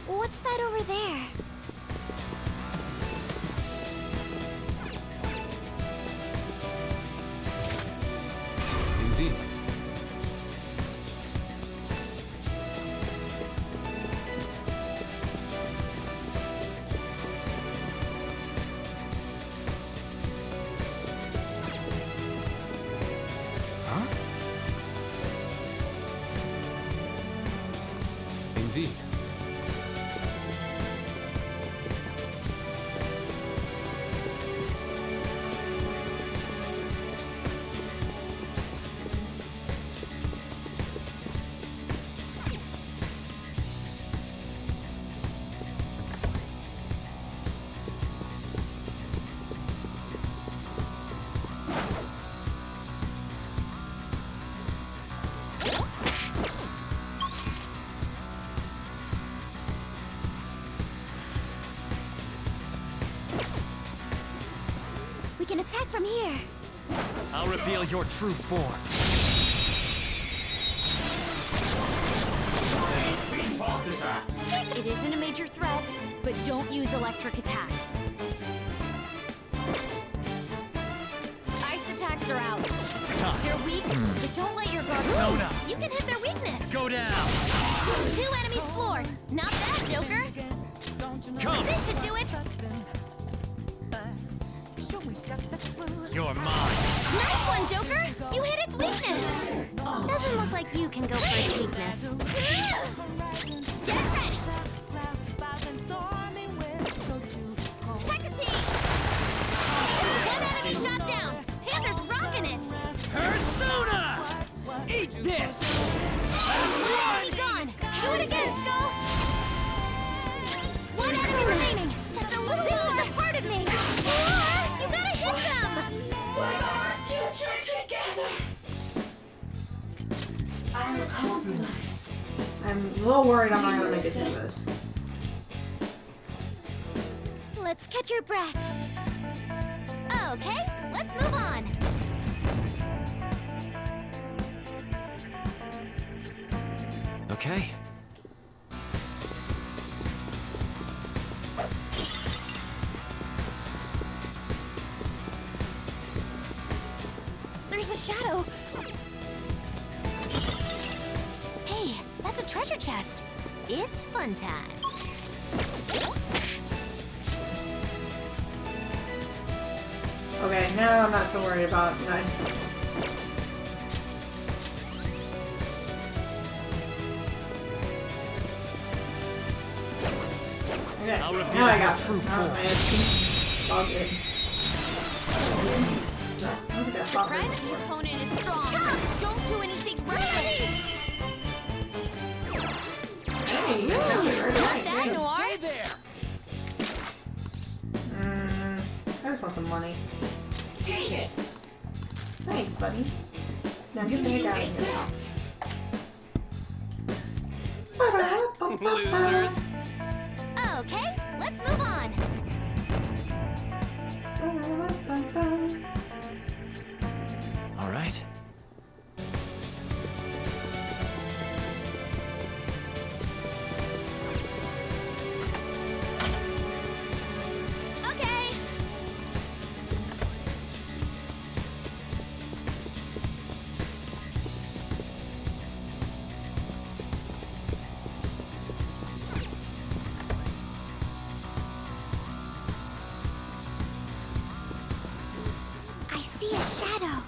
What's that over there? Indeed. Huh? Indeed. We can attack from here. I'll reveal your true form. It isn't a major threat, but don't use electric attacks. Ice attacks are out. Tough. They're weak, but don't let your guard Zona. down. You can hit their weakness. Go down. 2 enemies floored. Not bad, Joker. Come. This should do it. You're mine. Nice one, Joker. You hit its weakness. Doesn't look like you can go for its weakness. Get ready. Hecate! 1 enemy shot down. Panther's rocking it. Persona! Eat this! Enemy gone. Do it again, Skull. 1 enemy remaining. Just a little more. This is a part of me. You gotta hit them. We're our future together! I'm a little worried I'm not gonna make it through this. Let's catch your breath. Okay, let's move on. Okay. There's a shadow. Hey, that's a treasure chest. It's fun time. Okay, now I'm not so worried about Okay. I'll reveal Now I your got true this. form. It's all good. Surprise if your opponent is strong. Don't do anything reckless. Hey, That Noir? Stay there. I just want some money. Take it. Thanks, buddy. Now get the heck out of here. Losers. Okay, let's move on. All right. Okay. I see a shadow.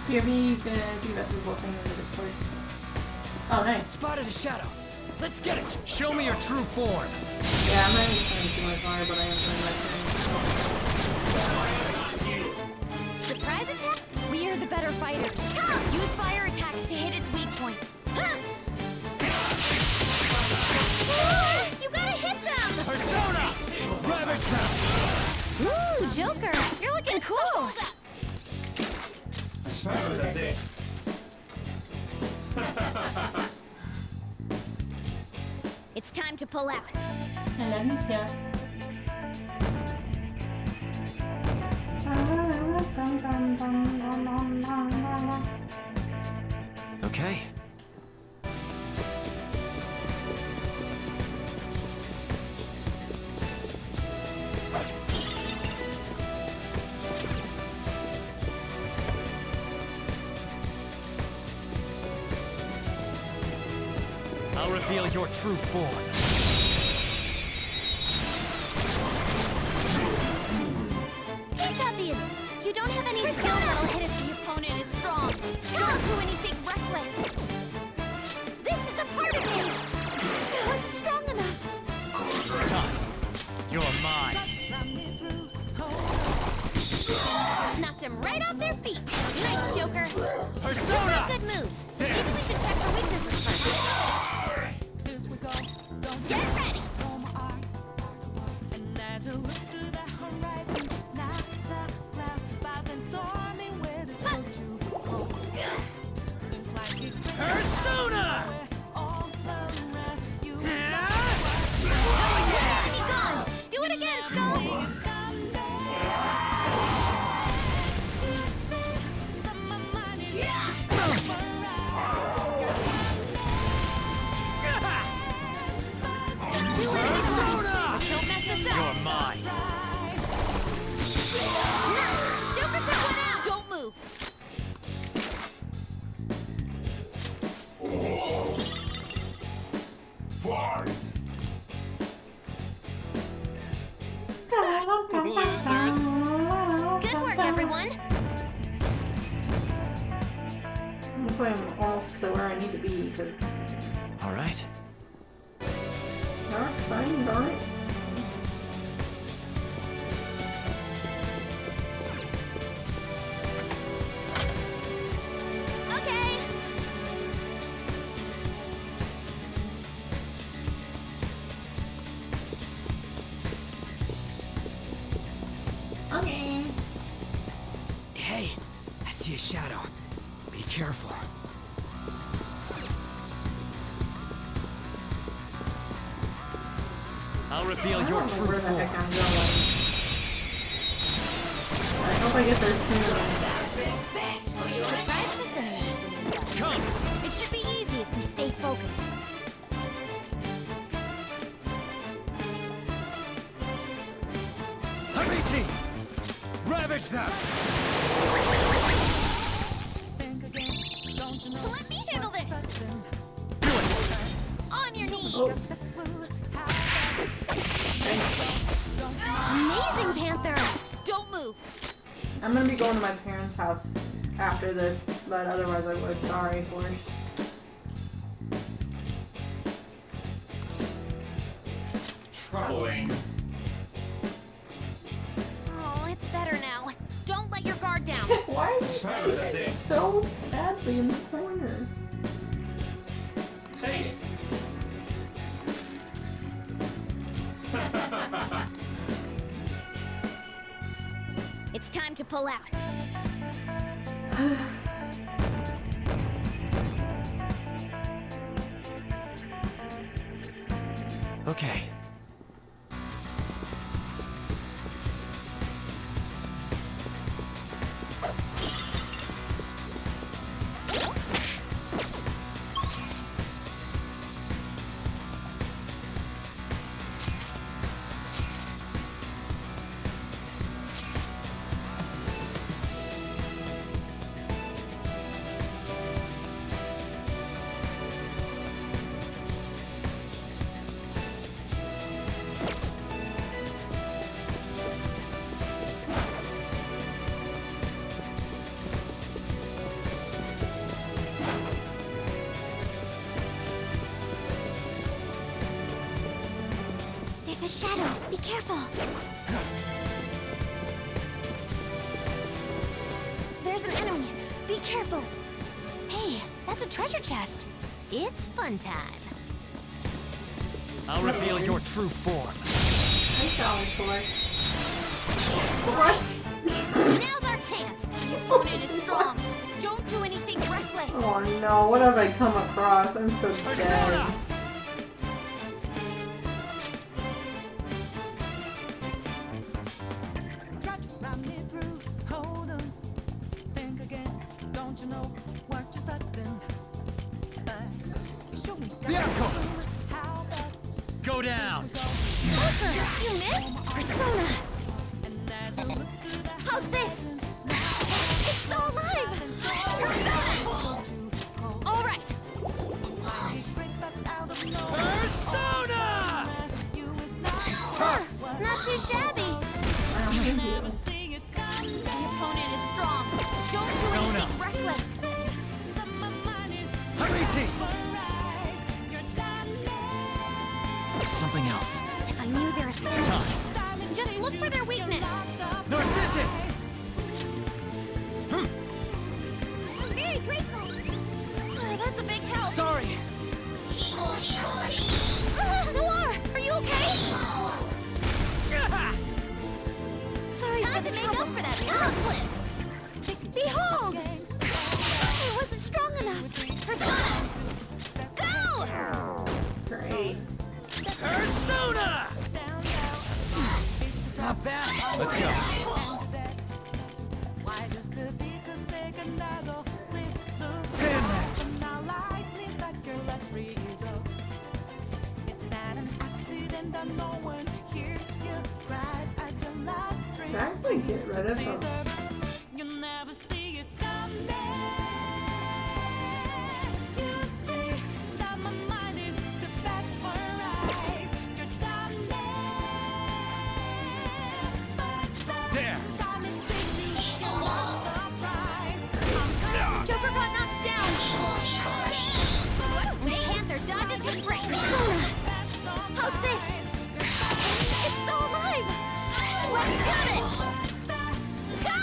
Do you have any do best of the whole thing in the Discord? Oh, nice. Spotted a shadow. Let's get it. Show me your true form. Yeah, I'm not even playing too much longer, but I am playing my turn. Surprise attack? We're the better fighters. Use fire attacks to hit its weak point. You gotta hit them! Persona! Ravage them! Ooh, Joker, you're looking cool. That's it. It's time to pull out. And then he's here. Okay. I'll reveal your true form. Think of you. You don't have any skill that'll hit if the opponent is strong. Don't do anything reckless. This is a part of me. I wasn't strong enough. It's time. You're mine. Knocked him right off their feet. Nice, Joker. Persona! Those are good moves. Maybe we should check for weaknesses first. Get ready. Persona! Enemy gone. Do it again, Skull. Persona! Don't mess this up. You're mine. Nice. Joker took one out. Don't move. Fine. Good work, everyone. Hopefully I'm almost to where I need to be, because... All right. Alright, fine, darn it. Okay. Okay. Hey, I see a shadow. Be careful. I'll reveal your true Where the heck form. I'm going. I hope I get there soon. Surprise this enemy. Come! It should be easy if we stay focused. Hariti! Ravage them! Let me handle this. Do it! On your knees. Amazing, Panther! Don't move! I'm gonna be going to my parents' house after this, but otherwise I would. Sorry, horse. Troubling. Oh, it's better now. Don't let your guard down. Why are you sitting so sadly in the corner? Take it. It's time to pull out. Okay. There's a shadow. Be careful. There's an enemy. Be careful. Hey, that's a treasure chest. It's fun time. I'll reveal your true form. Now's our chance. Your opponent is strong. Don't do anything reckless. Oh no, what have I come across? I'm so dead. Go down! Walker, you missed? Persona! How's this? It's still alive! Persona! Alright. Persona! Not too shabby. The opponent is strong. Don't do anything reckless. Something else. If I knew their thing, just look for their weakness. Narcissus! I'm very grateful. Oh, that's a big help. Sorry. Noir, are you okay? Sorry Time for the to trouble. make up for that slip. Behold! I wasn't strong enough. Persona! Go! Great. Persona! Not bad. Let's go. Can I actually get rid of them? Joker got knocked down. Panther dodges his break. Persona! How's this? It's still alive! Let's do this! Go!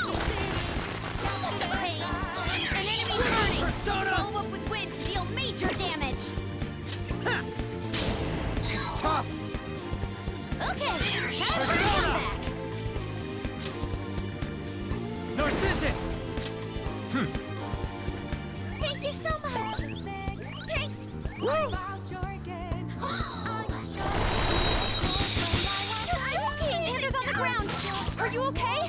Such a pain. An enemy hurting. Follow up with wind to deal major damage. It's tough. Okay, time for a comeback. Narcissus! Thank you so much! Thanks! Woo! Panther's on the ground. Are you okay?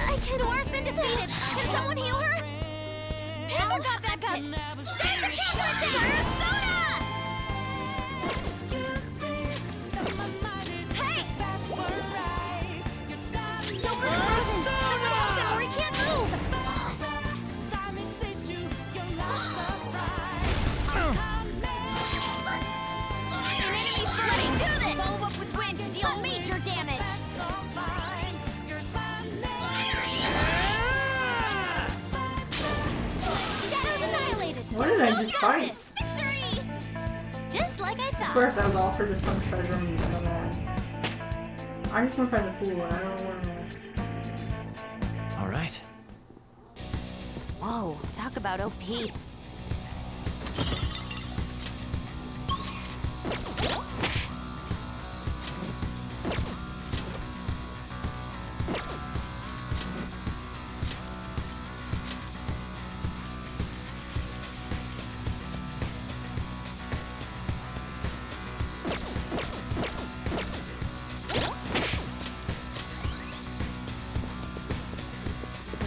I can Noir's been defeated! Can someone heal her? Panther got back up. Stay the counter-attack! Hey! Joker's frozen. Someone help him or he can't move. fight. this! Victory! Just like I Of thought. course, that was all for just some treasure and I don't know. I just want to find the pool and I don't want to. All right. Whoa, talk about OP.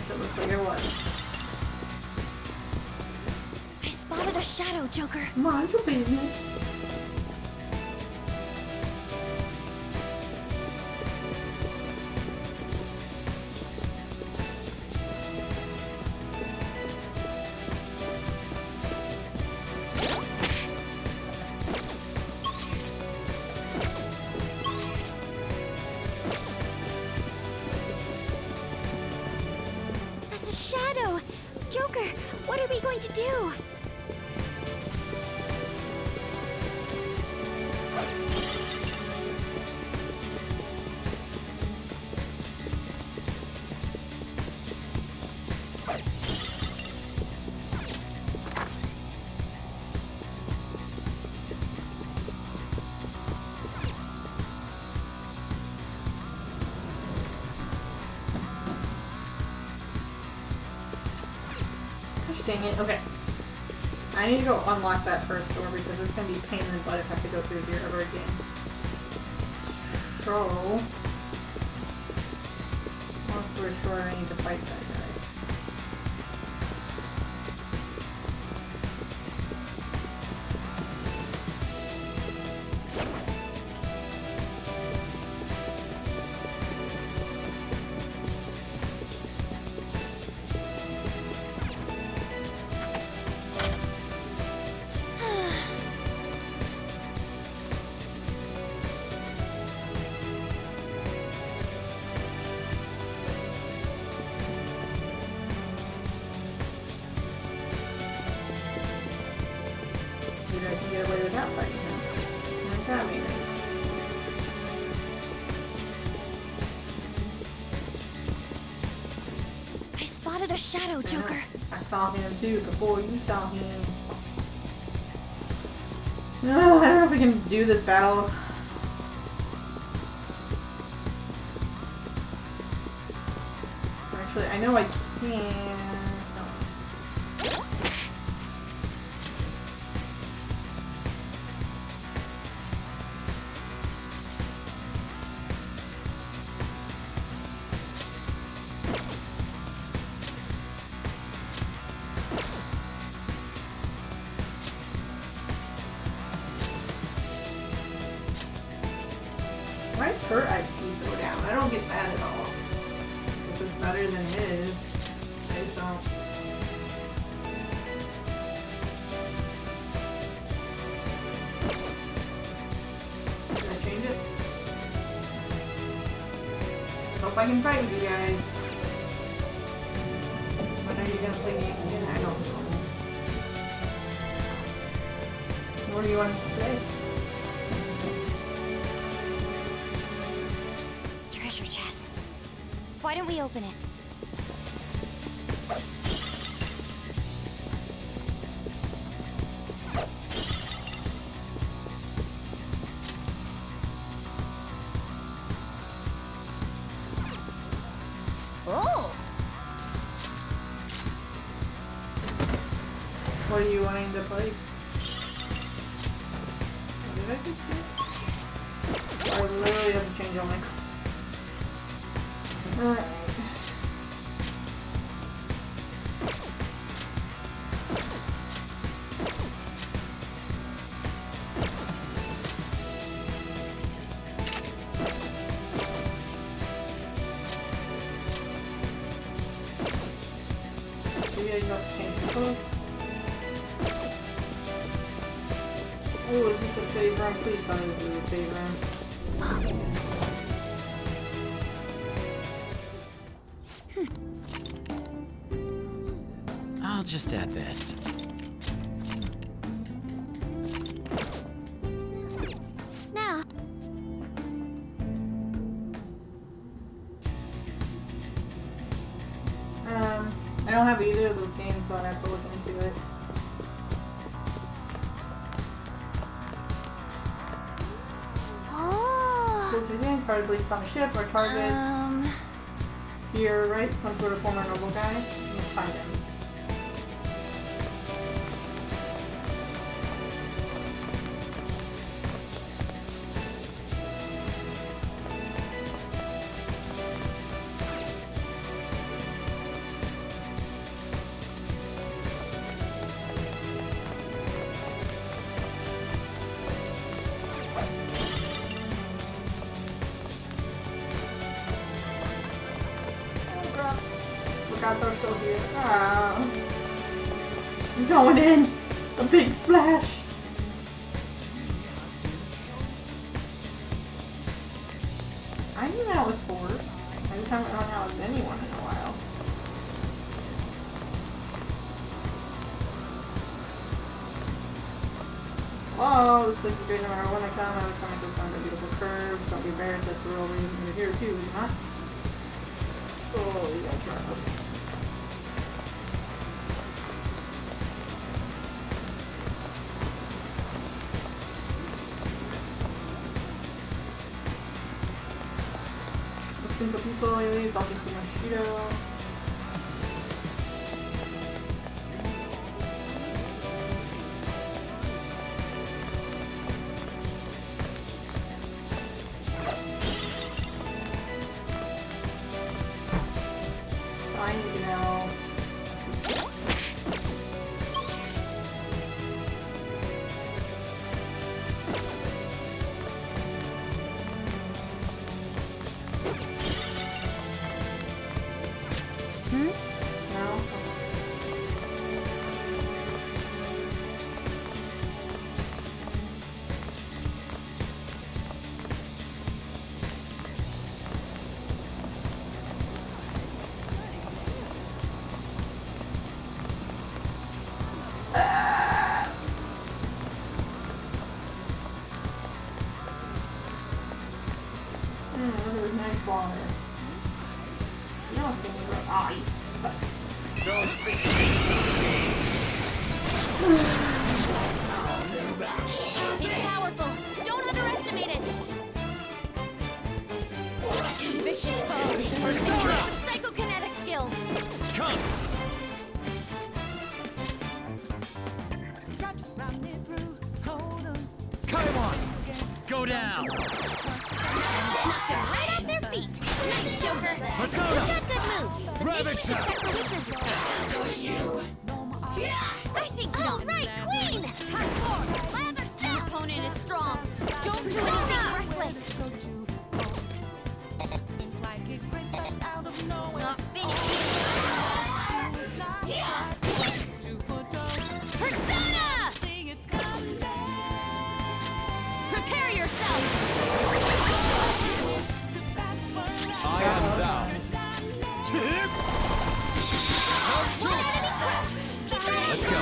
It looks like it was. I spotted a shadow, Joker. Mind your business. That's a shadow! Joker, what are we going to do? Gosh dang it. Okay. I need to go unlock that first door because it's going to be a pain in the butt if I have to go through here ever again. So, long story short, I need to fight that guy. Maybe I can get away without fighting him. Like that, maybe. I spotted a shadow, Joker. I saw him too before you saw him. No, I don't know if we can do this battle. Actually, I know I can. Why is her XP so down? I don't get that at all. This is better than his. I don't. Can I change it? Hope I can fight with you guys. When are you gonna play games again? I don't know. What do you want to play? Treasure chest. Why don't we open it? Oh! What are you wanting to play? What did I just do? I literally have to change all my clothes. Alright. You guys got to change the clothes. Oh, is this a save room? Please tell me this is a save room. I'll just add this. don't have either of those games, so I'd have to look into it. Oh. Those are things, hard beliefs on a ship or targets. Here, right? Some sort of former noble guy. Let's find him. Forgot they're still here. Ah. I'm going in! A big splash! I hang out with Force. I just haven't hung out with anyone in a while. Whoa, this place is great no matter when I come. I was coming to some of the beautiful curves. Don't be embarrassed, that's the real reason you're here too, is it not? Oh, you gotta try. Okay. It's been so peaceful lately, it's all thanks to Mosquito. Fine, you know. No? Look at this nice water. You don't see me, but aw, you suck. It's powerful. Don't underestimate it. Vicious foe. Persona. Psychokinetic skills. Come. Kaiwan, go down. Knocked them right off their feet. Nice, Joker. Persona. You've got good moves, but maybe you Ravage should shot. check the weaknesses first. I think not. All right, Queen. Hardcore. Lather. Your opponent is strong. Don't do anything reckless. Not finished yet. Persona! Prepare yourself. I am thou. One enemy crushed. Keep ready. Let's go.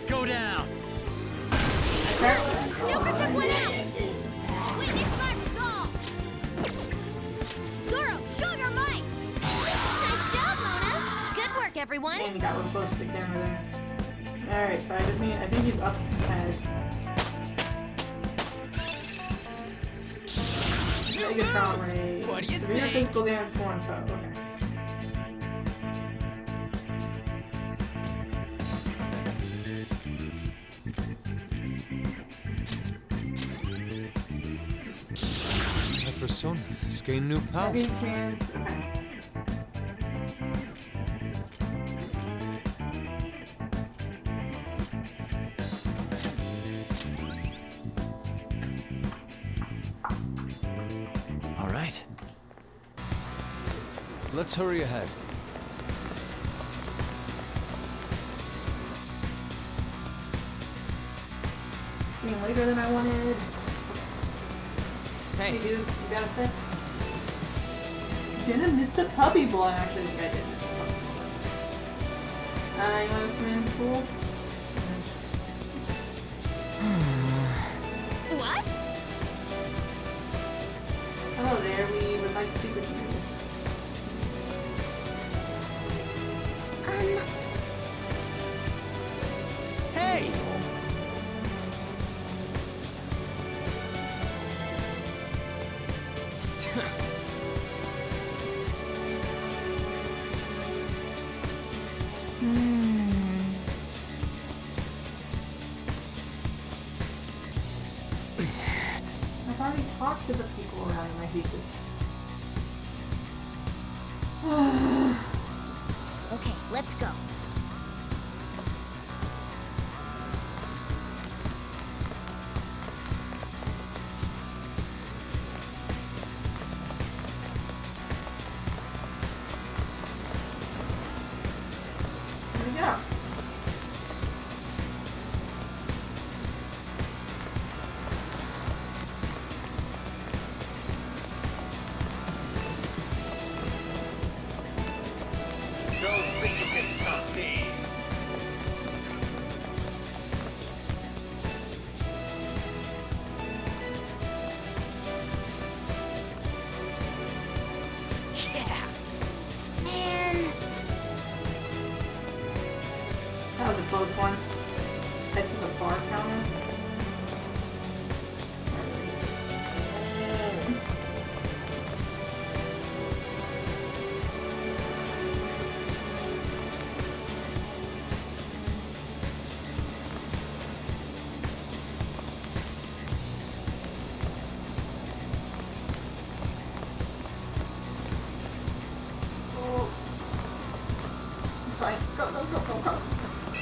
Go down. Joker took one out. Witness my resolve. Zoro, show your might. Nice job, Mona. Good work, everyone. And got real close to the camera there. Alright, so I think he's up ahead. Mega Trauma Ray. What do you Severe think? physical damage, foreign foe. Okay. The persona has gained new power. Heavy chance. Okay. All right. Let's hurry ahead. It's getting later than I wanted. Hey. Hey, dude, you gotta say. Didn't miss the puppy bowl. Actually, I think I did miss the puppy bowl. You wanna swim in the pool? What? Hello there, we would like to speak with you. already talked to the people around him. I hate this. Okay, let's go. Here we go. Don't think you can stop me. Yeah. Man. That was a close one. I took a bar counter. Oh. It's fine. Go, go, go, go, go.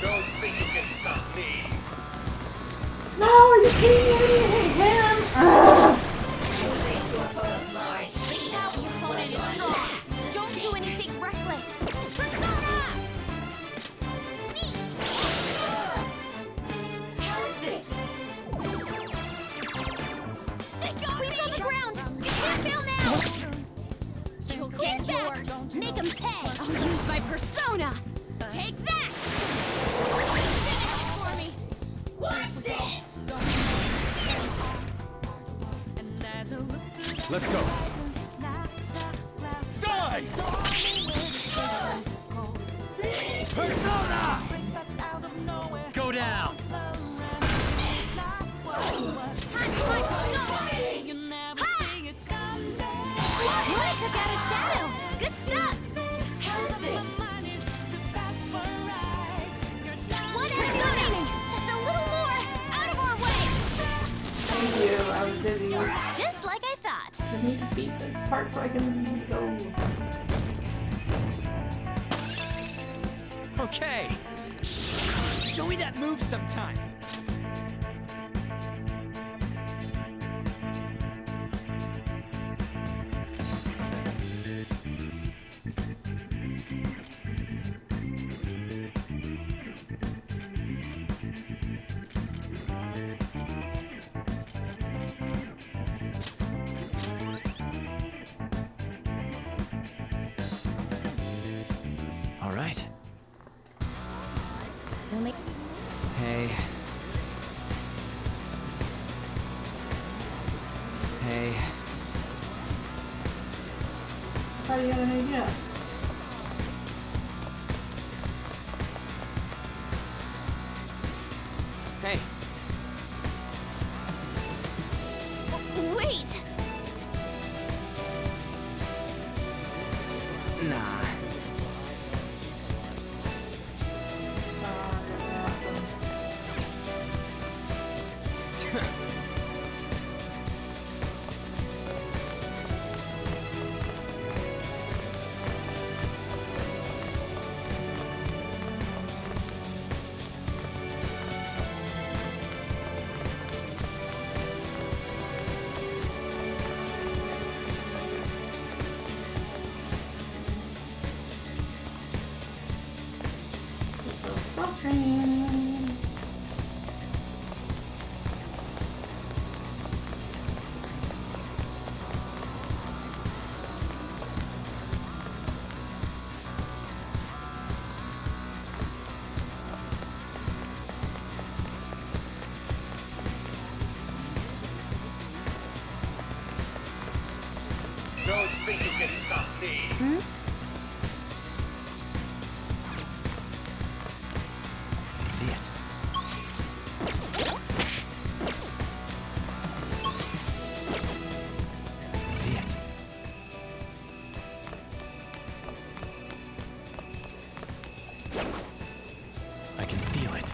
Don't think you can stop me. No, are you kidding me? I hate him. Ugh. Your opponent is strong. Don't do anything reckless. Persona! How is this? Queen's on the ground. You can't fail now. You'll get yours. Make him pay. I'll use my persona. Take that. Finish it for me. Watch this. Let's go. Die! Persona! Go down! What? Took out a shadow. Good stuff. One persona. Just a little more. Out of our way. Thank you. I was busy. Just like I thought. I need to beat this part so I can go. Okay. Show me that move sometime. All right. We'll make Hey. Hey. I thought you had an idea. Hey. Wait! Nah. This is so frustrating. Don't think you can stop me. I can see it. I can see it. I can feel it.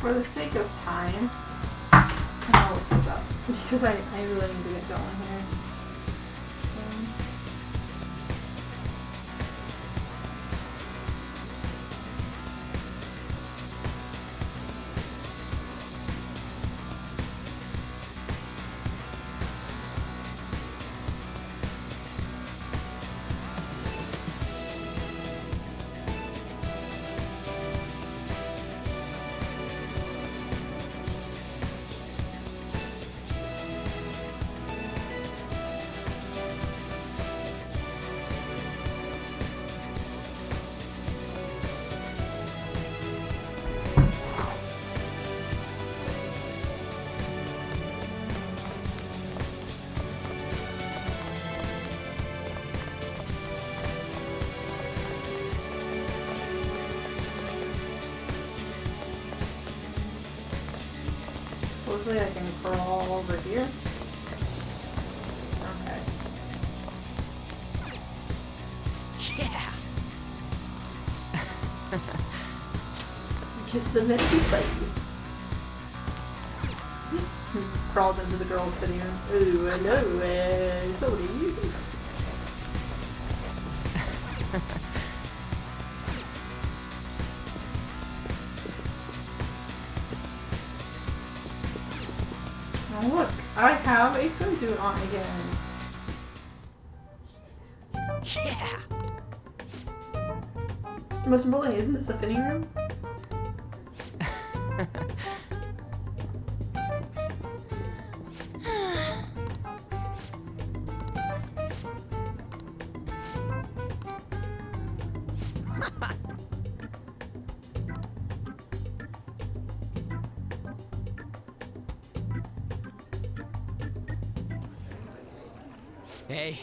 for the sake of time, I'll look this up because I really need to get going here. Supposedly I can crawl over here. Okay. Yeah. Kiss the messy side. Crawls into the girl's fitting room. Ooh, hello, so do you. Oh look, I have a swimsuit on again. Yeah. Most importantly, isn't this a fitting room? Hey,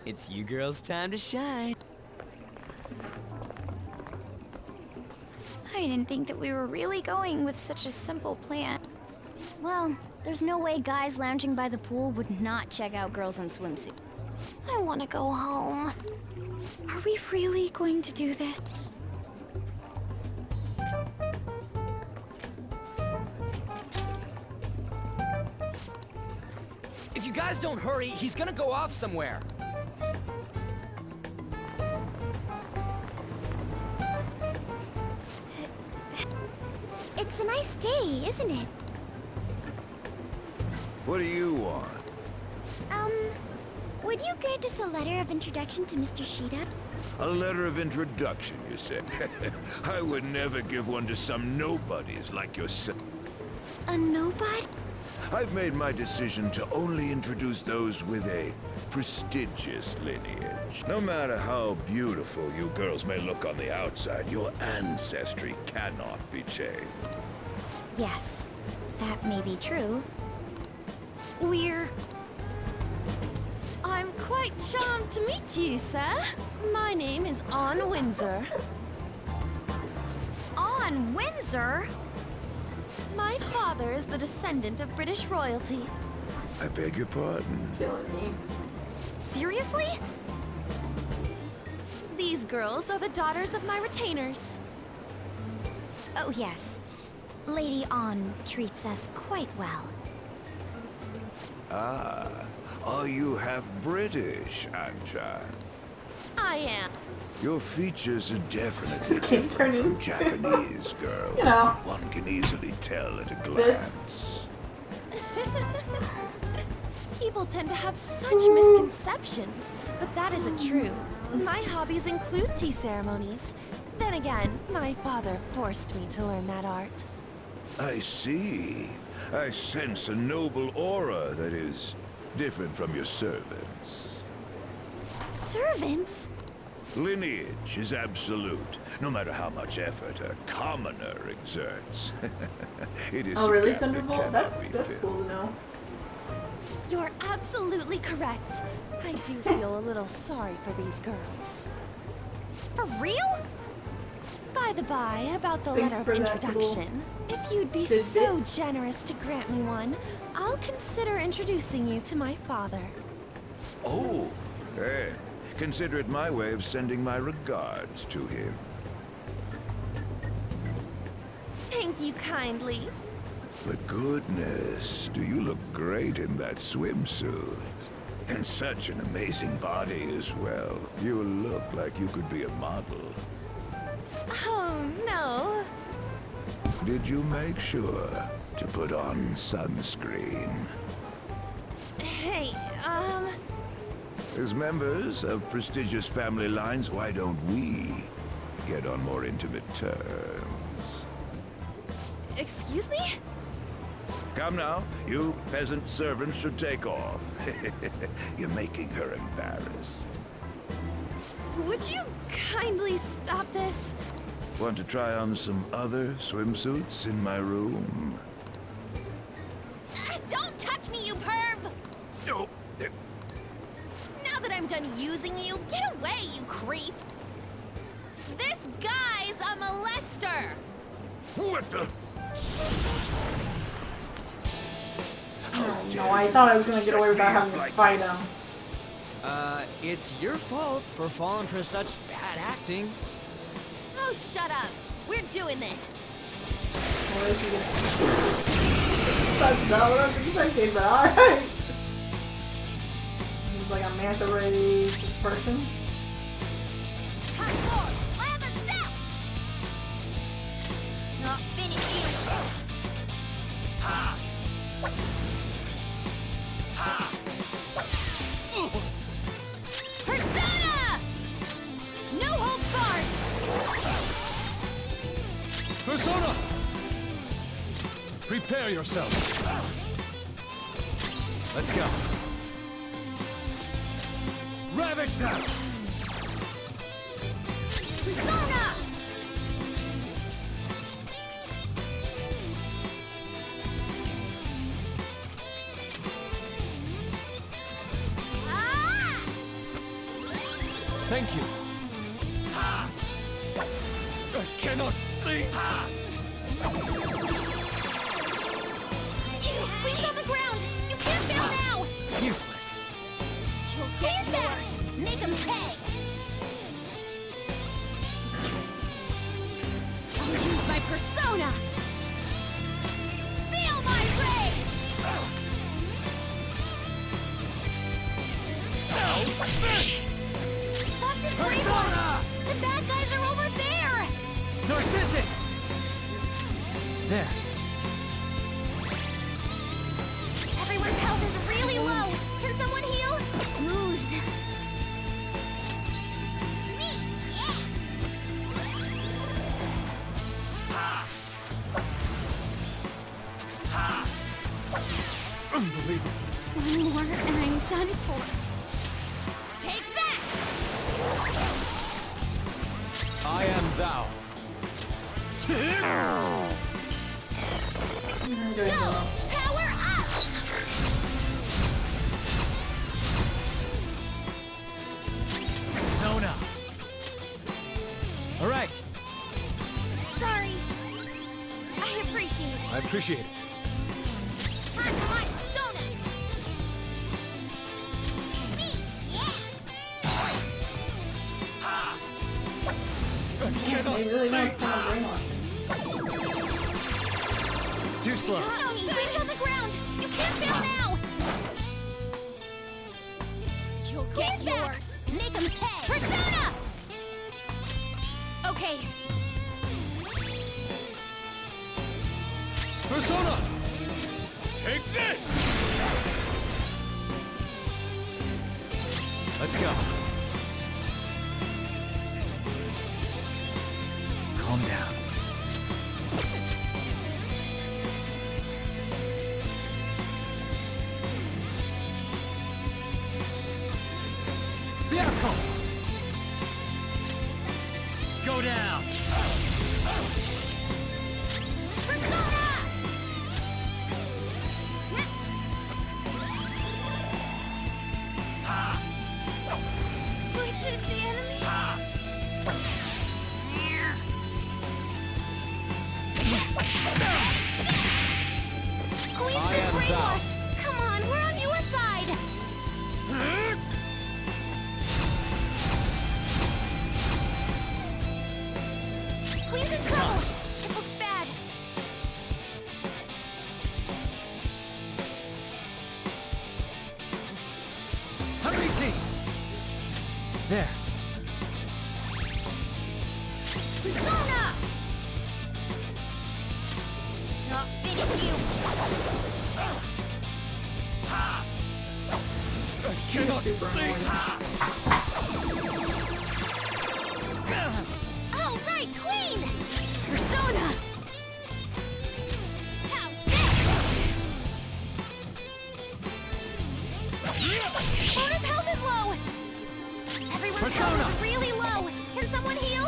it's you girls' time to shine. I didn't think that we were really going with such a simple plan. Well, there's no way guys lounging by the pool would not check out girls in swimsuits. I want to go home. Are we really going to do this? If you guys don't hurry, he's gonna go off somewhere. It's a nice day, isn't it? What do you want? Would you grant us a letter of introduction to Mr. Shida? A letter of introduction, you said? I would never give one to some nobodies like yourself. A nobody? I've made my decision to only introduce those with a prestigious lineage. No matter how beautiful you girls may look on the outside, your ancestry cannot be changed. Yes, that may be true. I'm quite charmed to meet you, sir. My name is Anne Windsor. Anne Windsor? My father is the descendant of British royalty. I beg your pardon. Seriously? These girls are the daughters of my retainers. Oh yes. Lady Anne treats us quite well. Ah, are you half British, Anjan? I am. Your features are definitely different from Japanese girls. You know. One can easily tell at a glance. People tend to have such misconceptions, but that isn't true. My hobbies include tea ceremonies. Then again, my father forced me to learn that art. I see. I sense a noble aura that is different from your servants. Servants? Lineage is absolute, no matter how much effort a commoner exerts. It is Oh, a really, gap that Thunderbolt? cannot That's be cool filled. to know. You're absolutely correct. I do feel a little sorry for these girls. For real? By the by, about the Thanks letter of for that introduction, if you'd be tidbit. so generous to grant me one, I'll consider introducing you to my father. Oh, then consider it my way of sending my regards to him. Thank you kindly. But goodness, do you look great in that swimsuit. And such an amazing body as well. You look like you could be a model. Oh, no. Did you make sure to put on sunscreen? Hey, As members of prestigious family lines, why don't we get on more intimate terms? excuse me? Come now, you peasant servants should take off. You're making her embarrassed. Would you kindly stop this? Want to try on some other swimsuits in my room? Don't touch me, you perv! No. Now that I'm done using you, get away, you creep! This guy's a molester! What the? No, I thought I was gonna get away without having to fight him. It's your fault for falling for such bad acting. Oh, shut up! We're doing this! What is he gonna... That's not what I was expecting, but alright! He's like a manta ray person. Not finished you. Persona! No holds barred! Persona! Prepare yourself. Let's go. Ravage them! Persona! Thank you. I cannot think. Queen's on the ground! You can't fail now! Useless. You'll get yours! Make him pay! I'll use my persona! Feel my rage! That's his brainwash! The bad guys are over there! Narcissus! There. Everyone's health is really low. Can someone heal? Moose. Me. Unbelievable. One more and I'm done for. Take that! I am thou. Go! Power up! Zona. All right. Sorry. I appreciate it. I appreciate it. Time for my persona. Me. They really know it's kind of brainwashing. Too slow. No, Queen's on the ground! You can't fail now! You'll get yours! Make him pay. Persona! Okay, Persona! Take this! Let's go. Calm down. Vehicle! Go down. which is the enemy? Queen's I been am thou. brainwashed. Come on, we're on your side. Queen's in trouble. It looks bad. There. Persona! Not finish you! I cannot think! Oh, right, Queen! Persona! Mona's health is low! Everyone's health is really low! Can someone heal?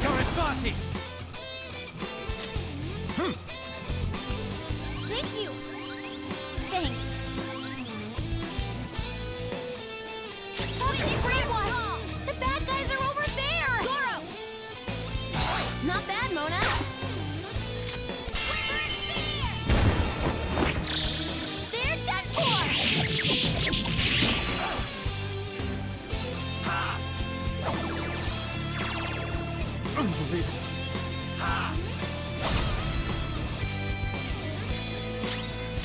Sarasvati! Thank you! Thanks. Get brainwashed! The bad guys are over there! Goro! Not bad, Mona. They're done for! Unbelievable.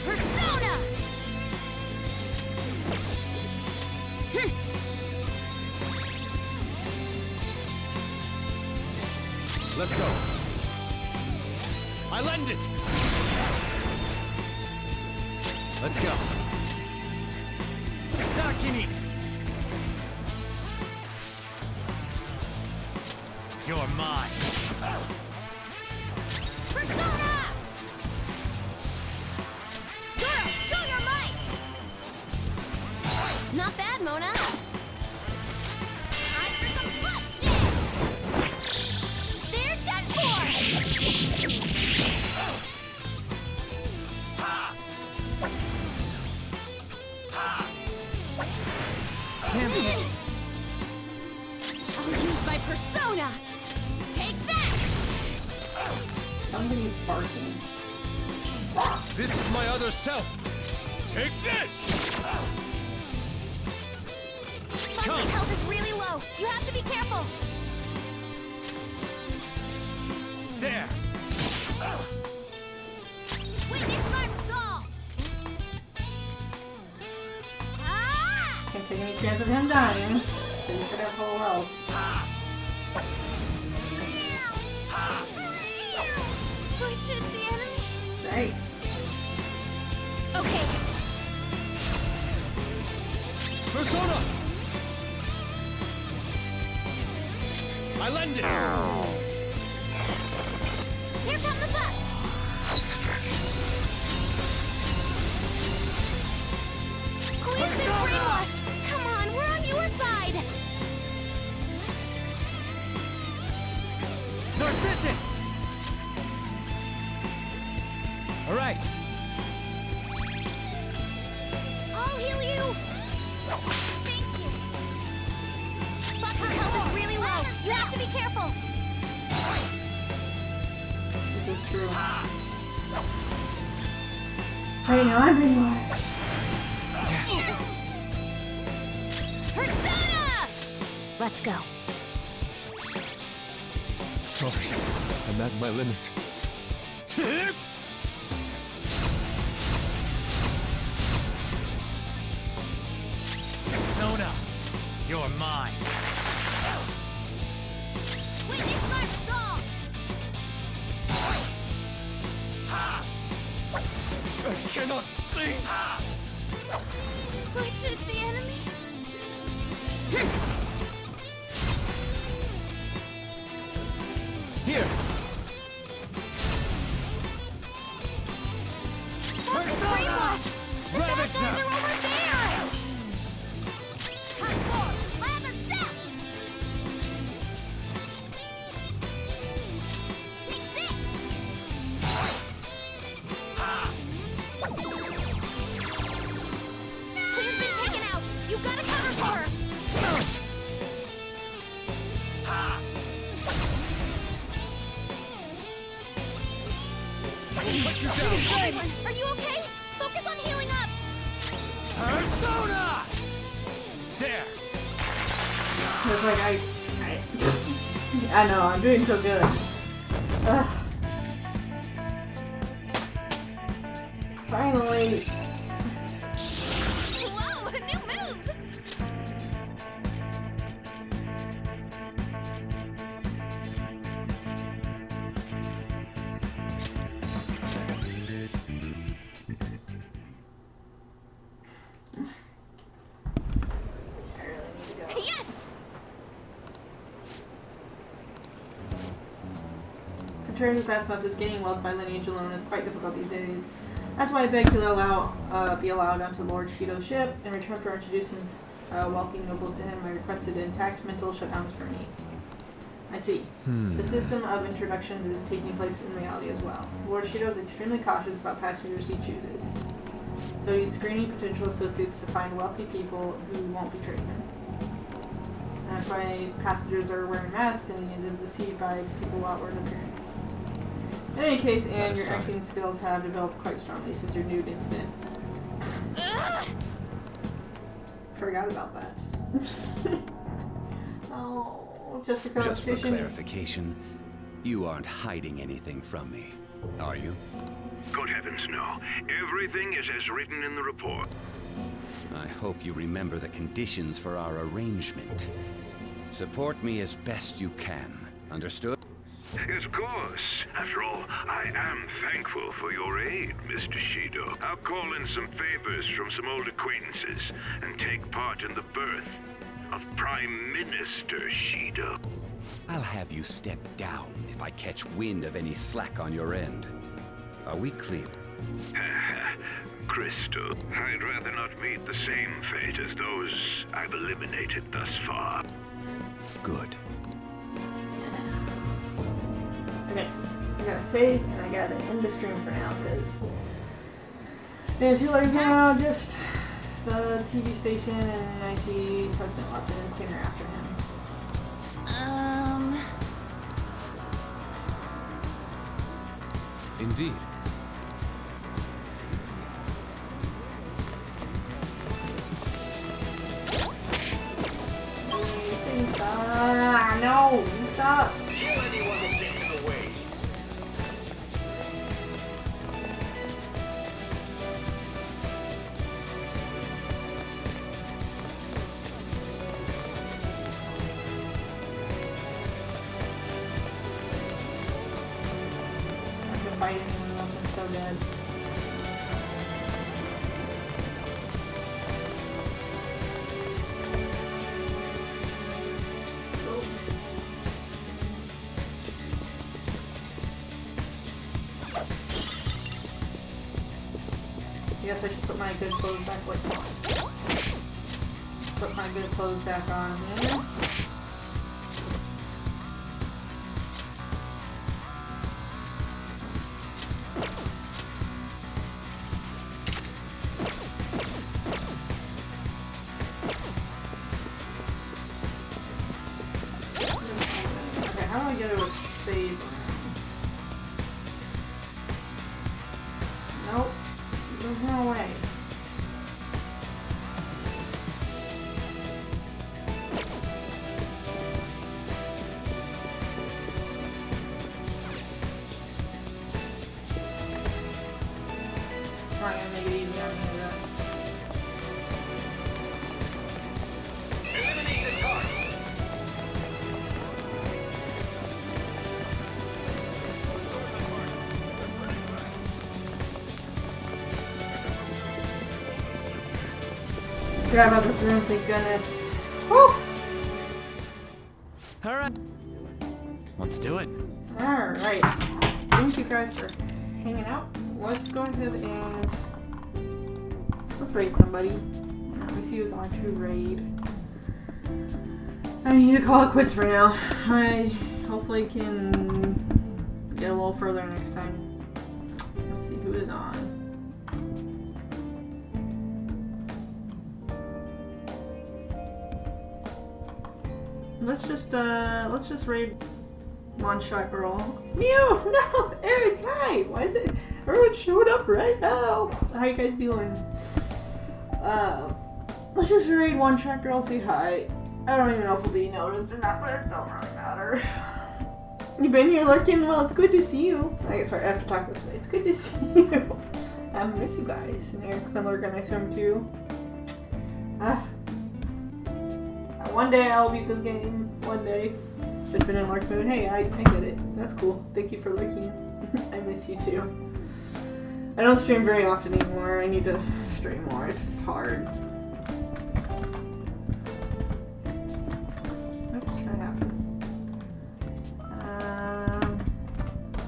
Persona! Let's go. I lend it. Let's go. Dakini. You're mine. Persona! Zoro, show your might! Not bad, Mona. Time for some bloodshed! They're done for! Damn it. I'll use my persona! Take that! Somebody's barking. This is my other self. Take this! Fox's health is really low. You have to be careful. There. Witness my resolve! Ah! Can't take any chance of him dying. So you could have full health. Which is the enemy? Right. Okay. Persona! I lend it! Here come the bus! Queen's been brainwashed! Come on, we're on your side! Narcissus! All right. I'll heal you! Thank you! Fox's health is really low! You have to be careful! This is true. Right now, I'm brainwashed. Persona! Let's go. Sorry, I'm at my limit. Persona, you're mine. Witness my resolve! I cannot think. Which is the enemy? Here. Fox is brainwashed! The bad Ravage guys them. are over there! Come forward! My other self! Take this! Queen's been taken out! You gotta cover for her! Put you down. Everyone, are you okay? Focus on healing up! Persona! There. It's like I know, I'm doing so good. Ugh. Finally! Whoa, a new move! Yes! Contrary to past methods, gaining wealth by lineage alone is quite difficult these days. That's why I begged to be allowed onto Lord Shido's ship. In return for introducing wealthy nobles to him, I requested intact mental shutdowns for me. I see. The system of introductions is taking place in reality as well. Lord Shido is extremely cautious about passengers he chooses. So he's screening potential associates to find wealthy people who won't betray him. And that's why passengers are wearing masks and is deceived by people's outward appearance. In any case, and your acting skills have developed quite strongly since your nude incident. Forgot about that. Oh, just for Just for clarification, you aren't hiding anything from me, are you? Good heavens, no. Everything is as written in the report. I hope you remember the conditions for our arrangement. Support me as best you can. Understood? Yes, of course. After all, I am thankful for your aid, Mr. Shido. I'll call in some favors from some old acquaintances and take part in the birth of Prime Minister Shido. I'll have you step down if I catch wind of any slack on your end. Are we clear? Crystal, I'd rather not meet the same fate as those I've eliminated thus far. Good. Okay, I gotta save and I gotta end the stream for now because there's 2 letters now, just the TV station and IT president left and cleaner after him. Indeed. No, you stop. Kill anyone who gets in the way. I can fight anyone else, I'm so dead. I guess I should put my good clothes back like that. Put my good clothes back on here. Okay, how do I get to a save room? Nope. There's no way. I'm not gonna make it easy on me though. Eliminate the targets. Forgot about this room, thank goodness. Woo! Alright. Let's do it. Alright. Thank you guys for hanging out. Let's go ahead and let's raid somebody. Let me see who's on to raid. I need to call it quits for now. I hopefully can get a little further next time. Let's see who is on. Let's just raid One Shot Girl. Mew! No! Eric, hi! Why is it everyone showing up right now? How you guys doing? Let's just raid One Shot Girl, say hi. I don't even know if we'll be noticed or not, but it don't really matter. You've been here lurking? Well, it's good to see you. I guess I have to talk this way. It's good to see you. I miss you guys. And Eric Miller gonna swim too. One day I'll beat this game. One day. Just been in lurk mode. Hey, I get it. That's cool. Thank you for lurking. I miss you too. I don't stream very often anymore. I need to stream more. It's just hard. Oops, that happened.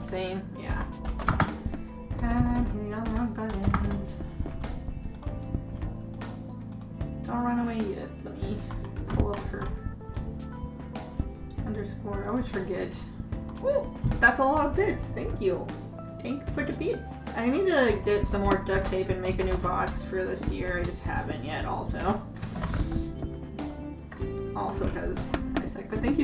Same, yeah. I'm hitting all the wrong buttons. Don't run away yet. Let me pull up her underscore. I always forget. Woo! That's a lot of bits. Thank you. Thank you for the bits. I need to get some more duct tape and make a new box for this year. I just haven't yet also. Also because I suck. But thank you